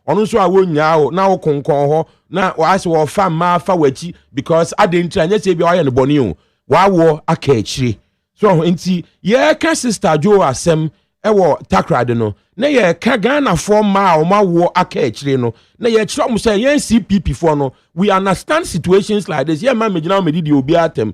onu so a wo nya wo na wo konkon ho na wa se wo fa ma fa wachi because adentra nya se bia wa ye no boni o wa wo aka akire so enti ye ka Sister Joe asem ewo takrade no na ye ka Ghana for ma o ma wo aka akire no na ye kire mo say ye CPP for no we understand situations like this ye ma megina me di obi atem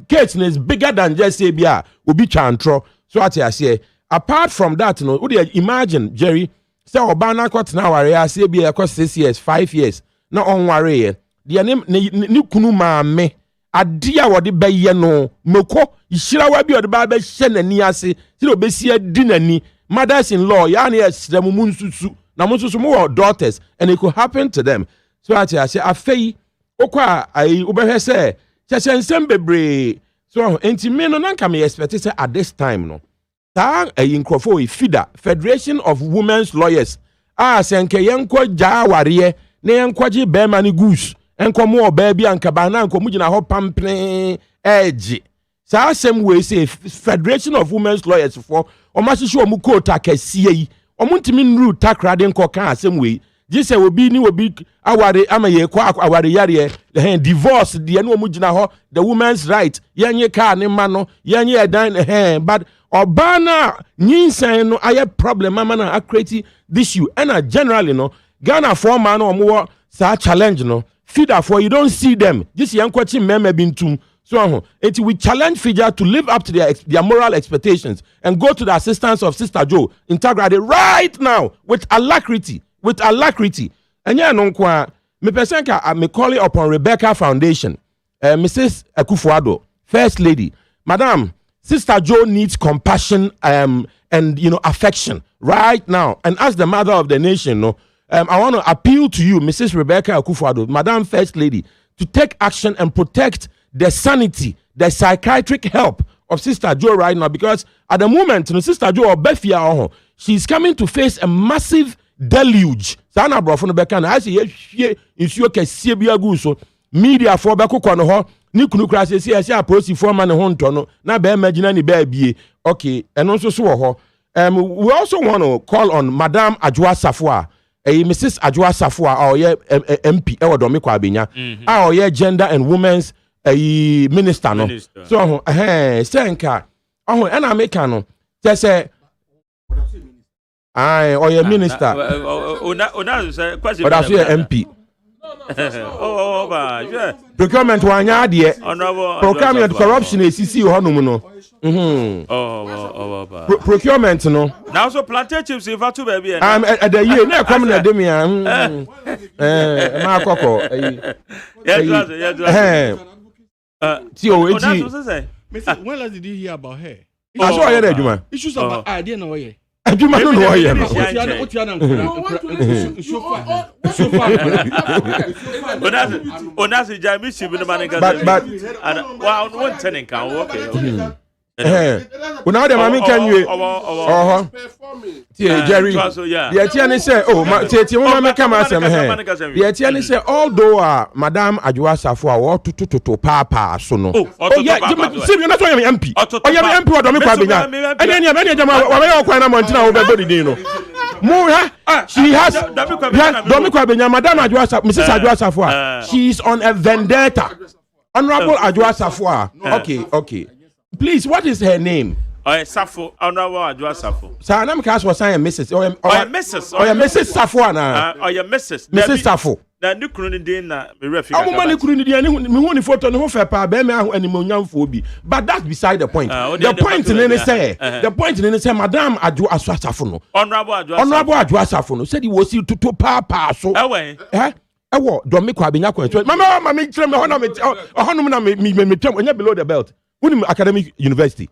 case is bigger than just say bia obi chantro so ati ase apart from that no would you imagine Jerry say oba na kwat na ware ase bia kwa 6 years 5 years na on ware ye de ne kunu ma me adia wode beye no meko yira wa bi wode ba be hye nani ase ti obesi adi nani mothers in law ya na yesrem mu nsusu na mo nsusu mo daughters and it could happen to them so ati ase afei okwa ai obehwe se chensem bebre so enti me no nanka me expect say at this time no ta inkrofo FIDA Federation of Women's Lawyers senke yenko ja ware na yenkwaje be ma ni goose enko mo oba bi anka ba na enko mu gina ho pamplen edge sa asem we say Federation of Women's Lawyers for o ma hihye o mu court akasie yi o mu ntimi nru takrade enko kan asem we jise obi ni obi aware amaye kwa aware yare divorce de na o mu gina ho the women's right yenye ka ne ma no yenye edan but obana nyinsan no aye problem ama na create this issue and generally no Ghana for man no mo sa challenge no FIDA for you don't see them this yankwachi meme bintum so it we challenge FIDA to live up to their moral expectations and go to the assistance of Sister Joe integrity right now with alacrity and yeah no kwa me pesenka me call it upon Rebecca Foundation Mrs. Akufo-Addo First Lady Madam Sister Joe needs compassion and affection right now. And as the mother of the nation, I want to appeal to you, Mrs. Rebecca Akufo-Addo, Madam First Lady, to take action and protect the sanity, the psychiatric help of Sister Joe right now, because at the moment, Sister Joe Obefia, she's coming to face a massive deluge. Sana brofo no beka na ase ye nsuo kese bia gu so media for beko kwa no ho ni kunu kra se ase aprosi for ma ne ho nto no na be imagine ni ba bie. Okay, eno so wo ho. We also want to call on Madam Adwoa Safo Mrs. Adwoa Safo MP e wodo me kwa abenya gender and women's minister no. So senka na make no say your minister. But that's your MP. Procurement wanya de. Procurement corruption is CC honum no. Procurement no. Now so plantain chips if to baby. At the year na come na dem ya. Ma kokko. When last did you hear about her? I saw her Juma. Issues about idea no way. Juma no know here. Onasi Jami Shibu Manika. But wow, one tenant can okay. Now the mommy can you? Jerry. The Etienne say, oh, Teti Mama come as a man. The Etienne say, although Madame Adwoa Safo to Papa Sono. Oh, yeah, see, you're not MP. Oh, you're MP or Dominica. And then you're many of them are Montina over Bodino. She has Dominica, Madame Adwoa, Mrs. Adwoa Safo. She's on a vendetta. Honorable Adwoa Safo. Okay. Please, what is her name? Safo, Honorable Adwoa Safo. Sir, I'm cast for saying Mrs. Or Mrs. Or Mrs. Safo na. Or Mrs. Mrs. Safo. Na new crony din na me refi. I'm money crony din me won photo no fa pa be me animonyam fo bi. But that's beside the point. The point in say Madam Adwoa Safo no. Honorable Adwoa Safo no said he was to papa so. Ewo Dominica abenya kwan. Mama me tell me honum na me onye below the belt. Academic University.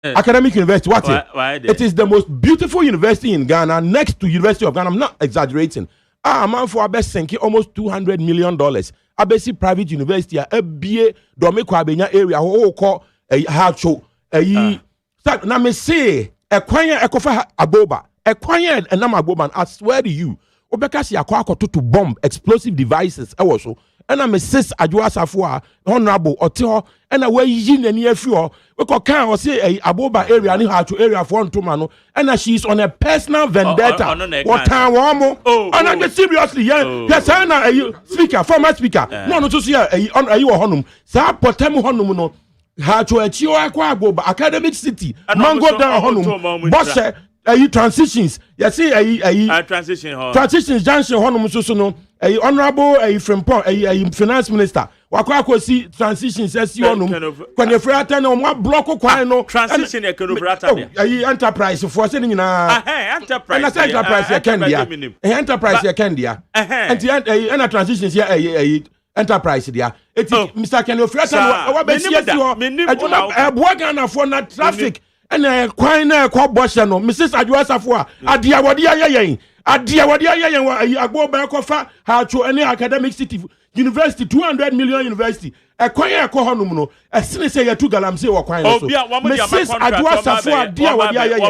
Academic University, what it is the most beautiful university in Ghana, next to University of Ghana. I'm not exaggerating. Man for best sinking almost $200 million. Abesi private university, a BA Domiko Abenya area, who call a hard show. Na me say, a quiet Ekofa Agoba, a quiet and Namagoban. I swear to you, Obekasi Akwako to bomb explosive devices. Also. And I'm Mrs. Adwoa Safo, Honorable Otio, and away yin and near few. We can say a Aboba area and her to area for Tomano, and she's on a personal vendetta. What time, Wamo? Oh, and I'm seriously, yes, I know speaker, former speaker. No, to see a honum. Sa Potemu Honumuno, her to a Chihuahua, Academic City, Mango down Honum, Bosse. Transitions. You see, transitions junction honum so no. Honorable Frimpong, finance minister. Wakwa see transitions as you honum. When you frata no more block no transition enterprise for sending na enterprise. Enterprise can dia. Enterprise can dia. And the transitions here enterprise dia. Mr. Ken frata no be see you. For na traffic. And quite na kwa bosha no Mrs. Adwoa Safo adia wode ayen agbo ba kofa ha to any academic city university 200 million university kwan ya ko honum no esene say ya tu galamse wo kwan so Mrs. Adwoa Safo adia wode ayen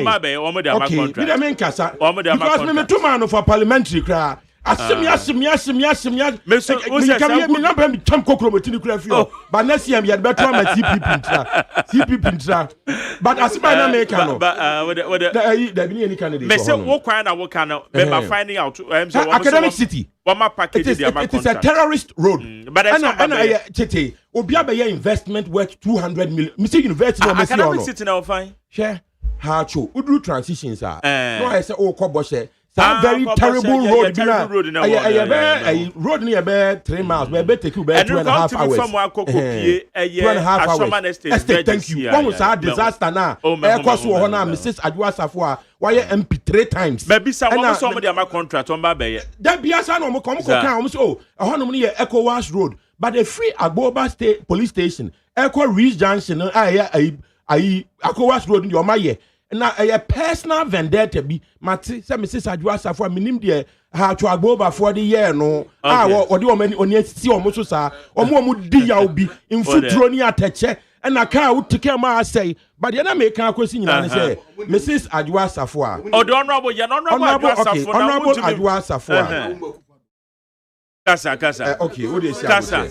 okay we dey men kasa because me to man for parliamentary kra asim me so me number me tam kokromotini kra fi but next year me better my CP pintra but asiba na make no but there be any candidate me say wo kwan na wo kan no me finding out academic city package it is a terrorist road but chete obi abeya investment worth 200 million me say university no me say academic city na fine share ha cho udru transitions no I say o ko boshe that very terrible road a road near 3 miles we take you 2.5 hours from 2.5 hours thank you what was that disaster now e cost wo na Mrs. Adwoa Safo why MP 3 times maybe somebody am contract on ba be that biasa no mo kan so honom ne ECOWAS road but the free Agboba state police station Eco Reach Junction ECOWAS road in your maye na a personal vendetta bi mate say Mrs. Adwa Safo minim de ha to agboba for the year no or the woman oni asisi omo so sa omo di yaw bi infuturo ni ateche na ka wo tike ma say but the na make kan akosi nyina say Mrs. Adwa Safo a the honorable Adwa Safo Kasa. Okay, what is Kasa.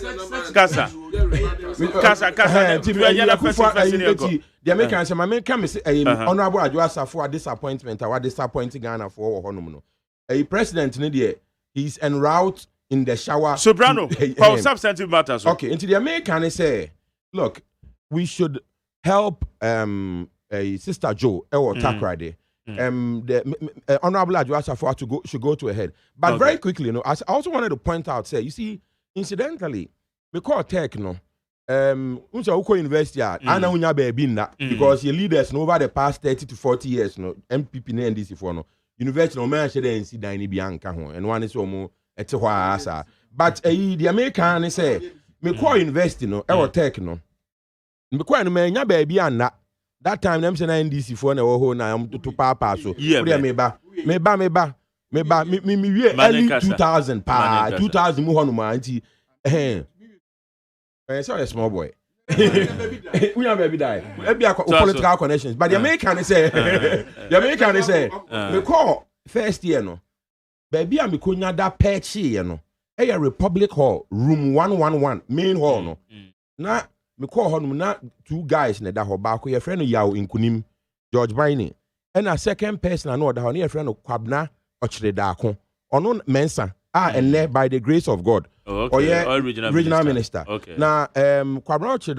The American say, "My come say, honorable Adwa Safo disappointment. Our disappointing Ghana for honum no. A president ne there, he's en route in the shower. Soprano, for substantive matters. Okay, into the American say, look, we should help Sister Joe or Takrade. The honorable Adwa Safo should go to a head. But very quickly, you know, I also wanted to point out, say, you see, incidentally, we call tech, no. Uko University, Anna Unya baby because your leaders over the past 30 to 40 years, no, MPP and NDC for no. University no man should then see Dini Bianca and one is almost at asa. But the American say, me call university, no, or tech, no. Me call no man, baby, and that time them say NDC for no ho na to papa so. Yeah, meba early 2000 pa 2000 mu hono ma anti sorry, small boy. We have baby die. Maybe political connections. But the American say, we call first year no. Baby, I'm going that patchy, you know. A Republic Hall, room 111, main hall no. Na me call home na two guys in that hall back. Your friend Yao in Kunim, George Biney, and a second person I know that your friend of Kwabna Ochre Dako. Onon Mensa. And there by the grace of God. Regional minister. Okay. Now, Kwabna Ochre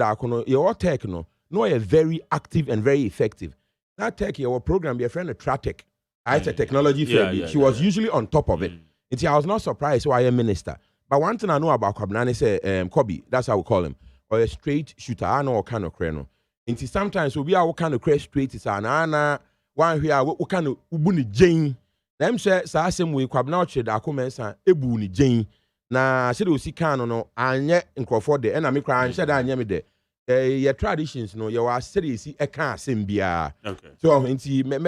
your tech no a very active and very effective. That tech your program, your friend Tratec. It's a technology field. She was usually on top of it. I was not surprised why a minister. But one thing I know about Kwabna is Kobe, that's how we call him, or a straight shooter. I know what kind of crane. Sometimes we are what kind of crane straight is an one here what kind of ubuni Jane. Them say sa asem we Kwabna Ochre Dako mensa ebu ni Jane. Na se de osika no anye nkrofo de na me kra anhye da anye me de your traditions no your series e ka asem bia. Okay. So me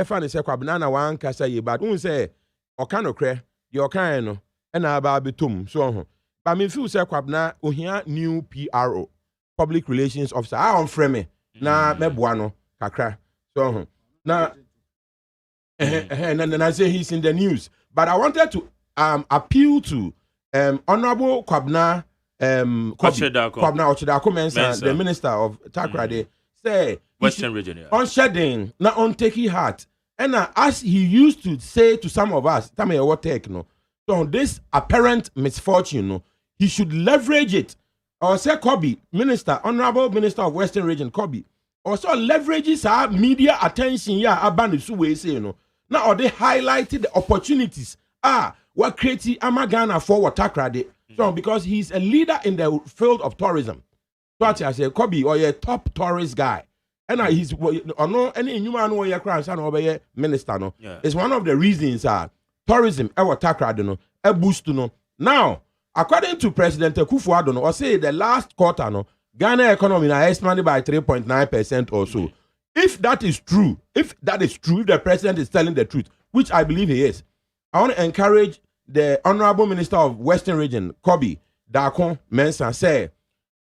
fa ne se Kwabna na wan kasa ye but un say oka no kre your kind no na ba betum so but me feel say Kwabna ohia new PRO public relations officer on frame na meboa no kakra so na and I say he's in the news but I wanted to appeal to Honorable Kwabna Ochre Dako Mensa, the minister of Takrade, say Western region on shedding not on taking heart and as he used to say to some of us, tell me what take no. So this apparent misfortune, no, he should leverage it. Or say Kobe, minister, honorable minister of Western region, Kobe, also leverages our media attention. Yeah, abandon suwe say no. Now they highlighted the opportunities. What created Amagana for what Takrade? So because he's a leader in the field of tourism. So I say Kobe or a top tourist guy. And he's or no any human way across and over minister no. It's one of the reasons tourism ever Takrade no a boost no. Now, according to President Akufo-Addo no, or say the last quarter no, Ghana economy now expanded by 3.9% or so. If that is true, if the president is telling the truth, which I believe he is, I want to encourage the Honorable Minister of Western Region, Kobe Dako Mensa, say,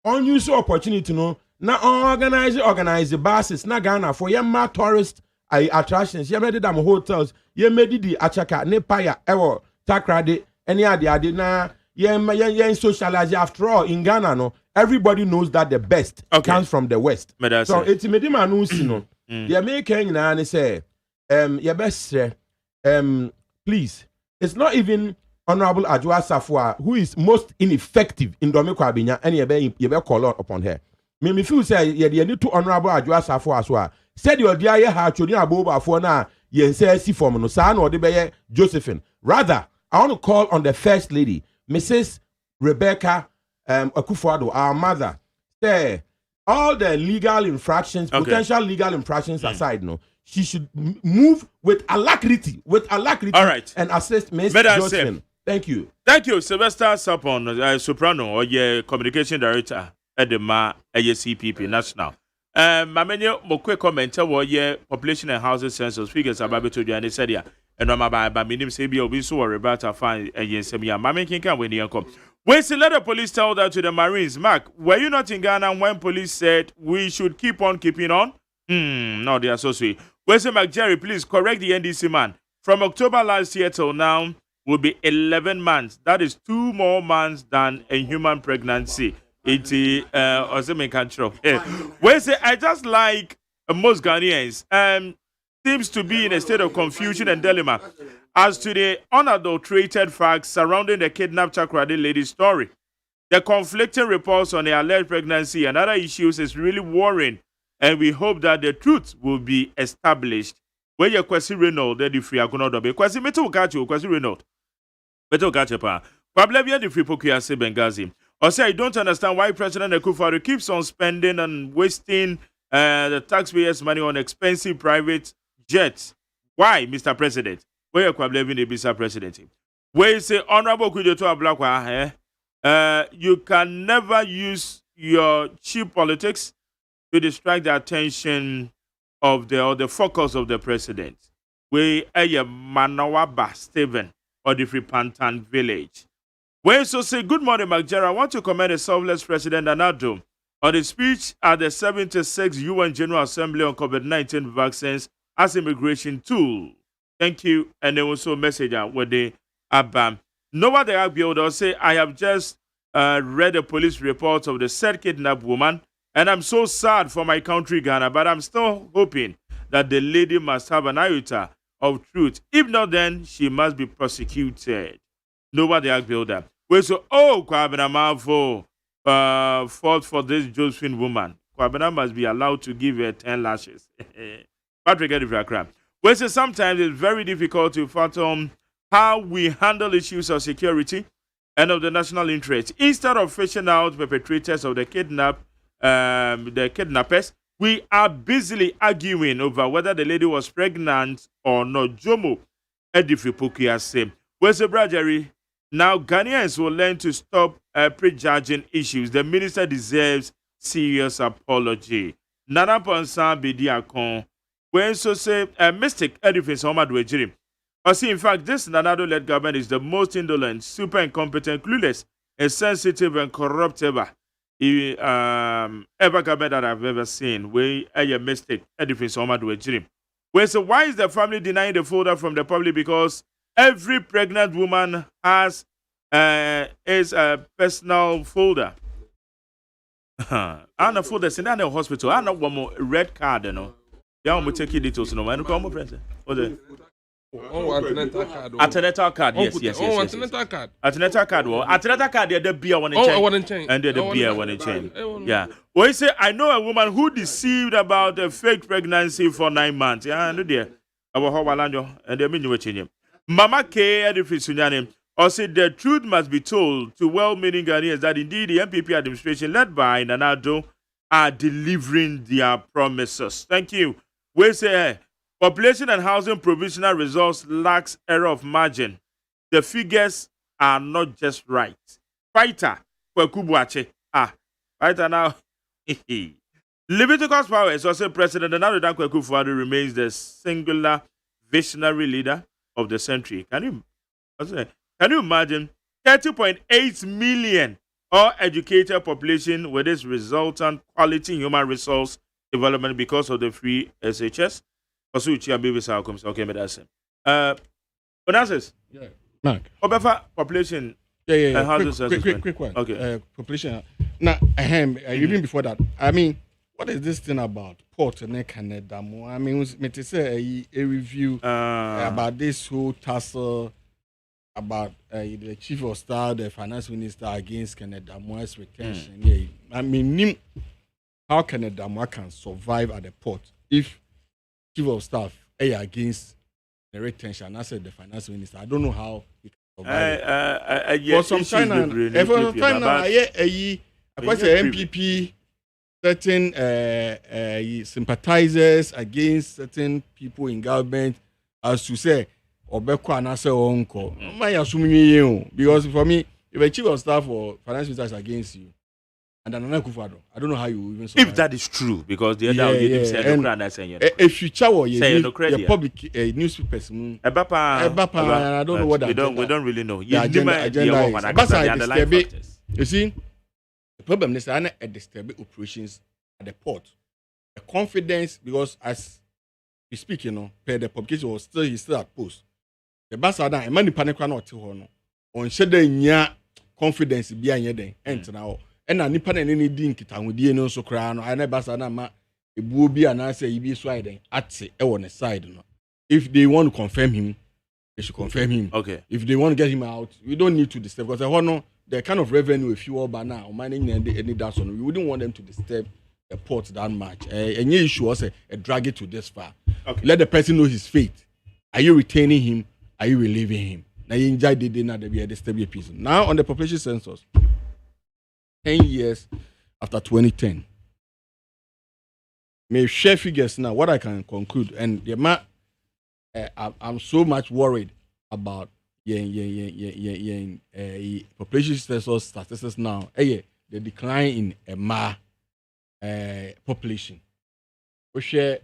unusual opportunity no, na organize the buses, na Ghana for your tourist attractions, you made them hotels, you made the Achaka, Nepaya, Ewo, Takrade, any other, na, you socialize after all in Ghana, no, everybody knows that the best comes from the West. So it's made him announce, no, the American, and say, your best, please. It's not Honorable Adwa Safo who is most ineffective in Domiko Abinya and you be call out upon her. Me feel say you need to Honorable Adwa Safo as well. Said your dear ha choni aboba for na yen say si form no sa no de be Josephine. Rather, I want to call on the First Lady, Mrs. Rebecca Akufo-Addo, our mother. Say all the legal infractions, potential legal infractions aside, no. She should move with alacrity, all right, and assist Ms. Josephine. Thank you. Thank you, Sylvester Sapon, Soprano, or your communication director at the ACPP National. Mamenye mo quick comment ye population and housing census figures about to you and said ya and no by minim say be obi so worry about a fine yensem ya mame kinkan when you come. When the letter police told that to the Marines, Mark, were you not in Ghana when police said we should keep on keeping on? No, they are so sweet. Where's Mark Jerry, please correct the NDC man. From October last year till now will be 11 months. That is 2 more months than a human pregnancy. It's control. Where's I just like most Ghanaians seems to be in a state of confusion and dilemma as to the unadulterated facts surrounding the kidnapped Chakrade lady story. The conflicting reports on the alleged pregnancy and other issues is really worrying, and we hope that the truth will be established. Where your question Reynolds, the free Agonodobe. Question Metal Gacho, question Reynolds. Metal Gachepa. Pablevia the free Pokia Benghazi. Or say I don't understand why President Akufo-Addo keeps on spending and wasting the taxpayers' money on expensive private jets. Why, Mr. President? Where you believing the Mr. President? Where you say Honorable Kujoto Ablakwa, you can never use your cheap politics to distract the attention of the focus of the president. Where you Manawaba Stephen or the Free Pantan village. When so say, good morning, Macjera. I want to commend the selfless President Anado on his speech at the 76th UN General Assembly on COVID-19 vaccines as immigration tool. Thank you. And then also message with the Abam. Noah the Agbuilder say, I have just read a police report of the said kidnapped woman, and I'm so sad for my country, Ghana, but I'm still hoping that the lady must have an iota of truth. If not, then she must be prosecuted. Noah the Agbuilder. So, Kwabena Mavo fought for this Josephine woman. Kwabena must be allowed to give her 10 lashes. Patrick Edifrakra. So sometimes it's very difficult to fathom how we handle issues of security and of the national interest. Instead of fishing out perpetrators of the kidnappers, we are busily arguing over whether the lady was pregnant or not. Jomo Edifripukia say. Where's the Brajery? Now, Ghanaians will learn to stop prejudging issues. The minister deserves serious apology. Nana Ponsan Bidiakon, when so say a mystic edifice, Omar Dwejiri. Or see, in fact, this Nanado-led government is the most indolent, super incompetent, clueless, insensitive, and corrupt ever government that I've ever seen. Where a mystic edifice, Omar Dwejiri. Where so why is the family denying the folder from the public? Because every pregnant woman has is a personal folder. And a folder in the hospital. I know one more red card, you know. Yeah, I'm taking details. No, I'm going to present. Antenatal card, yes. Antenatal card. Antenatal card. Antenatal card. The beer one in chain. And the beer one in chain. Yeah. Well, you say I know a woman who deceived about a fake pregnancy for 9 months. Yeah, I know there. Our Hawalando and the menu change. Mama K. Edifisunyane or said the truth must be told to well-meaning Ghanaians that indeed the MPP administration led by Nanado are delivering their promises. Thank you. We say population and housing provisional results lacks error of margin. The figures are not just right. Fighter Kwekubuache. Fighter now. Leviticus Powers also President Nanado Kwekubuache remains the singular visionary leader of the century. Can you imagine 30.8 million all-educated population with this resultant quality human resource development because of the free SHS? Okay, medicine. Onassis? Yeah. Mark. Population. Yeah. Quick one. Okay. Population. Now, even before that, I mean, what is this thing about Port and Canada? I mean, me say a review about this whole tussle about the chief of staff, the finance minister against Canada Mo's retention. Yeah. I mean, how Canada Mo can survive at the port if chief of staff against the retention? I said the finance minister. I don't know how he can survive. For some time, MPP. Certain sympathizers against certain people in government, as to say, Obeko and Ase Onko. My assuming you, because for me, if a chief of staff or finance minister is against you, and Nana Akufo-Addo. I don't know how you even if that is true, because the other you said no crowd that's saying if you chow your public newspapers Ebapa, I don't know what that we don't really know. The agenda is. You see, the problem is that I disturb operations at the port. The confidence, because as we speak, per the publication was he's still at post. The ambassador and many panic not to on shade confidence be anything and now and a nipa any dink town with no so crown I never said ma a booby and I say you be swiding at say on the side. If they want to confirm him, they should confirm him. Okay. If they want to get him out, we don't need to disturb because I want to know the kind of revenue if you all by now mining any that one. We wouldn't want them to disturb the port that much. Any issue was a drag it to this far. Okay. Let the person know his fate. Are you retaining him? Are you relieving him? Now you enjoy the dinner that we are disturbing people. Now on the population census, 10 years after 2010. May share figures now. What I can conclude, and the I'm so much worried about population census statistics now. The decline in population. We share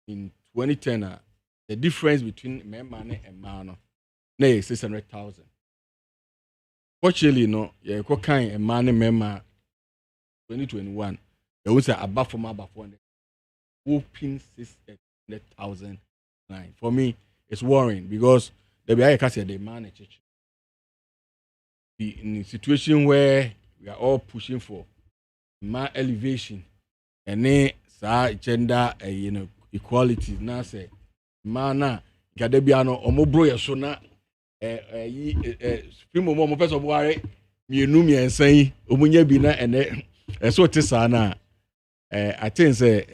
in 2010 the difference between man and man. 600,000. Fortunately, kind a man member 2021. There was above from above 600,000. For me, it's worrying because the way I can say the man church. In a situation where we are all pushing for man elevation and then gender equality. Now say man Gadebiano omobro yasona primo mo person boare mienu miensan omunya bi na ene so tesana I think say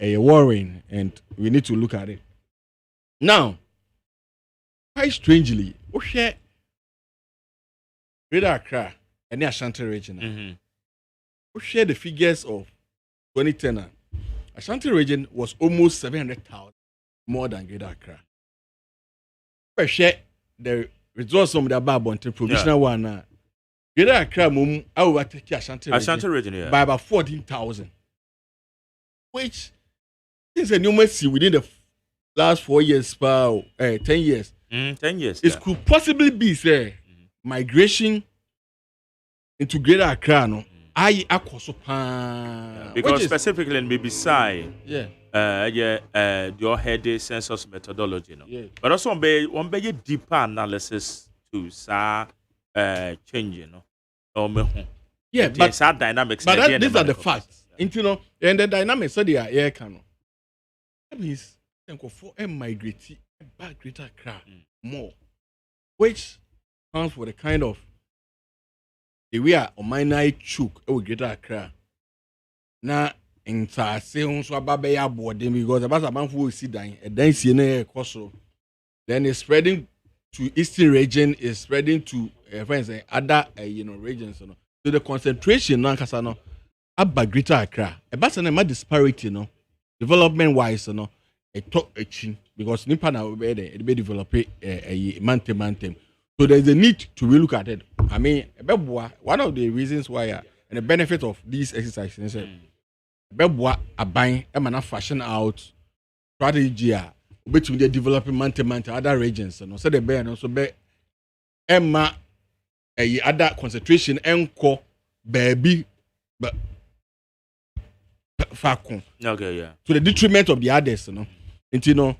a worrying and we need to look at it. Now, quite strangely, we share Greater Accra and the Ashanti region. We share the figures of 2010. Ashanti region was almost 700,000 more than Greater Accra. We share the results from the above provisional one. Greater Accra mum I will take Ashanti region by about 14,000, which is a numeracy within the last 4 years, 10 years. 10 years. It could possibly be say migration into Greater Accra. No, because specifically in BBC, your head census methodology, but also one be deeper analysis to changing, Yeah, but sad dynamics. But these are the facts. And the dynamics so they are here can. That means for migrate back Greater Accra more, which counts for the kind of the way a minor choke with Greater Accra. Now in Sase so ababa board them because about a man who see dying and then see no coso. Then it's spreading to Eastern region, is spreading to friends and other regions. So the concentration now kasano abba Greater Accra. About a disparity, development wise, a talk a chin because nipa na be there, it be develop a mantem. So there's a need to relook at it. I mean, one of the reasons why and the benefit of these exercises is Bebwa a buying a fashion out strategy between the developing mantem other regions. So the bear and also be Emma a other concentration enco baby but fakon. Okay, yeah. To the detriment of the others, And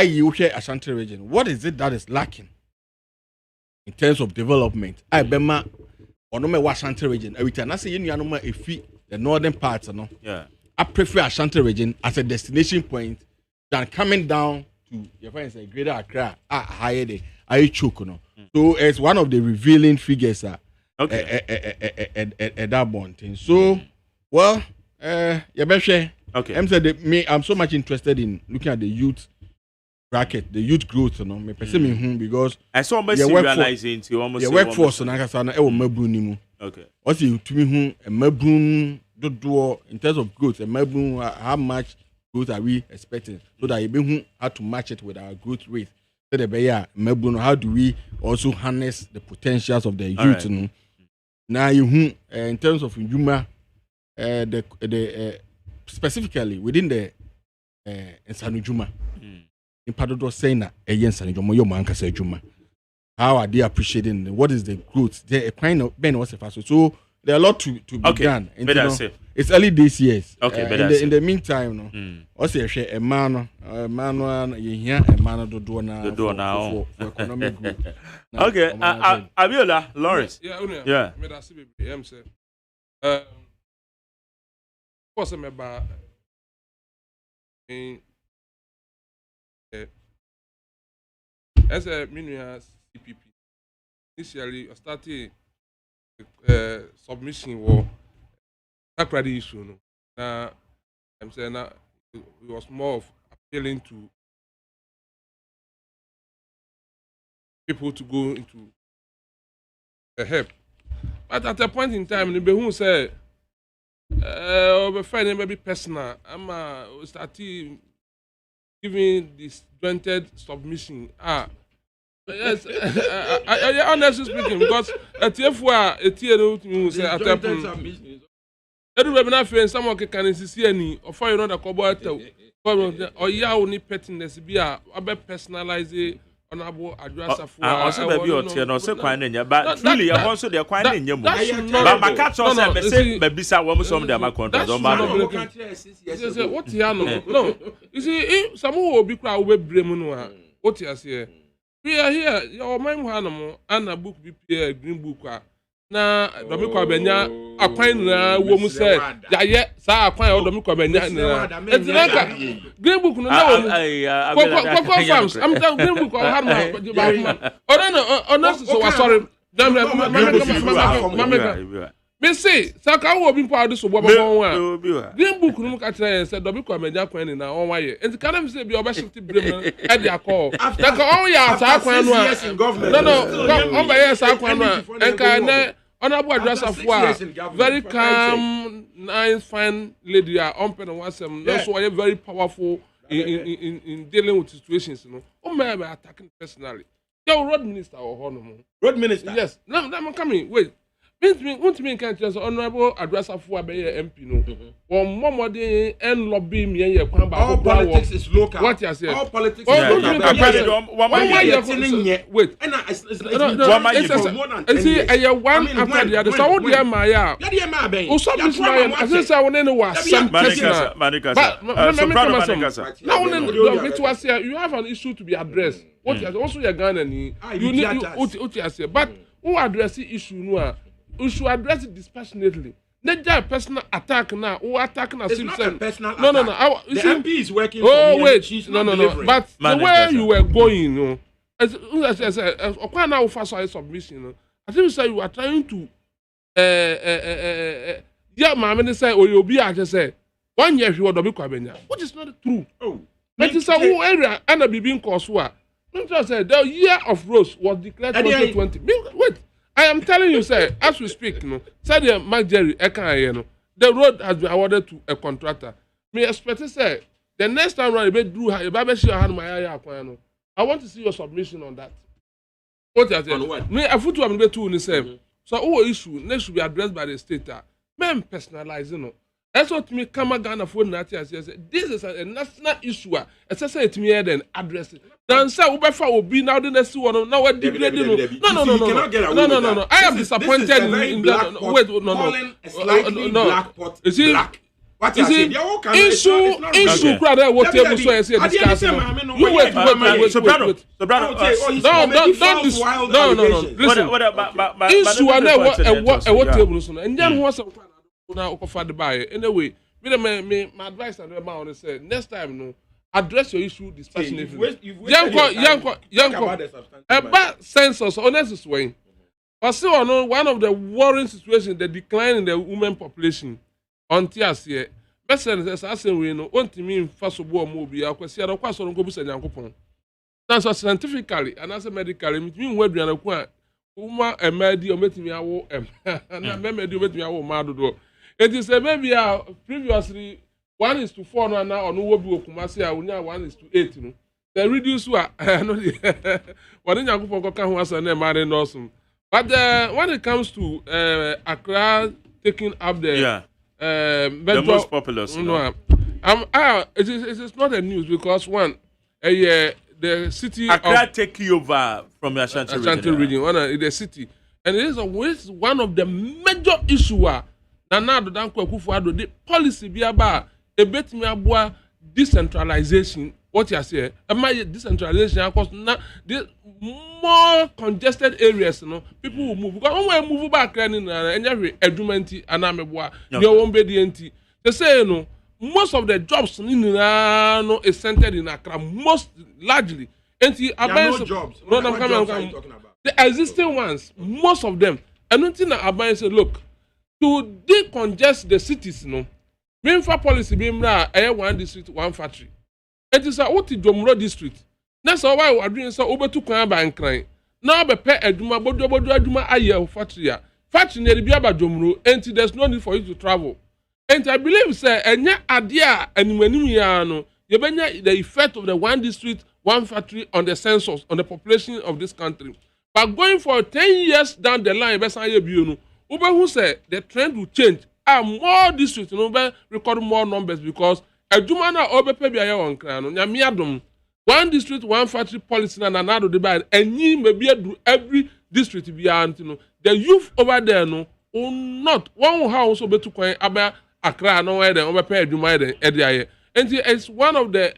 you hear Ashanti region. What is it that is lacking in terms of development? I bema onome Ashanti region. Every time I say you know the northern parts, I prefer Ashanti region as a destination point than coming down to your friends like Greater Accra higher day. I choke, So it's one of the revealing figures at that bond. So well, okay. I'm so much interested in looking at the youth bracket, the youth growth, because I saw my realizing to almost the workforce okay. What's you to me in terms of growth, how much growth are we expecting? So that you have to match it with our growth rate. So how do we also harness the potentials of the youth? Now in terms of Njuma, the specifically within the Nsanujuma, in Padodo saying that Nsanujuma, your man can say Juma. How are they appreciating? What is the growth? The kind of Ben was a fast. So there are a lot to be done. And, it's early this years. Okay, in the meantime, no. Also, a man, you hear a man do now for economic growth. Okay, Abiola, Lawrence. Yeah. What's about as a minion CPP? Initially, I started submission war. That credit issue, no. Now, I'm saying that it was more of appealing to people to go into help. But at a point in time, the Behun said, maybe personal. I'm starting giving this jointed submission. Yes, honestly speaking, because at TF1, a TF say at a point. Everybody na friend someone can see any or find another cobalt or ya only pettiness be a personalize honorable address of also baby or tear no say kwan nya but truly I also dey kwan nya mu but my catch us say baby say we some dey my contract on my what ya no you see some who be kwa we brem no what you say we are here your mind hanamo and a book be green book na domi kwa benya akwan na wo mu se ya ye sa akwan o domi kwa benya na etinaka green book no na wo farms am tell green book o har ma ona so wa sorry me say sa ka wo bi pa do so bo a green book no ka tell say domi kwa benya akwan na on wa ye enti kana me say bi o ba shift blame e dia call na ka on ya sa akwan no no on ba ye sa akwan no enka na honorable address of very calm, nice, fine lady. On wasem. Also, I am very powerful in dealing with situations. You know, oh man, I'm attacking personally. Your road minister or honorable road minister. Yes. No, I'm coming. Wait. Means me can't just honorable address of be MP no. Or more day and lobby me and all politics is local. What you say? All politics is local. Wait. And see, I one after the other. So what the Maya? Oh, so this Maya. I say I want to know some personal. But now it was here. You have an issue to be addressed. What you also your Ghana you need what you say. But who address the issue no? We should address it dispassionately. Not just a personal attack now. Or attacking a citizen. It's not a personal attack. No. The MP is working for me. Wait. She's not delivering. But the way you were going, you know, as now first saw submission, I think you say you are trying to, yeah, my minister say, or you'll be, I just say, 1 year you will be Kwabenya, which is not true. Oh, that is a whole area and a being cost. Don't just say the year of Rose was declared 2020. Wait. I am telling you, sir, as we speak, no, said the Mark Jerry, the road has been awarded to a contractor. Me expect say the next time around, I want to see your submission on that. What you saying? What? Me, I put you two in the same. So, all issue next should be addressed by the state. Men personalizing, no. That's what me come Ghana phone that this is a national issue. It's just say to me then address it. Then say Ubefa will be now the next one. Now what degrading? No. I am disappointed in that. Wait, no. You see, what is it? Issue. Brother, what table so I say discussing. You wait. Soprano. Don't this. No. Listen. Issue and what table so and then what's now offer the buyer. Anyway, my advice and my say next time no address your issue dispassionately. Young about census honest way. But still no one of the worrying situations the decline in the women population on TSC. Best sense as we no want to mean first of all movie akwesi adokwa so nko busa nyankopon. That's scientifically and as medically mean we do na uma emedi ometimi awo na memedi ometimi awo madodo. It is a maybe previously 1:4 no now on Wobi Okumasi a unya 1:8 no. The reduce wa no one nyankopon ko ka ho asa na mare no so. But when it comes to Accra taking up the the most populous, it is not a news because the city Accra taking over from the Ashanti region, the city, and it is one of the major issues. Nana Danko Akufo-Addo the policy be about a bit me about decentralization. What you say? Decentralization because now the more congested areas, people will move. Because when we move back and every edumenti and ameboa, you won't be the NT. They say most of the jobs is centered in Accra. Most largely, NT. No jobs. No, what jobs are you talking about? The existing ones, most of them. And nothing that Abayan say, look, to decongest the cities, main for policy being one district, one factory. It is a Jomro district. That's why we are doing so over to Kwamba and crying. Now be pay eduma bodo aye factory. Factory near be aba Jomro, and there's no need for you to travel. And I believe say enya adia animanim ya no, you benya the effect of the one district, one factory on the census, on the population of this country. But going for 10 years down the line, who say the trend will change. More districts, record more numbers because Ejumana obepe biya on krano. Nyamiadum. One district, one factory policy na nanado debate. And ye may be every district biya. The youth over there will not. One house obe to kwen aba Accra no where obepe Ejuma ede. And it's one of the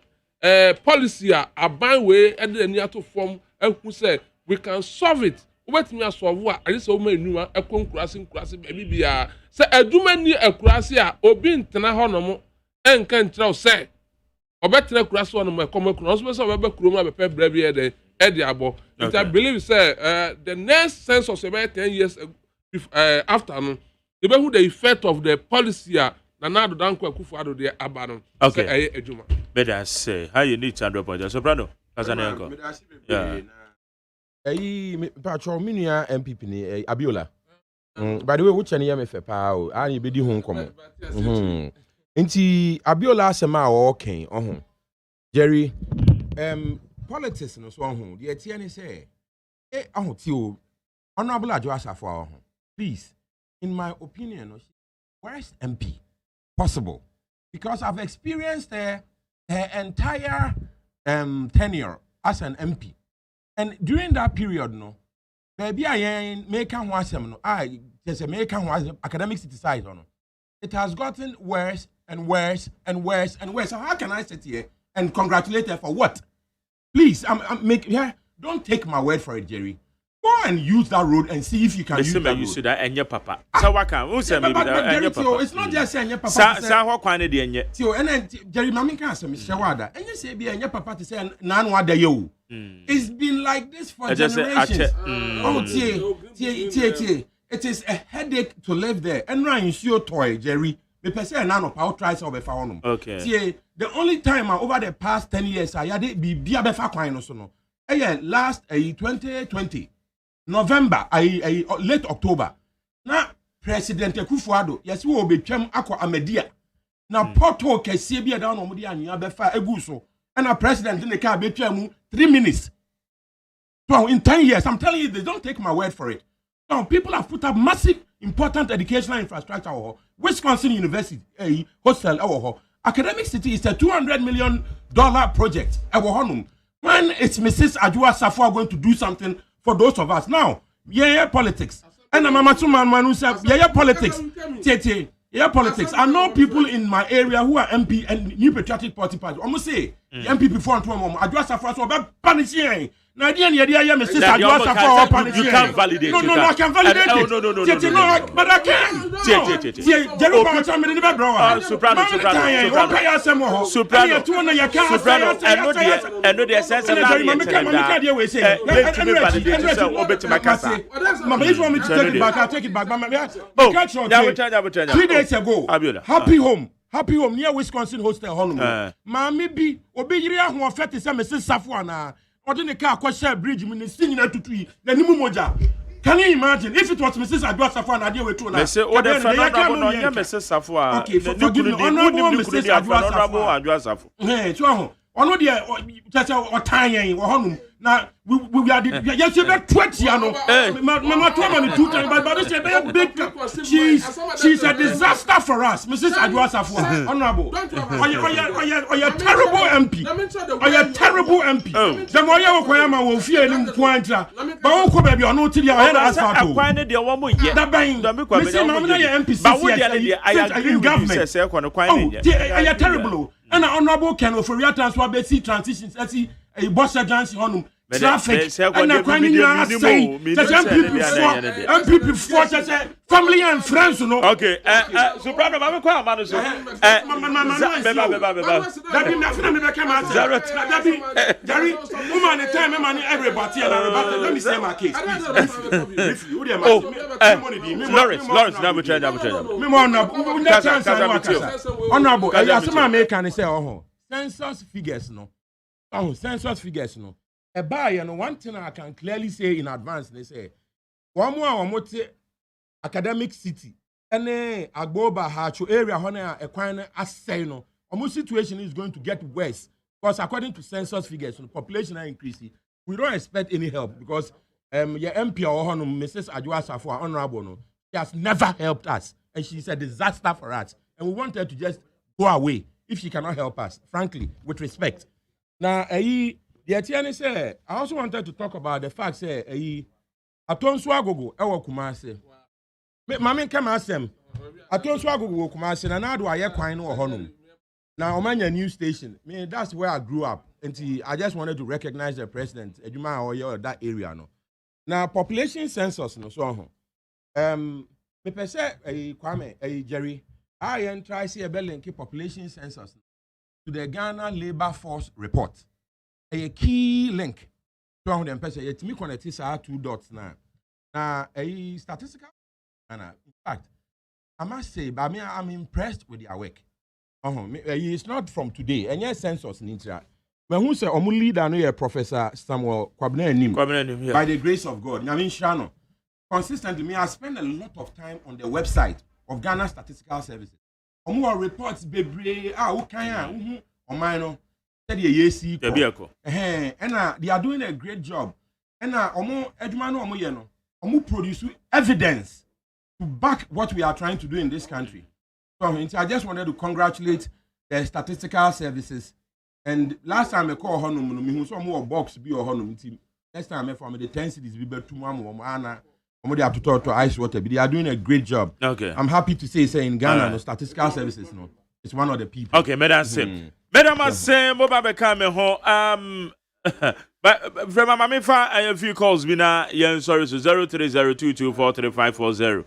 policy a ban way and the near to form who say we can solve it. What me solve what I just me numa crossing baby biya. Say Ejuma ni akurasi obi ntena honomo and can tell say or better cross one of my common cross of a crew of a brave abo. I believe say the next census about 10 years after the who the effect of the policy Nanado Danko Akufo-Addo the Abano. Okay, Ejuma. Better say how you need to understand soprano. Yeah. Patrol Minia MPP ni Abiola. By the way, which any MF power, I be the home come. Inti Abiola Sema okay, Jerry, politics no so the Etienne say, Honorable Adjoasa for please, in my opinion, where's MP possible? Because I've experienced her entire tenure as an MP. And during that period, baby, I ain't making one I just make academic city size on. It has gotten worse and worse and worse and worse. So how can I sit here and congratulate her for what? Please, don't take my word for it, Jerry. Go and use that road and see if you can use that road. You should and your papa. So what can who say maybe that your papa? It's not just saying your papa. Sa what kind of the Tio and then Jerry Mami can say Mr. Wada. And you say be and your papa to say nan wada yo. It's been like this for generations. Oh, tie. It is a headache to live there. And now you see your toy, Jerry. Me per se nano power tries over for okay. The only time over the past 10 years I had it be befa kwine no so no. Last 2020 November late October. Now President Akufo-Addo yes we be twam akwa Amedia. Now porto kese bia down omudi anya befa egu so. And a president in the car be twam 3 minutes. So in 10 years I'm telling you they don't take my word for it. Now people have put up massive important educational infrastructure. Wisconsin University, hostel, academic city is a $200 million project. When is Mrs. Ajua Safwa going to do something for those of us? Now, politics. And I'm Manu said, politics. Politics. I know people in my area who are MP and New Patriotic Party. Almost say, MP before and Ajua Safwa so about punishing. No, you can't validate. No, I can validate it. No, but I can. If you want me to take it back, I'll take it back. 3 days ago, Happy Home near Wisconsin Hostel Honolulu. Maybe Obiria who affected some Mrs. Safwana. The car question bridge ministering to tree, the Nimumoja. Can you imagine if it was Mrs. Adwa Safwa and with two? Say, oh, the Mrs. Safwa. Okay, forgive me, honorable Mrs. Adwa Safwa. Hey, so, on the just or tiny or home. Now we are the yes you bet 20 ano. Mama told me 2 times but this is a big she's a disaster for us. Mrs. Adwa Safwa. Honorable. Are you terrible MP? Are you terrible MP? The more you kwama wo fie ni mpoantra. Ba wo ko baby ono ti dia o na asfalt. Akwan de wo mo ye. Da ban. Mrs. Mama na MP. Ba wo dia I agree with you say kwan kwan ni. Are you terrible? And honorable Ken Oforia transfer basic transitions a boss agency on traffic and a crime MPP for family and friends, you know. Okay, Soprano, I'm quite man. Jerry, woman, time money everybody. Let me say my case. Lawrence, never change. Honorable, I say, oh, census figures, no. Oh, census figures, no. A buyer, no one thing I can clearly say in advance, they say, one more academic city, and Agboba Hacho area, honor, a quine, as say, no, almost situation is going to get worse because according to census figures, the population are increasing. We don't expect any help because your MP or Mrs. Adwa Safwa, honorable, no, she has never helped us, and she's a disaster for us, and we want her to just go away if she cannot help us, frankly, with respect. Now, the Etienne said, I also wanted to talk about the fact that Aton Swagogo, Ewa Kumase. Mammy come ask them. Aton Swagogo Kumase, and now do I hear Quine or Honum. Now, Omanya news station, that's where I grew up. And I just wanted to recognize the president, Ejuma or that area. No. Now, population census, no, so me per se, Kwame, Jerry, I try to see a link population census to the Ghana Labor Force report. A key link to them person. Yet me connect this 2 dots now. Now a statistical. In fact, I must say, but me I'm impressed with their work. It's not from today. And yes, census needs that. But who say omu leader no Professor Samuel Kwabena Nim. By the grace of God. I mean Shano. Consistently, me I spend a lot of time on the website of Ghana Statistical Services. Omu reports bebre ukanya omano. And they are doing a great job. And produce evidence to back what we are trying to do in this country. So I just wanted to congratulate the statistical services. And last time I called Honum, some more box be or Honum team. Next time I found the 10 cities be better to Mama. They have to talk to ice water. But they are doing a great job. Okay. I'm happy to say in Ghana, the statistical services, no, it's one of the people. Okay, Madam Madam, I say, Mobile come home. But from my mefa, I have a few calls. Bina, yeah, sorry, so 0302243540.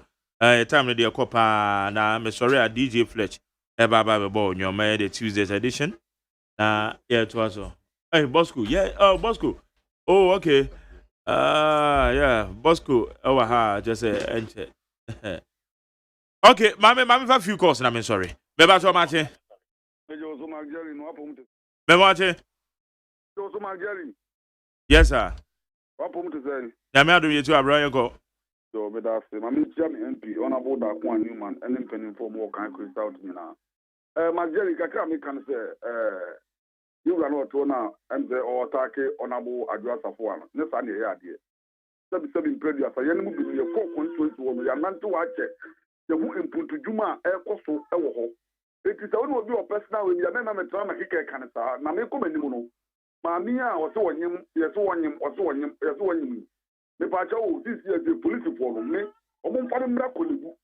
Time with the copa. Now, I'm sorry, DJ Fletch. Baba Bo, your man, the Tuesday's edition. Yeah, it was so. Hey, Bosco, yeah, oh, Bosco. Oh, okay. Yeah, Bosco. Oh, aha, just enter. Okay, Mammy, a few calls, and I'm sorry. Beba, so much. Yes, sir. I'm out of you to Abraham go. So, but that's the MP on about that one Newman and then penny for more kind of out me now. Jerry, Kakami can say, you run out to now and the or take honorable address of one. That's an idea. 77 previous, I am moving your 4 constituents woman, your man to watch it. The who input to Juma air coastal. It is only of your personal with your name and drama he can say, Namiko Menimono. Mamia or so on him, yes, on him, or so on him, yes, on him. The Pacho, this year the police for me, or Monfam Rakolibu.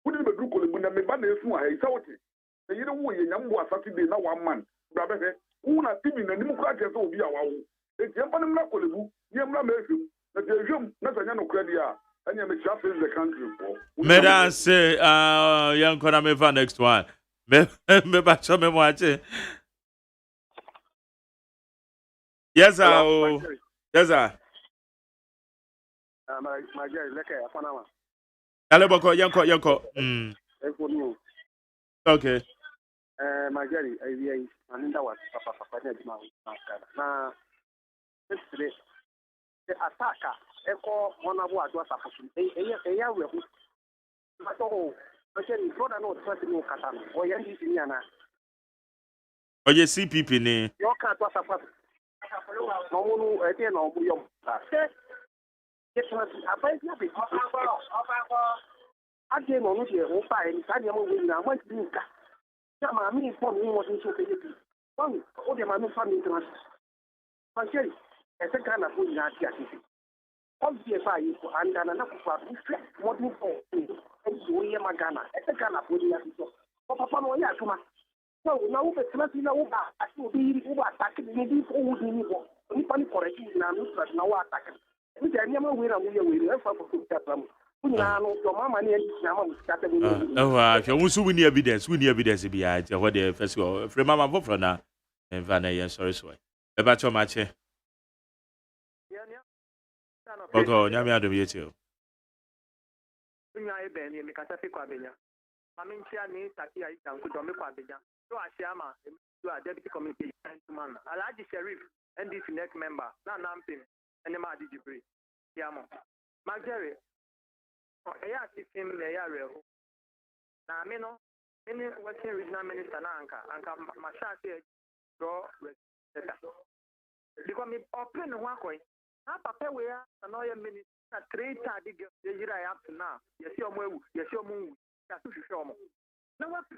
Who did the Gukolibu and me ban the Sua, I saw it. You know, we young was Saturday, now 1 month. Brother, who not even a Democrat will be our own. It's Yaman Rakolibu, Yamla Mercy, that the room, not a young credit, and you may shuffle the country for. Madam say, young Koname next one. Maybe show me watch it. Yes, sir. Yes, sir. My guy, like a Panama. Aleboko, Yanko. Okay. My guy, I was Papa. Now, yesterday, the attacker, echo one of what was supposed to be a year with. But oh, I said, brother, no, person no Katan, or Yandiana. Oh, yes, CPP name. Your cat was a no no e dey no yo say yes abai na be ade no no dey o fa ni sa dey mo we na mo ti nka ya ma mi for mi mo tin so pe dey one o dey ma no family trans fancheri e se kana fo na ti ati obvious ayi ko andana na ko fa mo din ko e so ye magana e se kana fo ni ati so papa no ya tuma so na wo be trans na wo ba ati obi wo ba attack ni bi ko wo ni bo ni pani correct na no trans na wo attack ni dey nyama we na wo ye we e fa ko ta tram kunya no your mama ni na ma muska ta ni hwɛ wo so we need evidence bi a je ho de first go free mama for na enva na ye sorry so e ba cho ma che Ogo nyame adom ye che o kunya e be ni me kasa fi kwa benya mama ntia ni taki ya itanku do me kwa benya so asiama do a deputy communication man Alhaji Sheriff NDC next member na nampin ene ma di jibril yamo magere eya system na eya reho na me no any working regional minister na anka masha say draw because me open no akoi na papa we ya na oya minister 3 times the yira ya up to now yesi omo ewu yesi omo wu ya so hwehwe omo na wa